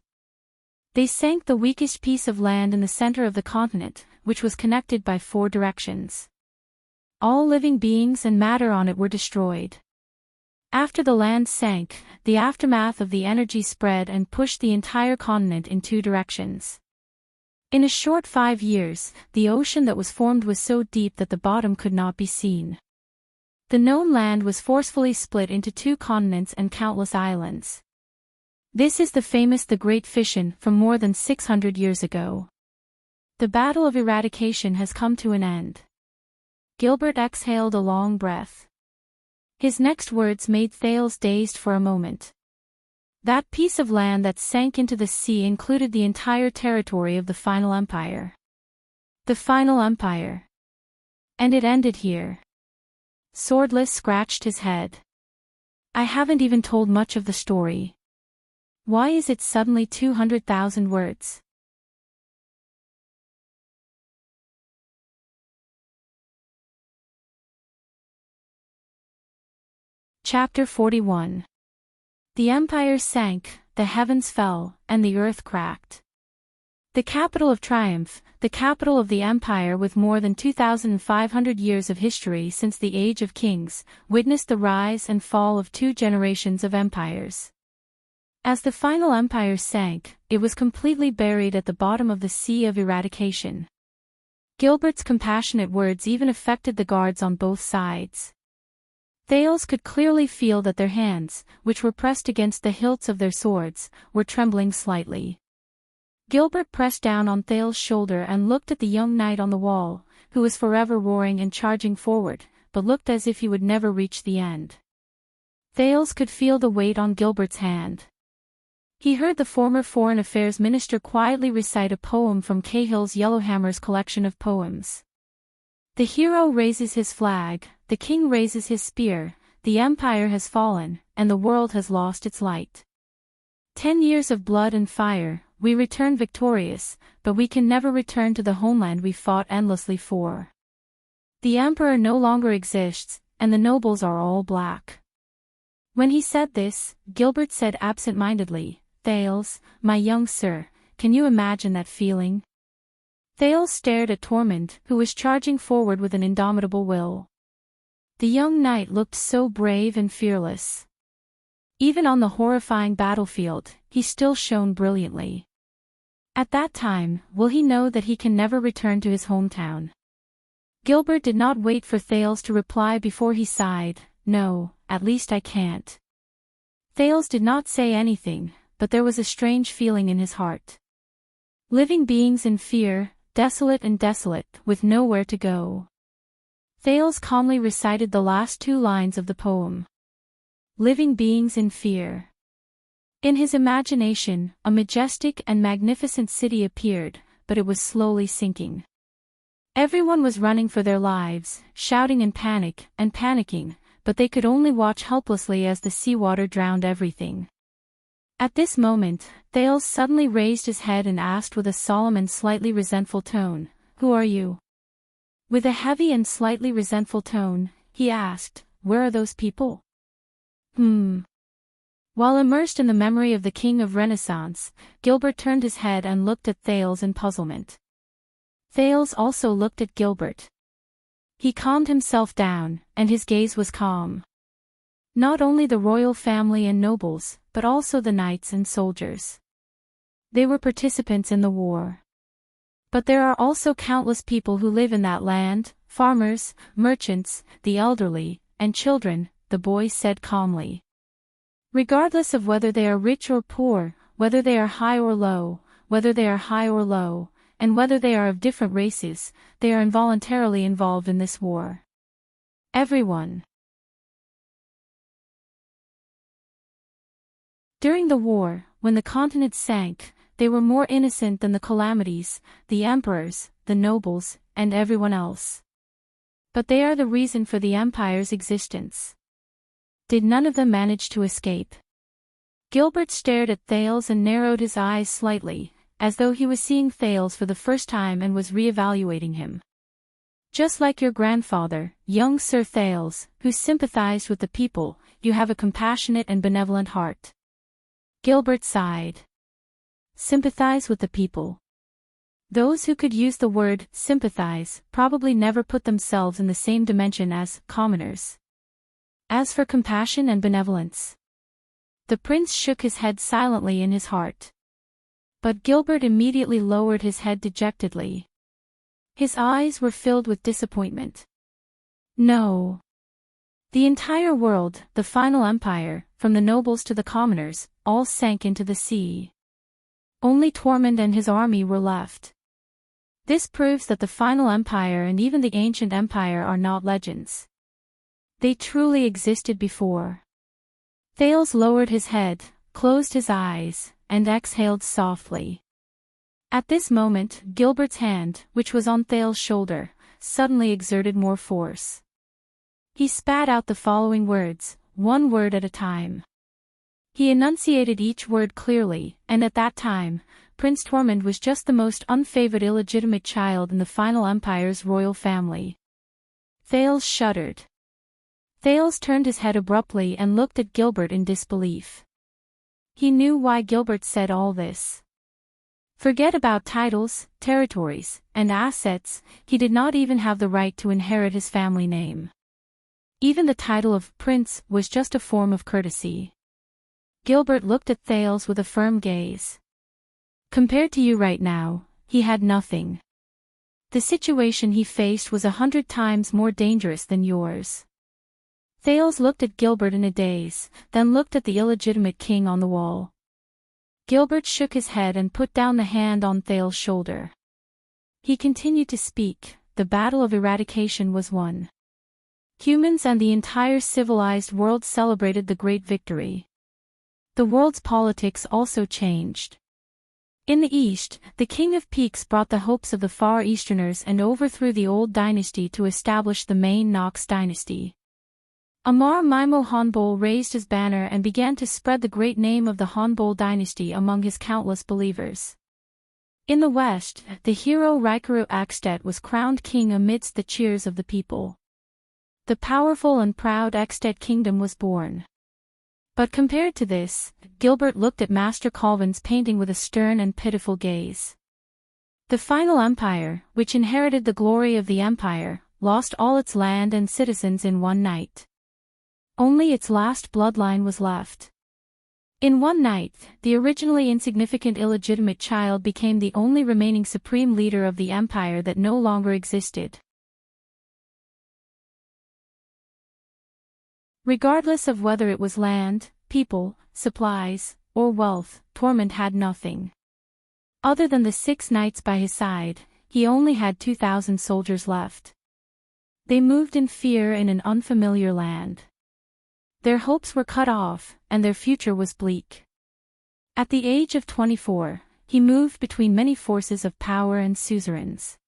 They sank the weakest piece of land in the center of the continent, which was connected by 4 directions. All living beings and matter on it were destroyed. After the land sank, the aftermath of the energy spread and pushed the entire continent in 2 directions. In a short 5 years, the ocean that was formed was so deep that the bottom could not be seen. The known land was forcefully split into 2 continents and countless islands. This is the famous The Great Fission from more than 600 years ago. The battle of eradication has come to an end. Gilbert exhaled a long breath. His next words made Thales dazed for a moment. That piece of land that sank into the sea included the entire territory of the Final Empire. The Final Empire. And it ended here. Swordless scratched his head. I haven't even told much of the story. Why is it suddenly 200,000 words? Chapter 41. The empire sank, the heavens fell, and the earth cracked. The capital of triumph, the capital of the empire with more than 2,500 years of history since the Age of Kings, witnessed the rise and fall of 2 generations of empires. As the final empire sank, it was completely buried at the bottom of the sea of eradication. Gilbert's compassionate words even affected the guards on both sides. Thales could clearly feel that their hands, which were pressed against the hilts of their swords, were trembling slightly. Gilbert pressed down on Thales' shoulder and looked at the young knight on the wall, who was forever roaring and charging forward, but looked as if he would never reach the end. Thales could feel the weight on Gilbert's hand. He heard the former Foreign Affairs Minister quietly recite a poem from Cahill's Yellowhammer's collection of poems. The hero raises his flag, the king raises his spear, the empire has fallen, and the world has lost its light. 10 years of blood and fire, we return victorious, but we can never return to the homeland we fought endlessly for. The emperor no longer exists, and the nobles are all black. When he said this, Gilbert said absent-mindedly, "Thales, my young sir, can you imagine that feeling?" Thales stared at Tormund, who was charging forward with an indomitable will. The young knight looked so brave and fearless. Even on the horrifying battlefield, he still shone brilliantly. At that time, will he know that he can never return to his hometown? Gilbert did not wait for Thales to reply before he sighed, "No, at least I can't." Thales did not say anything, but there was a strange feeling in his heart. Living beings in fear, desolate, with nowhere to go. Thales calmly recited the last 2 lines of the poem. Living beings in fear. In his imagination, a majestic and magnificent city appeared, but it was slowly sinking. Everyone was running for their lives, shouting in panic, and panicking, but they could only watch helplessly as the seawater drowned everything. At this moment, Thales suddenly raised his head and asked with a solemn and slightly resentful tone, "Who are you?" With a heavy and slightly resentful tone, he asked, "Where are those people?" While immersed in the memory of the King of Renaissance, Gilbert turned his head and looked at Thales in puzzlement. Thales also looked at Gilbert. He calmed himself down, and his gaze was calm. Not only the royal family and nobles, but also the knights and soldiers. They were participants in the war. But there are also countless people who live in that land, farmers, merchants, the elderly, and children, the boy said calmly. Regardless of whether they are rich or poor, whether they are high or low, and whether they are of different races, they are involuntarily involved in this war. Everyone. During the war, when the continent sank, they were more innocent than the calamities, the emperors, the nobles, and everyone else. But they are the reason for the empire's existence. Did none of them manage to escape? Gilbert stared at Thales and narrowed his eyes slightly, as though he was seeing Thales for the first time and was re-evaluating him. Just like your grandfather, young Sir Thales, who sympathized with the people, you have a compassionate and benevolent heart. Gilbert sighed. Sympathize with the people. Those who could use the word sympathize probably never put themselves in the same dimension as commoners. As for compassion and benevolence, the prince shook his head silently in his heart. But Gilbert immediately lowered his head dejectedly. His eyes were filled with disappointment. No. The entire world, the final empire, from the nobles to the commoners, all sank into the sea. Only Tormund and his army were left. This proves that the final empire and even the ancient empire are not legends. They truly existed before. Thales lowered his head, closed his eyes, and exhaled softly. At this moment, Gilbert's hand, which was on Thales' shoulder, suddenly exerted more force. He spat out the following words, one word at a time. He enunciated each word clearly, and at that time, Prince Tormund was just the most unfavored illegitimate child in the final empire's royal family. Thales shuddered. Thales turned his head abruptly and looked at Gilbert in disbelief. He knew why Gilbert said all this. Forget about titles, territories, and assets, he did not even have the right to inherit his family name. Even the title of prince was just a form of courtesy. Gilbert looked at Thales with a firm gaze. Compared to you right now, he had nothing. The situation he faced was 100 times more dangerous than yours. Thales looked at Gilbert in a daze, then looked at the illegitimate king on the wall. Gilbert shook his head and put down the hand on Thale's shoulder. He continued to speak. The battle of eradication was won. Humans and the entire civilized world celebrated the great victory. The world's politics also changed. In the east, the King of Peaks brought the hopes of the Far Easterners and overthrew the old dynasty to establish the main Nox dynasty. Amar Maimo Hanbol raised his banner and began to spread the great name of the Hanbol dynasty among his countless believers. In the west, the hero Rikaru Axtet was crowned king amidst the cheers of the people. The powerful and proud Axtet kingdom was born. But compared to this, Gilbert looked at Master Colvin's painting with a stern and pitiful gaze. The final empire, which inherited the glory of the empire, lost all its land and citizens in one night. Only its last bloodline was left. In one night, the originally insignificant illegitimate child became the only remaining supreme leader of the empire that no longer existed. Regardless of whether it was land, people, supplies, or wealth, Tormund had nothing. Other than the 6 knights by his side, he only had 2,000 soldiers left. They moved in fear in an unfamiliar land. Their hopes were cut off, and their future was bleak. At the age of 24, he moved between many forces of power and suzerains.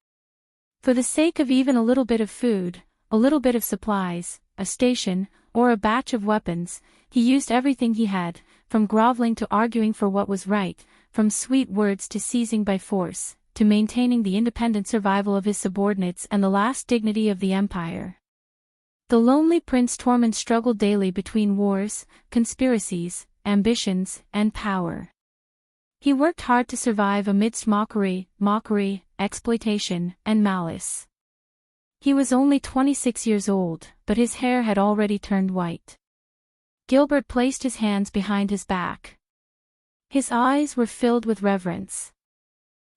For the sake of even a little bit of food, a little bit of supplies, a station, or a batch of weapons, he used everything he had, from groveling to arguing for what was right, from sweet words to seizing by force, to maintaining the independent survival of his subordinates and the last dignity of the empire. The lonely Prince Tormund struggled daily between wars, conspiracies, ambitions, and power. He worked hard to survive amidst mockery, exploitation, and malice. He was only 26 years old, but his hair had already turned white. Gilbert placed his hands behind his back. His eyes were filled with reverence.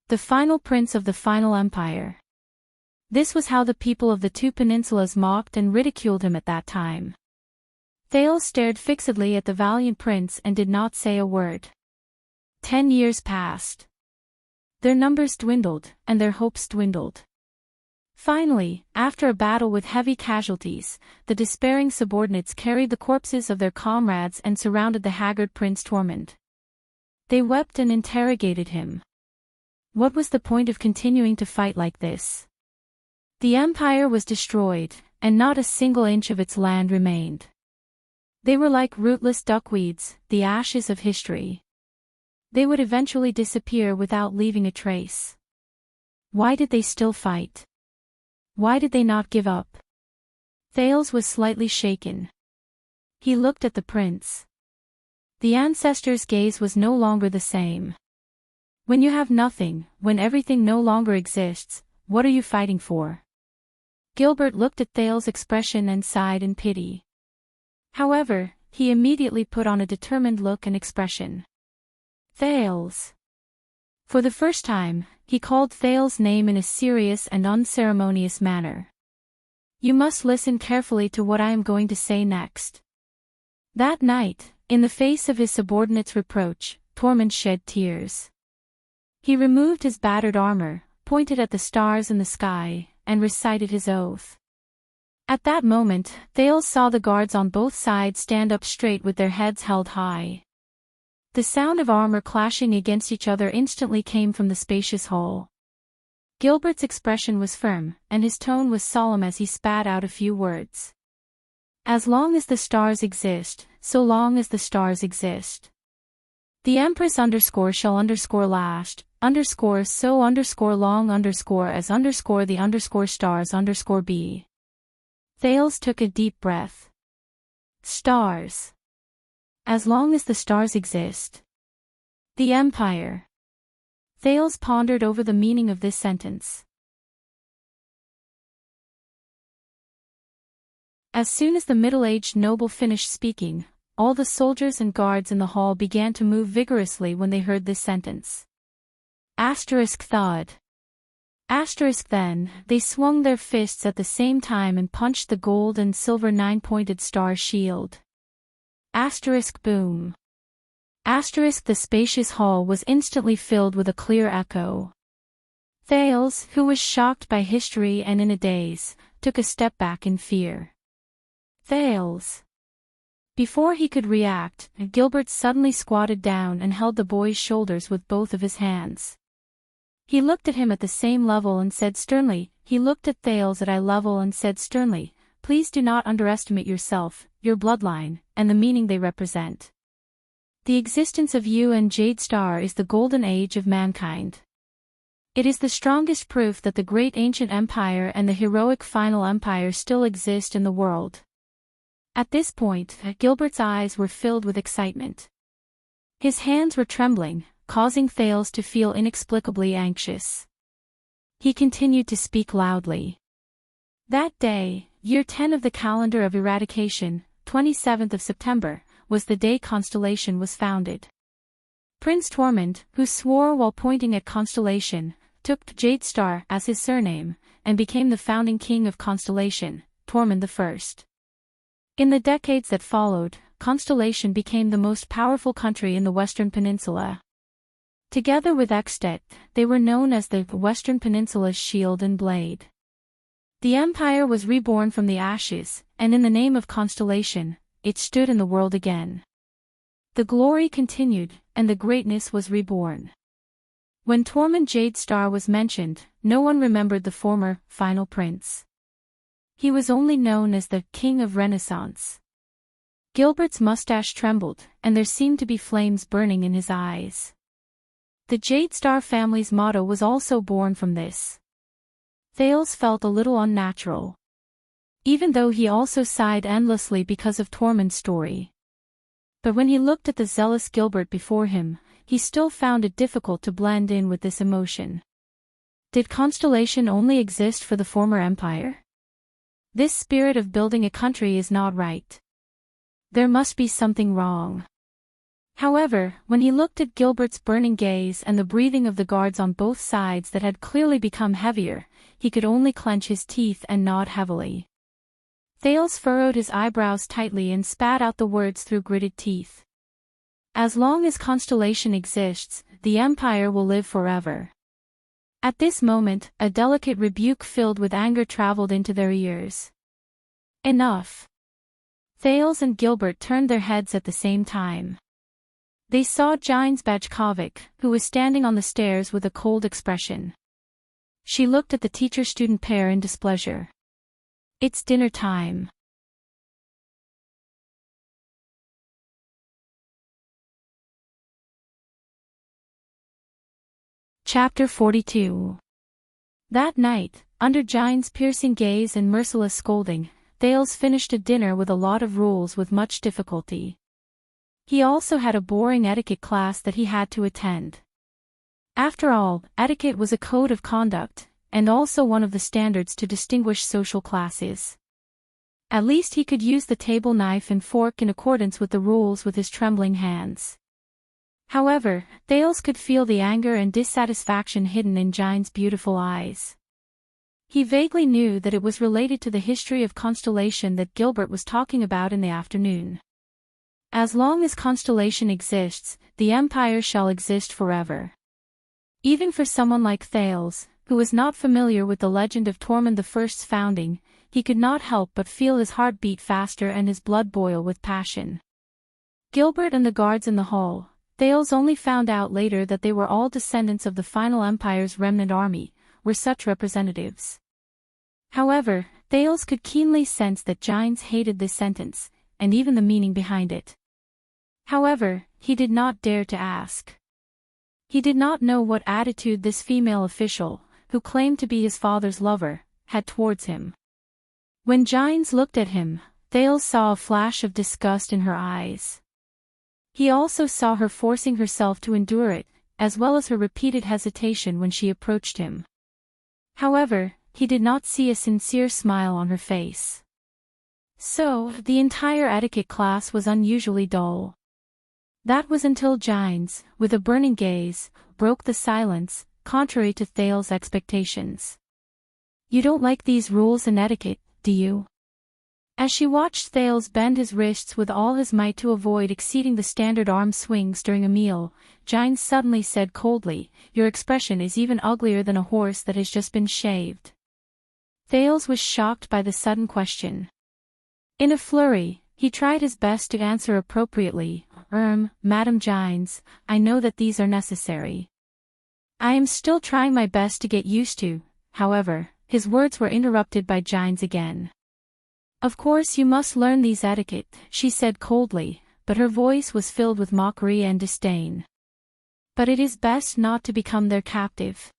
The final prince of the final empire. This was how the people of the 2 peninsulas mocked and ridiculed him at that time. Thale stared fixedly at the valiant prince and did not say a word. 10 years passed. Their numbers dwindled, and their hopes dwindled. Finally, after a battle with heavy casualties, the despairing subordinates carried the corpses of their comrades and surrounded the haggard Prince Tormund. They wept and interrogated him. What was the point of continuing to fight like this? The empire was destroyed, and not a single inch of its land remained. They were like rootless duckweeds, the ashes of history. They would eventually disappear without leaving a trace. Why did they still fight? Why did they not give up? Thales was slightly shaken. He looked at the prince. The ancestor's gaze was no longer the same. When you have nothing, when everything no longer exists, what are you fighting for? Gilbert looked at Thales' expression and sighed in pity. However, he immediately put on a determined look and expression. Thales. For the first time, he called Thales' name in a serious and unceremonious manner. You must listen carefully to what I am going to say next. That night, in the face of his subordinates' reproach, Tormund shed tears. He removed his battered armor, pointed at the stars in the sky, and recited his oath. At that moment, Thales saw the guards on both sides stand up straight with their heads held high. The sound of armor clashing against each other instantly came from the spacious hall. Gilbert's expression was firm, and his tone was solemn as he spat out a few words. As long as the stars exist, so long as the stars exist. The Empress shall last, so long as the stars be. Thales took a deep breath. Stars. As long as the stars exist. The Empire. Thales pondered over the meaning of this sentence. As soon as the middle-aged noble finished speaking, all the soldiers and guards in the hall began to move vigorously when they heard this sentence. Thud. Then, they swung their fists at the same time and punched the gold and silver 9-pointed star shield. Boom. The spacious hall was instantly filled with a clear echo. Thales, who was shocked by history and in a daze, took a step back in fear. Thales! Before he could react, Gilbert suddenly squatted down and held the boy's shoulders with both of his hands. He looked at him at the same level and said sternly, he looked at Thales at eye level and said sternly, please do not underestimate yourself, your bloodline, and the meaning they represent. The existence of you and Jade Star is the golden age of mankind. It is the strongest proof that the great ancient empire and the heroic final empire still exist in the world. At this point, Gilbert's eyes were filled with excitement. His hands were trembling, causing Thales to feel inexplicably anxious. He continued to speak loudly. That day, year 10 of the calendar of eradication, 27th of September, was the day Constellation was founded. Prince Tormund, who swore while pointing at Constellation, took Jade Star as his surname, and became the founding king of Constellation, Tormund I. In the decades that followed, Constellation became the most powerful country in the Western Peninsula. Together with Escapades, they were known as the Western Peninsula's shield and blade. The empire was reborn from the ashes, and in the name of Constellation, it stood in the world again. The glory continued, and the greatness was reborn. When Tormund Jade Star was mentioned, no one remembered the former, final prince. He was only known as the King of Renaissance. Gilbert's mustache trembled, and there seemed to be flames burning in his eyes. The Jade Star family's motto was also born from this. Thales felt a little unnatural. Even though he also sighed endlessly because of Tormund's story. But when he looked at the zealous Gilbert before him, he still found it difficult to blend in with this emotion. Did Constellation only exist for the former empire? This spirit of building a country is not right. There must be something wrong. However, when he looked at Gilbert's burning gaze and the breathing of the guards on both sides that had clearly become heavier, he could only clench his teeth and nod heavily. Thales furrowed his eyebrows tightly and spat out the words through gritted teeth. As long as Constellation exists, the empire will live forever. At this moment, a delicate rebuke filled with anger traveled into their ears. Enough! Thales and Gilbert turned their heads at the same time. They saw Jines Bajkovic, who was standing on the stairs with a cold expression. She looked at the teacher-student pair in displeasure. It's dinner time. Chapter 42. That night, under Jines' piercing gaze and merciless scolding, Thales finished a dinner with a lot of rules with much difficulty. He also had a boring etiquette class that he had to attend. After all, etiquette was a code of conduct, and also one of the standards to distinguish social classes. At least he could use the table knife and fork in accordance with the rules with his trembling hands. However, Thales could feel the anger and dissatisfaction hidden in Jines' beautiful eyes. He vaguely knew that it was related to the history of Constellation that Gilbert was talking about in the afternoon. As long as Constellation exists, the empire shall exist forever. Even for someone like Thales, who was not familiar with the legend of Tormund I's founding, he could not help but feel his heart beat faster and his blood boil with passion. Gilbert and the guards in the hall, Thales only found out later that they were all descendants of the final empire's remnant army, were such representatives. However, Thales could keenly sense that Jines hated this sentence, and even the meaning behind it. However, he did not dare to ask. He did not know what attitude this female official, who claimed to be his father's lover, had towards him. When Jines looked at him, Thales saw a flash of disgust in her eyes. He also saw her forcing herself to endure it, as well as her repeated hesitation when she approached him. However, he did not see a sincere smile on her face. So, the entire etiquette class was unusually dull. That was until Jines, with a burning gaze, broke the silence, contrary to Thales' expectations. "You don't like these rules and etiquette, do you?" As she watched Thales bend his wrists with all his might to avoid exceeding the standard arm swings during a meal, Giles suddenly said coldly, "Your expression is even uglier than a horse that has just been shaved." Thales was shocked by the sudden question. In a flurry, he tried his best to answer appropriately, Madam Giles, I know that these are necessary. I am still trying my best to get used to, however." His words were interrupted by Giles again. "Of course you must learn these etiquette," she said coldly, but her voice was filled with mockery and disdain. "But it is best not to become their captive.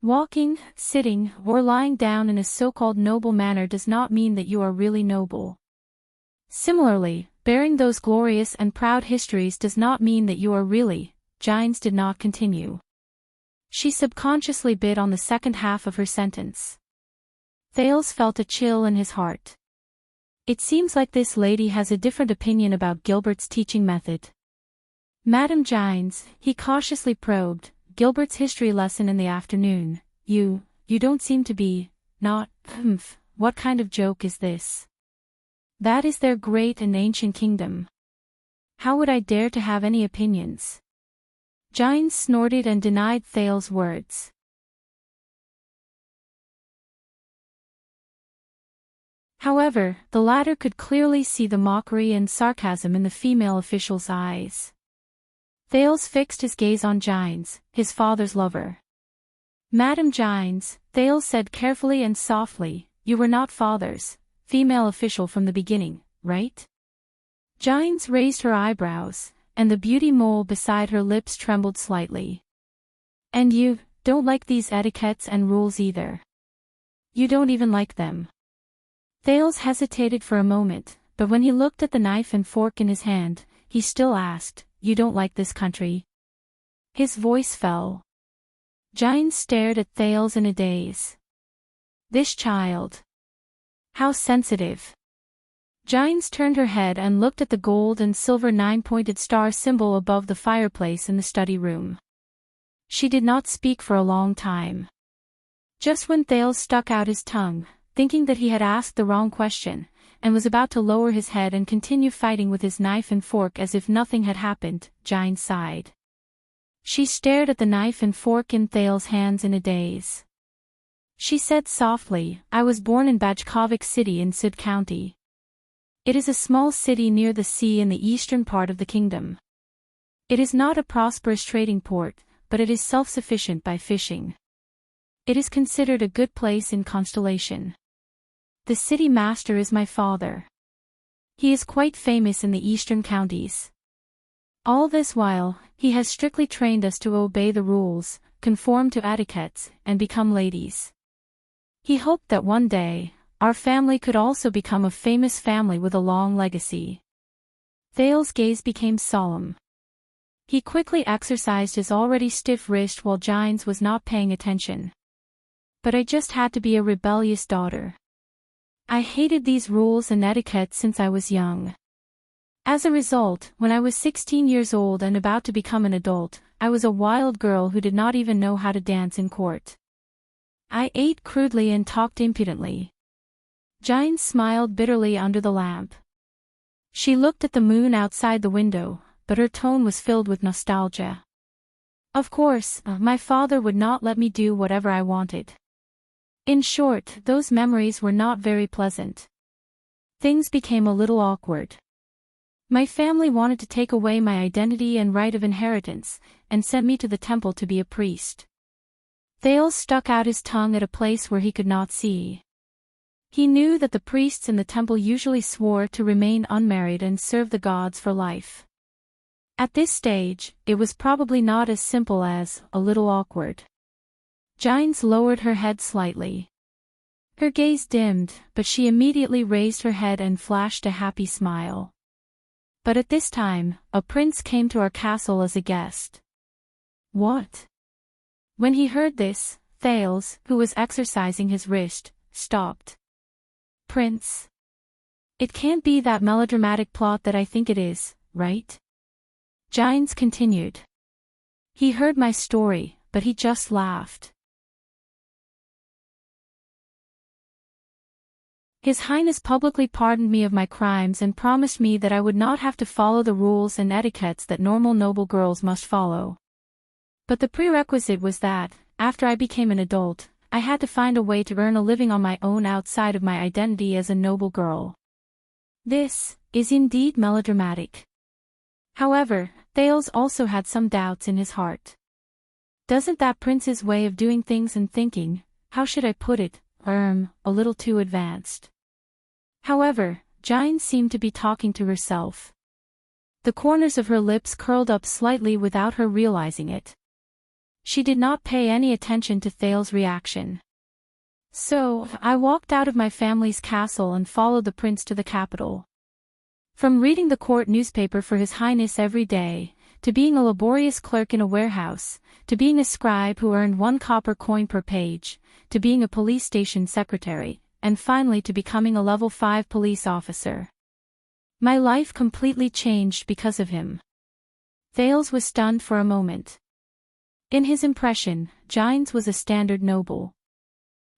Walking, sitting, or lying down in a so-called noble manner does not mean that you are really noble. Similarly, bearing those glorious and proud histories does not mean that you are really." Giles did not continue. She subconsciously bit on the second half of her sentence. Thales felt a chill in his heart. It seems like this lady has a different opinion about Gilbert's teaching method. "Madam Giles," he cautiously probed, "Gilbert's history lesson in the afternoon, you don't seem to be, not, what kind of joke is this? That is their great and ancient kingdom. How would I dare to have any opinions?" Giles snorted and denied Thales' words. However, the latter could clearly see the mockery and sarcasm in the female official's eyes. Thales fixed his gaze on Giles, his father's lover. "Madam Giles," Thales said carefully and softly, "you were not father's female official from the beginning, right?" Giles raised her eyebrows, and the beauty mole beside her lips trembled slightly. "And you don't like these etiquettes and rules either? You don't even like them?" Thales hesitated for a moment, but when he looked at the knife and fork in his hand, he still asked, "You don't like this country?" His voice fell. Giles stared at Thales in a daze. This child. How sensitive. Giles turned her head and looked at the gold and silver 9-pointed star symbol above the fireplace in the study room. She did not speak for a long time. Just when Thales stuck out his tongue, thinking that he had asked the wrong question, and was about to lower his head and continue fighting with his knife and fork as if nothing had happened, Giles sighed. She stared at the knife and fork in Thales' hands in a daze. She said softly, "I was born in Bajkovic City in Sud County. It is a small city near the sea in the eastern part of the kingdom. It is not a prosperous trading port, but it is self-sufficient by fishing. It is considered a good place in Constellation. The city master is my father. He is quite famous in the eastern counties. All this while, he has strictly trained us to obey the rules, conform to etiquettes, and become ladies. He hoped that one day, our family could also become a famous family with a long legacy." Thales' gaze became solemn. He quickly exercised his already stiff wrist while Giles was not paying attention. "But I just had to be a rebellious daughter. I hated these rules and etiquette since I was young. As a result, when I was 16 years old and about to become an adult, I was a wild girl who did not even know how to dance in court. I ate crudely and talked impudently." Giles smiled bitterly under the lamp. She looked at the moon outside the window, but her tone was filled with nostalgia. "Of course, my father would not let me do whatever I wanted. In short, those memories were not very pleasant. Things became a little awkward. My family wanted to take away my identity and right of inheritance, and sent me to the temple to be a priest." Thales stuck out his tongue at a place where he could not see. He knew that the priests in the temple usually swore to remain unmarried and serve the gods for life. At this stage, it was probably not as simple as, a little awkward. Giles lowered her head slightly. Her gaze dimmed, but she immediately raised her head and flashed a happy smile. "But at this time, a prince came to our castle as a guest." "What?" When he heard this, Thales, who was exercising his wrist, stopped. "Prince? It can't be that melodramatic plot that I think it is, right?" Giles continued. "He heard my story, but he just laughed." His Highness publicly pardoned me of my crimes and promised me that I would not have to follow the rules and etiquettes that normal noble girls must follow. But the prerequisite was that, after I became an adult, I had to find a way to earn a living on my own outside of my identity as a noble girl. This is indeed melodramatic. However, Thales also had some doubts in his heart. Doesn't that prince's way of doing things and thinking, how should I put it, a little too advanced? However, Jine seemed to be talking to herself. The corners of her lips curled up slightly without her realizing it. She did not pay any attention to Thales' reaction. So, I walked out of my family's castle and followed the prince to the capital. From reading the court newspaper for His Highness every day, to being a laborious clerk in a warehouse, to being a scribe who earned 1 copper coin per page, to being a police station secretary, and finally to becoming a level 5 police officer. My life completely changed because of him. Thales was stunned for a moment. In his impression, Jine's was a standard noble.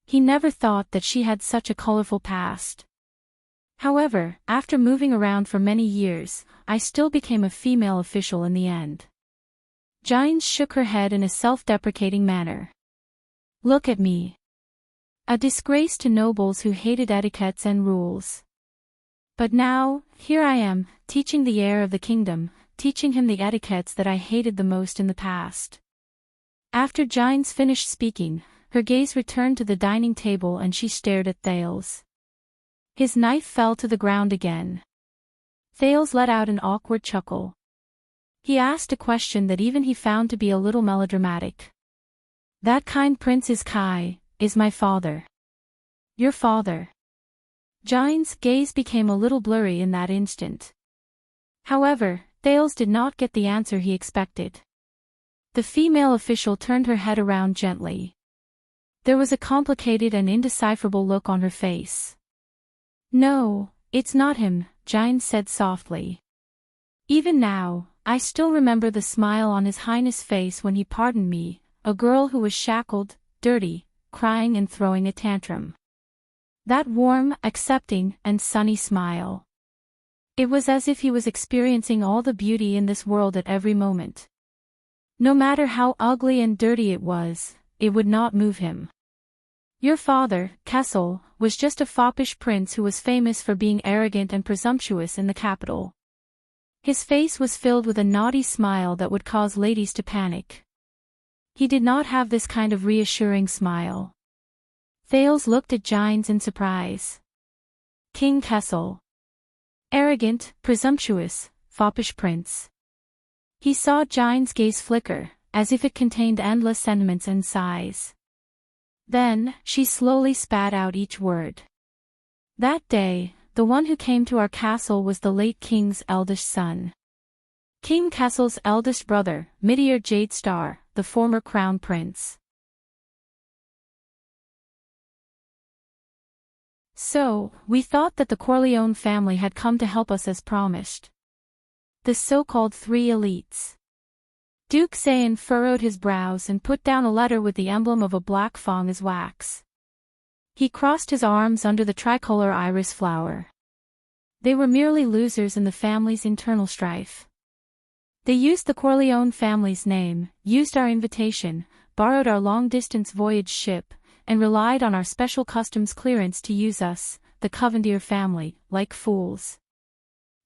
He never thought that she had such a colorful past. However, after moving around for many years, I still became a female official in the end. Jine shook her head in a self-deprecating manner. Look at me. A disgrace to nobles who hated etiquettes and rules. But now, here I am, teaching the heir of the kingdom, teaching him the etiquettes that I hated the most in the past. After Jine's finished speaking, her gaze returned to the dining table and she stared at Thales. His knife fell to the ground again. Thales let out an awkward chuckle. He asked a question that even he found to be a little melodramatic. That kind prince is Kai, is my father. Your father. Jine's gaze became a little blurry in that instant. However, Thales did not get the answer he expected. The female official turned her head around gently. There was a complicated and indecipherable look on her face. No, it's not him, Jine said softly. Even now, I still remember the smile on His Highness' face when he pardoned me, a girl who was shackled, dirty, crying and throwing a tantrum. That warm, accepting, and sunny smile. It was as if he was experiencing all the beauty in this world at every moment. No matter how ugly and dirty it was, it would not move him. Your father, Kessel, was just a foppish prince who was famous for being arrogant and presumptuous in the capital. His face was filled with a naughty smile that would cause ladies to panic. He did not have this kind of reassuring smile. Thales looked at Jine's in surprise. King Kessel. Arrogant, presumptuous, foppish prince. He saw Jine's gaze flicker, as if it contained endless sentiments and sighs. Then, she slowly spat out each word. That day, the one who came to our castle was the late king's eldest son. King Kessel's eldest brother, Midir Jadestar, the former crown prince. So, we thought that the Corleone family had come to help us as promised. The so-called 3 elites. Duke Zayn furrowed his brows and put down a letter with the emblem of a black fawn as wax. He crossed his arms under the tricolor iris flower. They were merely losers in the family's internal strife. They used the Corleone family's name, used our invitation, borrowed our long-distance voyage ship, and relied on our special customs clearance to use us, the Covendier family, like fools.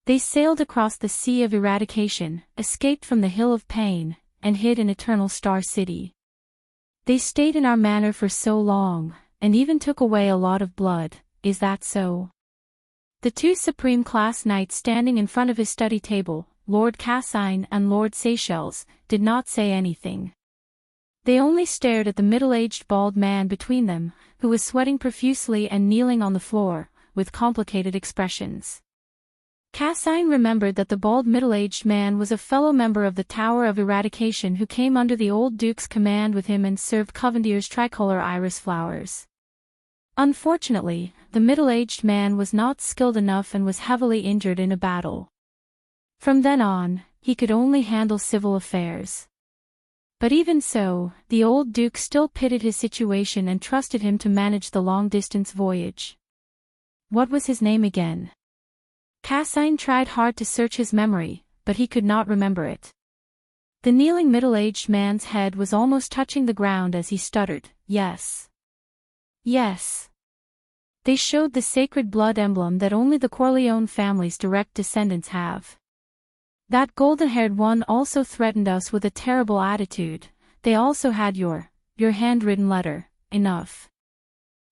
They sailed across the Sea of Eradication, escaped from the Hill of Pain, and hid in Eternal Star City. They stayed in our manor for so long, and even took away a lot of blood, is that so? The 2 supreme class knights standing in front of his study table, Lord Cassine and Lord Seychelles, did not say anything. They only stared at the middle-aged bald man between them, who was sweating profusely and kneeling on the floor, with complicated expressions. Cassine remembered that the bald middle-aged man was a fellow member of the Tower of Eradication who came under the old Duke's command with him and served Covendier's tricolor iris flowers. Unfortunately, the middle-aged man was not skilled enough and was heavily injured in a battle. From then on, he could only handle civil affairs. But even so, the old Duke still pitied his situation and trusted him to manage the long-distance voyage. What was his name again? Cassine tried hard to search his memory, but he could not remember it. The kneeling middle-aged man's head was almost touching the ground as he stuttered, "Yes. Yes." They showed the sacred blood emblem that only the Corleone family's direct descendants have. That golden-haired one also threatened us with a terrible attitude. They also had your handwritten letter. Enough.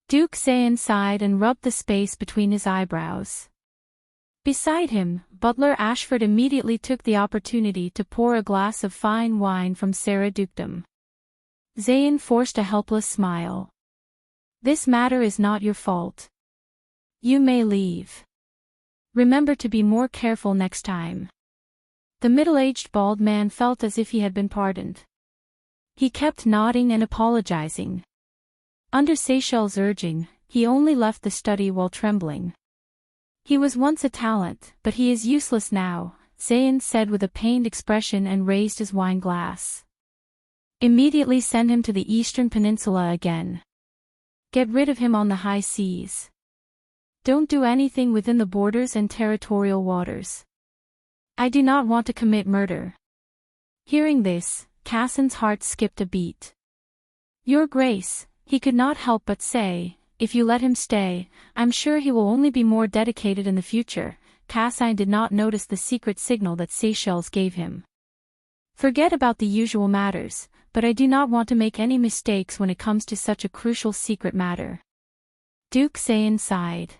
Duke Zayn sighed and rubbed the space between his eyebrows. Beside him, Butler Ashford immediately took the opportunity to pour a glass of fine wine from Sarah Dukedom. Zayn forced a helpless smile. "This matter is not your fault. You may leave. Remember to be more careful next time." The middle-aged bald man felt as if he had been pardoned. He kept nodding and apologizing. Under Seychelles' urging, he only left the study while trembling. "He was once a talent, but he is useless now," Zayn said with a pained expression and raised his wine glass. "Immediately send him to the Eastern Peninsula again. Get rid of him on the high seas. Don't do anything within the borders and territorial waters. I do not want to commit murder." Hearing this, Cassin's heart skipped a beat. "Your Grace," he could not help but say, "if you let him stay, I'm sure he will only be more dedicated in the future." Cassin did not notice the secret signal that Seychelles gave him. "Forget about the usual matters, but I do not want to make any mistakes when it comes to such a crucial secret matter." Duke Zayn sighed.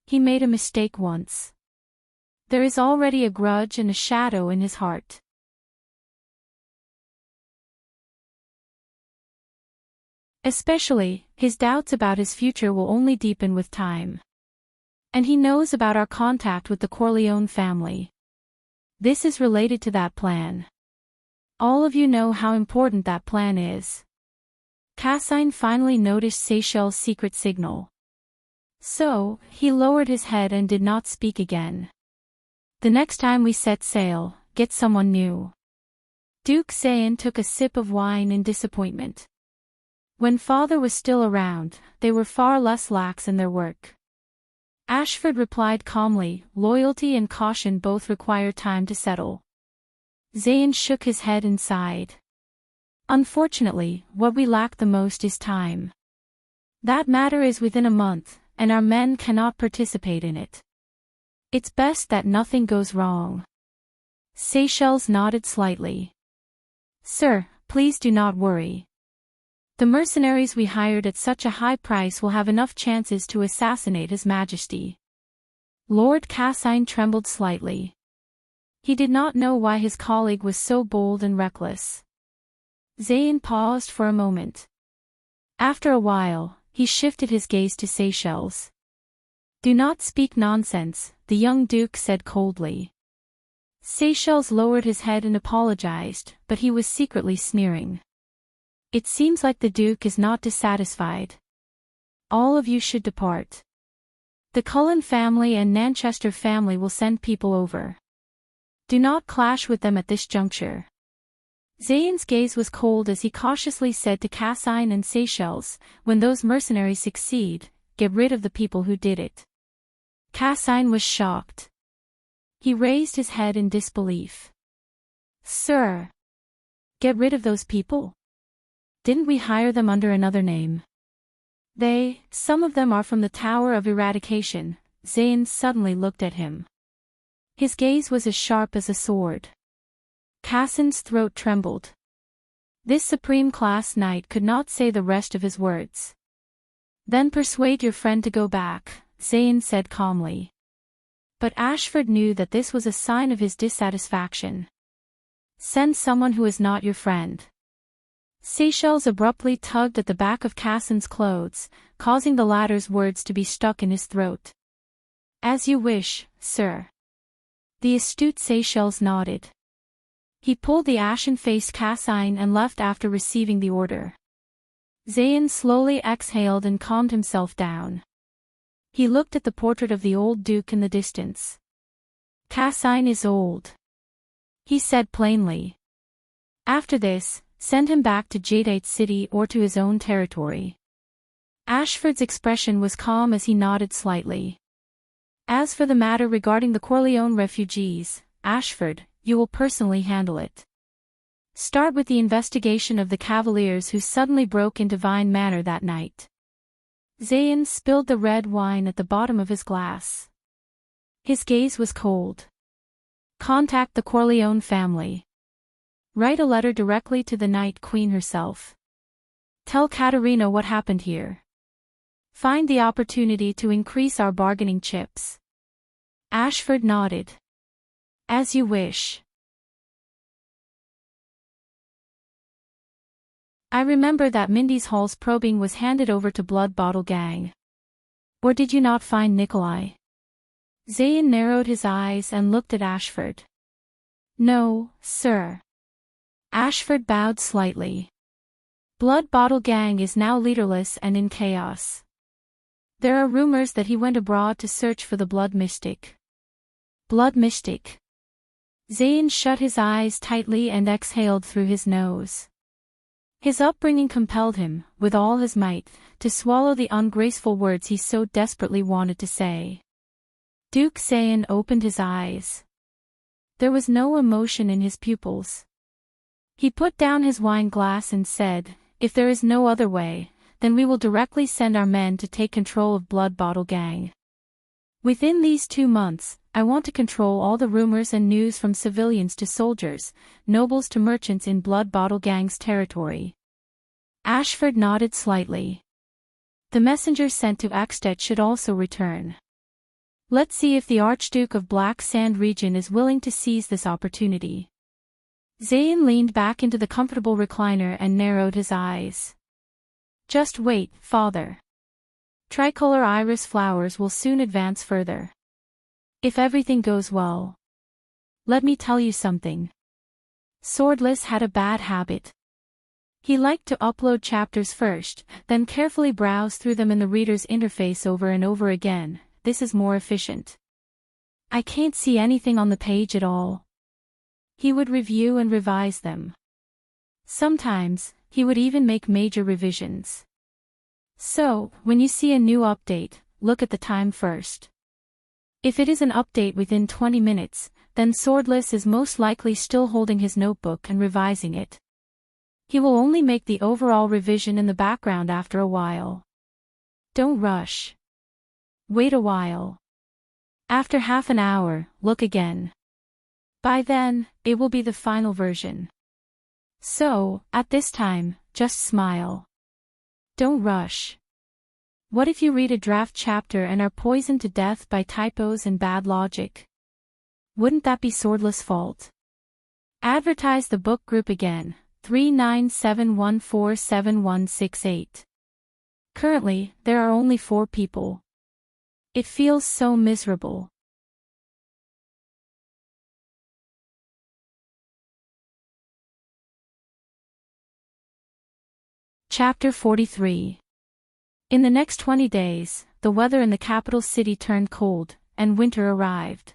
He made a mistake once. There is already a grudge and a shadow in his heart. Especially, his doubts about his future will only deepen with time. And he knows about our contact with the Corleone family. This is related to that plan. All of you know how important that plan is. Cassin finally noticed Seychelles' secret signal. So, he lowered his head and did not speak again. "The next time we set sail, get someone new." Duke Zayn took a sip of wine in disappointment. When father was still around, they were far less lax in their work. Ashford replied calmly, "Loyalty and caution both require time to settle." Zayn shook his head and sighed. "Unfortunately, what we lack the most is time. That matter is within a month, and our men cannot participate in it. It's best that nothing goes wrong." Seychelles nodded slightly. "Sir, please do not worry. The mercenaries we hired at such a high price will have enough chances to assassinate His Majesty." Lord Cassine trembled slightly. He did not know why his colleague was so bold and reckless. Zayn paused for a moment. After a while, he shifted his gaze to Seychelles. "Do not speak nonsense," the young duke said coldly. Seychelles lowered his head and apologized, but he was secretly sneering. "It seems like the duke is not dissatisfied. All of you should depart. The Cullen family and Nanchester family will send people over. Do not clash with them at this juncture." Zayn's gaze was cold as he cautiously said to Cassine and Seychelles, "When those mercenaries succeed, get rid of the people who did it." Cassine was shocked. He raised his head in disbelief. "Sir, get rid of those people? Didn't we hire them under another name?" Some of them are from the Tower of Eradication." Zayn suddenly looked at him. His gaze was as sharp as a sword. Cassin's throat trembled. This supreme class knight could not say the rest of his words. "Then persuade your friend to go back," Zayn said calmly. But Ashford knew that this was a sign of his dissatisfaction. "Send someone who is not your friend." Seychelles abruptly tugged at the back of Cassin's clothes, causing the latter's words to be stuck in his throat. "As you wish, sir." The astute Seychelles nodded. He pulled the ashen-faced Cassine and left after receiving the order. Zayn slowly exhaled and calmed himself down. He looked at the portrait of the old duke in the distance. "Cassine is old," he said plainly. "After this, send him back to Jadeite City or to his own territory." Ashford's expression was calm as he nodded slightly. As for the matter regarding the Corleone refugees, Ashford, you will personally handle it. Start with the investigation of the Cavaliers who suddenly broke into Vine Manor that night. Zayn spilled the red wine at the bottom of his glass. His gaze was cold. Contact the Corleone family. Write a letter directly to the Night Queen herself. Tell Katerina what happened here. Find the opportunity to increase our bargaining chips. Ashford nodded. As you wish. I remember that Mindy's Hall's probing was handed over to Blood Bottle Gang. Or did you not find Nikolai? Zayn narrowed his eyes and looked at Ashford. No, sir. Ashford bowed slightly. Blood Bottle Gang is now leaderless and in chaos. There are rumors that he went abroad to search for the Blood Mystic. Blood Mystic. Zayn shut his eyes tightly and exhaled through his nose. His upbringing compelled him, with all his might, to swallow the ungraceful words he so desperately wanted to say. Duke Zayn opened his eyes. There was no emotion in his pupils. He put down his wine glass and said, if there is no other way, then we will directly send our men to take control of Blood Bottle Gang. Within these 2 months, I want to control all the rumors and news from civilians to soldiers, nobles to merchants in Blood Bottle Gang's territory. Ashford nodded slightly. The messenger sent to Axted should also return. Let's see if the Archduke of Black Sand region is willing to seize this opportunity. Zayn leaned back into the comfortable recliner and narrowed his eyes. Just wait, father. Tricolor iris flowers will soon advance further. If everything goes well. Let me tell you something. Swordless had a bad habit. He liked to upload chapters first, then carefully browse through them in the reader's interface over and over again. This is more efficient. I can't see anything on the page at all. He would review and revise them. Sometimes, he would even make major revisions. So, when you see a new update, look at the time first. If it is an update within 20 minutes, then Swordless is most likely still holding his notebook and revising it. He will only make the overall revision in the background after a while. Don't rush. Wait a while. After half an hour, look again. By then, it will be the final version. So, at this time, just smile. Don't rush. What if you read a draft chapter and are poisoned to death by typos and bad logic? Wouldn't that be Swordless' fault? Advertise the book group again, 397147168. Currently, there are only 4 people. It feels so miserable. Chapter 43. In the next 20 days, the weather in the capital city turned cold, and winter arrived.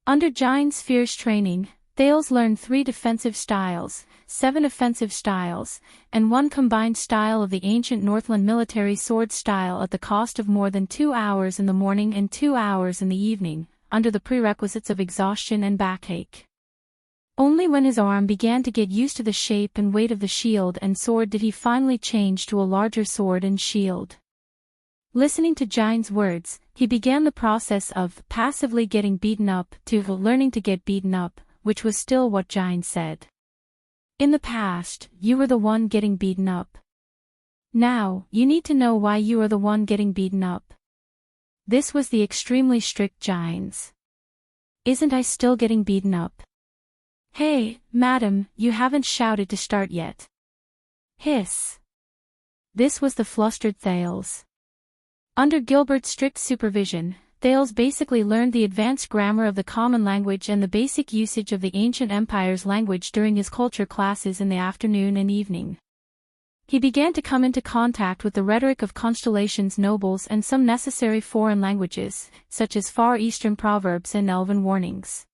Under Giant's fierce training, Thales learned 3 defensive styles, 7 offensive styles, and 1 combined style of the ancient Northland military sword style at the cost of more than 2 hours in the morning and 2 hours in the evening, under the prerequisites of exhaustion and backache. Only when his arm began to get used to the shape and weight of the shield and sword did he finally change to a larger sword and shield. Listening to Giant's words, he began the process of passively getting beaten up to learning to get beaten up, which was still what Giant said. In the past, you were the one getting beaten up. Now, you need to know why you are the one getting beaten up. This was the extremely strict Giants. Isn't I still getting beaten up? Hey, madam, you haven't shouted to start yet. Hiss. This was the flustered Thales. Under Gilbert's strict supervision, Thales basically learned the advanced grammar of the common language and the basic usage of the ancient empire's language during his culture classes in the afternoon and evening. He began to come into contact with the rhetoric of constellations, nobles, and some necessary foreign languages, such as Far Eastern proverbs and Elven warnings.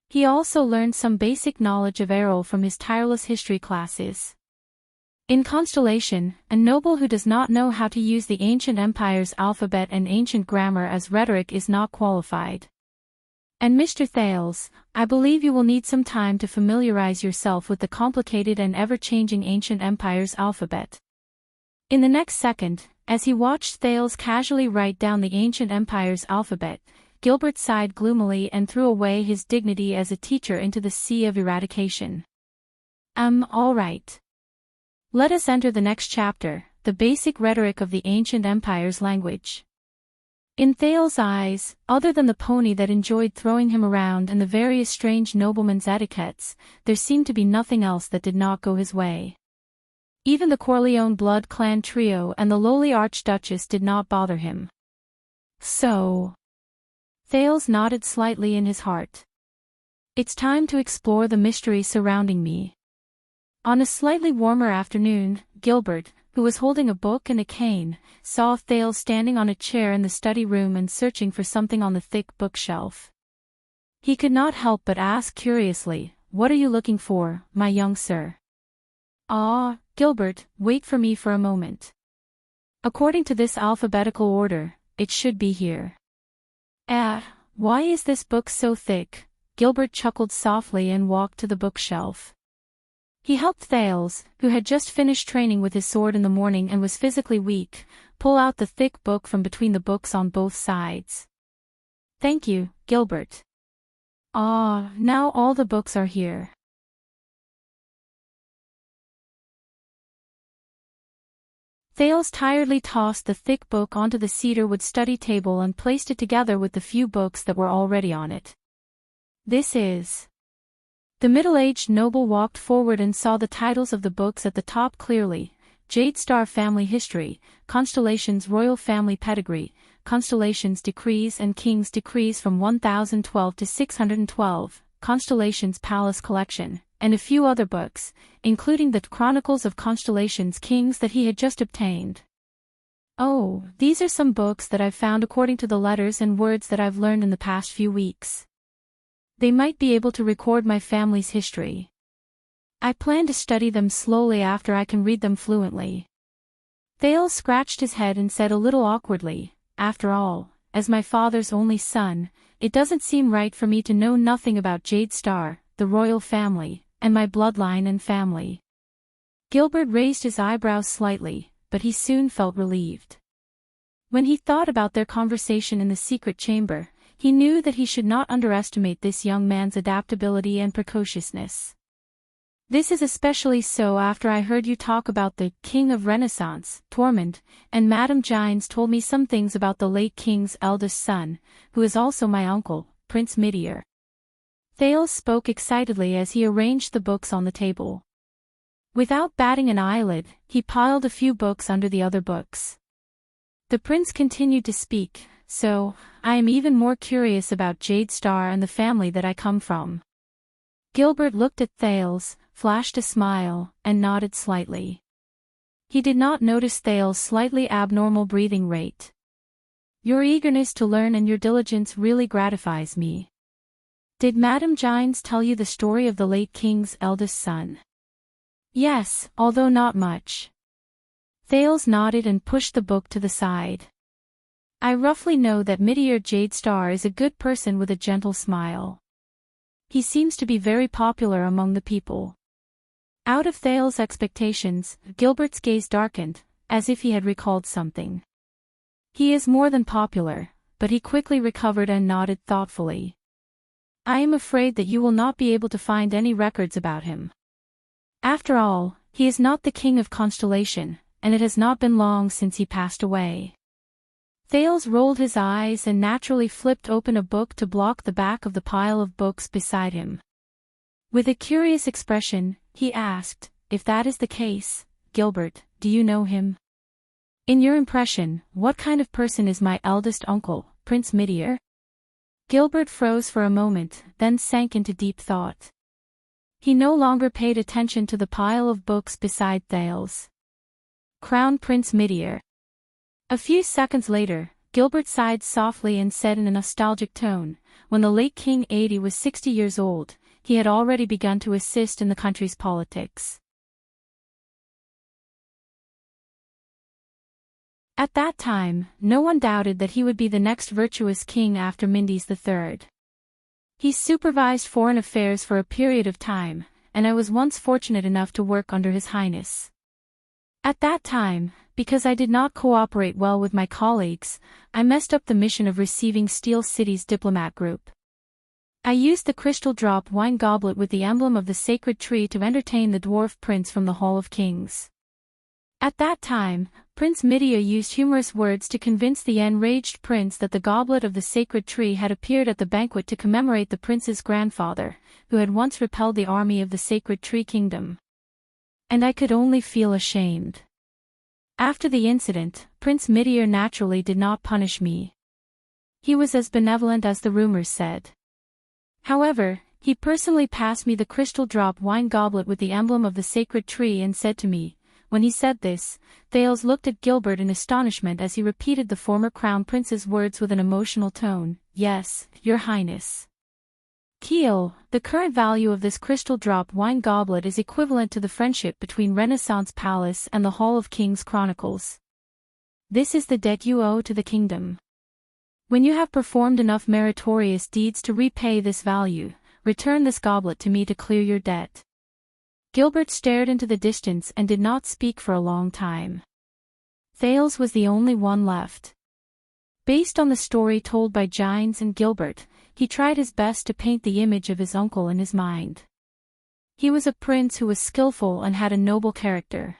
He also learned some basic knowledge of Errol from his tireless history classes. In Constellation, a noble who does not know how to use the ancient empire's alphabet and ancient grammar as rhetoric is not qualified. And Mr. Thales, I believe you will need some time to familiarize yourself with the complicated and ever-changing ancient empire's alphabet. In the next second, as he watched Thales casually write down the ancient empire's alphabet, Gilbert sighed gloomily and threw away his dignity as a teacher into the sea of eradication. All right. Let us enter the next chapter, the basic rhetoric of the ancient empire's language. In Thales' eyes, other than the pony that enjoyed throwing him around and the various strange noblemen's etiquettes, there seemed to be nothing else that did not go his way. Even the Corleone blood clan trio and the lowly archduchess did not bother him. So, Thales nodded slightly in his heart. It's time to explore the mystery surrounding me. On a slightly warmer afternoon, Gilbert, who was holding a book and a cane, saw Thales standing on a chair in the study room and searching for something on the thick bookshelf. He could not help but ask curiously, "What are you looking for, my young sir?" "Ah, Gilbert, wait for me for a moment. According to this alphabetical order, it should be here." Why is this book so thick?" Gilbert chuckled softly and walked to the bookshelf. He helped Thales, who had just finished training with his sword in the morning and was physically weak, pull out the thick book from between the books on both sides. "Thank you, Gilbert." Now all the books are here." Thales tiredly tossed the thick book onto the cedarwood study table and placed it together with the few books that were already on it. "This is..." The middle-aged noble walked forward and saw the titles of the books at the top clearly: Jade Star Family History, Constellation's Royal Family Pedigree, Constellation's Decrees and King's Decrees from 1012 to 612, Constellation's Palace Collection, and a few other books, including the Chronicles of Constellation's Kings that he had just obtained. "Oh, these are some books that I've found according to the letters and words that I've learned in the past few weeks. They might be able to record my family's history. I plan to study them slowly after I can read them fluently." Thales scratched his head and said a little awkwardly, "After all, as my father's only son, it doesn't seem right for me to know nothing about Jade Star, the royal family, and my bloodline and family." Gilbert raised his eyebrows slightly, but he soon felt relieved. When he thought about their conversation in the secret chamber, he knew that he should not underestimate this young man's adaptability and precociousness. "This is especially so after I heard you talk about the King of Renaissance, Tormund, and Madame Gines told me some things about the late king's eldest son, who is also my uncle, Prince Midier." Thales spoke excitedly as he arranged the books on the table. Without batting an eyelid, he piled a few books under the other books. The prince continued to speak, "So, I am even more curious about Jade Star and the family that I come from." Gilbert looked at Thales, flashed a smile, and nodded slightly. He did not notice Thales' slightly abnormal breathing rate. "Your eagerness to learn and your diligence really gratifies me. Did Madame Gines tell you the story of the late king's eldest son?" "Yes, although not much." Thales nodded and pushed the book to the side. "I roughly know that Midier Jade Star is a good person with a gentle smile. He seems to be very popular among the people." Out of Thales' expectations, Gilbert's gaze darkened, as if he had recalled something. "He is more than popular," but he quickly recovered and nodded thoughtfully. "I am afraid that you will not be able to find any records about him. After all, he is not the king of Constellation, and it has not been long since he passed away." Thales rolled his eyes and naturally flipped open a book to block the back of the pile of books beside him. With a curious expression, he asked, "If that is the case, Gilbert, do you know him? In your impression, what kind of person is my eldest uncle, Prince Midier?" Gilbert froze for a moment, then sank into deep thought. He no longer paid attention to the pile of books beside Thales. Crown Prince Midier. A few seconds later, Gilbert sighed softly and said in a nostalgic tone, "When the late King Adi was 60 years old, he had already begun to assist in the country's politics. At that time, no one doubted that he would be the next virtuous king after Mindy's III. He supervised foreign affairs for a period of time, and I was once fortunate enough to work under His Highness. At that time, because I did not cooperate well with my colleagues, I messed up the mission of receiving Steel City's diplomat group. I used the crystal drop wine goblet with the emblem of the sacred tree to entertain the dwarf prince from the Hall of Kings. At that time, Prince Midia used humorous words to convince the enraged prince that the goblet of the sacred tree had appeared at the banquet to commemorate the prince's grandfather, who had once repelled the army of the sacred tree kingdom. And I could only feel ashamed. After the incident, Prince Midia naturally did not punish me. He was as benevolent as the rumors said. However, he personally passed me the crystal drop wine goblet with the emblem of the sacred tree and said to me, when he said this, Thales looked at Gilbert in astonishment as he repeated the former crown prince's words with an emotional tone, "Yes, Your Highness." Keel, the current value of this crystal drop wine goblet is equivalent to the friendship between Renaissance Palace and the Hall of Kings Chronicles. This is the debt you owe to the kingdom. When you have performed enough meritorious deeds to repay this value, return this goblet to me to clear your debt. Gilbert stared into the distance and did not speak for a long time. Thales was the only one left. Based on the story told by Gines and Gilbert, he tried his best to paint the image of his uncle in his mind. He was a prince who was skillful and had a noble character.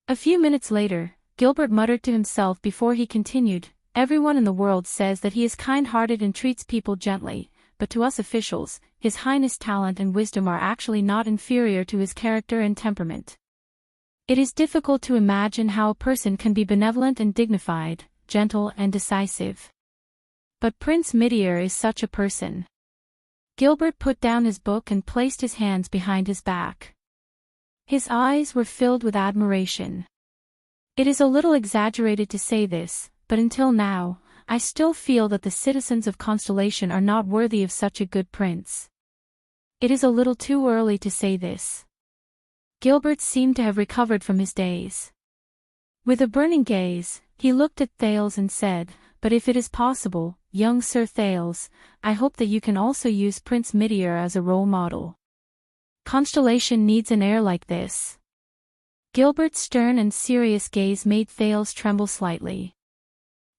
A few minutes later, Gilbert muttered to himself before he continued, "Everyone in the world says that he is kind-hearted and treats people gently, but to us officials, His Highness' talent and wisdom are actually not inferior to his character and temperament. It is difficult to imagine how a person can be benevolent and dignified, gentle and decisive. But Prince Midia is such a person." Gilbert put down his book and placed his hands behind his back. His eyes were filled with admiration. It is a little exaggerated to say this, but until now, I still feel that the citizens of Constellation are not worthy of such a good prince. It is a little too early to say this. Gilbert seemed to have recovered from his daze. With a burning gaze, he looked at Thales and said, "But if it is possible, young Sir Thales, I hope that you can also use Prince Midia as a role model. Constellation needs an heir like this." Gilbert's stern and serious gaze made Thales tremble slightly.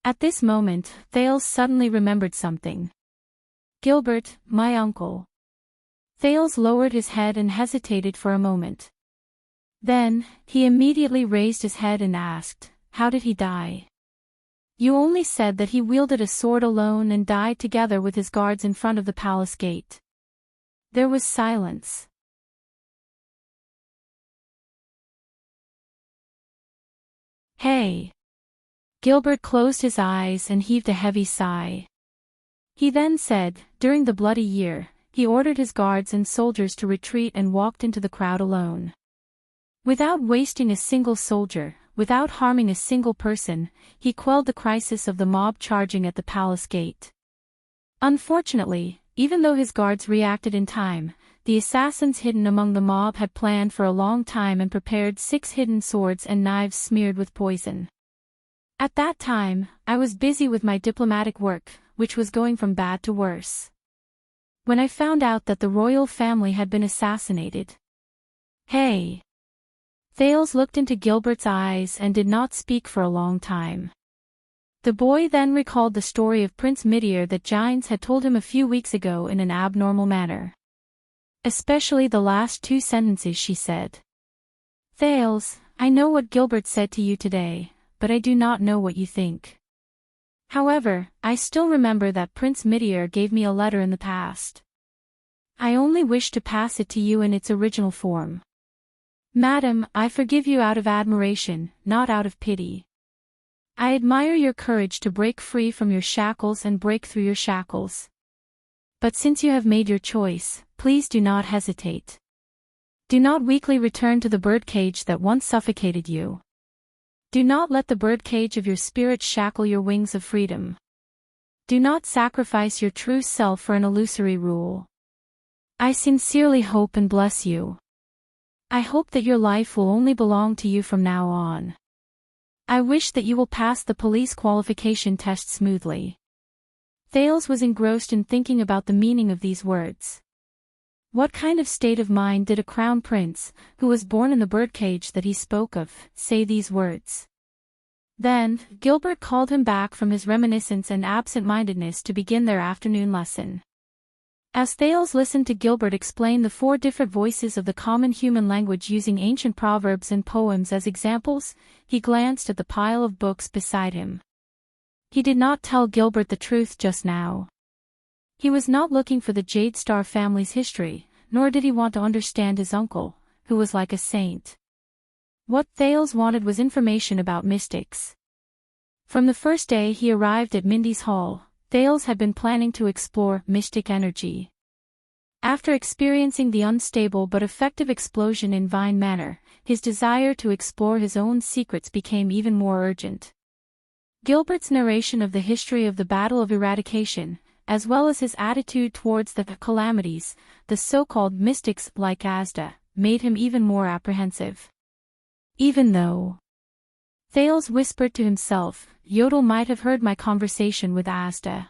At this moment, Thales suddenly remembered something. "Gilbert, my uncle." Thales lowered his head and hesitated for a moment. Then, he immediately raised his head and asked, "How did he die?" "You only said that he wielded a sword alone and died together with his guards in front of the palace gate." There was silence. "Hey!" Gilbert closed his eyes and heaved a heavy sigh. He then said, "During the Bloody Year, he ordered his guards and soldiers to retreat and walked into the crowd alone. Without wasting a single soldier, without harming a single person, he quelled the crisis of the mob charging at the palace gate. Unfortunately, even though his guards reacted in time, the assassins hidden among the mob had planned for a long time and prepared 6 hidden swords and knives smeared with poison. At that time, I was busy with my diplomatic work, which was going from bad to worse. When I found out that the royal family had been assassinated." "Hey!" Thales looked into Gilbert's eyes and did not speak for a long time. The boy then recalled the story of Prince Midia that Gines had told him a few weeks ago in an abnormal manner. Especially the last 2 sentences she said. "Thales, I know what Gilbert said to you today, but I do not know what you think. However, I still remember that Prince Midia gave me a letter in the past. I only wish to pass it to you in its original form. Madam, I forgive you out of admiration, not out of pity. I admire your courage to break free from your shackles and break through your shackles. But since you have made your choice, please do not hesitate. Do not weakly return to the birdcage that once suffocated you. Do not let the birdcage of your spirit shackle your wings of freedom. Do not sacrifice your true self for an illusory rule. I sincerely hope and bless you. I hope that your life will only belong to you from now on. I wish that you will pass the police qualification test smoothly. Thales was engrossed in thinking about the meaning of these words. What kind of state of mind did a crown prince, who was born in the birdcage that he spoke of, say these words? Then, Gilbert called him back from his reminiscence and absent-mindedness to begin their afternoon lesson. As Thales listened to Gilbert explain the 4 different voices of the common human language using ancient proverbs and poems as examples, he glanced at the pile of books beside him. He did not tell Gilbert the truth just now. He was not looking for the Jade Star family's history, nor did he want to understand his uncle, who was like a saint. What Thales wanted was information about mystics. From the first day he arrived at Mindy's Hall, Thales had been planning to explore mystic energy. After experiencing the unstable but effective explosion in Vine Manor, his desire to explore his own secrets became even more urgent. Gilbert's narration of the history of the Battle of Eradication, as well as his attitude towards the calamities, the so-called mystics like Asda, made him even more apprehensive. Even though, Thales whispered to himself, Yodel might have heard my conversation with Asda.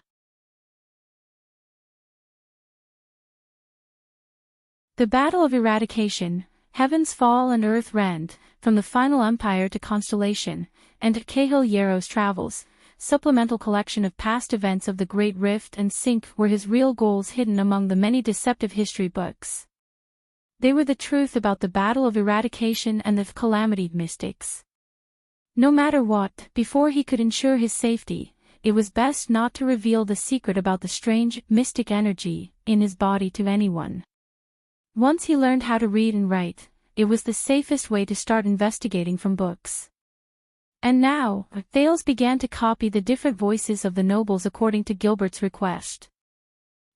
The Battle of Eradication, Heaven's Fall and Earth Rend, from the Final Empire to Constellation, and Cahill Yarrow's Travels, supplemental collection of past events of the Great Rift and Sink were his real goals hidden among the many deceptive history books. They were the truth about the Battle of Eradication and the calamity mystics. No matter what, before he could ensure his safety, it was best not to reveal the secret about the strange, mystic energy in his body to anyone. Once he learned how to read and write, it was the safest way to start investigating from books. And now, Thales began to copy the different voices of the nobles according to Gilbert's request.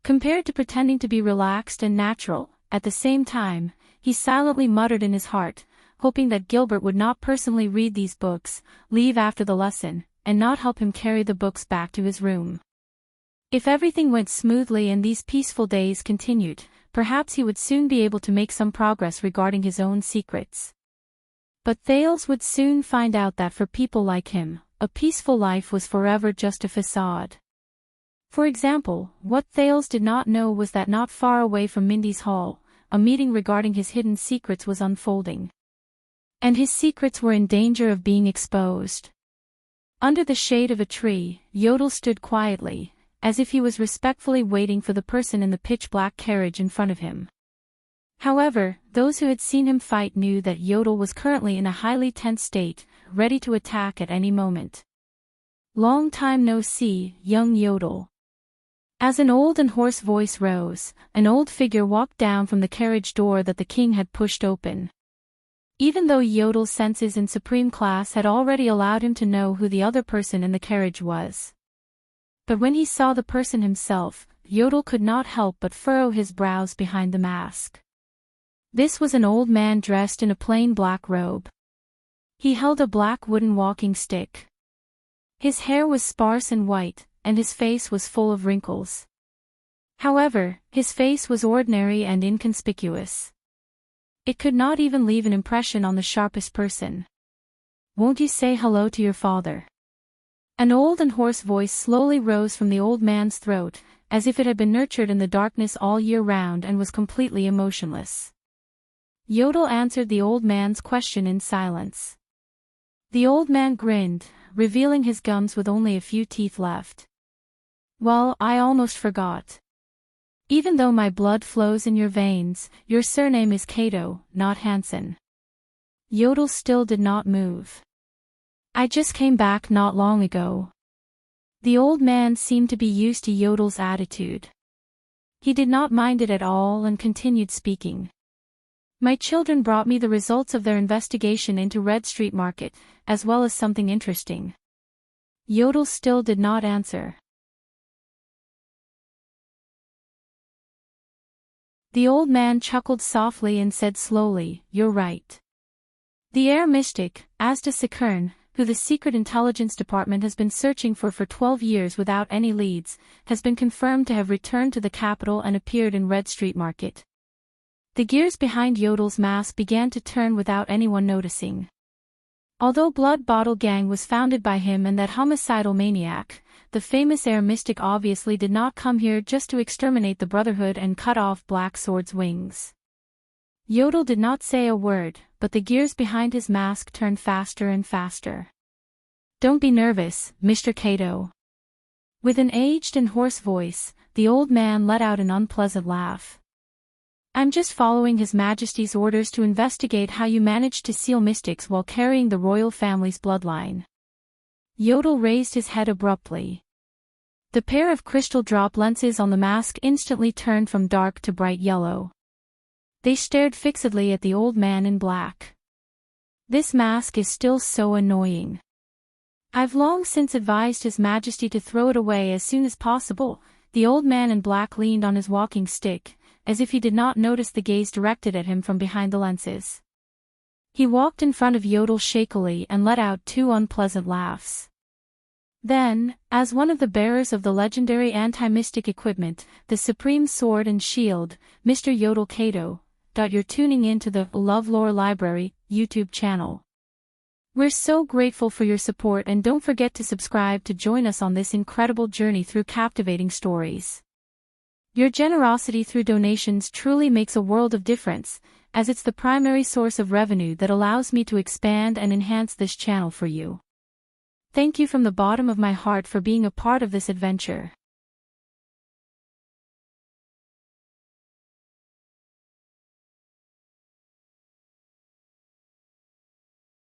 Compared to pretending to be relaxed and natural, at the same time, he silently muttered in his heart, hoping that Gilbert would not personally read these books, leave after the lesson, and not help him carry the books back to his room. If everything went smoothly and these peaceful days continued, perhaps he would soon be able to make some progress regarding his own secrets. But Thales would soon find out that for people like him, a peaceful life was forever just a facade. For example, what Thales did not know was that not far away from Mindy's Hall, a meeting regarding his hidden secrets was unfolding. And his secrets were in danger of being exposed. Under the shade of a tree, Yodel stood quietly, as if he was respectfully waiting for the person in the pitch-black carriage in front of him. However, those who had seen him fight knew that Yodel was currently in a highly tense state, ready to attack at any moment. Long time no see, young Yodel. As an old and hoarse voice rose, an old figure walked down from the carriage door that the king had pushed open. Even though Yodel's senses in supreme class had already allowed him to know who the other person in the carriage was. But when he saw the person himself, Yodel could not help but furrow his brows behind the mask. This was an old man dressed in a plain black robe. He held a black wooden walking stick. His hair was sparse and white, and his face was full of wrinkles. However, his face was ordinary and inconspicuous. It could not even leave an impression on the sharpest person. "Won't you say hello to your father?" An old and hoarse voice slowly rose from the old man's throat, as if it had been nurtured in the darkness all year round and was completely emotionless. Yodel answered the old man's question in silence. The old man grinned, revealing his gums with only a few teeth left. "Well, I almost forgot. Even though my blood flows in your veins, your surname is Cato, not Hansen." Yodel still did not move. "I just came back not long ago." The old man seemed to be used to Yodel's attitude. He did not mind it at all and continued speaking. "My children brought me the results of their investigation into Red Street Market, as well as something interesting." Yodel still did not answer. The old man chuckled softly and said slowly, "You're right. The air mystic, Asda Sakern, who the Secret Intelligence Department has been searching for 12 years without any leads, has been confirmed to have returned to the capital and appeared in Red Street Market." The gears behind Yodel's mask began to turn without anyone noticing. Although Blood Bottle Gang was founded by him and that homicidal maniac, the famous air mystic obviously did not come here just to exterminate the Brotherhood and cut off Black Sword's wings. Yodel did not say a word, but the gears behind his mask turned faster and faster. "Don't be nervous, Mr. Kato." With an aged and hoarse voice, the old man let out an unpleasant laugh. "I'm just following His Majesty's orders to investigate how you managed to seal mystics while carrying the royal family's bloodline." Yodel raised his head abruptly. The pair of crystal drop lenses on the mask instantly turned from dark to bright yellow. They stared fixedly at the old man in black. "This mask is still so annoying. I've long since advised His Majesty to throw it away as soon as possible." The old man in black leaned on his walking stick, as if he did not notice the gaze directed at him from behind the lenses. He walked in front of Yodel shakily and let out 2 unpleasant laughs. Then, as one of the bearers of the legendary anti-mystic equipment, the Supreme Sword and Shield, Mr. Yodel Kato, you're tuning in to the LoveLore Library YouTube channel. We're so grateful for your support, and don't forget to subscribe to join us on this incredible journey through captivating stories. Your generosity through donations truly makes a world of difference, as it's the primary source of revenue that allows me to expand and enhance this channel for you. Thank you from the bottom of my heart for being a part of this adventure.